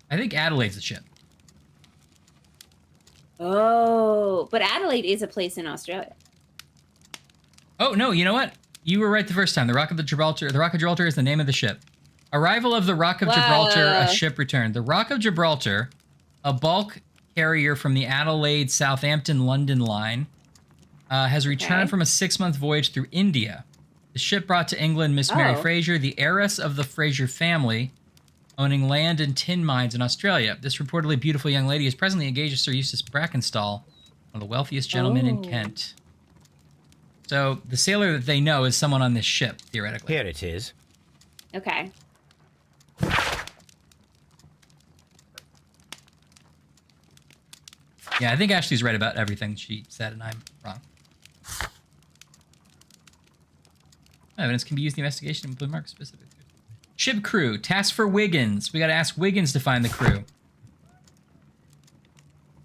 I think Adelaide's the ship. Oh, but Adelaide is a place in Australia. Oh, no, you know what? You were right the first time. The Rock of Gibraltar is the name of the ship. Arrival of the Rock of Gibraltar, a ship returned. The Rock of Gibraltar, a bulk carrier from the Adelaide, Southampton, London line, has returned from a 6-month voyage through India. The ship brought to England Miss Mary Fraser, the heiress of the Fraser family, owning land and tin mines in Australia. This reportedly beautiful young lady is presently engaged with Sir Eustace Brackenstall, one of the wealthiest gentlemen in Kent. So the sailor that they know is someone on this ship, theoretically. Here it is. Okay. Yeah, I think Ashley's right about everything she said, and I'm wrong. Evidence can be used in the investigation with mark specific. Ship crew, task for Wiggins. We gotta ask Wiggins to find the crew.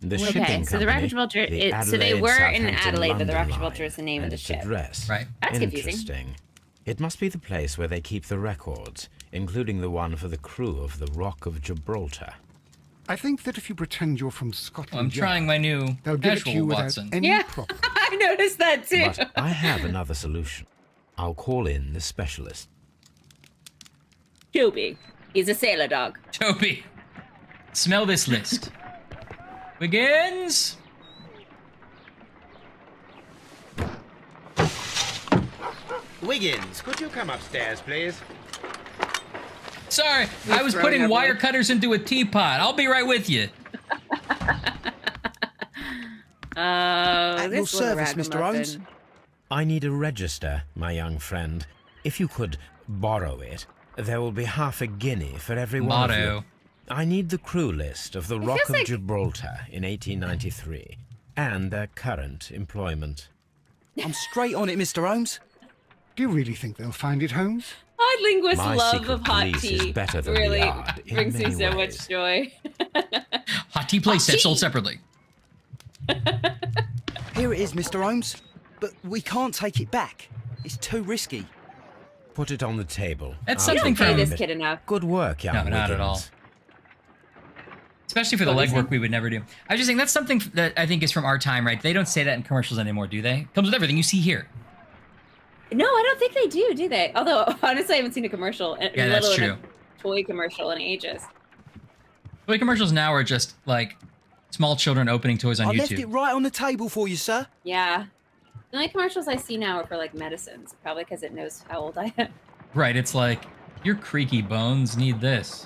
The shipping so the Rock of Gibraltar, so they were in Adelaide, but the Rock of London Gibraltar is the name of the ship. Address. Right. That's Interesting. confusing. It must be the place where they keep the records, including the one for the crew of the Rock of Gibraltar. I think that if you pretend you're from Scotland Well, I'm trying my new they'll give it to you without Watson. any Yeah, problem. I noticed that too. But I have another solution. I'll call in the specialist. Toby. He's a sailor dog. Toby, smell this list. Wiggins. Wiggins, could you come upstairs, please? Sorry, I was putting wire cutters into a teapot. I'll be right with you. At your service, Mr. Holmes. I need a register, my young friend. If you could borrow it, there will be half a guinea for every one of you. I need the crew list of the Rock of Gibraltar in 1893 and their current employment. I'm straight on it, Mr. Holmes. Do you really think they'll find it, Holmes? Hot linguist's My love secret of hot police is tea better than really the yard in brings me many so ways. much joy. Hot tea place set sold separately. Here it is, Mr. Holmes. But we can't take it back. It's too risky. Put it on the table. That's I'll something take from... Pay this kid enough. Good work, young No, not at all. Especially for the legwork we would never do. I was just saying, that's something that I think is from our time, right? They don't say that in commercials anymore, do they? Comes with everything you see here. No, I don't think they do they? Although, honestly, I haven't seen a commercial. Yeah, that's true. A toy commercial in ages. Toy commercials now are just, like, small children opening toys on I YouTube. left it right on the table for you, sir. Yeah. The only commercials I see now are for, like, medicines. Probably because it knows how old I am. Right, it's like, your creaky bones need this.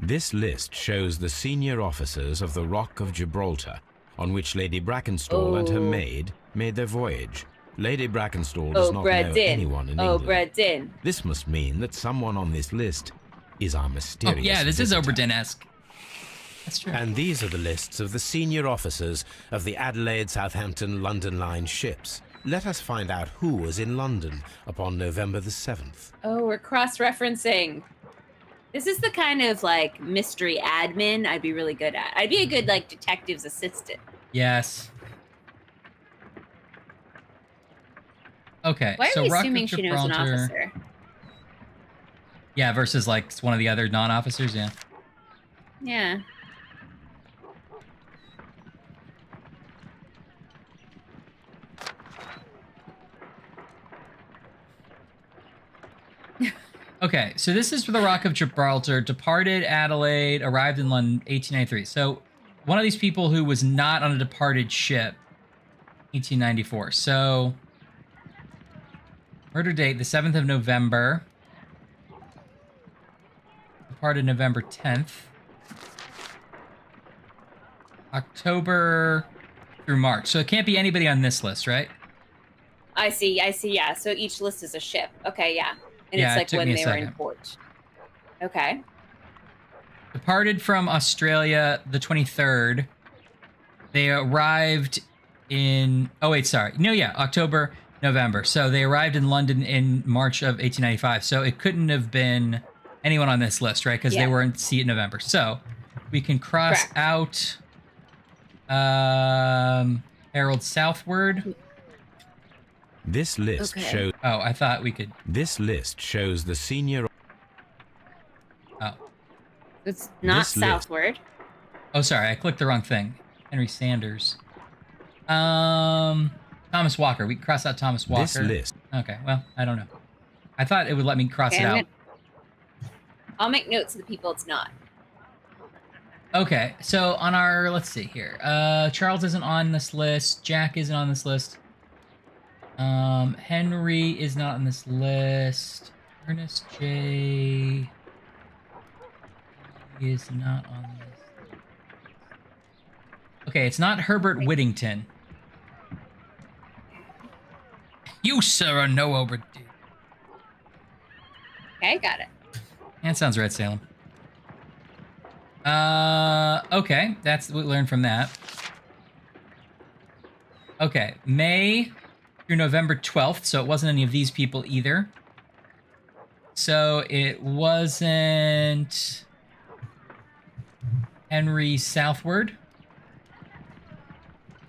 This list shows the senior officers of the Rock of Gibraltar, on which Lady Brackenstall and her maid made their voyage. Lady Brackenstall does not know anyone in England. This must mean that someone on this list is our mysterious yeah, this visitor. is Oberdin-esque. That's true. And these are the lists of the senior officers of the Adelaide, Southampton, London line ships. Let us find out who was in London upon November the 7th. Oh, we're cross-referencing. This is the kind of, like, mystery admin I'd be really good at. I'd be a good, like, detective's assistant. Yes. Okay, Why are so we Rock assuming of she knows an Gibraltar. officer? Yeah, versus like one of the other non-officers, yeah. Yeah. Okay, so this is for the Rock of Gibraltar, departed Adelaide, arrived in London, 1893. So one of these people who was not on a departed ship, 1894. So murder date, the 7th of November. Departed November 10th. October through March. So it can't be anybody on this list, right? I see, yeah. So each list is a ship. Okay, yeah. And Yeah, it it's took like me when a they were in second. port. Okay. Departed from Australia the 23rd. They arrived in... Oh, wait, sorry. No, yeah, October, November. So they arrived in London in March of 1895. So it couldn't have been anyone on this list, right? Because they were in sea in November. So we can cross out Harold Southward. This list shows... Oh, I thought we could... This list shows the senior... Oh. It's not southward. Oh, sorry, I clicked the wrong thing. Henry Sanders. Thomas Walker. We can cross out Thomas Walker. This list. Okay, well, I don't know. I thought it would let me cross it out. I'll make notes of the people it's not. Okay, so on our... Let's see here. Charles isn't on this list. Jack isn't on this list. Henry is not on this list. Ernest J. is not on this. Okay, it's not Herbert Whittington. You, sir, are no overdue. Okay, got it. That sounds right, Salem. Okay, that's what we learned from that. Okay, May through November 12th, so it wasn't any of these people either. So it wasn't Henry Southward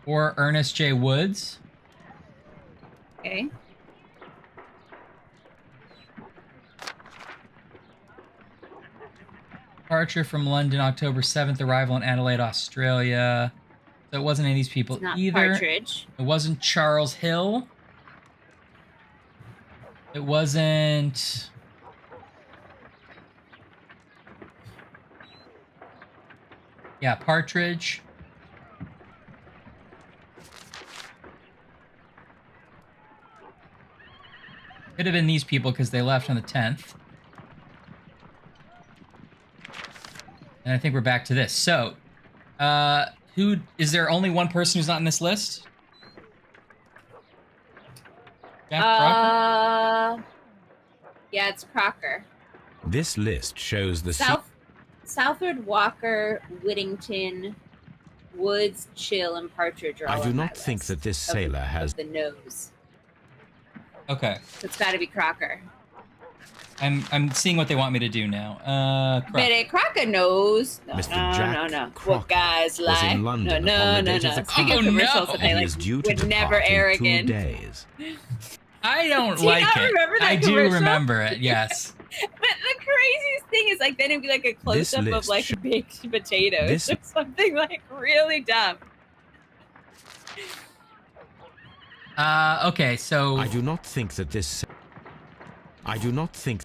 or Ernest J. Woods. Okay. Departure from London, October 7th, arrival in Adelaide, Australia. So it wasn't any of these people It's not either. Partridge. It wasn't Charles Hill. It wasn't... Yeah, Partridge. Could have been these people because they left on the 10th. And I think we're back to this. So, who is there only one person who's not in this list? Jack Crocker? Yeah, it's Crocker. This list shows the Southward, Walker, Whittington, Woods, Chill, and Partridge are all I do on my not think list that this sailor has... the nose. Okay. So it's got to be Crocker. I'm seeing what they want me to do now. But Crocker knows. No, Mr. no, Jack no. Crocker What guys was like? in London no. upon the date of the Speaking of crime. commercials that And they he like is due to would never depart air in 2 again. days. I don't Do you like not it. remember that I do commercial? remember it, yes. But the craziest thing is like then it'd be like a close up of list like baked potatoes or something like really dumb. Okay, so... I do not think that this... I do not think...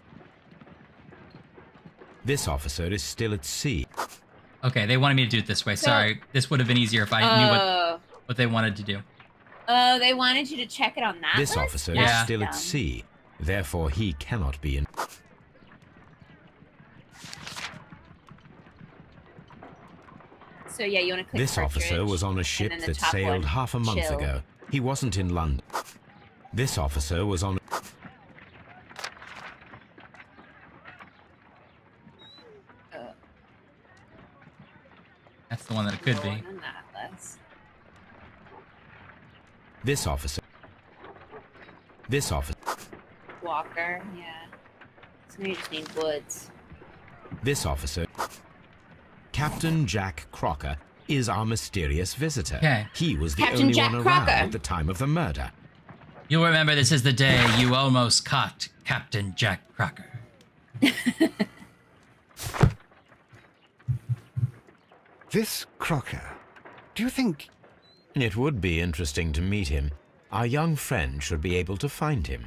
This officer is still at sea. Okay, they wanted me to do it this way. Sorry. This would have been easier if I knew what they wanted to do. Oh, they wanted you to check it on that This list? officer is That's still dumb. at sea. Therefore, he cannot be in... So yeah, you want to click This officer Partridge, was on a and ship then the that top sailed one, half a month Chill. ago. He wasn't in London. This officer was on... That's the one that it could be. On that list. This officer... This officer... Walker, yeah. So now you just need Woods. This officer... Captain Jack Crocker is our mysterious visitor. Okay. He was the Captain only Jack one around Crocker. at the time of the murder. You'll remember this is the day you almost caught Captain Jack Crocker. This Crocker, do you think... It would be interesting to meet him. Our young friend should be able to find him.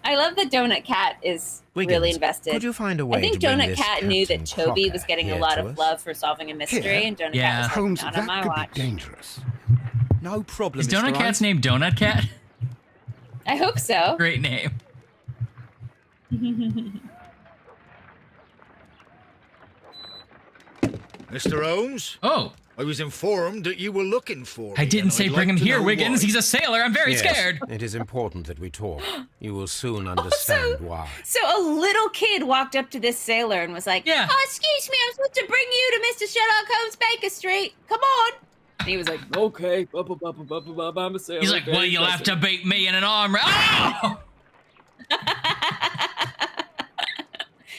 I love that Donut Cat is really invested. Could you find a way I think to bring Donut this Cat knew that Captain Toby Crocker was getting a here lot to of us? love for solving a mystery, and Donut Cat was like, Holmes, not that on my could watch. be dangerous. No problem, Is Mr. Donut Cat's Holmes. name Donut Cat? I hope so. Great name. Mr. Holmes? Oh. I was informed that you were looking for me. I didn't say bring him here, Wiggins. Why. He's a sailor. I'm very Yes, scared. It is important that we talk. You will soon understand why. So a little kid walked up to this sailor and was like, Yeah. "Oh, excuse me, I'm supposed to bring you to Mr. Sherlock Holmes Baker Street. Come on." And he was like, "Okay, I'm a sailor." He's like, well, you'll have to beat me in an arm race. Oh!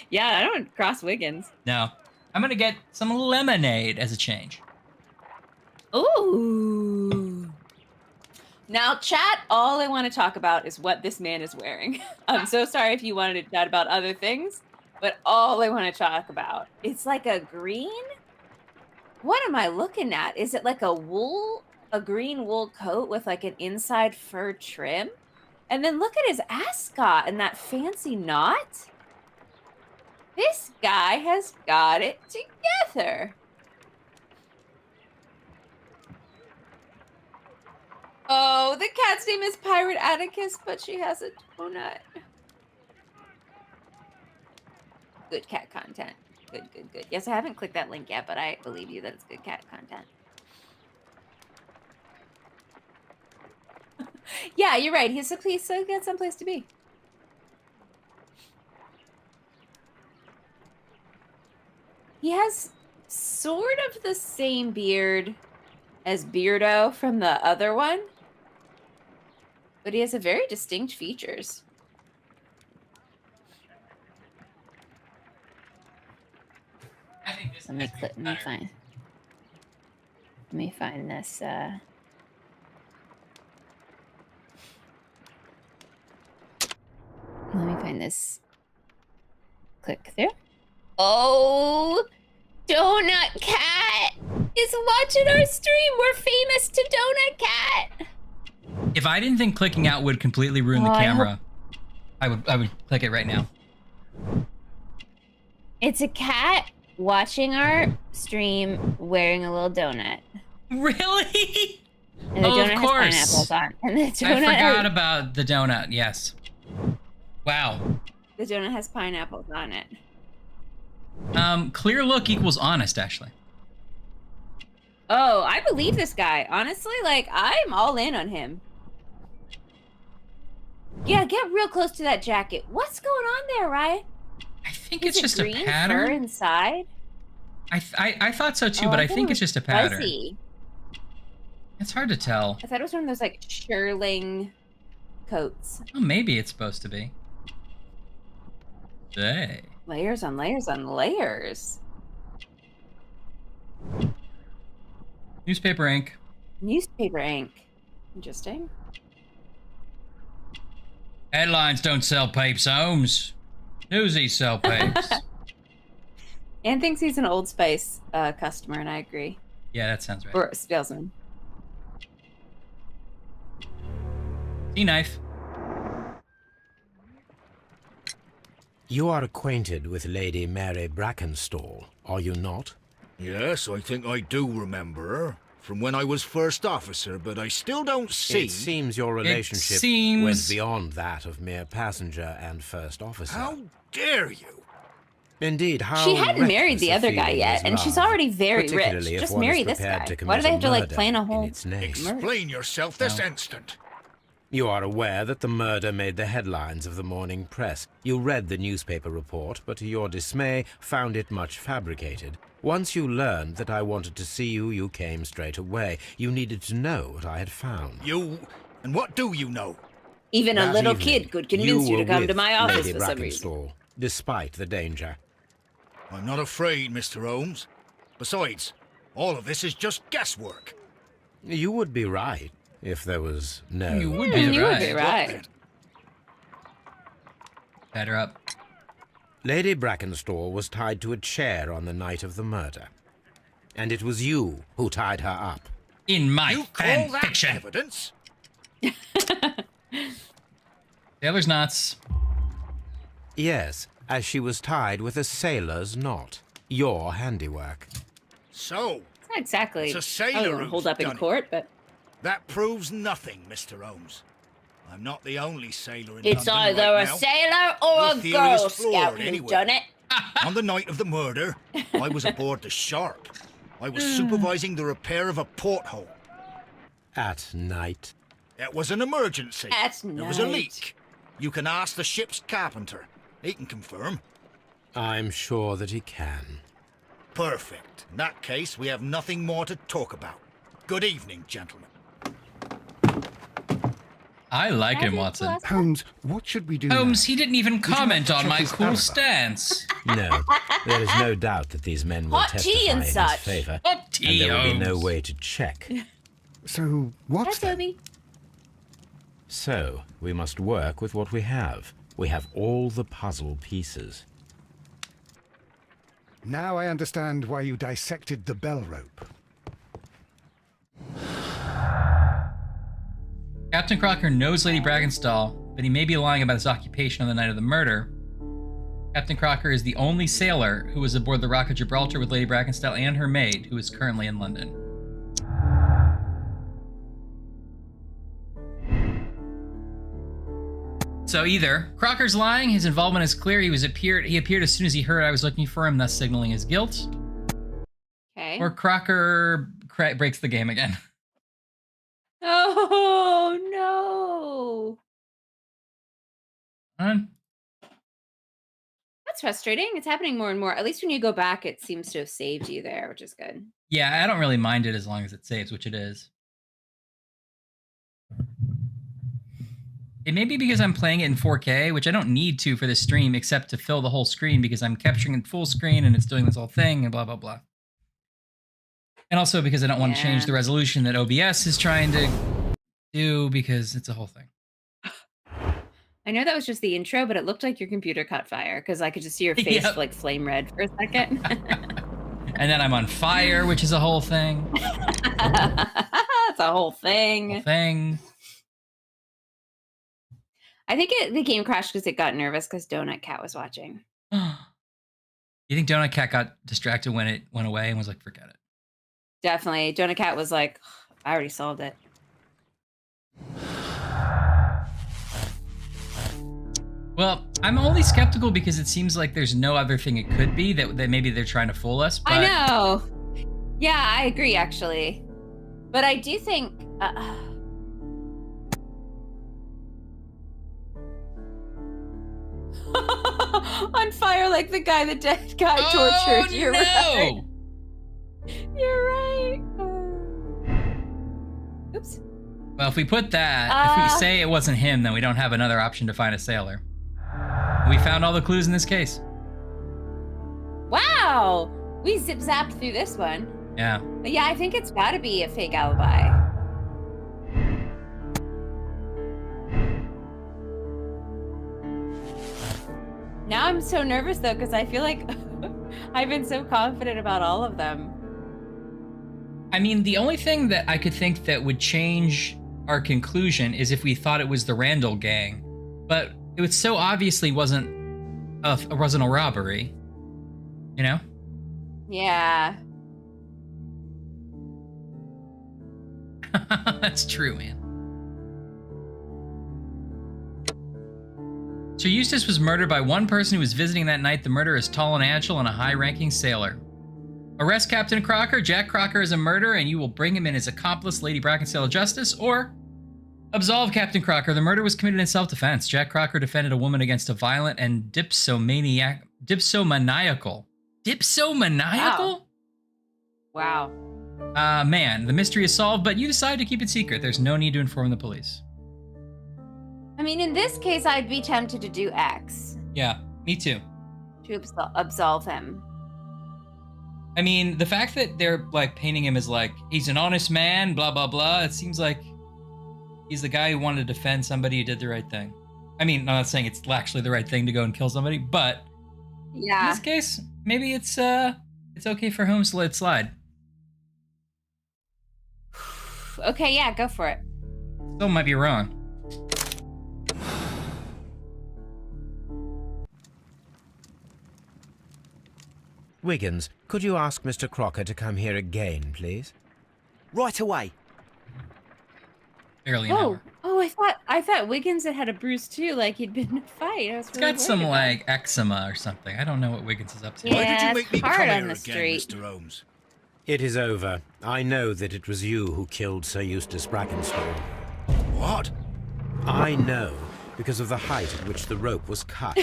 Yeah, I don't cross Wiggins. No. I'm going to get some lemonade as a change. Ooh. Now, chat, all I want to talk about is what this man is wearing. I'm so sorry if you wanted to chat about other things, but all I want to talk about, it's like a green? What am I looking at? Is it like a green wool coat with like an inside fur trim? And then look at his ascot and that fancy knot. This guy has got it together. Oh, the cat's name is Pirate Atticus, but she has a donut. Good cat content. Good, good, good. Yes, I haven't clicked that link yet, but I believe you that it's good cat content. Yeah, you're right. He's so got someplace to be. He has sort of the same beard as Beardo from the other one, but he has a very distinct features. Let me find this. Let me find this. Click through. Oh, Donut Cat is watching our stream. We're famous to Donut Cat. If I didn't think clicking out would completely ruin the camera, I would click it right now. It's a cat watching our stream wearing a little donut. Really? And the donut of course. has pineapples on. And the donut I forgot about the donut. Yes. Wow. The donut has pineapples on it. Clear look equals honest, Ashley. Oh, I believe this guy. Honestly, like, I'm all in on him. Yeah, get real close to that jacket. What's going on there, Ryan? I think it's just a pattern. Fur inside? I thought so too, but I think it's just a pattern. Fuzzy. It's hard to tell. I thought it was one of those, like, shearling coats. Well, maybe it's supposed to be. Hey. Layers on layers on layers. Newspaper ink. Newspaper ink. Interesting. Headlines don't sell papes, Holmes. Newsies sell papes. Anne thinks he's an Old Spice customer, and I agree. Yeah, that sounds right. Or salesman. Tea knife. You are acquainted with Lady Mary Brackenstall, are you not? Yes, I think I do remember her. From when I was first officer, but I still don't see... It seems your relationship went beyond that of mere passenger and first officer. How dare you? Indeed, how She hadn't married the reckless a other guy feeling yet, is and she's love, already very rich. particularly if Just one is marry this prepared guy. to Why do they have to, like, commit a plan a murder whole... in its name. Explain yourself this instant. You are aware that the murder made the headlines of the morning press. You read the newspaper report, but to your dismay, found it much fabricated. Once you learned that I wanted to see you, you came straight away. You needed to know what I had found. You... And what do you know? Even a That little evening, kid could convince you to were come to with my office Lady for some reason. Brackenstall, despite the danger. I'm not afraid, Mr. Holmes. Besides, All of this is just guesswork. You would be right if there was no... You would be right. Tied her up. Lady Brackenstall was tied to a chair on the night of the murder. And it was you who tied her up. In my You fan call that fiction. evidence? Sailor's knots. Yes, as she was tied with a sailor's knot. Your handiwork. So, It's not exactly. it's a sailor who's hold up in done it. court, but That proves nothing, Mr. Holmes. I'm not the only sailor in it's London either right a now. sailor or Your a theory Girl is flawed Scout who's anyway. done it. On the night of the murder, I was aboard the Sharp. I was supervising the repair of a porthole. At night. It was an emergency. At There was a night. leak. You can ask the ship's carpenter. He can confirm. I'm sure that he can. Perfect. In that case, we have nothing more to talk about. Good evening, gentlemen. I like him, Watson. Holmes, what should we do Holmes, now? he didn't even you comment like to on check my his cool alibi? stance. No, there is no doubt that these men will Hot testify tea and in his such. favour. Hot tea, And there will be no Holmes. way to check. So, what That's then? Toby. So, we must work with what we have. We have all the puzzle pieces. Now I understand why you dissected the bell rope. Captain Crocker knows Lady Brackenstall, but he may be lying about his occupation on the night of the murder. Captain Crocker is the only sailor who was aboard the Rock of Gibraltar with Lady Brackenstall and her maid, who is currently in London. So either Crocker's lying, his involvement is clear, he appeared as soon as he heard I was looking for him, thus signaling his guilt. Okay. Or Crocker breaks the game again. Oh no. That's frustrating. It's happening more and more. At least when you go back, it seems to have saved you there, which is good. Yeah, I don't really mind it as long as it saves, which it is. It may be because I'm playing it in 4K, which I don't need to for this stream, except to fill the whole screen because I'm capturing in full screen and it's doing this whole thing and blah, blah, blah. And also because I don't want to change the resolution that OBS is trying to do because it's a whole thing. I know that was just the intro, but it looked like your computer caught fire because I could just see your face like flame red for a second. And then I'm on fire, which is a whole thing. It's a whole thing. Whole thing. I think the game crashed because it got nervous because Donut Cat was watching. You think Donut Cat got distracted when it went away and was like, forget it? Definitely. Donut Cat was like, I already solved it. Well, I'm only skeptical because it seems like there's no other thing it could be that maybe they're trying to fool us. But... I know. Yeah, I agree, actually. But I do think... on fire like the guy the dead guy tortured. You're right. You're right. Oops. Well, if we put that, if we say it wasn't him, then we don't have another option to find a sailor. We found all the clues in this case. Wow. We zip-zapped through this one. Yeah. But yeah, I think it's got to be a fake alibi. Now I'm so nervous, though, because I feel like I've been so confident about all of them. I mean, the only thing that I could think that would change our conclusion is if we thought it was the Randall gang. But it so obviously wasn't a robbery, you know? Yeah. That's true, man. Sir Eustace was murdered by one person who was visiting that night. The murderer is tall and agile and a high-ranking sailor. Arrest Captain Crocker. Jack Crocker is a murderer, and you will bring him in as accomplice, Lady Brackenstall to justice, or absolve Captain Crocker. The murder was committed in self-defense. Jack Crocker defended a woman against a violent and dipsomaniacal. Wow. Man, the mystery is solved, but you decide to keep it secret. There's no need to inform the police. I mean, in this case, I'd be tempted to do X. Yeah, me too. To absolve him. I mean, the fact that they're like painting him as like, he's an honest man, blah, blah, blah. It seems like he's the guy who wanted to defend somebody who did the right thing. I mean, I'm not saying it's actually the right thing to go and kill somebody, but yeah, in this case, maybe it's okay for Holmes to let it slide. Okay, yeah, go for it. Still might be wrong. Wiggins, could you ask Mr. Crocker to come here again, please? Right away. Barely an hour. Oh, I thought Wiggins had a bruise too, like he'd been in a fight. I was He's got some like eczema or something. I don't know what Wiggins is up to. Yeah, Why did you make me come hard here on the again, street. Mr. Holmes? It is over. I know that it was you who killed Sir Eustace Brackenstall. What? I know because of the height at which the rope was cut.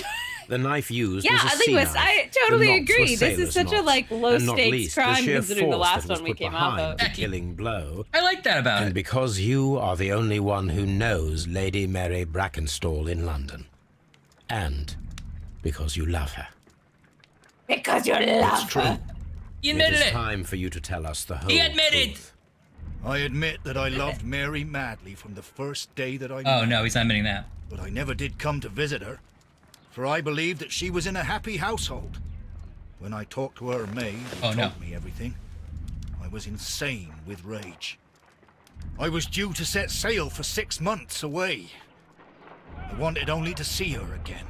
The knife used was a sea Linguist, knife. I totally The knots were agree. This is sailor's such a knots, like low and not stakes least the crime sheer considering the force last that was one we put came out behind of. the killing blow. I like that about And it. because you are the only one who knows Lady Mary Brackenstall in London. And because you love her. Because you love her. He admitted It is it. time for you to tell us the whole He admitted. truth. I admit that I loved Mary madly from the first day that I met Oh no, he's not admitting that. But I never did come to visit her, for I believed that she was in a happy household. When I talked to her maid, who told me everything, I was insane with rage. I was due to set sail for 6 months away. I wanted only to see her again.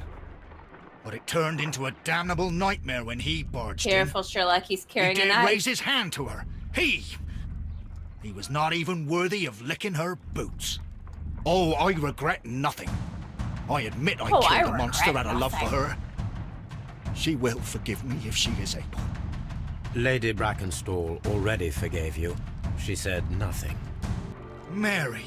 But it turned into a damnable nightmare when he barged Careful, Sherlock, he's in. carrying He a dared knife. raise his hand to her. He was not even worthy of licking her boots. Oh, I regret nothing. I admit I killed a monster out of love for her. She will forgive me if she is able. Lady Brackenstall already forgave you. She said nothing. Mary.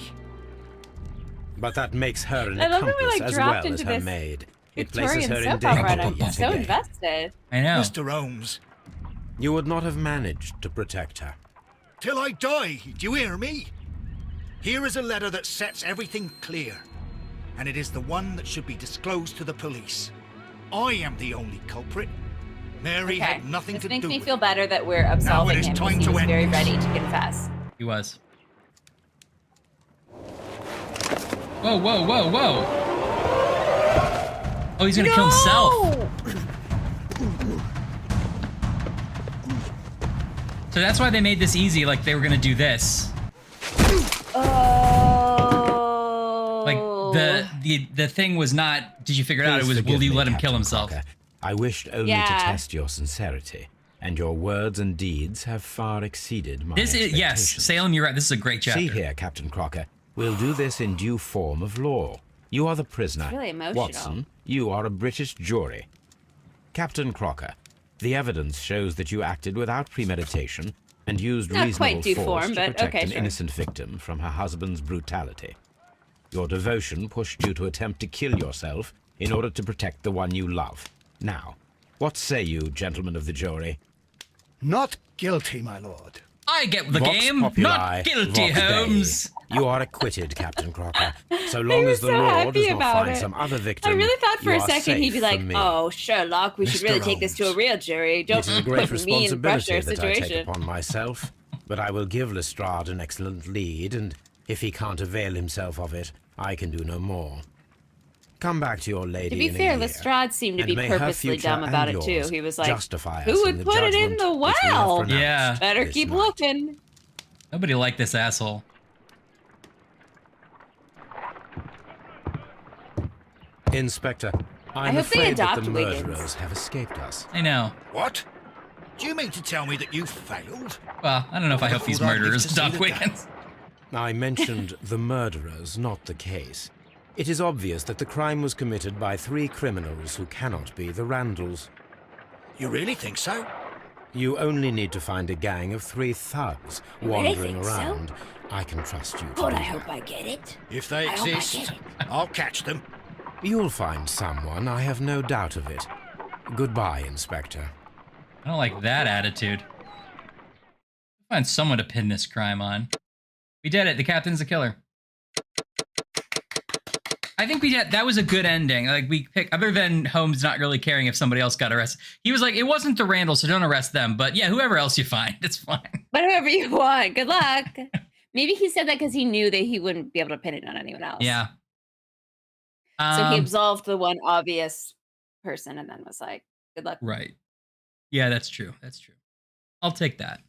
But that makes her an I love that we, accomplice like, as dropped well as into her this maid. It places Victorian her in soap opera, and danger I'm yet so again. invested. I know. Mr. Holmes. You would not have managed to protect her. Till I die, do you hear me? Here is a letter that sets everything clear. And it is the one that should be disclosed to the police. I am the only culprit. Mary had nothing This to makes do me with feel it. better that we're absolving is him time because he to was end very this. ready to confess. He was. Whoa, whoa, whoa, whoa. Oh, he's gonna kill himself. So that's why they made this easy, like they were gonna do this. Like the thing was not, did you figure it out? It Please was, forgive will you me, let him Captain kill himself? Crocker. I wished only to test your sincerity, and your words and deeds have far exceeded my This is, yes, expectations. Salem, you're right, this is a great chapter. See here, Captain Crocker. We'll do this in due form of law. You are the prisoner. It's really emotional. Watson, you are a British jury. Captain Crocker, the evidence shows that you acted without premeditation and used Not reasonable quite due force form, to but protect okay, an sure. innocent victim from her husband's brutality. Your devotion pushed you to attempt to kill yourself in order to protect the one you love. Now, what say you, gentlemen of the jury? Not guilty, my lord. I get the Vox game. populi, Not guilty, vox Dei. Holmes. You are acquitted, Captain Crocker. So long as the so law happy does not about find it. some other victim, I really thought for you a are second he'd be safe like, from me. "Oh, Sherlock, we should really take this to a real jury. Don't It is a great put me in responsibility pressure that I take situation." upon myself, but I will give Lestrade an excellent lead, and if he can't avail himself of it, I can do no more. Come back to your lady To be in a fair, year, Lestrade seemed to and be may her purposely future dumb about and it too. yours He was like, justify "Who us would in put it in judgment the which we have well? pronounced Yeah. Better this keep night." looking." Nobody liked this asshole. Inspector, I I'm hope they afraid that the adopt Wiggins. murderers have escaped us. I know. What? Do you mean to tell me that you failed? Well, I don't know if I hope these Thought I'd live murderers to see adopt the Wiggins. I mentioned the murderers, not the case. It is obvious that the crime was committed by 3 criminals who cannot be the Randalls. You really think so? You only need to find a gang of 3 thugs You really wandering think so? around. I can trust you to God, do I that. hope I get it. If they I hope I exist, get it. I'll catch them. You'll find someone, I have no doubt of it. Goodbye, Inspector. I don't like that attitude. Find someone to pin this crime on. We did it. The captain's the killer. I think that was a good ending. Like we picked, other than Holmes not really caring if somebody else got arrested. He was like, it wasn't the Randall, so don't arrest them. But yeah, whoever else you find, it's fine. Whatever you want. Good luck. Maybe he said that because he knew that he wouldn't be able to pin it on anyone else. Yeah. So he absolved the one obvious person and then was like, good luck. Right. Yeah, that's true. That's true. I'll take that.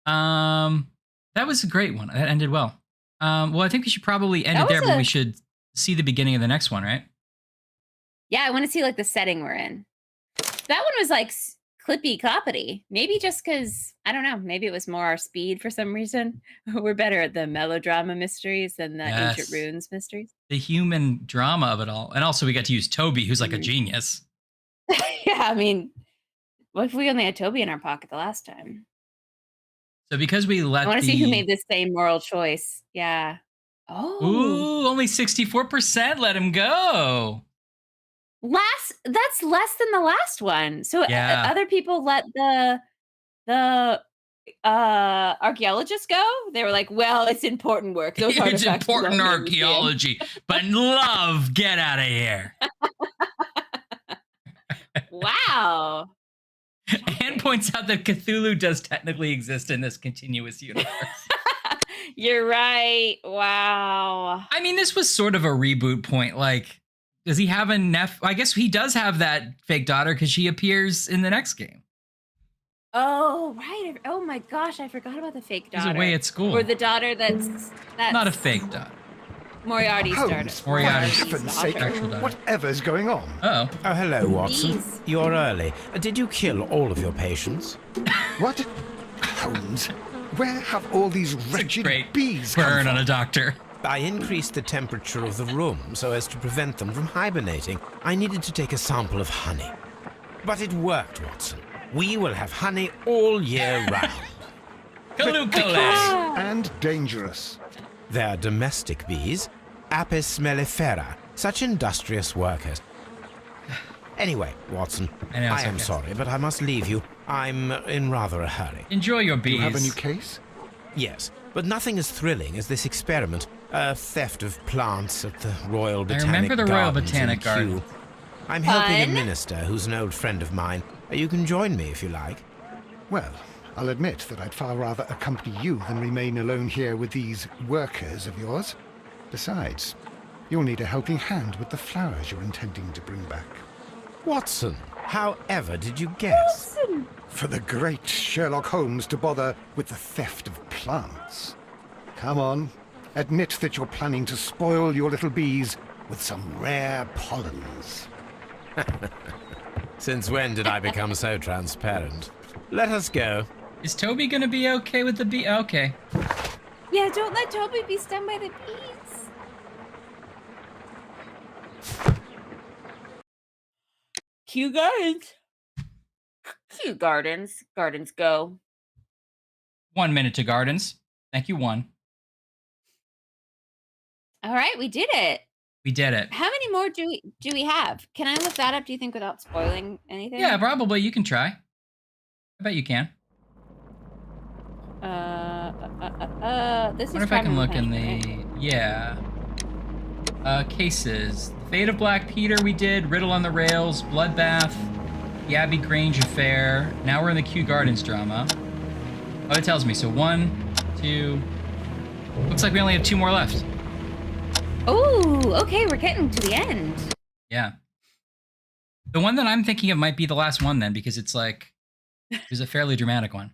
That was a great one. That ended well. Well, I think we should probably end it there, but we should see the beginning of the next one, right? Yeah, I want to see like the setting we're in. That one was like clippy cloppity. Maybe just because, I don't know, maybe it was more our speed for some reason. We're better at the melodrama mysteries than the ancient runes mysteries. The human drama of it all. And also we got to use Toby, who's like a genius. Yeah, I mean, what if we only had Toby in our pocket the last time? So because we let I want to see who made the same moral choice. Yeah. Oh. Ooh, only 64% let him go. That's less than the last one. So other people let the archaeologists go. They were like, well, it's important work. Those it's important archaeology, but love, get out of here. Wow. Anne points out that Cthulhu does technically exist in this continuous universe. You're right. Wow. I mean, this was sort of a reboot point. Like, does he have a nephew? I guess he does have that fake daughter because she appears in the next game. Oh, right. Oh my gosh, I forgot about the fake daughter. He's away at school. Or the daughter that's not a fake daughter. Moriarty's daughter. For heaven's sake, whatever's going on? Oh, hello, Watson. You're early. Did you kill all of your patients? What? Holmes, where have all these wretched bees come burn from? on a doctor. I increased the temperature of the room so as to prevent them from hibernating. I needed to take a sample of honey. But it worked, Watson. We will have honey all year round. And dangerous. They're domestic bees, Apis mellifera, such industrious workers. Anyway, Watson, I am sorry, but I must leave you. I'm in rather a hurry. Enjoy your bees. Do you have a new case? Yes, but nothing as thrilling as this experiment. A theft of plants at the Royal Botanic Gardens. I remember the Royal Botanic Garden. I'm helping a minister who's an old friend of mine. You can join me if you like. Well, I'll admit that I'd far rather accompany you than remain alone here with these workers of yours. Besides, you'll need a helping hand with the flowers you're intending to bring back. Watson, however did you guess? Watson. For the great Sherlock Holmes to bother with the theft of plants. Come on, admit that you're planning to spoil your little bees with some rare pollens. Since when did I become so transparent? Let us go. Is Toby gonna be okay with the bee? Okay. Yeah, don't let Toby be stung by the bees. Kew Gardens. Kew Gardens. Gardens go. 1 minute to Gardens. Thank you, 1. All right, we did it. We did it. How many more do we have? Can I look that up, do you think, without spoiling anything? Yeah, probably. You can try. I bet you can. This is wonder if I can look in the... Yeah. Cases. The Fate of Black Peter we did. Riddle on the Rails. Bloodbath. The Abbey Grange Affair. Now we're in the Kew Gardens drama. Oh, it tells me. So 1, 2... Looks like we only have 2 more left. Oh, okay. We're getting to the end. Yeah. The one that I'm thinking of might be the last one then, because it's like... It was a fairly dramatic one.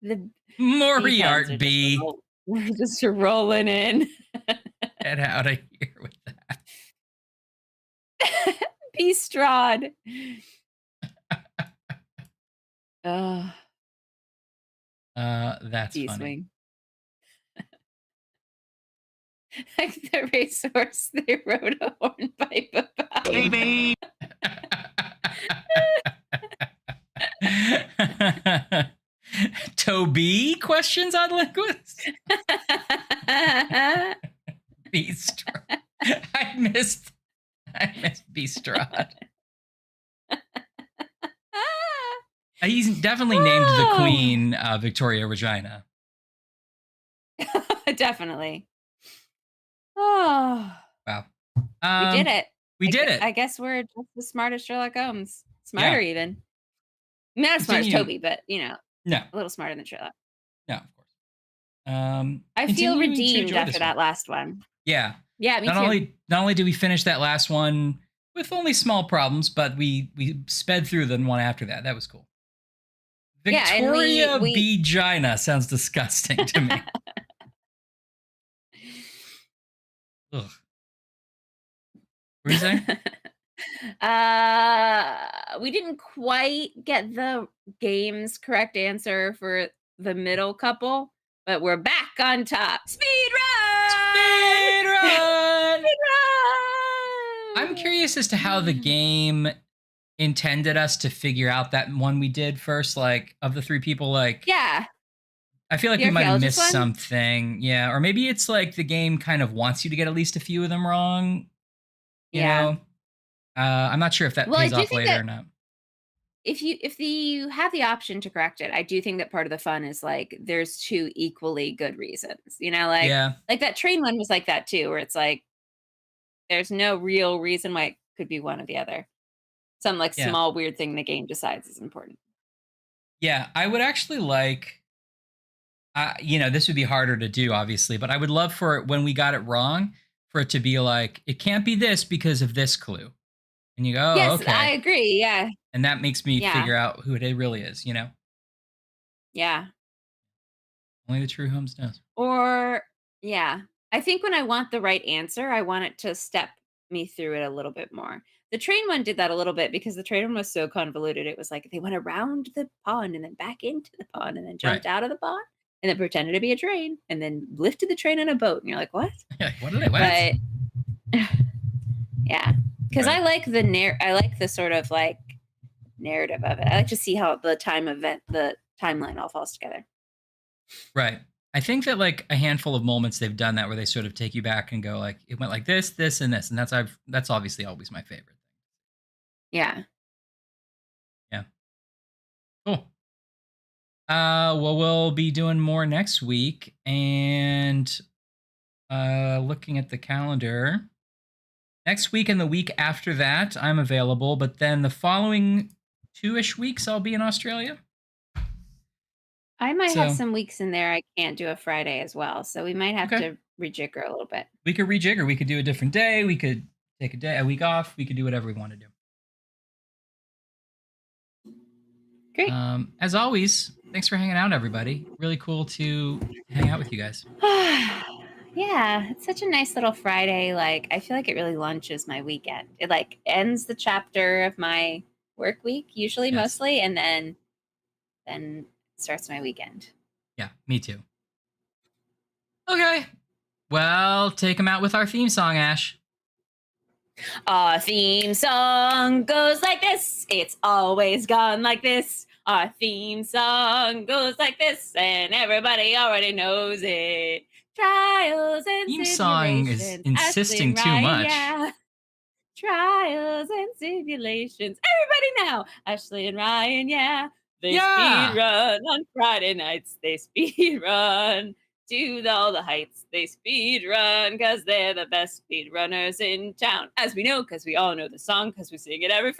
The Moriarty. We're just rolling in. Get out of here with that. Bestrod. That's funny. Swing. Like the racehorse they rode a hornpipe about. Baby. Toby questions on linguists. Bestrod. I missed Bestrod. He's definitely named the Queen Victoria Regina. Definitely. Oh. Wow. We did it. We did it. I guess we're just as smart as Sherlock Holmes. Yeah. Smarter even. Not as smart as Toby, but No. a little smarter than Sherlock. No, of course. I feel Continue to redeemed enjoy after this one. that last one. Yeah. Yeah, me too. Not only did we finish that last one with only small problems, but we sped through the one after that. That was cool. Victoria yeah, Vagina sounds disgusting to me. Ugh. What were you saying? We didn't quite get the game's correct answer for the middle couple, but we're back on top. Speed run! Speed run! Speed run! I'm curious as to how the game intended us to figure out that one we did first, like, of the three people, like... Yeah. I feel like we might have missed something. Yeah, or maybe it's like the game kind of wants you to get at least a few of them wrong. You know? I'm not sure if that pays off later or not. If you have the option to correct it, I do think that part of the fun is like there's two equally good reasons. Like that train one was like that too, where it's like there's no real reason why it could be one or the other. Some like small weird thing the game decides is important. Yeah, I would actually like, this would be harder to do, obviously, but I would love for it, when we got it wrong, for it to be like, it can't be this because of this clue. And you go, oh, yes, okay. I agree, yeah. And that makes me figure out who it really is, Yeah. Only the true Holmes knows. Or, yeah. I think when I want the right answer, I want it to step me through it a little bit more. The train one did that a little bit because the train one was so convoluted. It was like they went around the pond and then back into the pond and then jumped out of the pond and then pretended to be a train and then lifted the train on a boat. And you're like, what? What are they? What? But yeah, because I like the sort of like narrative of it. I like to see how the timeline all falls together. Right. I think that like a handful of moments they've done that where they sort of take you back and go like, it went like this, this, and this, and that's obviously always my favorite. Yeah. Yeah. Cool. Well, we'll be doing more next week, and looking at the calendar, next week and the week after that, I'm available, but then the following 2-ish weeks, I'll be in Australia. I might have some weeks in there I can't do a Friday as well, so we might have to rejigger a little bit. We could rejigger. We could do a different day. We could take a week off. We could do whatever we want to do. Great. As always, thanks for hanging out, everybody. Really cool to hang out with you guys. Yeah, it's such a nice little Friday. Like, I feel like it really launches my weekend. It like ends the chapter of my work week, usually mostly, and then starts my weekend. Yeah, me too. Okay. Well, take them out with our theme song, Ash. Our theme song goes like this. It's always gone like this. Our theme song goes like this, and everybody already knows it. Trials and theme song is insisting too much. Yeah. Trials and simulations. Everybody now. Ashley and Ryan, yeah. They speed run on Friday nights. They speed run to all the heights. They speed run because they're the best speed runners in town. As we know, because we all know the song, because we sing it every Friday.